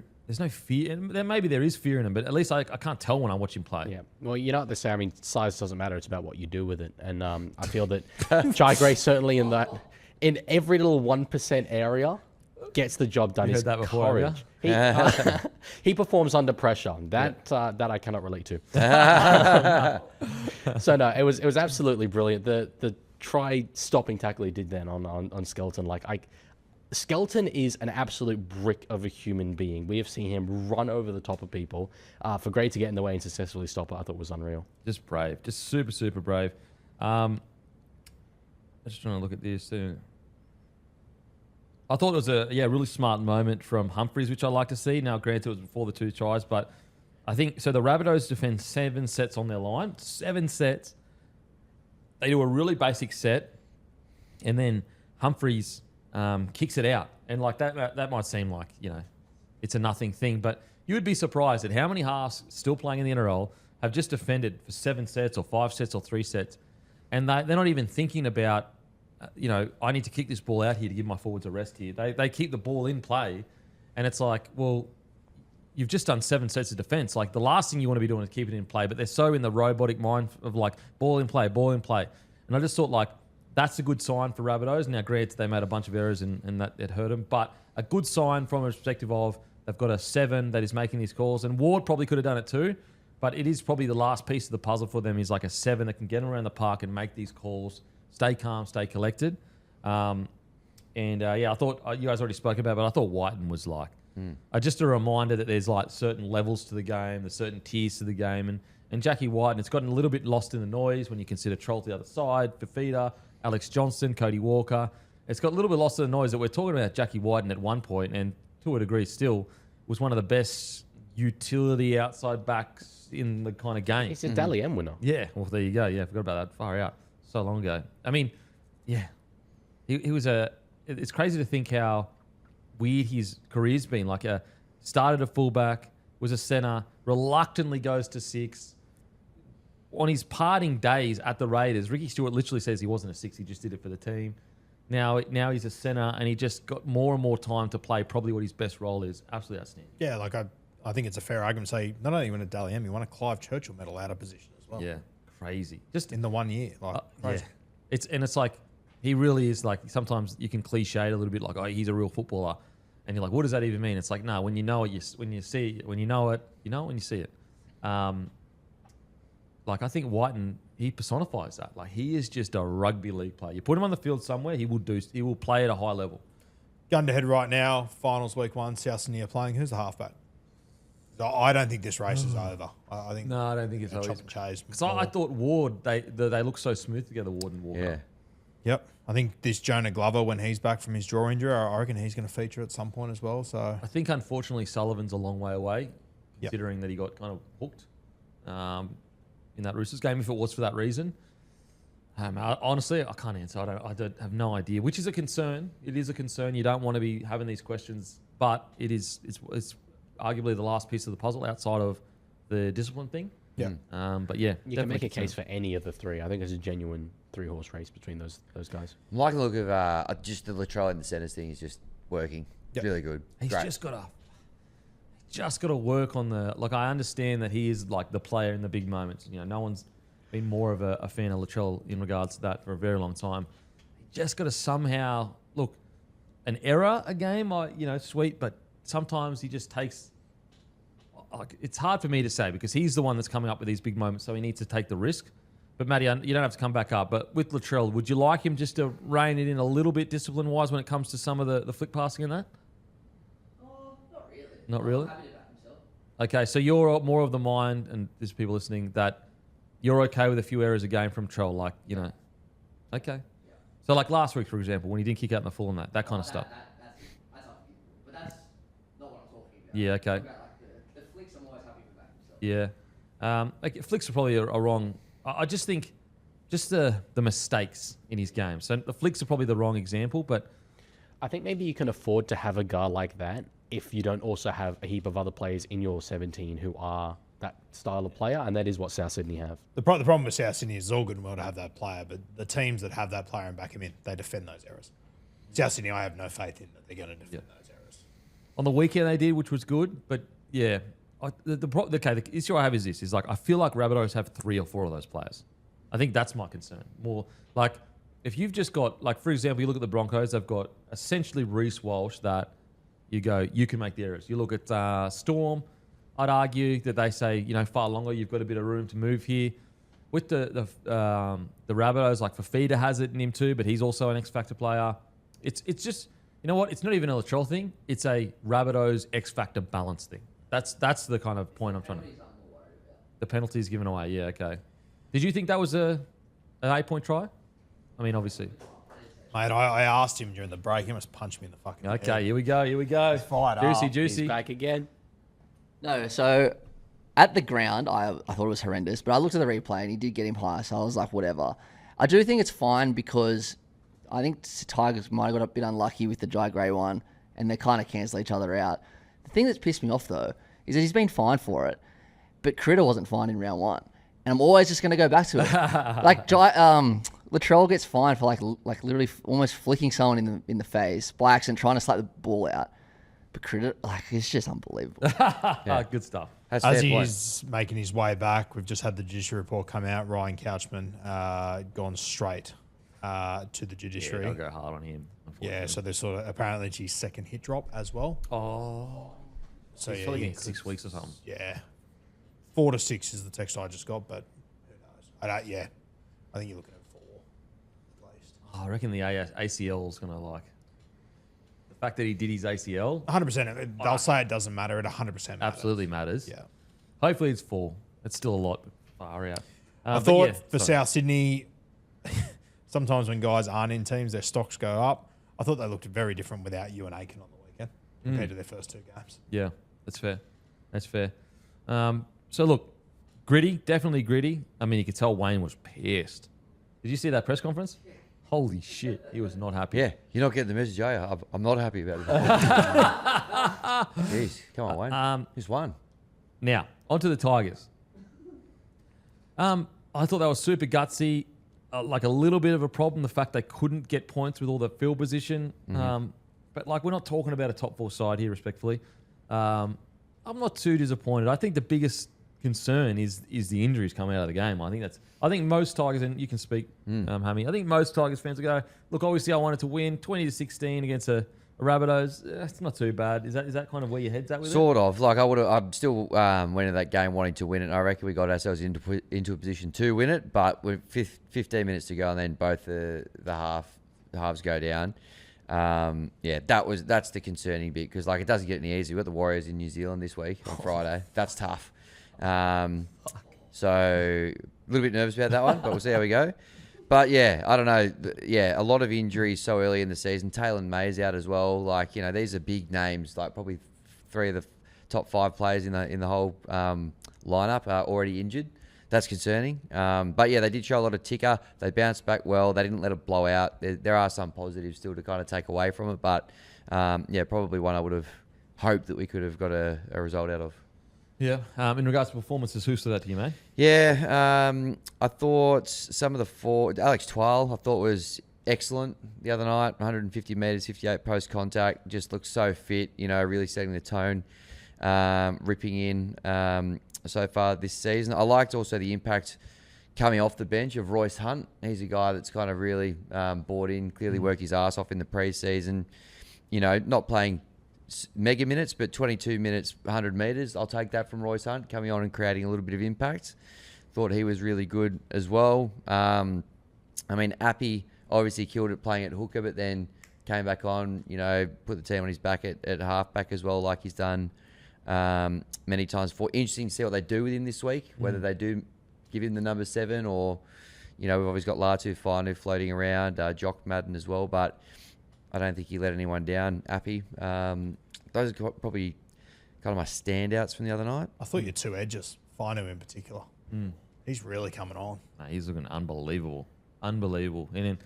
B: fear. And maybe there is fear in him, but at least I can't tell when I watch him play.
F: Yeah. Well, you know what they say. I mean, size doesn't matter. It's about what you do with it. And I feel that Jai Gray certainly in every little 1% area gets the job done.
B: You heard that before,
F: courage. He performs under pressure. That I cannot relate to. So no, it was absolutely brilliant. The try stopping tackle he did then on Skelton. Skelton is an absolute brick of a human being. We have seen him run over the top of people. For Gray to get in the way and successfully stop it, I thought was unreal.
B: Just brave. Just super, super brave. I'm just trying to look at this too. I thought it was a really smart moment from Humphries, which I like to see. Now, granted, it was before the 2 tries, but I think so. The Rabbitohs defend 7 sets on their line, 7 sets. They do a really basic set, and then Humphries kicks it out, and like that might seem like it's a nothing thing, but you would be surprised at how many halves still playing in the NRL have just defended for 7 sets or 5 sets or 3 sets, and they're not even thinking about. I need to kick this ball out here to give my forwards a rest here. They keep the ball in play, and it's like, well, you've just done 7 sets of defense. Like, the last thing you want to be doing is keep it in play, but they're so in the robotic mind of like ball in play. And I just thought, like, that's a good sign for Rabbitohs. Now, granted, they made a bunch of errors and that it hurt them, but a good sign from a perspective of they've got a 7 that is making these calls, and Ward probably could have done it too, but it is probably the last piece of the puzzle for them is like a 7 that can get around the park and make these calls. Stay calm, stay collected. I thought you guys already spoke about it, but I thought Whiten was like, just a reminder that there's like certain levels to the game, there's certain tiers to the game. And Jackie Whiten, it's gotten a little bit lost in the noise when you consider Troll to the other side, Fafita, Alex Johnston, Cody Walker. It's got a little bit lost in the noise that we're talking about Jackie Whiten at one point, and to a degree still was one of the best utility outside backs in the kind of game.
F: He's a Dally M winner.
B: Yeah, well, there you go. Yeah, I forgot about that. Far out. So long ago. I mean, yeah, he was it's crazy to think how weird his career's been. Like, started a fullback, was a centre, reluctantly goes to 6. On his parting days at the Raiders, Ricky Stewart literally says he wasn't a 6, he just did it for the team. Now he's a centre, and he just got more and more time to play probably what his best role is. Absolutely outstanding.
C: Yeah, like I think it's a fair argument to say not only won a Dally M, he won a Clive Churchill medal out of position as well.
B: Yeah. Crazy. Just
C: in the 1 year. Crazy.
B: Yeah. It's like he really is like, sometimes you can cliche it a little bit like, oh, he's a real footballer. And you're like, what does that even mean? It's like, no, when you know it, when you know it when you see it. like I think Whiten, he personifies that. Like he is just a rugby league player. You put him on the field somewhere, he will play at a high level.
C: Gun to head right now. Finals week 1. South Sydney are playing. Who's the halfback? I don't think this race is over. I think
B: No, I don't think it's
C: chop
B: over.
C: and chase.
B: Because I thought Ward, they look so smooth together, Ward and Walker.
D: Yeah.
C: Yep. I think this Jonah Glover, when he's back from his jaw injury, I reckon he's going to feature at some point as well. So
B: I think unfortunately Sullivan's a long way away,
C: Yep.
B: considering that he got kind of hooked in that Roosters game. If it was for that reason, honestly, I can't answer. I don't have no idea. Which is a concern. It is a concern. You don't want to be having these questions, but it's arguably the last piece of the puzzle outside of the discipline thing.
C: yeah.
B: But yeah,
F: You can make a
B: definitely
F: case for any of the three. I think it's a genuine 3-horse race between those guys.
D: I'm liking the look of just the Latrell in the centres thing is just working.
C: Yep.
D: Really good.
B: He's
D: Great.
B: just got to work on the. Like I understand that he is like the player in the big moments. You know, no one's been more of a fan of Latrell in regards to that for a very long time. He just got to somehow look an error a game. Sweet, but sometimes he just takes. Like it's hard for me to say because he's the one that's coming up with these big moments, so he needs to take the risk. But Matty, you don't have to come back up. But with Latrell, would you like him just to rein it in a little bit discipline-wise when it comes to some of the flick passing and that?
G: Not really.
B: Not really?
G: Happy to back himself.
B: Okay, so you're more of the mind, and there's people listening, that you're okay with a few errors a game from Trell, like, Okay. So like last week, for example, when he didn't kick out in the full and that kind of stuff.
G: That's up to you. But that's not what I'm talking about.
B: Yeah, okay.
G: I'm talking about, like, the flicks, I'm always happy to back himself.
B: Yeah. Flicks are probably a wrong... I just think just the mistakes in his game. So the flicks are probably the wrong example, but...
F: I think maybe you can afford to have a guy like that if you don't also have a heap of other players in your 17 who are that style of player, and that is what South Sydney have.
C: The problem with South Sydney is it's all good and well to have that player, but the teams that have that player and back him in, they defend those errors. South Sydney, I have no faith in that they're going to defend those errors.
B: On the weekend they did, which was good, but yeah. The issue I have is this, is like I feel like Rabbitohs have 3 or 4 of those players. I think that's my concern. More like if you've just got, like for example, you look at the Broncos, they've got essentially Reece Walsh that you can make the errors. You look at Storm, I'd argue that they say, far longer, you've got a bit of room to move here. With the Rabbitohs, like Fafita has it in him too, but he's also an X-Factor player. It's just, you know what? It's not even a Latrell thing. It's a Rabbitohs X-Factor balance thing. That's the kind of point I'm trying to... The penalties given away, yeah, okay. Did you think that was an 8-point try? I mean, obviously.
C: Mate, I asked him during the break. He must punch me in the fucking head.
B: Okay, here we go.
C: fired up.
B: Juicy.
F: He's back again.
G: No, so at the ground, I thought it was horrendous, but I looked at the replay and he did get him high, so I was like, whatever. I do think it's fine because I think Tigers might have got a bit unlucky with the dry grey one, and they kind of cancel each other out. The thing that's pissed me off, though, is that he's been fined for it, but Critter wasn't fined in round 1. And I'm always just going to go back to it. Latrell gets fined for like literally almost flicking someone in the face by accident, trying to slap the ball out. But Critter, it's just unbelievable.
B: Good stuff.
D: That's
C: As
D: fair point.
C: he's making his way back, we've just had the judiciary report come out. Ryan Couchman gone straight to the
B: Yeah,
C: judiciary.
B: don't go hard on him, unfortunately.
C: Yeah, so there's sort of apparently it's his second hit drop as well.
B: Oh.
C: So
B: He's
C: yeah,
B: probably
C: he
B: getting
C: could-
B: 6 weeks or something.
C: Yeah, 4 to 6 is the text I just got, but who knows? I think you're looking at 4 at least.
B: Oh, I reckon the ACL is going to the fact that he did his ACL
C: 100%. They'll say it doesn't matter. It 100% matters.
B: absolutely matters.
C: Yeah.
B: Hopefully it's 4. It's still a lot, but far out.
C: I
B: But
C: thought
B: yeah,
C: for
B: sorry.
C: South Sydney, sometimes when guys aren't in teams, their stocks go up. I thought they looked very different without Ewan Aiken on the weekend compared to their first 2 games.
B: Yeah, that's fair. That's fair. So look, gritty, definitely gritty. I mean, you could tell Wayne was pissed. Did you see that press conference? Holy shit, he was not happy.
D: Yeah, you're not getting the message, are you? I'm not happy about it. Jeez, come on, Wayne. Who's won?
B: Now, onto the Tigers. I thought that was super gutsy. Like a little bit of a problem, the fact they couldn't get points with all the field position. But we're not talking about a top 4 side here, respectfully. I'm not too disappointed. I think the biggest concern is the injuries coming out of the game. I think most Tigers, and you can speak, Hammy. I think most Tigers fans will go, look, obviously I wanted to win 20-16 against a Rabbitohs, it's not too bad. Is that kind of where your head's at with
D: Sort of. Like I'm still went into that game wanting to win it. And I reckon we got ourselves into a position to win it, but with 15 minutes to go, and then both the halves go down. That's the concerning bit, because like it doesn't get any easier. We've got the Warriors in New Zealand this week on Friday. That's tough. So a little bit nervous about that one, but we'll see how we go. But yeah, I don't know. A lot of injuries so early in the season. Taylor May's out as well. Like, these are big names. Like probably 3 of the top 5 players in the whole lineup are already injured. That's concerning. But yeah, they did show a lot of ticker. They bounced back well. They didn't let it blow out. There are some positives still to kind of take away from it. But probably one I would have hoped that we could have got a result out of.
B: Yeah. In regards to performances, who stood out to you, mate?
D: Yeah, I thought some of the Alex Twal, I thought was excellent the other night. 150 metres, 58 post contact. Just looked so fit, really setting the tone, ripping in so far this season. I liked also the impact coming off the bench of Royce Hunt. He's a guy that's kind of really bought in, clearly worked his ass off in the preseason. Not playing mega minutes, but 22 minutes, 100 metres. I'll take that from Royce Hunt, coming on and creating a little bit of impact. Thought he was really good as well. Appy obviously killed it playing at hooker, but then came back on, put the team on his back at halfback as well, like he's done many times before. Interesting to see what they do with him this week, whether they do give him the number 7 or, we've always got Latu Finu floating around, Jock Madden as well, but I don't think he let anyone down, Appy. Those are probably kind of my standouts from the other night.
C: I thought your 2 edges, Finu in particular. He's really coming on.
B: Nah, he's looking unbelievable. Unbelievable. And then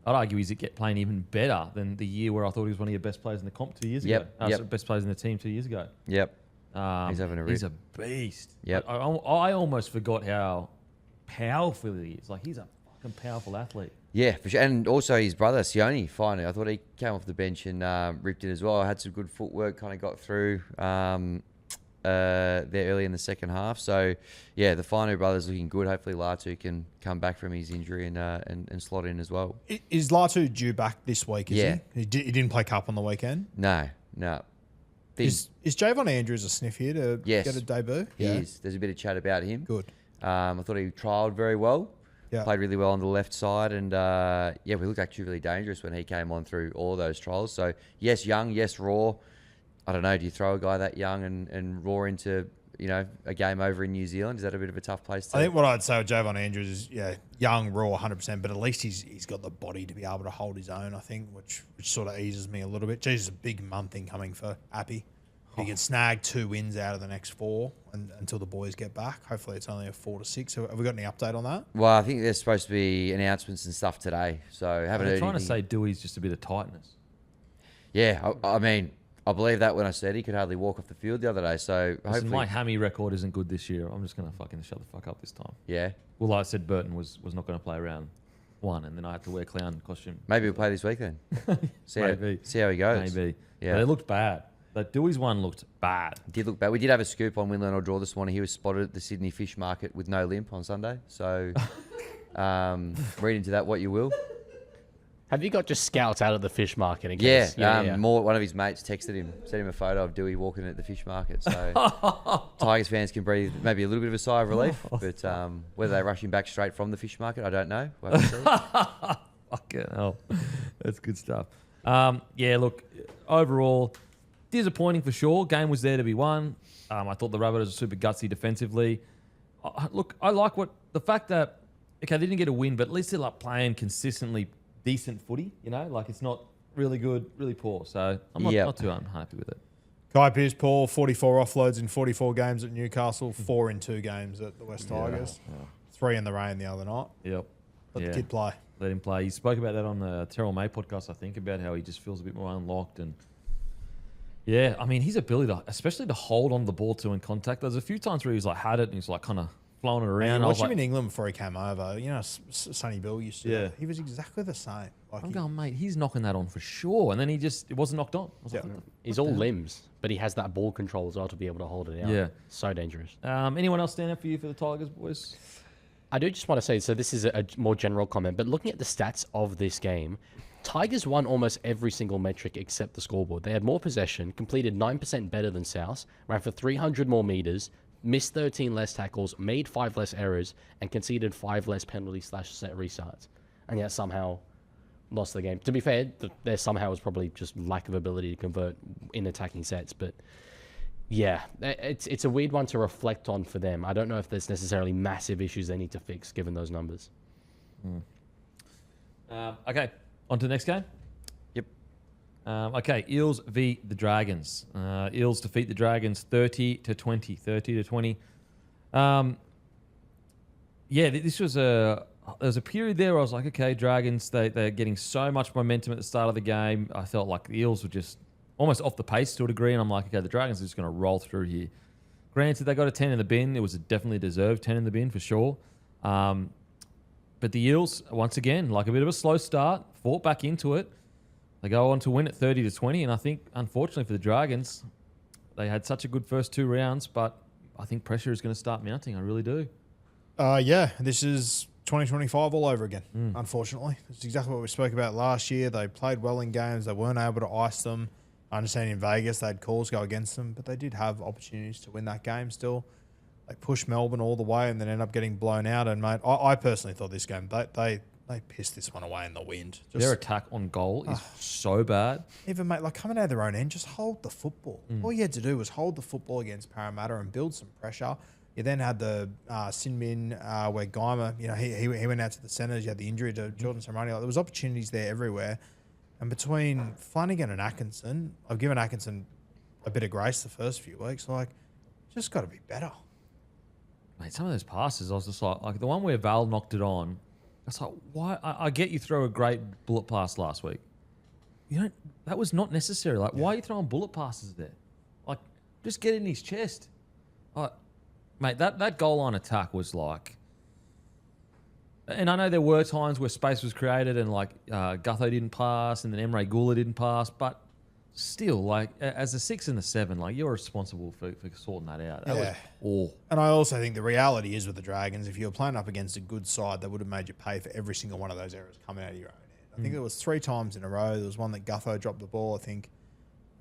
B: I'd argue he's playing even better than the year where I thought he was one of your best players in the comp 2 years ago. Best players in the team 2 years ago.
D: Yep. He's having a rip.
B: He's a beast.
D: Yep.
B: I almost forgot how powerful he is. Like, he's a fucking powerful athlete.
D: Yeah, for sure. And also his brother, Sione, finally. I thought he came off the bench and ripped it as well. Had some good footwork, kind of got through there early in the second half. So, yeah, the Finu brothers looking good. Hopefully Latu can come back from his injury and slot in as well.
C: Is Latu due back this week,
D: Yeah.
C: he? He didn't play cup on the weekend?
D: No.
C: Is Javon Andrews a sniff here to
D: Yes.
C: get a debut?
D: He is. There's a bit of chat about him.
C: Good.
D: I thought he trialled very well.
C: Yeah.
D: Played really well on the left side. And, we looked actually really dangerous when he came on through all those trials. So, yes, young, yes, raw. I don't know, do you throw a guy that young and raw into, a game over in New Zealand? Is that a bit of a tough place to...
C: I think what I'd say with Javon Andrews is, young, raw, 100%, but at least he's got the body to be able to hold his own, I think, which sort of eases me a little bit. Geez, it's a big month incoming for Appy. He can snag 2 wins out of the next 4 until the boys get back. Hopefully it's only a 4 to 6. Have we got any update on that?
D: Well, I think there's supposed to be announcements and stuff today, so haven't heard
B: They're trying
D: anything.
B: to say Dewey's just a bit of tightness.
D: Yeah, I believe that when I said he could hardly walk off the field the other day, so
B: Listen,
D: hopefully...
B: my hammy record isn't good this year. I'm just going to fucking shut the fuck up this time.
D: Yeah.
B: Well, I said Burton was not going to play round 1, and then I had to wear clown costume.
D: Maybe we'll play this week then. See how he goes.
B: Maybe.
D: Yeah.
B: But it looked bad. That Dewey's one looked bad.
D: Did look bad. We did have a scoop on win, learn or draw this morning. He was spotted at the Sydney Fish Market with no limp on Sunday. So read into that what you will.
F: Have you got just scouts out of the fish market again?
D: Yeah. One of his mates texted him, sent him a photo of Dewey walking at the fish market. So Tigers fans can breathe maybe a little bit of a sigh of relief. But whether they rush him back straight from the fish market, I don't know. We'll have to see.
B: Fucking hell. That's good stuff. Look, overall, disappointing for sure. Game was there to be won. I thought the Rabbitohs were super gutsy defensively. Look, I like the fact that, okay, they didn't get a win, but at least they're like playing consistently decent footy, like it's not really good, really poor. So I'm not too unhappy with it.
C: Kai Pearce-Paul, 44 offloads in 44 games at Newcastle, 4 in 2 games at the West Tigers. Yeah. 3 in the rain the other night.
B: Yep.
C: Let the kid play.
B: Let him play. He spoke about that on the Terrell May podcast, I think, about how he just feels a bit more unlocked. And yeah, his ability especially to hold on the ball too in contact. There's a few times where he's like had it and he's like kind of flowing it around.
C: I watched him in England before he came over. Sonny Bill used to.
B: Yeah.
C: He was exactly the same.
B: I'm going, mate, he's knocking that on for sure. And then it wasn't knocked on. I was like,
F: he's all limbs, but he has that ball control as well to be able to hold it out.
B: Yeah.
F: So dangerous.
B: Anyone else stand out for you for the Tigers, boys?
F: I do just want to say, so this is a more general comment, but looking at the stats of this game, Tigers won almost every single metric except the scoreboard. They had more possession, completed 9% better than South, ran for 300 more meters, missed 13 less tackles, made 5 less errors, and conceded 5 less penalty/set restarts. And yet somehow lost the game. To be fair, there somehow was probably just lack of ability to convert in attacking sets. But yeah, it's a weird one to reflect on for them. I don't know if there's necessarily massive issues they need to fix given those numbers.
B: Okay, on to the next game.
D: Yep.
B: Okay, Eels v the Dragons. Eels defeat the Dragons 30-20. 30-20. Yeah, this was there's a period there where I was like, okay, Dragons, they're getting so much momentum at the start of the game. I felt like the Eels were just almost off the pace to a degree, and I'm like, okay, the Dragons are just going to roll through here. Granted, they got a 10 in the bin. It was a definitely deserved 10 in the bin for sure. But the Eels, once again, like a bit of a slow start, fought back into it. They go on to win at 30-20, and I think, unfortunately for the Dragons, they had such a good first 2 rounds, but I think pressure is going to start mounting. I really do.
C: Yeah, this is 2025 all over again, unfortunately. It's exactly what we spoke about last year. They played well in games. They weren't able to ice them. I understand in Vegas they had calls go against them, but they did have opportunities to win that game still. They pushed Melbourne all the way and then end up getting blown out. And, mate, I personally thought this game, they pissed this one away in the wind.
B: Their attack on goal is so bad.
C: Even, mate, like coming out of their own end, just hold the football. All you had to do was hold the football against Parramatta and build some pressure. You then had the Sin-Min where Geimer, you know, he went out to the centres. You had the injury to Jordan Ceremonial. There was opportunities there everywhere. And between Flanagan and Atkinson, I've given Atkinson a bit of grace the first few weeks. Like, just got to be better.
B: Mate, some of those passes, I was just like the one where Val knocked it on. It's like, why? I get you throw a great bullet pass last week. That was not necessary. Like, why are you throwing bullet passes there? Like, just get in his chest. Like, mate, that goal line attack was like, and I know there were times where space was created and like Gutho didn't pass and then Emre Gula didn't pass, but still, like as a 6 and a 7, like you're responsible for sorting that out. That was all.
C: And I also think the reality is with the Dragons, if you were playing up against a good side, they would have made you pay for every single one of those errors coming out of your own end. I think it was 3 times in a row. There was one that Gutho dropped the ball. I think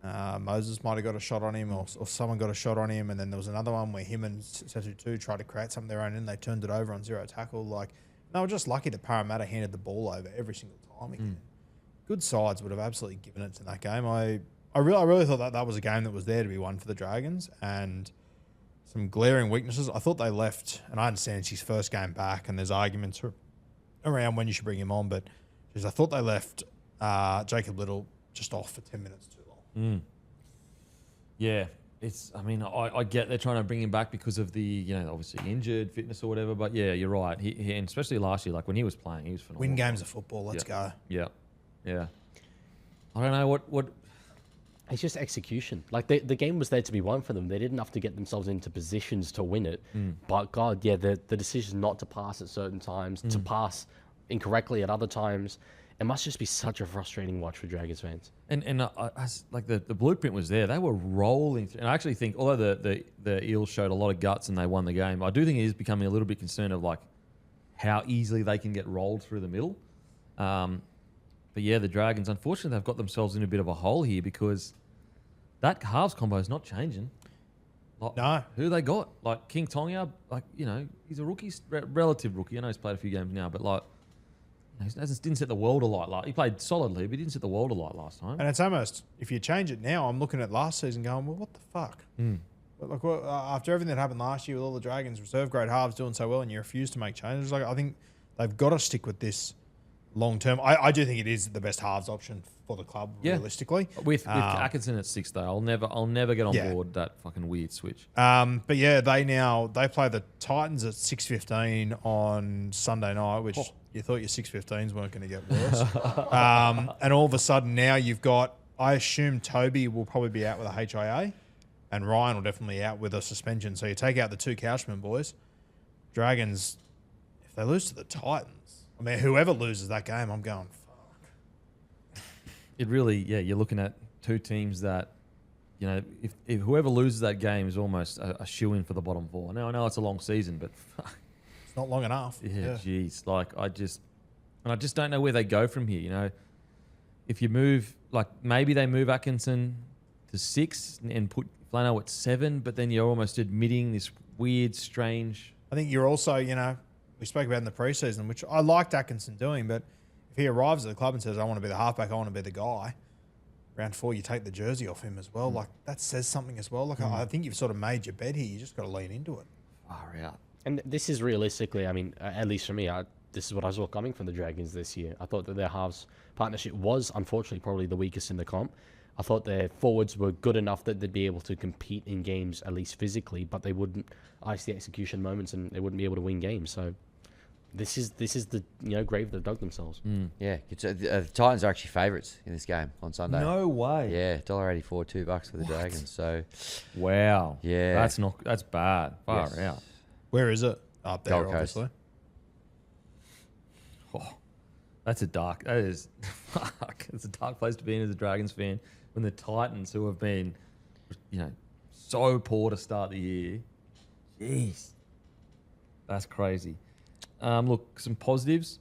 C: Moses might have got a shot on him or someone got a shot on him. And then there was another one where him and Setu tried to create something of their own and they turned it over on 0 tackle. Like, they were just lucky that Parramatta handed the ball over every single time again. Good sides would have absolutely given it to that game. I really thought that was a game that was there to be won for the Dragons, and some glaring weaknesses. I thought they left, and I understand it's his first game back, and there's arguments around when you should bring him on, but I thought they left Jacob Little just off for 10 minutes too long.
B: Yeah. I mean, I get they're trying to bring him back because of the, obviously injured, fitness or whatever. But yeah, you're right. He and especially last year, like when he was playing, he was phenomenal.
C: Win games of football. Let's go.
B: Yeah. Yeah. I don't know what.
F: It's just execution. Like the game was there to be won for them. They didn't have to get themselves into positions to win it. But God, yeah, the decision not to pass at certain times, to pass incorrectly at other times, it must just be such a frustrating watch for Dragons fans.
B: And like the blueprint was there. They were rolling through. And I actually think, although the Eels showed a lot of guts and they won the game, I do think it is becoming a little bit concerned of like how easily they can get rolled through the middle. But yeah, the Dragons, unfortunately, they've got themselves in a bit of a hole here because that halves combo is not changing. Like,
C: No.
B: Who they got? Like King Tonga, like, he's a rookie, relative rookie. I know he's played a few games now, but like, he didn't set the world alight. Like, he played solidly, but he didn't set the world alight last time.
C: And it's almost, if you change it now, I'm looking at last season going, well, what the fuck? Like, after everything that happened last year with all the Dragons, reserve grade halves doing so well and you refuse to make changes, like I think they've got to stick with this long term. I do think it is the best halves option for the club, realistically.
B: With Atkinson at 6, though, I'll never get on board that fucking weird switch.
C: But yeah, they play the Titans at 6:15 on Sunday night, which you thought your 6:15s weren't going to get worse. And all of a sudden now you've got, I assume Toby will probably be out with a HIA and Ryan will definitely out with a suspension. So you take out the 2 Couchman boys. Dragons, if they lose to the Titans, I mean, whoever loses that game, I'm going, fuck.
B: It really, you're looking at 2 teams that, if whoever loses that game is almost a shoo-in for the bottom 4. Now, I know it's a long season, but fuck.
C: It's not long enough.
B: Yeah, jeez. Like, I just don't know where they go from here, if you move, like maybe they move Atkinson to 6 and put Flano at 7, but then you're almost admitting this weird, strange.
C: I think you're also, we spoke about in the preseason, which I liked Atkinson doing, but if he arrives at the club and says, I want to be the halfback, I want to be the guy, round 4, you take the jersey off him as well. Like, that says something as well. Like, I think you've sort of made your bed here. You just got to lean into it.
B: Far out.
F: And this is realistically, I mean, at least for me, this is what I saw coming from the Dragons this year. I thought that their halves partnership was, unfortunately, probably the weakest in the comp. I thought their forwards were good enough that they'd be able to compete in games, at least physically, but they wouldn't ice the execution moments and they wouldn't be able to win games. So this is the grave they've dug themselves.
D: Yeah, the Titans are actually favourites in this game on Sunday.
B: No way.
D: Yeah, $1.84, $2 for the Dragons. So,
B: Wow.
D: Yeah.
B: That's bad. Far
D: Yes.
B: out.
C: Where is it? Up there,
D: Gold Coast.
C: obviously.
B: Oh, that's a dark. That is. Fuck. It's a dark place to be in as a Dragons fan when the Titans, who have been, so poor to start the year. Jeez. That's crazy. Look, some positives.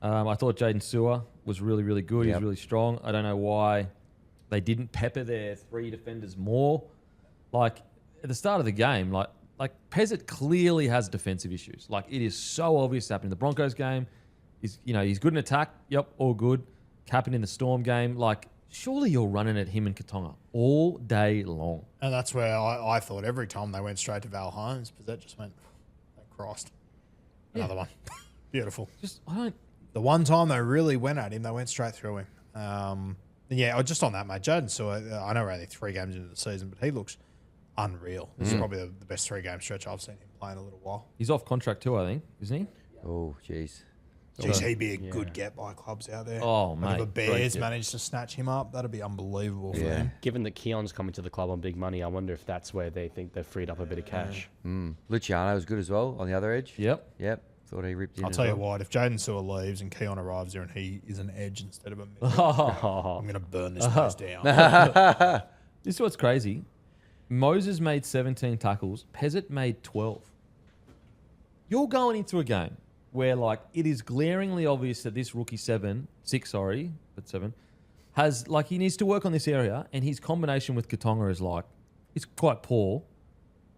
B: I thought Jaden Sewer was really, really good. He was
D: Yep.
B: really strong. I don't know why they didn't pepper their 3 defenders more. Like, at the start of the game, like Pezzett clearly has defensive issues. Like, it is so obvious happening in the Broncos game. He's good in attack. Yep, all good. Capping in the Storm game. Like, surely you're running at him and Katonga all day long.
C: And that's where I thought every time they went straight to Val Holmes, because that just went, thank Christ. Another one. Beautiful. The one time they really went at him, they went straight through him. Just on that, mate. Jaden Sewer, I know we're only 3 games into the season, but he looks unreal. This is probably the best 3-game stretch I've seen him play in a little while.
B: He's off contract too, I think, isn't he?
D: Oh, jeez.
C: Geez, he'd be a good get by clubs out there.
B: Oh,
C: Like,
B: mate.
C: if the
B: great
C: Bears
B: get.
C: managed to snatch him up, that'd be unbelievable for
D: Yeah.
C: them.
F: Given that Keon's coming to the club on big money, I wonder if that's where they think they've freed up a bit of cash.
D: Luciano was good as well on the other edge.
B: Yep.
D: Thought he ripped in.
C: I'll
D: as
C: tell you
D: well.
C: what, if Jaden Sewer leaves and Keon arrives there and he is an edge instead of a middle, I'm going to burn this place down.
B: This is what's crazy. Moses made 17 tackles. Pezzett made 12. You're going into a game where, like, it is glaringly obvious that this rookie 7 has, like, he needs to work on this area, and his combination with Katonga is, like, it's quite poor,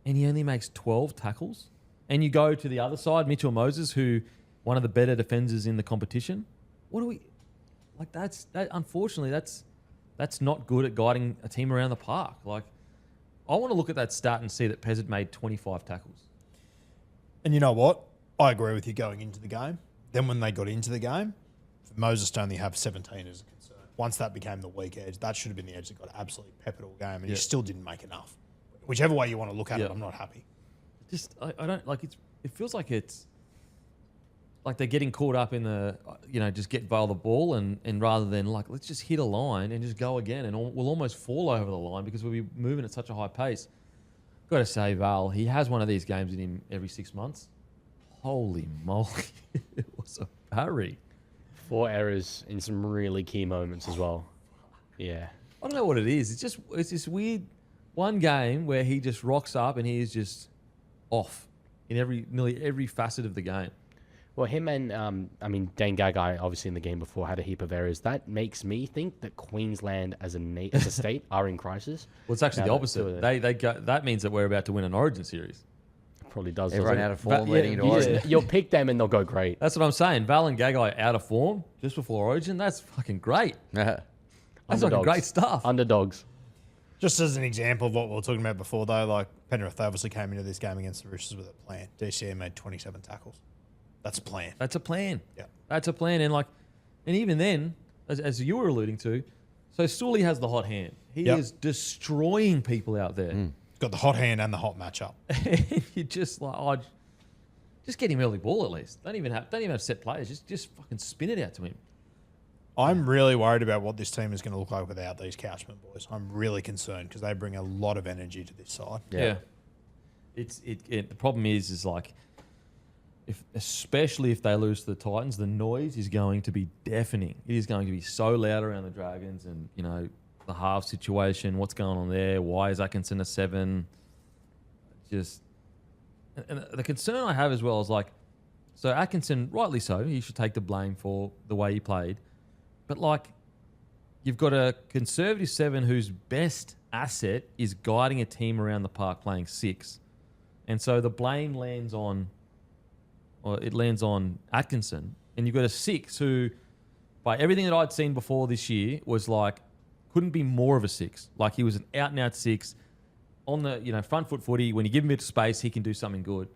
B: and he only makes 12 tackles. And you go to the other side, Mitchell Moses, who one of the better defenders in the competition. What do we like? Unfortunately, that's not good at guiding a team around the park. Like, I want to look at that stat and see that Pezzett made 25 tackles.
C: And you know what? I agree with you going into the game. Then when they got into the game, for Moses to only have 17 is a concern. Once that became the weak edge, that should have been the edge that got absolutely peppered all game, and he still didn't make enough. Whichever way you want to look at it, I'm not happy.
B: I don't like it feels like it's like they're getting caught up in the just get Val the ball and rather than, like, let's just hit a line and just go again, and we'll almost fall over the line because we'll be moving at such a high pace. Got to say, Val, he has one of these games in him every 6 months. Holy moly. It was a parry.
F: 4 errors in some really key moments as well. Yeah.
B: I don't know what it is. It's this weird one game where he just rocks up and he is just off in nearly every facet of the game.
F: Well, him and, Dane Gagai, obviously in the game before, had a heap of errors. That makes me think that Queensland as a state are in crisis.
B: Well, it's actually
F: Now
B: the
F: that
B: opposite.
F: two
B: That means that we're about to win an Origin series.
F: Probably does.
D: Everyone
F: doesn't
D: out
F: it?
D: of form
B: yeah,
D: leading into
B: yeah.
D: Origin.
F: You'll pick them and they'll go great.
B: That's what I'm saying. Val and Gagai out of form just before Origin. That's fucking great. That's fucking
F: Underdogs.
B: great stuff.
F: Underdogs.
C: Just as an example of what we were talking about before, though, like Penrith, they obviously came into this game against the Roosters with a plan. DCE made 27 tackles. That's a plan.
B: That's a plan.
C: Yeah.
B: That's a plan. And even then, as you were alluding to, so Sully has the hot hand. He is destroying people out there.
C: Got the hot hand and the hot matchup.
B: And you just like, just get him early ball at least. Don't even have set players. Just fucking spin it out to him.
C: I'm really worried about what this team is going to look like without these Couchman boys. I'm really concerned because they bring a lot of energy to this side.
B: Yeah. The problem is like, especially if they lose to the Titans, the noise is going to be deafening. It is going to be so loud around the Dragons, and the half situation, what's going on there? Why is Atkinson a 7? And the concern I have as well is like, so Atkinson, rightly so, he should take the blame for the way he played, but like, you've got a conservative 7 whose best asset is guiding a team around the park playing 6. And so the blame lands on Atkinson. And you've got a 6 who, by everything that I'd seen before this year, was like, couldn't be more of a 6. Like he was an out and out 6 on the front foot footy. When you give him a bit of space, he can do something good.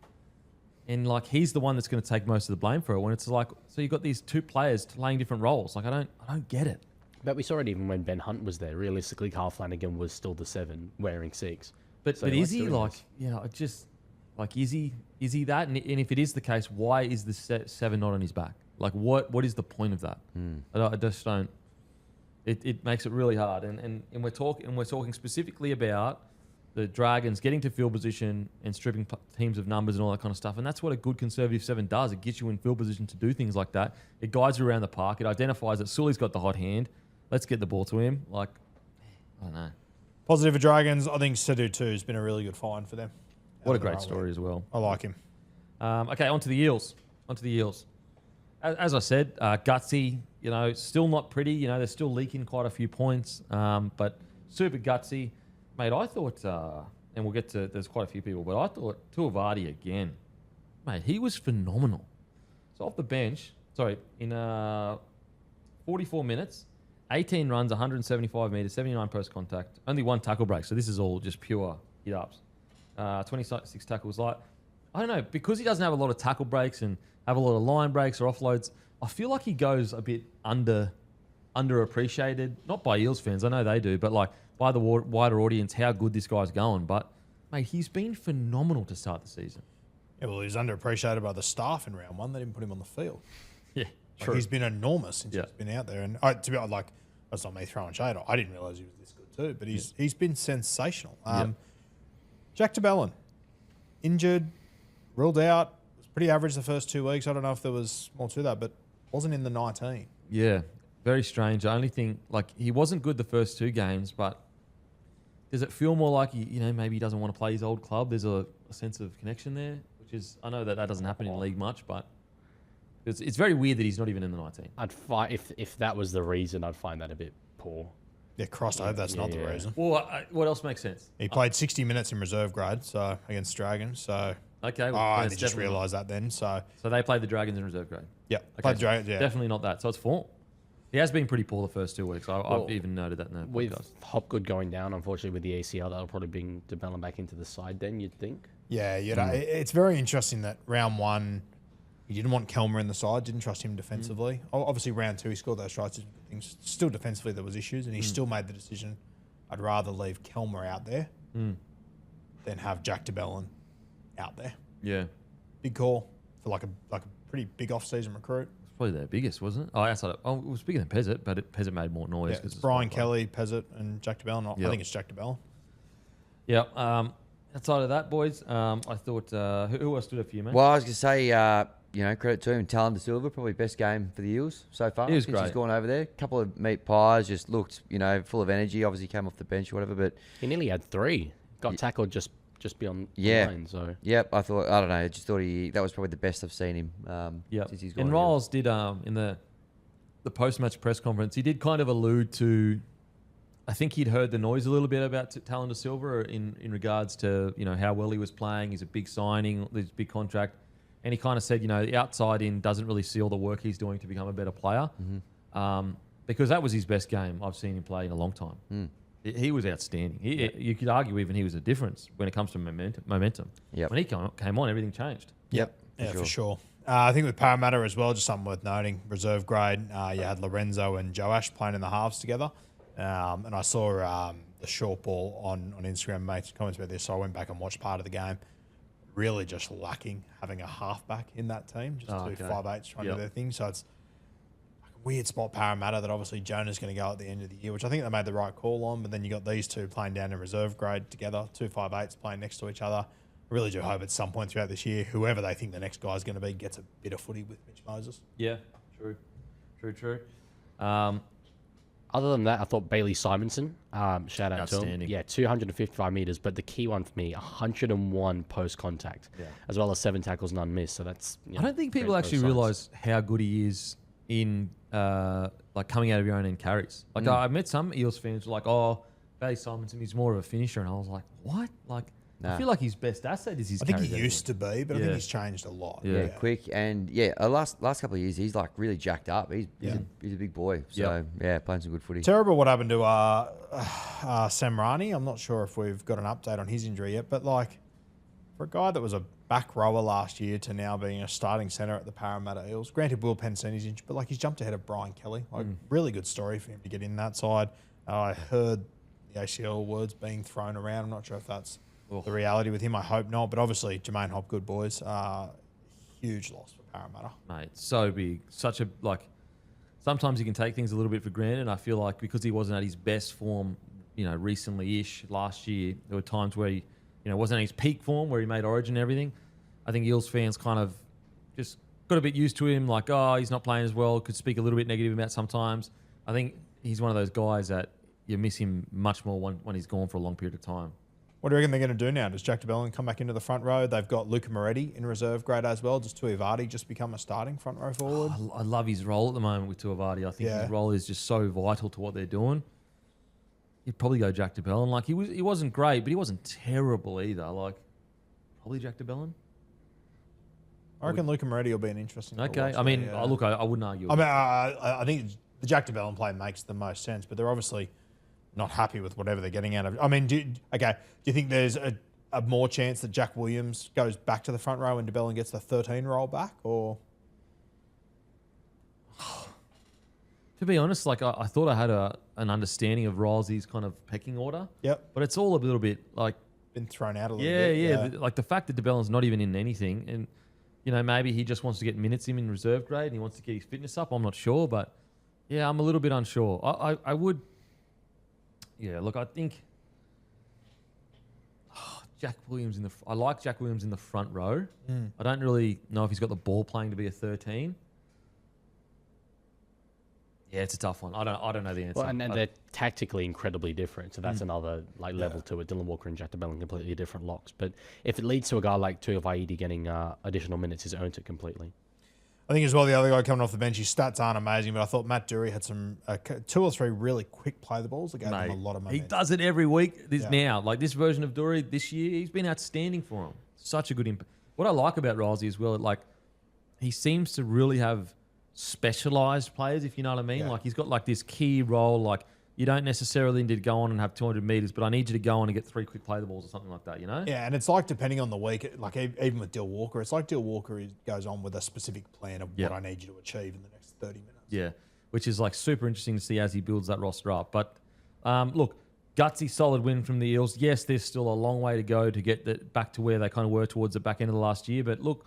B: And like he's the one that's going to take most of the blame for it. When it's like, so you've got these 2 players playing different roles. Like I don't get it.
F: But we saw it even when Ben Hunt was there. Realistically, Carl Flanagan was still the 7 wearing 6.
B: But is he like, is he that? And if it is the case, why is the 7 not on his back? Like what is the point of that? I just don't. It makes it really hard. And we're talking specifically about the Dragons getting to field position and stripping teams of numbers and all that kind of stuff. And that's what a good conservative 7 does. It gets you in field position to do things like that. It guides you around the park. It identifies that Sully's got the hot hand. Let's get the ball to him. Like, I don't know.
C: Positive for Dragons. I think Sidhu too has been a really good find for them.
B: What a great story as well.
C: I like him.
B: Okay, on to the Eels. As I said, gutsy, still not pretty. They're still leaking quite a few points, but super gutsy. Mate, I thought, and we'll get to, there's quite a few people, but I thought Tuivasa again. Mate, he was phenomenal. So off the bench, in 44 minutes, 18 runs, 175 metres, 79 post contact, only 1 tackle break. So this is all just pure hit-ups. 26 tackles. Like, I don't know, because he doesn't have a lot of tackle breaks and have a lot of line breaks or offloads, I feel like he goes a bit underappreciated. Not by Eels fans, I know they do, but like by the wider audience, how good this guy's going. But, mate, he's been phenomenal to start the season.
C: Yeah, well, he's underappreciated by the staff in round 1. They didn't put him on the field.
B: Yeah,
C: true. He's been enormous since he's been out there. And to be honest, like, that's not me throwing shade. I didn't realise he was this good too, but he's been sensational. Jack Tabellin, injured, ruled out, was pretty average the first 2 weeks. I don't know if there was more to that, but wasn't in the 19.
B: Yeah, very strange. I only think, like, he wasn't good the first 2 games, but does it feel more like, maybe he doesn't want to play his old club? There's a sense of connection there, which is, I know that doesn't happen in the league much, but it's very weird that he's not even in the 19.
F: I'd find if that was the reason, I'd find that a bit poor.
C: Yeah, crossed. I hope that's not the reason.
B: Well, what else makes sense?
C: He played 60 minutes in reserve grade, so against Dragons. So
B: okay, well,
C: I only just realised that then. So
B: they played the Dragons in reserve grade.
C: Yeah,
B: okay,
C: played Dragons. Yeah,
B: definitely not that. So it's form. He has been pretty poor the first 2 weeks. I've even noted that in the podcast.
F: With Hopgood going down, unfortunately, with the ACL, that'll probably bring DeBellin back into the side. Then you'd think.
C: Yeah, it's very interesting that round 1. He didn't want Kelmer in the side, didn't trust him defensively. Obviously, round 2, he scored those tries. Things. Still defensively, there was issues, and he still made the decision, I'd rather leave Kelmer out there than have Jack DeBellin out there.
B: Yeah.
C: Big call for like a pretty big off-season recruit.
B: It's probably their biggest, wasn't it? Oh, outside of, it was bigger than Pezzett, but Pezzett made more noise.
C: Yeah, it's Brian Kelly, Pezzett, and Jack DeBellin. I think it's Jack DeBellin.
B: Yeah. Outside of that, boys, I thought, who else stood up for you, man?
D: Well, I was going to say, credit to him. Talon De Silva, probably best game for the Eels so far.
B: He was
D: since
B: great.
D: He's gone over there. A couple of meat pies, just looked, full of energy. Obviously came off the bench or whatever, but
F: He nearly had 3. Got tackled just beyond the line. So
D: yep, I don't know. I just thought that was probably the best I've seen him since he's gone.
B: And Riles did, in the post-match press conference, he did kind of allude to, I think he'd heard the noise a little bit about Talon De Silva in regards to, how well he was playing. He's a big signing, this big contract. And he kind of said, the outside in doesn't really see all the work he's doing to become a better player. Because that was his best game I've seen him play in a long time. He was outstanding. You could argue even he was a difference when it comes to momentum.
D: Yep.
B: When he came on, everything changed.
D: Yep.
C: For sure. I think with Parramatta as well, just something worth noting, reserve grade, you had Lorenzo and Joash playing in the halves together. And I saw the short ball on Instagram, mates comments about this, so I went back and watched part of the game. Really just lacking having a halfback in that team, just 5'8" trying to do their thing. So it's a weird spot, Parramatta, that obviously Jonah's going to go at the end of the year, which I think they made the right call on. But then you got these two playing down in reserve grade together, 2 5'8" playing next to each other. I really do hope at some point throughout this year, whoever they think the next guy's going to be gets a bit of footy with Mitch Moses.
B: Yeah, true.
F: other than that, I thought Bailey Simonson, shout out to him.
B: Outstanding.
F: Yeah, 255 meters, but the key one for me, 101 post contact, as well as 7 tackles, none missed. So that's.
B: I don't think people actually realise how good he is in like coming out of your own end carries. Like I met some Eels fans who were like, "Oh, Bailey Simonson, he's more of a finisher," and I was like, "What?" Like I feel like his best asset is his.
C: I think
B: carries
C: he used to be, but I think he's changed a lot.
B: Yeah.
D: Quick and last couple of years he's like really jacked up. He's a big boy. So playing some good footy.
C: Terrible what happened to Samrani. I'm not sure if we've got an update on his injury yet, but like for a guy that was a back rower last year to now being a starting centre at the Parramatta Eels. Granted, Will Pensini's injured, but like he's jumped ahead of Brian Kelly. Like really good story for him to get in that side. I heard the ACL words being thrown around. I'm not sure if that's the reality with him. I hope not. But obviously, Jermaine Hopgood, boys, huge loss for Parramatta.
B: Mate, so big. Such a, like, sometimes you can take things a little bit for granted. And I feel like because he wasn't at his best form, recently-ish last year, there were times where he, wasn't at his peak form, where he made Origin and everything. I think Eels fans kind of just got a bit used to him, like, oh, he's not playing as well, could speak a little bit negative about sometimes. I think he's one of those guys that you miss him much more when he's gone for a long period of time.
C: What do you reckon they're going to do now? Does Jack DeBellin come back into the front row? They've got Luca Moretti in reserve grade as well. Does Tuivasa just become a starting front row forward?
B: I love his role at the moment with Tuivasa. I think his role is just so vital to what they're doing. You'd probably go Jack DeBellin. Like he wasn't great, but he wasn't terrible either. Like probably Jack DeBellin.
C: I reckon Luca Moretti will be an interesting.
B: Okay, I mean, look, I wouldn't argue.
C: I mean, I think the Jack DeBellin play makes the most sense, but they're obviously not happy with whatever they're getting out of it. I mean, do you think there's a more chance that Jack Williams goes back to the front row and DeBellin gets the 13 role back, or?
B: To be honest, like I thought I had an understanding of Ryles's kind of pecking order.
C: Yep.
B: But it's all a little bit like
C: been thrown out a little bit.
B: Yeah. Like the fact that DeBellin's not even in anything, and maybe he just wants to get minutes in reserve grade and he wants to get his fitness up. I'm not sure, but yeah, I'm a little bit unsure. I would. Yeah, look, I think Jack Williams I like Jack Williams in the front row. I don't really know if he's got the ball playing to be a 13. Yeah, it's a tough one. I don't know the answer.
F: Well, and they're tactically incredibly different, so that's another level to it. Dylan Walker and Jack DeBellin completely different locks. But if it leads to a guy like Tuivasa getting additional minutes, he's earned it completely.
C: I think as well, the other guy coming off the bench, his stats aren't amazing, but I thought Matt Dury had some 2 or 3 really quick play the balls that gave him a lot of momentum.
B: He does it every week now. Like this version of Dury this year, he's been outstanding for him. Such a good impact. What I like about Rylesy as well, like he seems to really have specialized players, if you know what I mean.
C: Yeah.
B: Like he's got like this key role, like you don't necessarily need to go on and have 200 meters, but I need you to go on and get 3 quick play the balls or something like that,
C: Yeah, and it's like depending on the week, like even with Dill Walker, it's like Dill Walker goes on with a specific plan of what I need you to achieve in the next 30 minutes.
B: Yeah, which is like super interesting to see as he builds that roster up. But look, gutsy, solid win from the Eels. Yes, there's still a long way to go to get back to where they kind of were towards the back end of the last year. But look,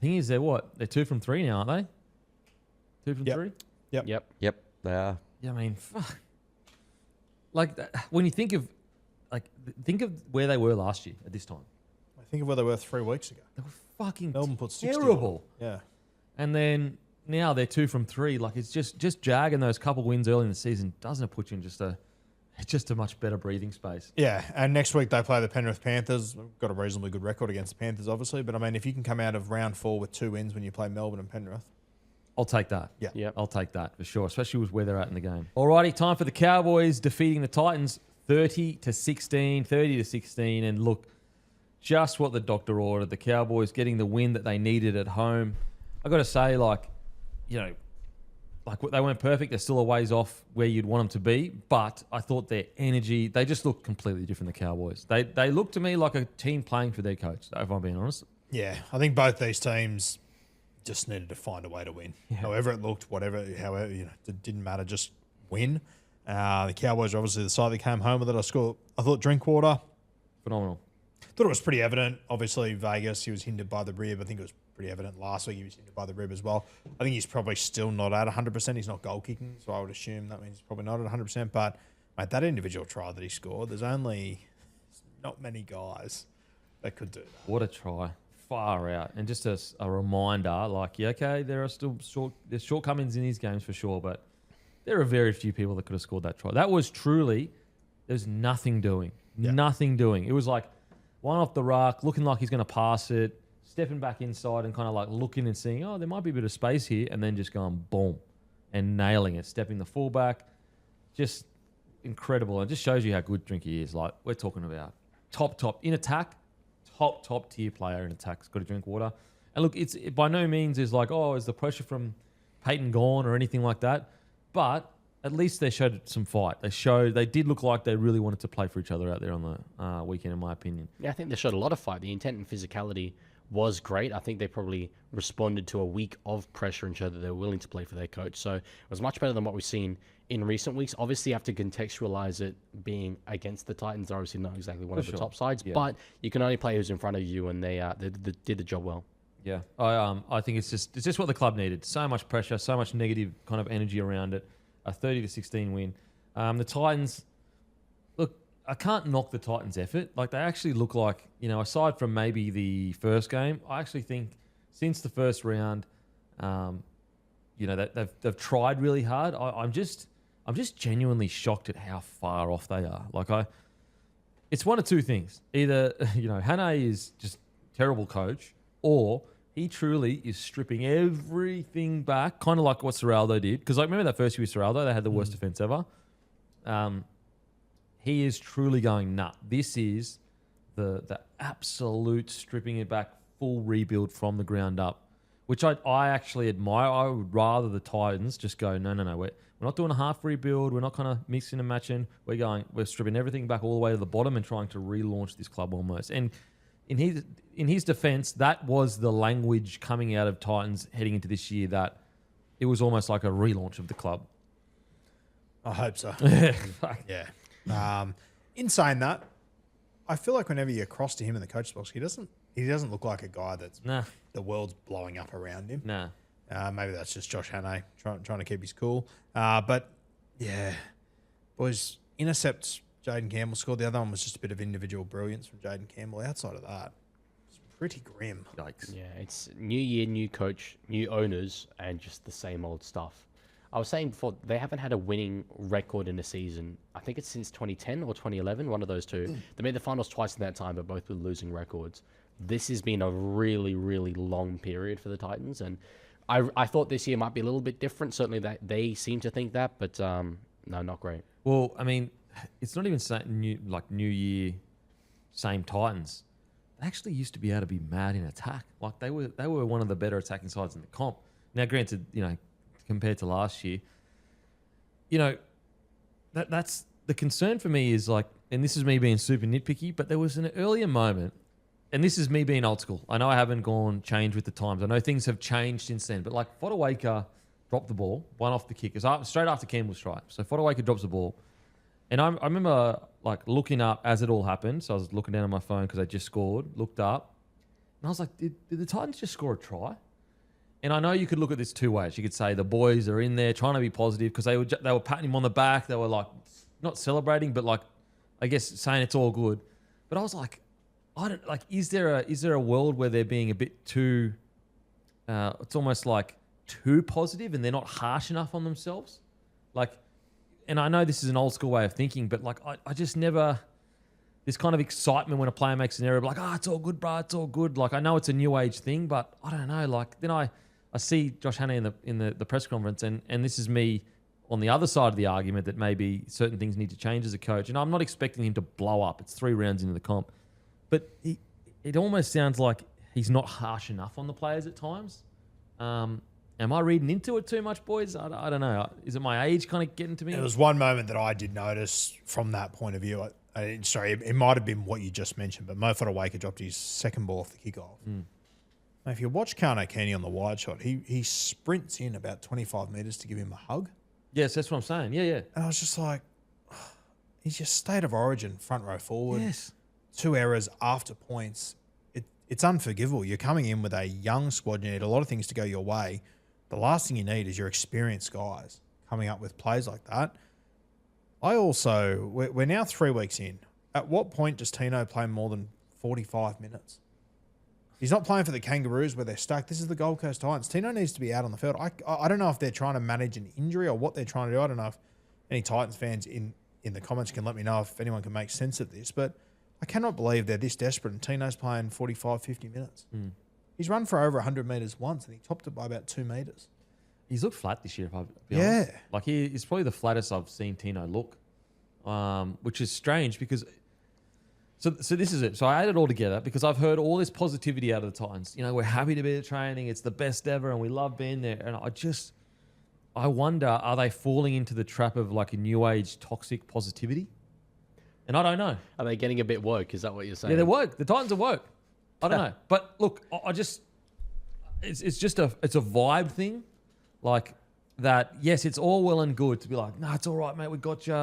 B: the thing is, they're 2 from 3 now, aren't they? 2 from 3?
C: Yep.
D: They are.
B: Yeah, I mean, fuck. Like when you think of where they were last year at this time.
C: I think of where they were 3 weeks ago.
B: They were fucking
C: Melbourne put 60
B: terrible.
C: Yeah.
B: And then now they're 2 from 3. Like it's just jagging those couple wins early in the season doesn't it put you in just a much better breathing space.
C: Yeah, and next week they play the Penrith Panthers. We've got a reasonably good record against the Panthers, obviously. But I mean, if you can come out of round 4 with 2 wins when you play Melbourne and Penrith,
B: I'll take that.
C: Yeah.
F: Yep.
B: I'll take that for sure, especially with where they're at in the game. Alrighty, time for the Cowboys defeating the Titans 30-16. And look, just what the doctor ordered. The Cowboys getting the win that they needed at home. I got to say, like they weren't perfect. They're still a ways off where you'd want them to be. But I thought their energy, they just look completely different, the Cowboys. They look to me like a team playing for their coach, if I'm being honest.
C: yeah, I think both these teams just needed to find a way to win.
B: Yeah.
C: However it looked, however, it didn't matter, just win. The Cowboys are obviously the side that came home with it. I thought Drinkwater,
B: Phenomenal.
C: thought it was pretty evident. Obviously, Vegas, he was hindered by the rib. I think it was pretty evident last week he was hindered by the rib as well. I think he's probably still not at 100%. He's not goal kicking, so I would assume that means he's probably not at 100%. But, mate, that individual try that he scored, there's not many guys that could do that.
B: What a try. Far out. And just a reminder, there are still there's shortcomings in these games for sure, but there are very few people that could have scored that try. That was truly, there's nothing doing. Yeah. Nothing doing. It was like one off the ruck, looking like he's going to pass it, stepping back inside and kind of like looking and seeing, oh, there might be a bit of space here, and then just going boom and nailing it, stepping the fullback, just incredible. It just shows you how good Drinky is. Like, we're talking about top in attack, top tier player in attack. He's got to drink water. And look, it by no means is like, oh, is the pressure from Peyton gone or anything like that? But at least they showed some fight. They did look like they really wanted to play for each other out there on the weekend, in my opinion.
F: Yeah, I think they showed a lot of fight. The intent and physicality was great. I think they probably responded to a week of pressure and showed that they were willing to play for their coach. So it was much better than what we've seen in recent weeks. Obviously, you have to contextualize it being against the Titans. They're obviously not exactly one of the top sides, but you can only play who's in front of you, and they did the job well.
B: Yeah, I think it's just what the club needed. So much pressure, so much negative kind of energy around it. A 30-16 win. The Titans, look, I can't knock the Titans' effort. Like, they actually look like, aside from maybe the first game, I actually think since the first round, they've tried really hard. I'm just genuinely shocked at how far off they are. Like, it's one of two things. Either Hannah is just terrible coach, or he truly is stripping everything back, kind of like what Serraldo did. Because remember that first year with Serraldo, they had the worst defense ever. He is truly going, nah, this is the absolute stripping it back, full rebuild from the ground up, which I actually admire. I would rather the Titans just go, no, we're not doing a half rebuild. We're not kind of mixing and matching. We're stripping everything back all the way to the bottom and trying to relaunch this club almost. And in his defense, that was the language coming out of Titans heading into this year, that it was almost like a relaunch of the club.
C: I hope so. Yeah. In saying that, I feel like whenever you cross to him in the coach's box, he doesn't look like a guy that's the world's blowing up around him.
B: Nah.
C: Maybe that's just Josh Hannay trying to keep his cool. But yeah, boys, intercepts. Jaden Campbell scored. The other one was just a bit of individual brilliance from Jaden Campbell. Outside of that, it's pretty grim.
B: Yikes.
F: Yeah, it's new year, new coach, new owners, and just the same old stuff. I was saying before, they haven't had a winning record in a season. I think it's since 2010 or 2011, one of those two. They made the finals twice in that time, but both with losing records. This has been a really, really long period for the Titans, and I thought this year might be a little bit different. Certainly, that they seem to think that, but no, not great.
B: Well, I mean, it's not even new year, same Titans. They actually used to be able to be mad in attack. Like, they were one of the better attacking sides in the comp. Now, granted, compared to last year, that's the concern for me is like, and this is me being super nitpicky, but there was an earlier moment, and this is me being old school. I know I haven't changed with the times. I know things have changed since then, but like Fodawaker dropped the ball, one off the kick. It was straight after Campbell's try. So Fodawaker drops the ball. And I remember like looking up as it all happened. So I was looking down on my phone because I just scored, looked up, and I was like, did the Titans just score a try? And I know you could look at this two ways. You could say the boys are in there trying to be positive because they were patting him on the back. They were like not celebrating, but like I guess saying it's all good. But I was like, is there a world where they're being a bit too? It's almost like too positive, and they're not harsh enough on themselves, like. And I know this is an old school way of thinking, but like I just never, this kind of excitement when a player makes an error, like, it's all good, bro, it's all good. Like, I know it's a new age thing, but I don't know. Like, then I see Josh Hannay in the press conference, and this is me on the other side of the argument that maybe certain things need to change as a coach. And I'm not expecting him to blow up. It's 3 rounds into the comp. But it almost sounds like he's not harsh enough on the players at times. Am I reading into it too much, boys? I don't know. Is it my age kind of getting to me?
C: There was one moment that I did notice from that point of view. Sorry, it might have been what you just mentioned, but Mo Fodawaker dropped his second ball off the kickoff. Now, if you watch Kano Kenny on the wide shot, he sprints in about 25 metres to give him a hug.
B: Yes, that's what I'm saying. Yeah.
C: And I was just like, he's just state of origin, front row forward.
B: Yes.
C: 2 errors after points. It's unforgivable. You're coming in with a young squad. You need a lot of things to go your way. The last thing you need is your experienced guys coming up with plays like that. We're now 3 weeks in. At what point does Tino play more than 45 minutes? He's not playing for the Kangaroos where they're stuck. This is the Gold Coast Titans. Tino needs to be out on the field. I don't know if they're trying to manage an injury or what they're trying to do. I don't know if any Titans fans in the comments can let me know if anyone can make sense of this. But I cannot believe they're this desperate and Tino's playing 45, 50 minutes. He's run for over 100 metres once, and he topped it by about 2 metres.
B: He's looked flat this year, if I'll be
C: Yeah.
B: honest. Like, he's probably the flattest I've seen Tino look, which is strange because... So this is it. So I add it all together because I've heard all this positivity out of the Titans. You know, we're happy to be at training. It's the best ever, and we love being there. And I wonder, are they falling into the trap of like a new age toxic positivity? And I don't know.
F: Are they getting a bit woke? Is that what you're saying?
B: Yeah, they're woke. The Titans are woke. I don't know. But look, it's just a vibe thing. Like that, yes, it's all well and good to be like, no, it's all right, mate, we got you.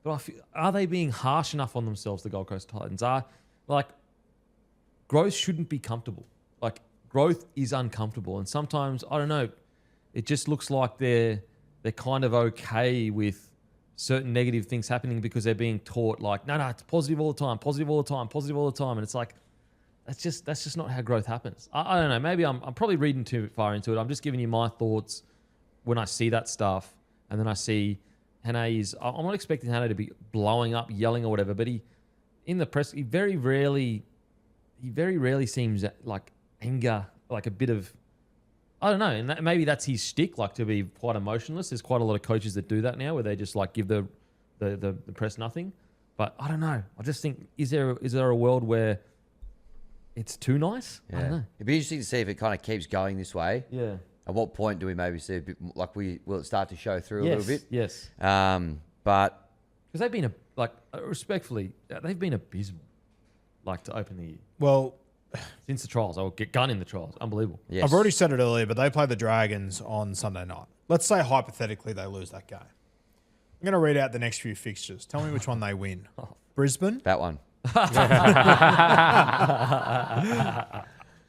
B: But I feel, are they being harsh enough on themselves, the Gold Coast Titans? Growth shouldn't be comfortable. Like, growth is uncomfortable. And sometimes, I don't know, it just looks like they're kind of okay with certain negative things happening because they're being taught like, no, it's positive all the time, positive all the time, positive all the time. And it's like, that's just not how growth happens. I don't know. Maybe I'm probably reading too far into it. I'm just giving you my thoughts when I see that stuff. And then I see I'm not expecting Hannah to be blowing up, yelling or whatever, but in the press, he very rarely seems like anger, like a bit of, I don't know. And maybe that's his shtick, like to be quite emotionless. There's quite a lot of coaches that do that now where they just like give the press nothing. But I don't know. I just think, is there a world where it's too nice?
D: Yeah.
B: I don't know.
D: It'd be interesting to see if it kind of keeps going this way.
B: Yeah.
D: At what point do we maybe see a bit like will it start to show through a little bit?
B: Yes.
D: But
B: because they've been respectfully, they've been abysmal, like to open the year
C: Well,
B: since the trials. I'll get gun in the trials. Unbelievable.
D: yes.
C: I've already said it earlier, but they play the Dragons on Sunday night. Let's say hypothetically they lose that game. I'm going to read out the next few fixtures. Tell me which one they win. Brisbane.
D: that one.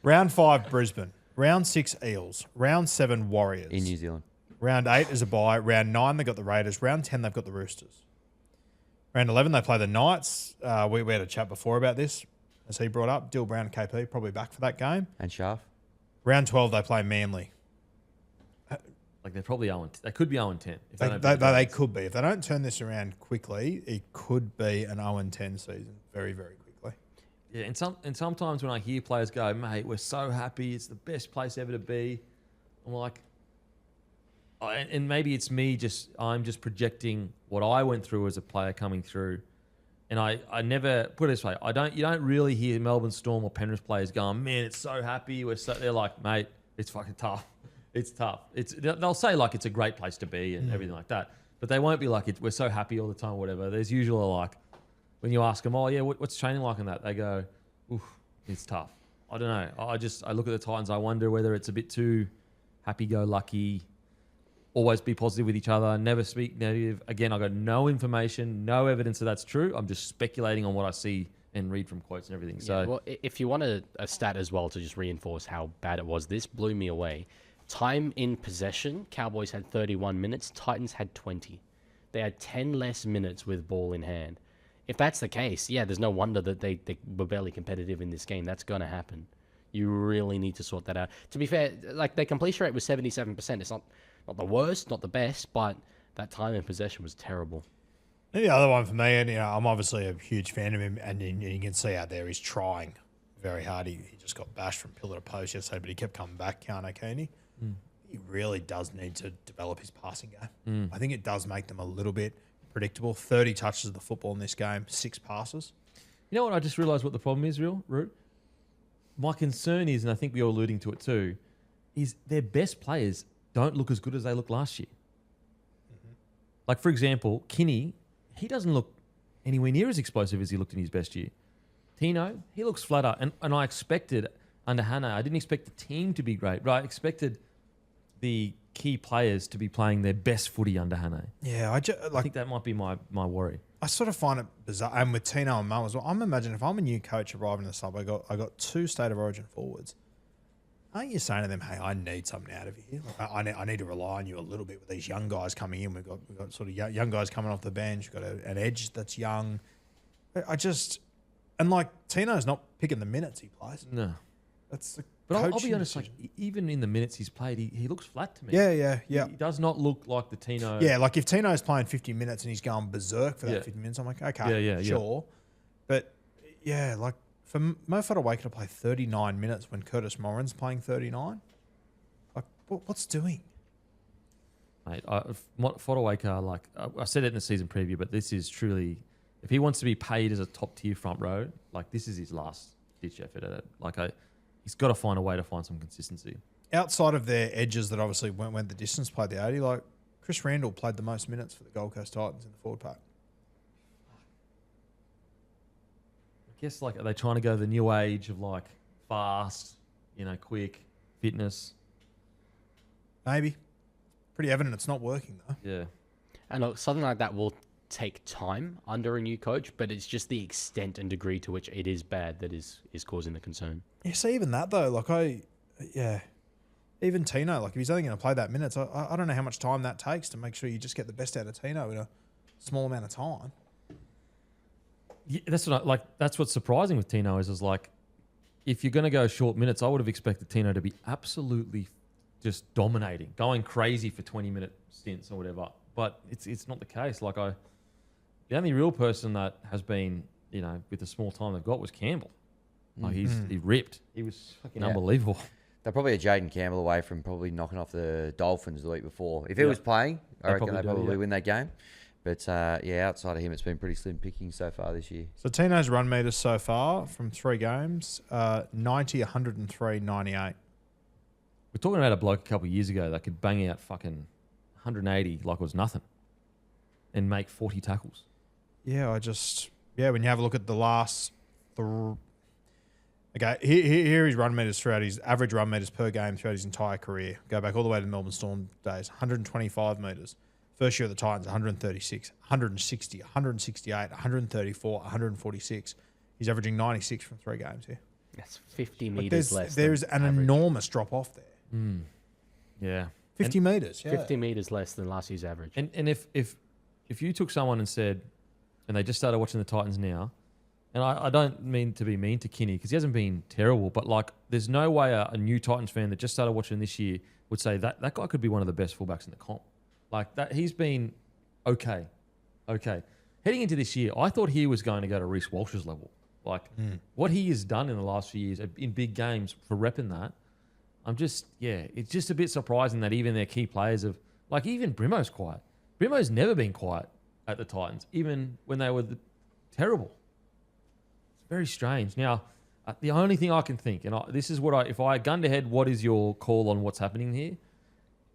C: Round 5, Brisbane. Round 6, Eels. Round 7, Warriors.
D: In New Zealand.
C: Round 8 is a bye. Round 9, they've got the Raiders. Round 10, they've got the Roosters. Round 11, they play the Knights. We had a chat before about this, as he brought up. Dill Brown and KP probably back for that game.
D: And Sharf.
C: Round 12, they play Manly.
B: Like they're probably 0. They could be 0-10. If
C: They
B: don't beat the
C: they
B: Dragons.
C: could be. If they don't turn this around quickly, it could be an 0-10 season very, very quickly.
B: Yeah, and sometimes when I hear players go, mate, we're so happy, it's the best place ever to be, I'm like, and maybe it's me I'm just projecting what I went through as a player coming through, and I never put it this way, you don't really hear Melbourne Storm or Penrith players going, man, it's so happy, they're like, mate, it's fucking tough, it's tough. They'll say like it's a great place to be and everything like that, but they won't be like we're so happy all the time or whatever. There's usually like, when you ask them, oh, yeah, what's training like in that? They go, oof, it's tough. I don't know. I look at the Titans. I wonder whether it's a bit too happy-go-lucky, always be positive with each other, never speak negative. Again, I got no information, no evidence that that's true. I'm just speculating on what I see and read from quotes and everything. So,
F: well, if you want a stat as well to just reinforce how bad it was, this blew me away. Time in possession, Cowboys had 31 minutes, Titans had 20. They had 10 less minutes with ball in hand. If that's the case, yeah, there's no wonder that they were barely competitive in this game. That's going to happen. You really need to sort that out. To be fair, like their completion rate was 77%. It's not the worst, not the best, but that time in possession was terrible.
C: And the other one for me, and I'm obviously a huge fan of him, and you can see out there he's trying very hard. He just got bashed from pillar to post yesterday, but he kept coming back, Keanu Keeney. He really does need to develop his passing game. I think it does make them a little bit predictable. 30 touches of the football in this game, 6 passes.
B: you know what? I just realised what the problem is, Root. My concern is, and I think we are alluding to it too, is their best players don't look as good as they looked last year. Like, for example, Kinney, he doesn't look anywhere near as explosive as he looked in his best year. Tino, he looks flatter. And I expected, under Hannah, I didn't expect the team to be great, but I expected the key players to be playing their best footy under Hannah.
C: Yeah, I
B: think that might be my worry.
C: I sort of find it bizarre, and with Tino and Mum as well. I'm imagining if I'm a new coach arriving in the sub, I got 2 State of Origin forwards. Aren't you saying to them, hey, I need something out of you? Like, I need to rely on you a little bit with these young guys coming in. We've got sort of young guys coming off the bench. We've got an edge that's young. And like Tino's not picking the minutes he plays.
B: No.
C: That's the
B: But I'll be
C: coaching
B: honest, like,
C: decision.
B: even in the minutes he's played, he looks flat to me.
C: Yeah.
B: He does not look like the Tino.
C: Yeah, like if Tino's playing 50 minutes and he's going berserk for that
B: Yeah.
C: 50 minutes, I'm like, okay,
B: Yeah.
C: sure. But yeah, like for Mo Fotuaika to play 39 minutes when Curtis Morin's playing 39, like what's doing?
B: Mate, Fotuaika, like I said it in the season preview, but this is truly, if he wants to be paid as a top tier front row, like this is his last ditch effort at it. Like he's got to find a way to find some consistency.
C: Outside of their edges that obviously went the distance, played the 80, like Chris Randall played the most minutes for the Gold Coast Titans in the forward pack.
B: I guess like are they trying to go the new age of like fast, quick fitness?
C: Maybe. Pretty evident it's not working though.
B: Yeah.
F: And look, something like that will take time under a new coach, but it's just the extent and degree to which it is bad that is causing the concern.
C: Yeah, see, even that though, like even Tino, like if he's only going to play that minutes, I don't know how much time that takes to make sure you just get the best out of Tino in a small amount of time.
B: Yeah, that's what's surprising with Tino is like, if you're going to go short minutes, I would have expected Tino to be absolutely just dominating, going crazy for 20-minute stints or whatever. But it's not the case. Like the only real person that has been, with the small time they've got was Campbell. Like he ripped. He was fucking unbelievable.
D: They're probably a Jaden Campbell away from probably knocking off the Dolphins the week before. If he was playing, I reckon they probably win that game. But outside of him, it's been pretty slim picking so far this year.
C: So Tino's run meters so far from 3 games, 90, 103, 98.
B: We're talking about a bloke a couple of years ago that could bang out fucking 180 like it was nothing and make 40 tackles.
C: Yeah, when you have a look at the last... Okay, here his run meters throughout his average run meters per game throughout his entire career. Go back all the way to the Melbourne Storm days, 125 meters. First year of the Titans, 136, 160, 168, 134, 146. He's averaging 96 from 3 games here.
F: That's 50 meters less.
C: There's an enormous drop off there.
B: Yeah.
C: 50 meters, yeah.
F: 50 meters less than last year's average.
B: And if you took someone and said, and they just started watching the Titans now, and I don't mean to be mean to Kinney because he hasn't been terrible, but like there's no way a new Titans fan that just started watching this year would say that guy could be one of the best fullbacks in the comp. Like that, he's been okay. Heading into this year, I thought he was going to go to Reece Walsh's level. Like what he has done in the last few years in big games for repping that, it's just a bit surprising that even their key players have, like even Brimo's quiet. Brimo's never been quiet at the Titans, even when they were terrible. It's very strange. Now, the only thing I can think, and this is what if I gunned ahead, what is your call on what's happening here?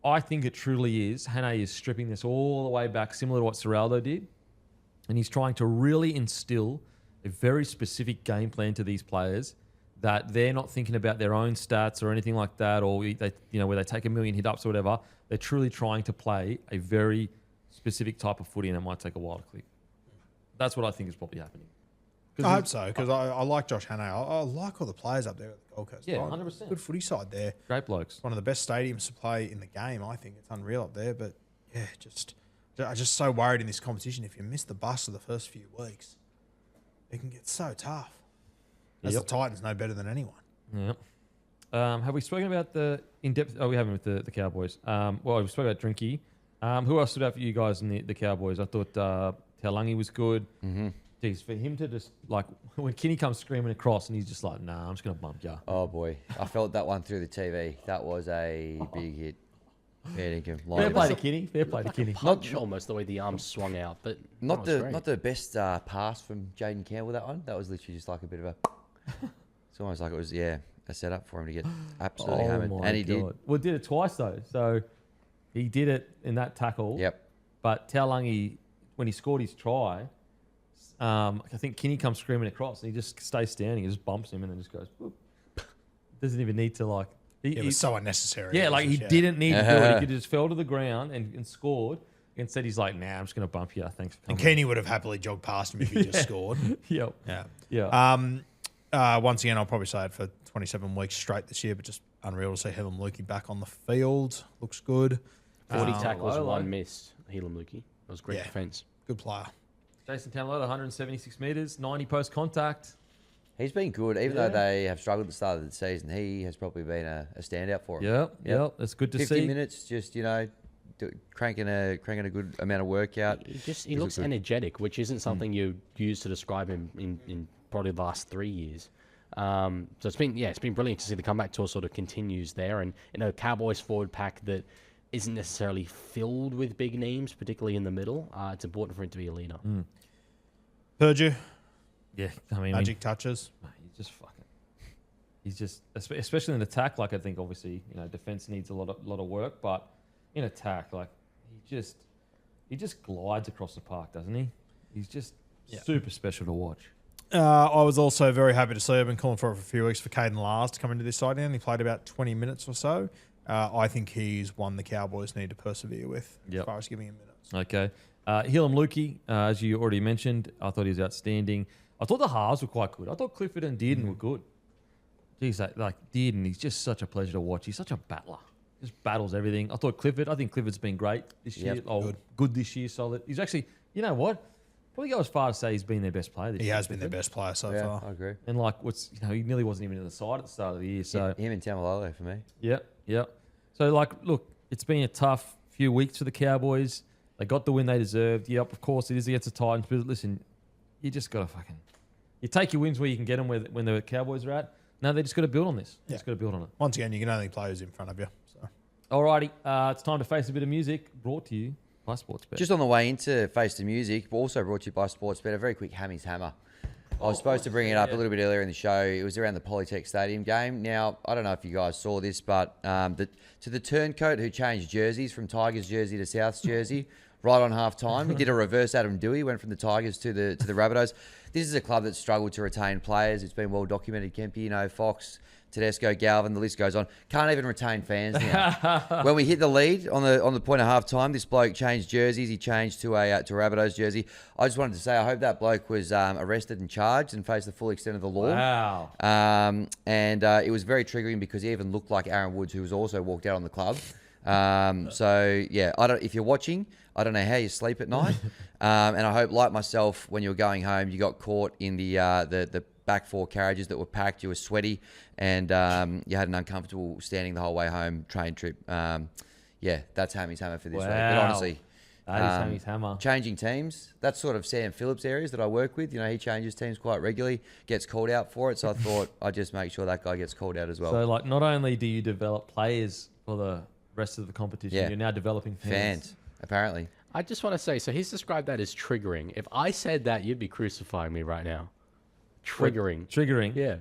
B: I think it truly is. Hannay is stripping this all the way back, similar to what Serraldo did. And he's trying to really instill a very specific game plan to these players that they're not thinking about their own stats or anything like that, or they, where they take a million hit-ups or whatever. They're truly trying to play a very specific type of footy, and it might take a while to click. That's what I think is probably happening.
C: I hope so, because I like Josh Hannay. I like all the players up there at the Gold Coast.
B: Yeah, 100%.
C: Good footy side there.
B: Great blokes.
C: One of the best stadiums to play in the game, I think. It's unreal up there, but yeah, I'm just so worried in this competition. If you miss the bus of the first few weeks, it can get so tough. As the Titans know better than anyone.
B: Yep. Have we spoken about the in-depth? Oh, we haven't with the Cowboys. Well, we've spoken about Drinky. Who else stood out for you guys in the Cowboys? I thought Taulangi was good. Mm-hmm. Geez, for him to just, like, when Kinney comes screaming across and he's just like, nah, I'm just going to bump you.
D: Oh, boy. I felt that one through the TV. That was a big hit.
B: Fair play to Kinney. Fair play to Kinney.
F: Punch almost the way the arm swung out, but
D: not the best pass from Jaden Campbell, that one. That was literally just like a bit of a... It's almost like it was, a setup for him to get absolutely hammered. And he did.
B: Well, did it twice, though. So he did it in that tackle.
D: Yep.
B: But Taulangi, when he scored his try... I think Kinney comes screaming across and he just stays standing. He just bumps him and then just goes, whoop. Doesn't even need to, like...
C: It was so unnecessary.
B: Yeah, like he didn't need to do it. He could just fell to the ground and scored. Instead, he's like, nah, I'm just going to bump you. Thanks for coming.
C: And Kinney would have happily jogged past him if he just scored.
B: Yep.
C: Yeah. Once again, I'll probably say it for 27 weeks straight this year, but just unreal to see Helam Lukey back on the field. Looks good.
F: 40 tackles, 1 missed. Helam Lukey. That was great defense.
C: Good player.
B: Jason Taumalolo, 176 metres, 90 post contact.
D: He's been good, even though they have struggled at the start of the season. He has probably been a standout for him.
B: Yep. That's good to
D: 50
B: see.
D: 50 minutes, just, cranking a good amount of work out.
F: He looks energetic, which isn't something you use to describe him in probably the last 3 years. So it's been brilliant to see the comeback tour sort of continues there, and Cowboys forward pack that isn't necessarily filled with big names, particularly in the middle. It's important for him to be a leader.
C: Purdue,
B: Yeah, I mean,
C: magic touches.
B: he's just, especially in attack. Like I think, obviously, defense needs a lot of work, but in attack, like he just glides across the park, doesn't he? He's just super special to watch.
C: I was also very happy to see. I've been calling for it for a few weeks for Caden Lars to come into this side now. He played about 20 minutes or so. I think he's one the Cowboys need to persevere with as far as giving him minutes.
B: Okay. Hillam Lukey, as you already mentioned, I thought he was outstanding. I thought the halves were quite good. I thought Clifford and Dearden were good. Geez, like Dearden, he's just such a pleasure to watch. He's such a battler. Just battles everything. I think Clifford's been great this year. Good this year, solid. He's actually, you know what? Probably go as far as say he's been their best player this year.
C: He has been their best player so far.
D: I agree.
B: And he nearly wasn't even in the side at the start of the year. So
D: Him and Tamalolo for me.
B: Yeah. So look, it's been a tough few weeks for the Cowboys. They got the win they deserved. Yep, of course it is against the Titans. But listen, you just got to you take your wins where you can get them when the Cowboys are at. No, they just got to build on this. Just got to build on it.
C: Once again, you can only play who's in front of you. So.
B: Alrighty, it's time to face a bit of music. Brought to you by Sportsbet.
D: Just on the way into Face the Music, but also brought to you by Sportsbet, a very quick Hammy's Hammer. I was supposed to bring it up a little bit earlier in the show. It was around the Polytech Stadium game. Now, I don't know if you guys saw this, but to the turncoat who changed jerseys from Tigers jersey to Souths jersey right on half time, he did a reverse Adam Dewey, went from the Tigers to the Rabbitohs. This is a club that's struggled to retain players. It's been well documented, Kempy, Fox, Tedesco, Galvin, the list goes on. Can't even retain fans now. When we hit the lead on the point of half time, this bloke changed jerseys. He changed to a Rabbitohs jersey. I just wanted to say I hope that bloke was arrested and charged and faced the full extent of the law.
B: Wow.
D: And it was very triggering because he even looked like Aaron Woods, who was also walked out on the club. So yeah, if you're watching, I don't know how you sleep at night. And I hope, like myself, when you were going home, you got caught in the back four carriages that were packed. You were sweaty, and you had an uncomfortable standing the whole way home train trip. Yeah, that's Hammy's Hammer for this week. But honestly,
B: that is Hammy's Hammer.
D: Changing teams, that's sort of Sam Phillips' areas that I work with. He changes teams quite regularly, gets called out for it. So I thought I'd just make sure that guy gets called out as well.
B: So, not only do you develop players for the rest of the competition, you're now developing fans.
D: Apparently.
F: I just want to say, so he's described that as triggering. If I said that, you'd be crucifying me right now. Triggering.
B: Triggering.
F: Yeah.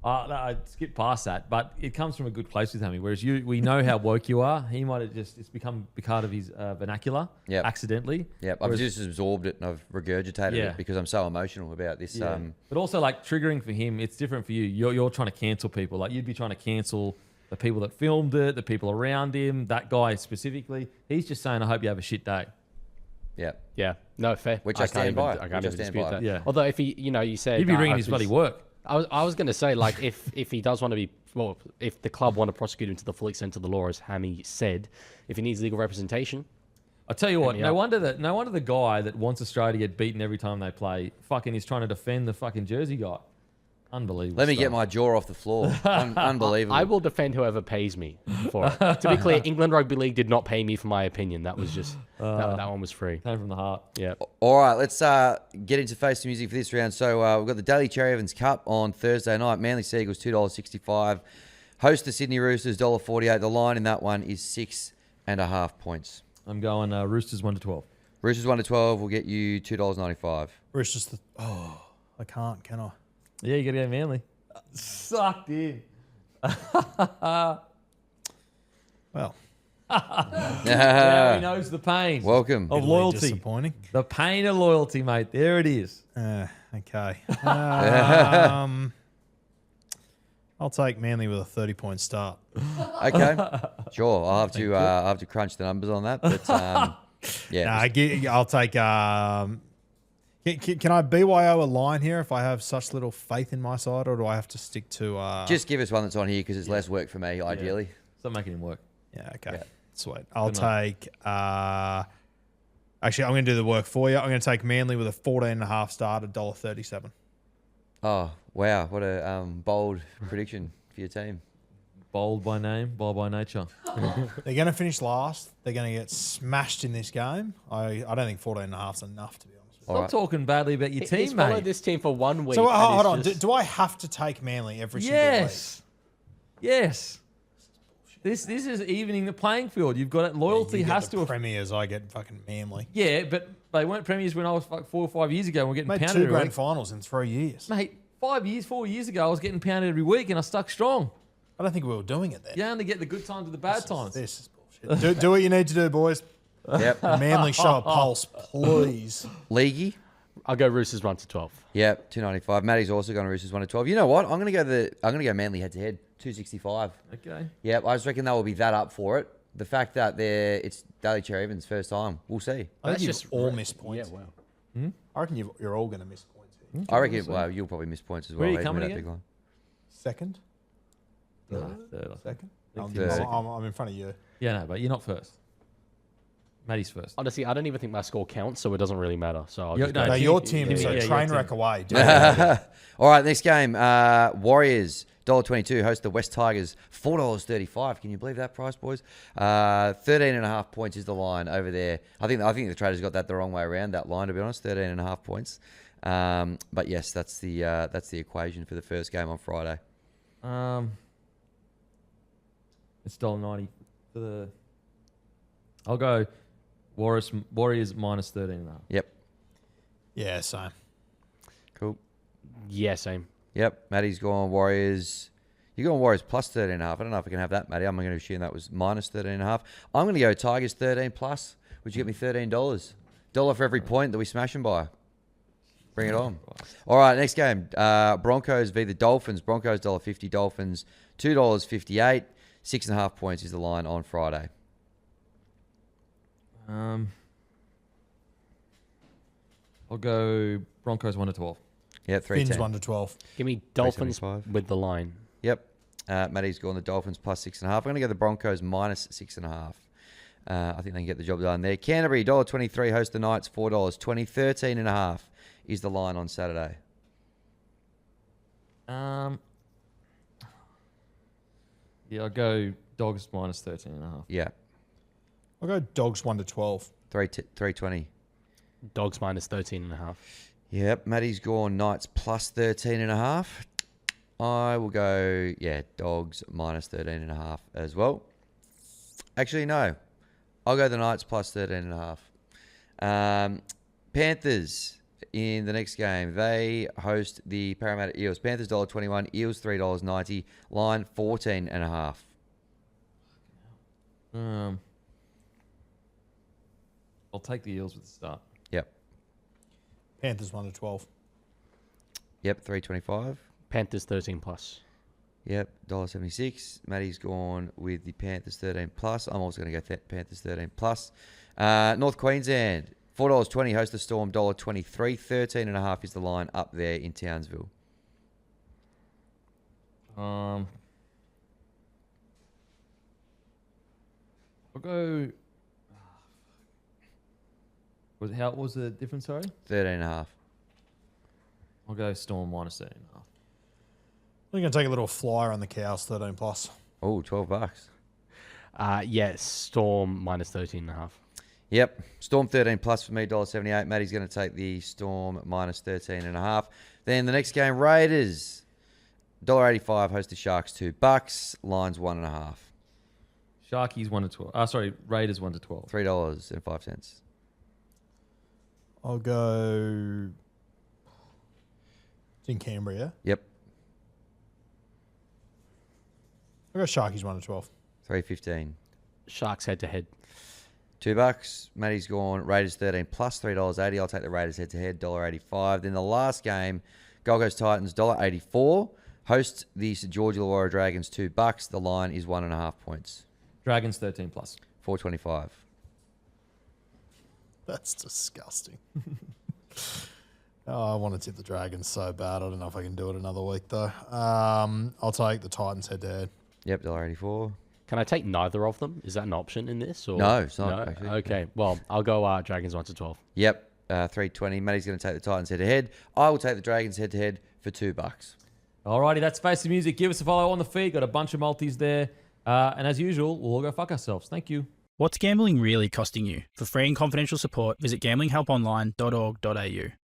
B: I skipped past that, but it comes from a good place with Hammy. Whereas we know how woke you are. He might have it's become part of his vernacular accidentally.
D: Yeah, I've just absorbed it and I've regurgitated it because I'm so emotional about this.
B: Yeah. But also, triggering for him, it's different for you. You're trying to cancel people. Like, you'd be trying to cancel the people that filmed it, the people around him, that guy specifically. He's just saying, I hope you have a shit day.
D: Yeah.
F: Yeah. No, fair.
D: Which I stand by.
F: I can't even dispute that.
B: Yeah.
F: Although if he, you said...
B: He'd be ringing his bloody work.
F: I was going to say, if he does want to be... Well, if the club want to prosecute him to the full extent of the law, as Hammy said, if he needs legal representation...
B: I tell you what, no wonder the guy that wants Australia to get beaten every time they play fucking is trying to defend the fucking Jersey guy. Unbelievable.
D: Let me get my jaw off the floor. Unbelievable.
F: I will defend whoever pays me for it. To be clear, England Rugby League did not pay me for my opinion. That was just that one was free.
B: Came from the heart.
F: Yeah.
D: All right, let's get into Face the Music for this round. So we've got the Daily Cherry Evans Cup on Thursday night. Manly Seagulls $2.65. Host the Sydney Roosters $1.48. The line in that one is 6.5 points.
B: I'm going Roosters 1-12.
D: Roosters 1-12 will get you $2.95.
C: Roosters. I can't, can I?
B: Yeah, you got to go Manly. Sucked in.
C: Well.
B: Yeah, he knows the pain.
D: Welcome.
B: Of loyalty.
C: Disappointing.
B: The pain of loyalty, mate. There it is.
C: Okay. I'll take Manly with a 30-point start.
D: Okay. Sure. I'll have to crunch the numbers on that. But yeah.
C: I'll take... Can I BYO a line here if I have such little faith in my side, or do I have to stick to...
D: Just give us one that's on here because it's less work for me, ideally.
B: Stop making him work.
C: Yeah, okay. Yeah. Sweet. I'll take... actually, I'm going to do the work for you. I'm going to take Manly with a 14.5 start at $1.37.
D: Oh, wow. What a bold prediction for your team.
B: Bold by name, bold by nature.
C: They're going to finish last. They're going to get smashed in this game. I don't think 14.5 is enough, to be honest with you.
B: Stop talking badly about your team,
F: He's followed
B: mate.
F: this team for 1 week.
C: So
F: and
C: hold
F: it's
C: on.
F: just-
C: Do I have to take Manly every single week?
B: Yes. This is evening the playing field. You've got it. Loyalty
C: You get
B: has
C: the
B: to.
C: premiers. I get fucking Manly.
B: Yeah, but they weren't premiers when I was like 4 or 5 years ago. And we're getting
C: Made
B: pounded
C: 2
B: every
C: grand
B: week.
C: finals in 3 years.
B: Mate, 4 years ago, I was getting pounded every week, and I stuck strong.
C: I don't think we were doing it then.
B: You only get the good times and the bad times.
C: This is bullshit. Do what you need to do, boys.
D: Yep.
C: Manly, show a pulse, please.
D: Leaguey.
F: I'll go Roosters 1 to 12.
D: Yep, 295. Matty's also going to Roosters 1 to 12. You know what? I'm going to go Manly head to head, 265.
B: Okay.
D: Yep, I just reckon they will be that up for it. The fact that it's Daly Cherry Evans' first time, we'll see.
C: I think
F: That's
C: you've
F: just
C: all
F: re-
C: missed points.
F: Yeah, wow.
C: I reckon you're all going to miss points here.
D: I reckon. Well, you'll probably miss points as well.
B: Where are you
D: even
B: coming
D: with that
B: again?
D: big line.
C: Second?
B: No, third, I think.
C: Second?
D: Third.
C: I'm in front of you.
B: Yeah, no, but you're not first. Matty's first.
F: Honestly, I don't even think my score counts, so it doesn't really matter. So I'll
B: Yo-
F: just
B: no,
F: go.
C: No,
B: Tim-
C: your team,
B: Tim-
C: so
B: yeah, your
C: train
B: team.
C: wreck away.
D: All right, next game. Warriors, $1.22, host the West Tigers, $4.35. Can you believe that price, boys? 13.5 points is the line over there. I think the traders got that the wrong way around, that line, to be honest, 13.5 points. But yes, that's the equation for the first game on Friday.
B: It's $1.90 for the. I'll go Warriors minus 13.5.
D: Yep.
C: Yeah, same.
D: Cool.
F: Yeah, same.
D: Yep. Matty's going Warriors. You're going Warriors plus 13.5. I don't know if I can have that, Matty. I'm going to assume that was minus 13.5. I'm going to go Tigers 13 plus, which get me $13. $1 for every point that we smash them by. Bring it on. All right, next game. Broncos v. the Dolphins. Broncos $1.50. Dolphins $2.58. 6.5 points is the line on Friday.
B: I'll go Broncos 1 to 12.
D: Yep,
C: Finns
D: 3.10.
C: 1 to 12.
F: Give me Dolphins
D: 375.
F: with the line.
D: Yep. Matty's going the Dolphins plus 6.5. I'm going to go the Broncos minus 6.5. I think they can get the job done there. Canterbury, $1.23, host the Knights, $4.20. 13.5 is the line on Saturday.
B: Yeah, I'll go Dogs minus 13.5.
D: Yeah.
C: I'll go Dogs 1 to 12.
D: 3.20.
F: Dogs minus 13.5.
D: Yep. Matty's gone Knights plus 13.5. I will go, Dogs minus 13.5 as well. Actually, no. I'll go the Knights plus 13.5. Panthers in the next game. They host the Parramatta Eels. Panthers $1.21, Eels $3.90, line 14.5.
B: I'll take the Eels with the start.
D: Yep.
C: Panthers 1 to 12.
D: Yep, 3.25.
F: Panthers 13 plus.
D: Yep, $1.76. Matty's gone with the Panthers 13 plus. I'm also going to go Panthers 13 plus. North Queensland, $4.20, host the Storm, $1.23. 13.5 is the line up there in Townsville.
B: I'll go. What was the difference? Sorry,
D: 13.5.
B: I'll go Storm minus 13.5.
C: We're going to take a little flyer on the Cows, 13 plus.
D: Oh, $12.
F: Yes, Storm minus 13.5.
D: Yep. Storm 13 plus for me, $1.78. Matty's going to take the Storm minus 13.5. Then the next game, Raiders, $1.85, host the Sharks, $2. Lines 1.5.
B: Sharkies 1 to 12. Sorry, Raiders 1 to 12.
D: $3.05.
C: I'll go. It's in Canberra, yeah?
D: Yep.
C: I'll go Sharkies 1 to 12.
D: $3.15.
F: Sharks head to head.
D: $2. Matty's gone Raiders 13 plus $3.80. I'll take the Raiders head to head, $1.85. Then the last game, Gold Coast Titans, $1.84. Host the St George Illawarra Dragons, $2. The line is 1.5 points.
B: Dragons 13 plus.
D: $4.25.
C: That's disgusting. I want to tip the Dragons so bad. I don't know if I can do it another week, though. I'll take the Titans head to head.
D: Yep, $1.84.
F: Can I take neither of them? Is that an option in this? Or?
D: No, it's not, actually.
F: Okay, well, I'll go Dragons 1 to 12.
D: Yep, $3.20. Matty's going to take the Titans head to head. I will take the Dragons head to head for $2.
B: Alrighty, that's Face the Music. Give us a follow on the feed. Got a bunch of multis there. And as usual, we'll all go fuck ourselves. Thank you.
H: What's gambling really costing you? For free and confidential support, visit gamblinghelponline.org.au.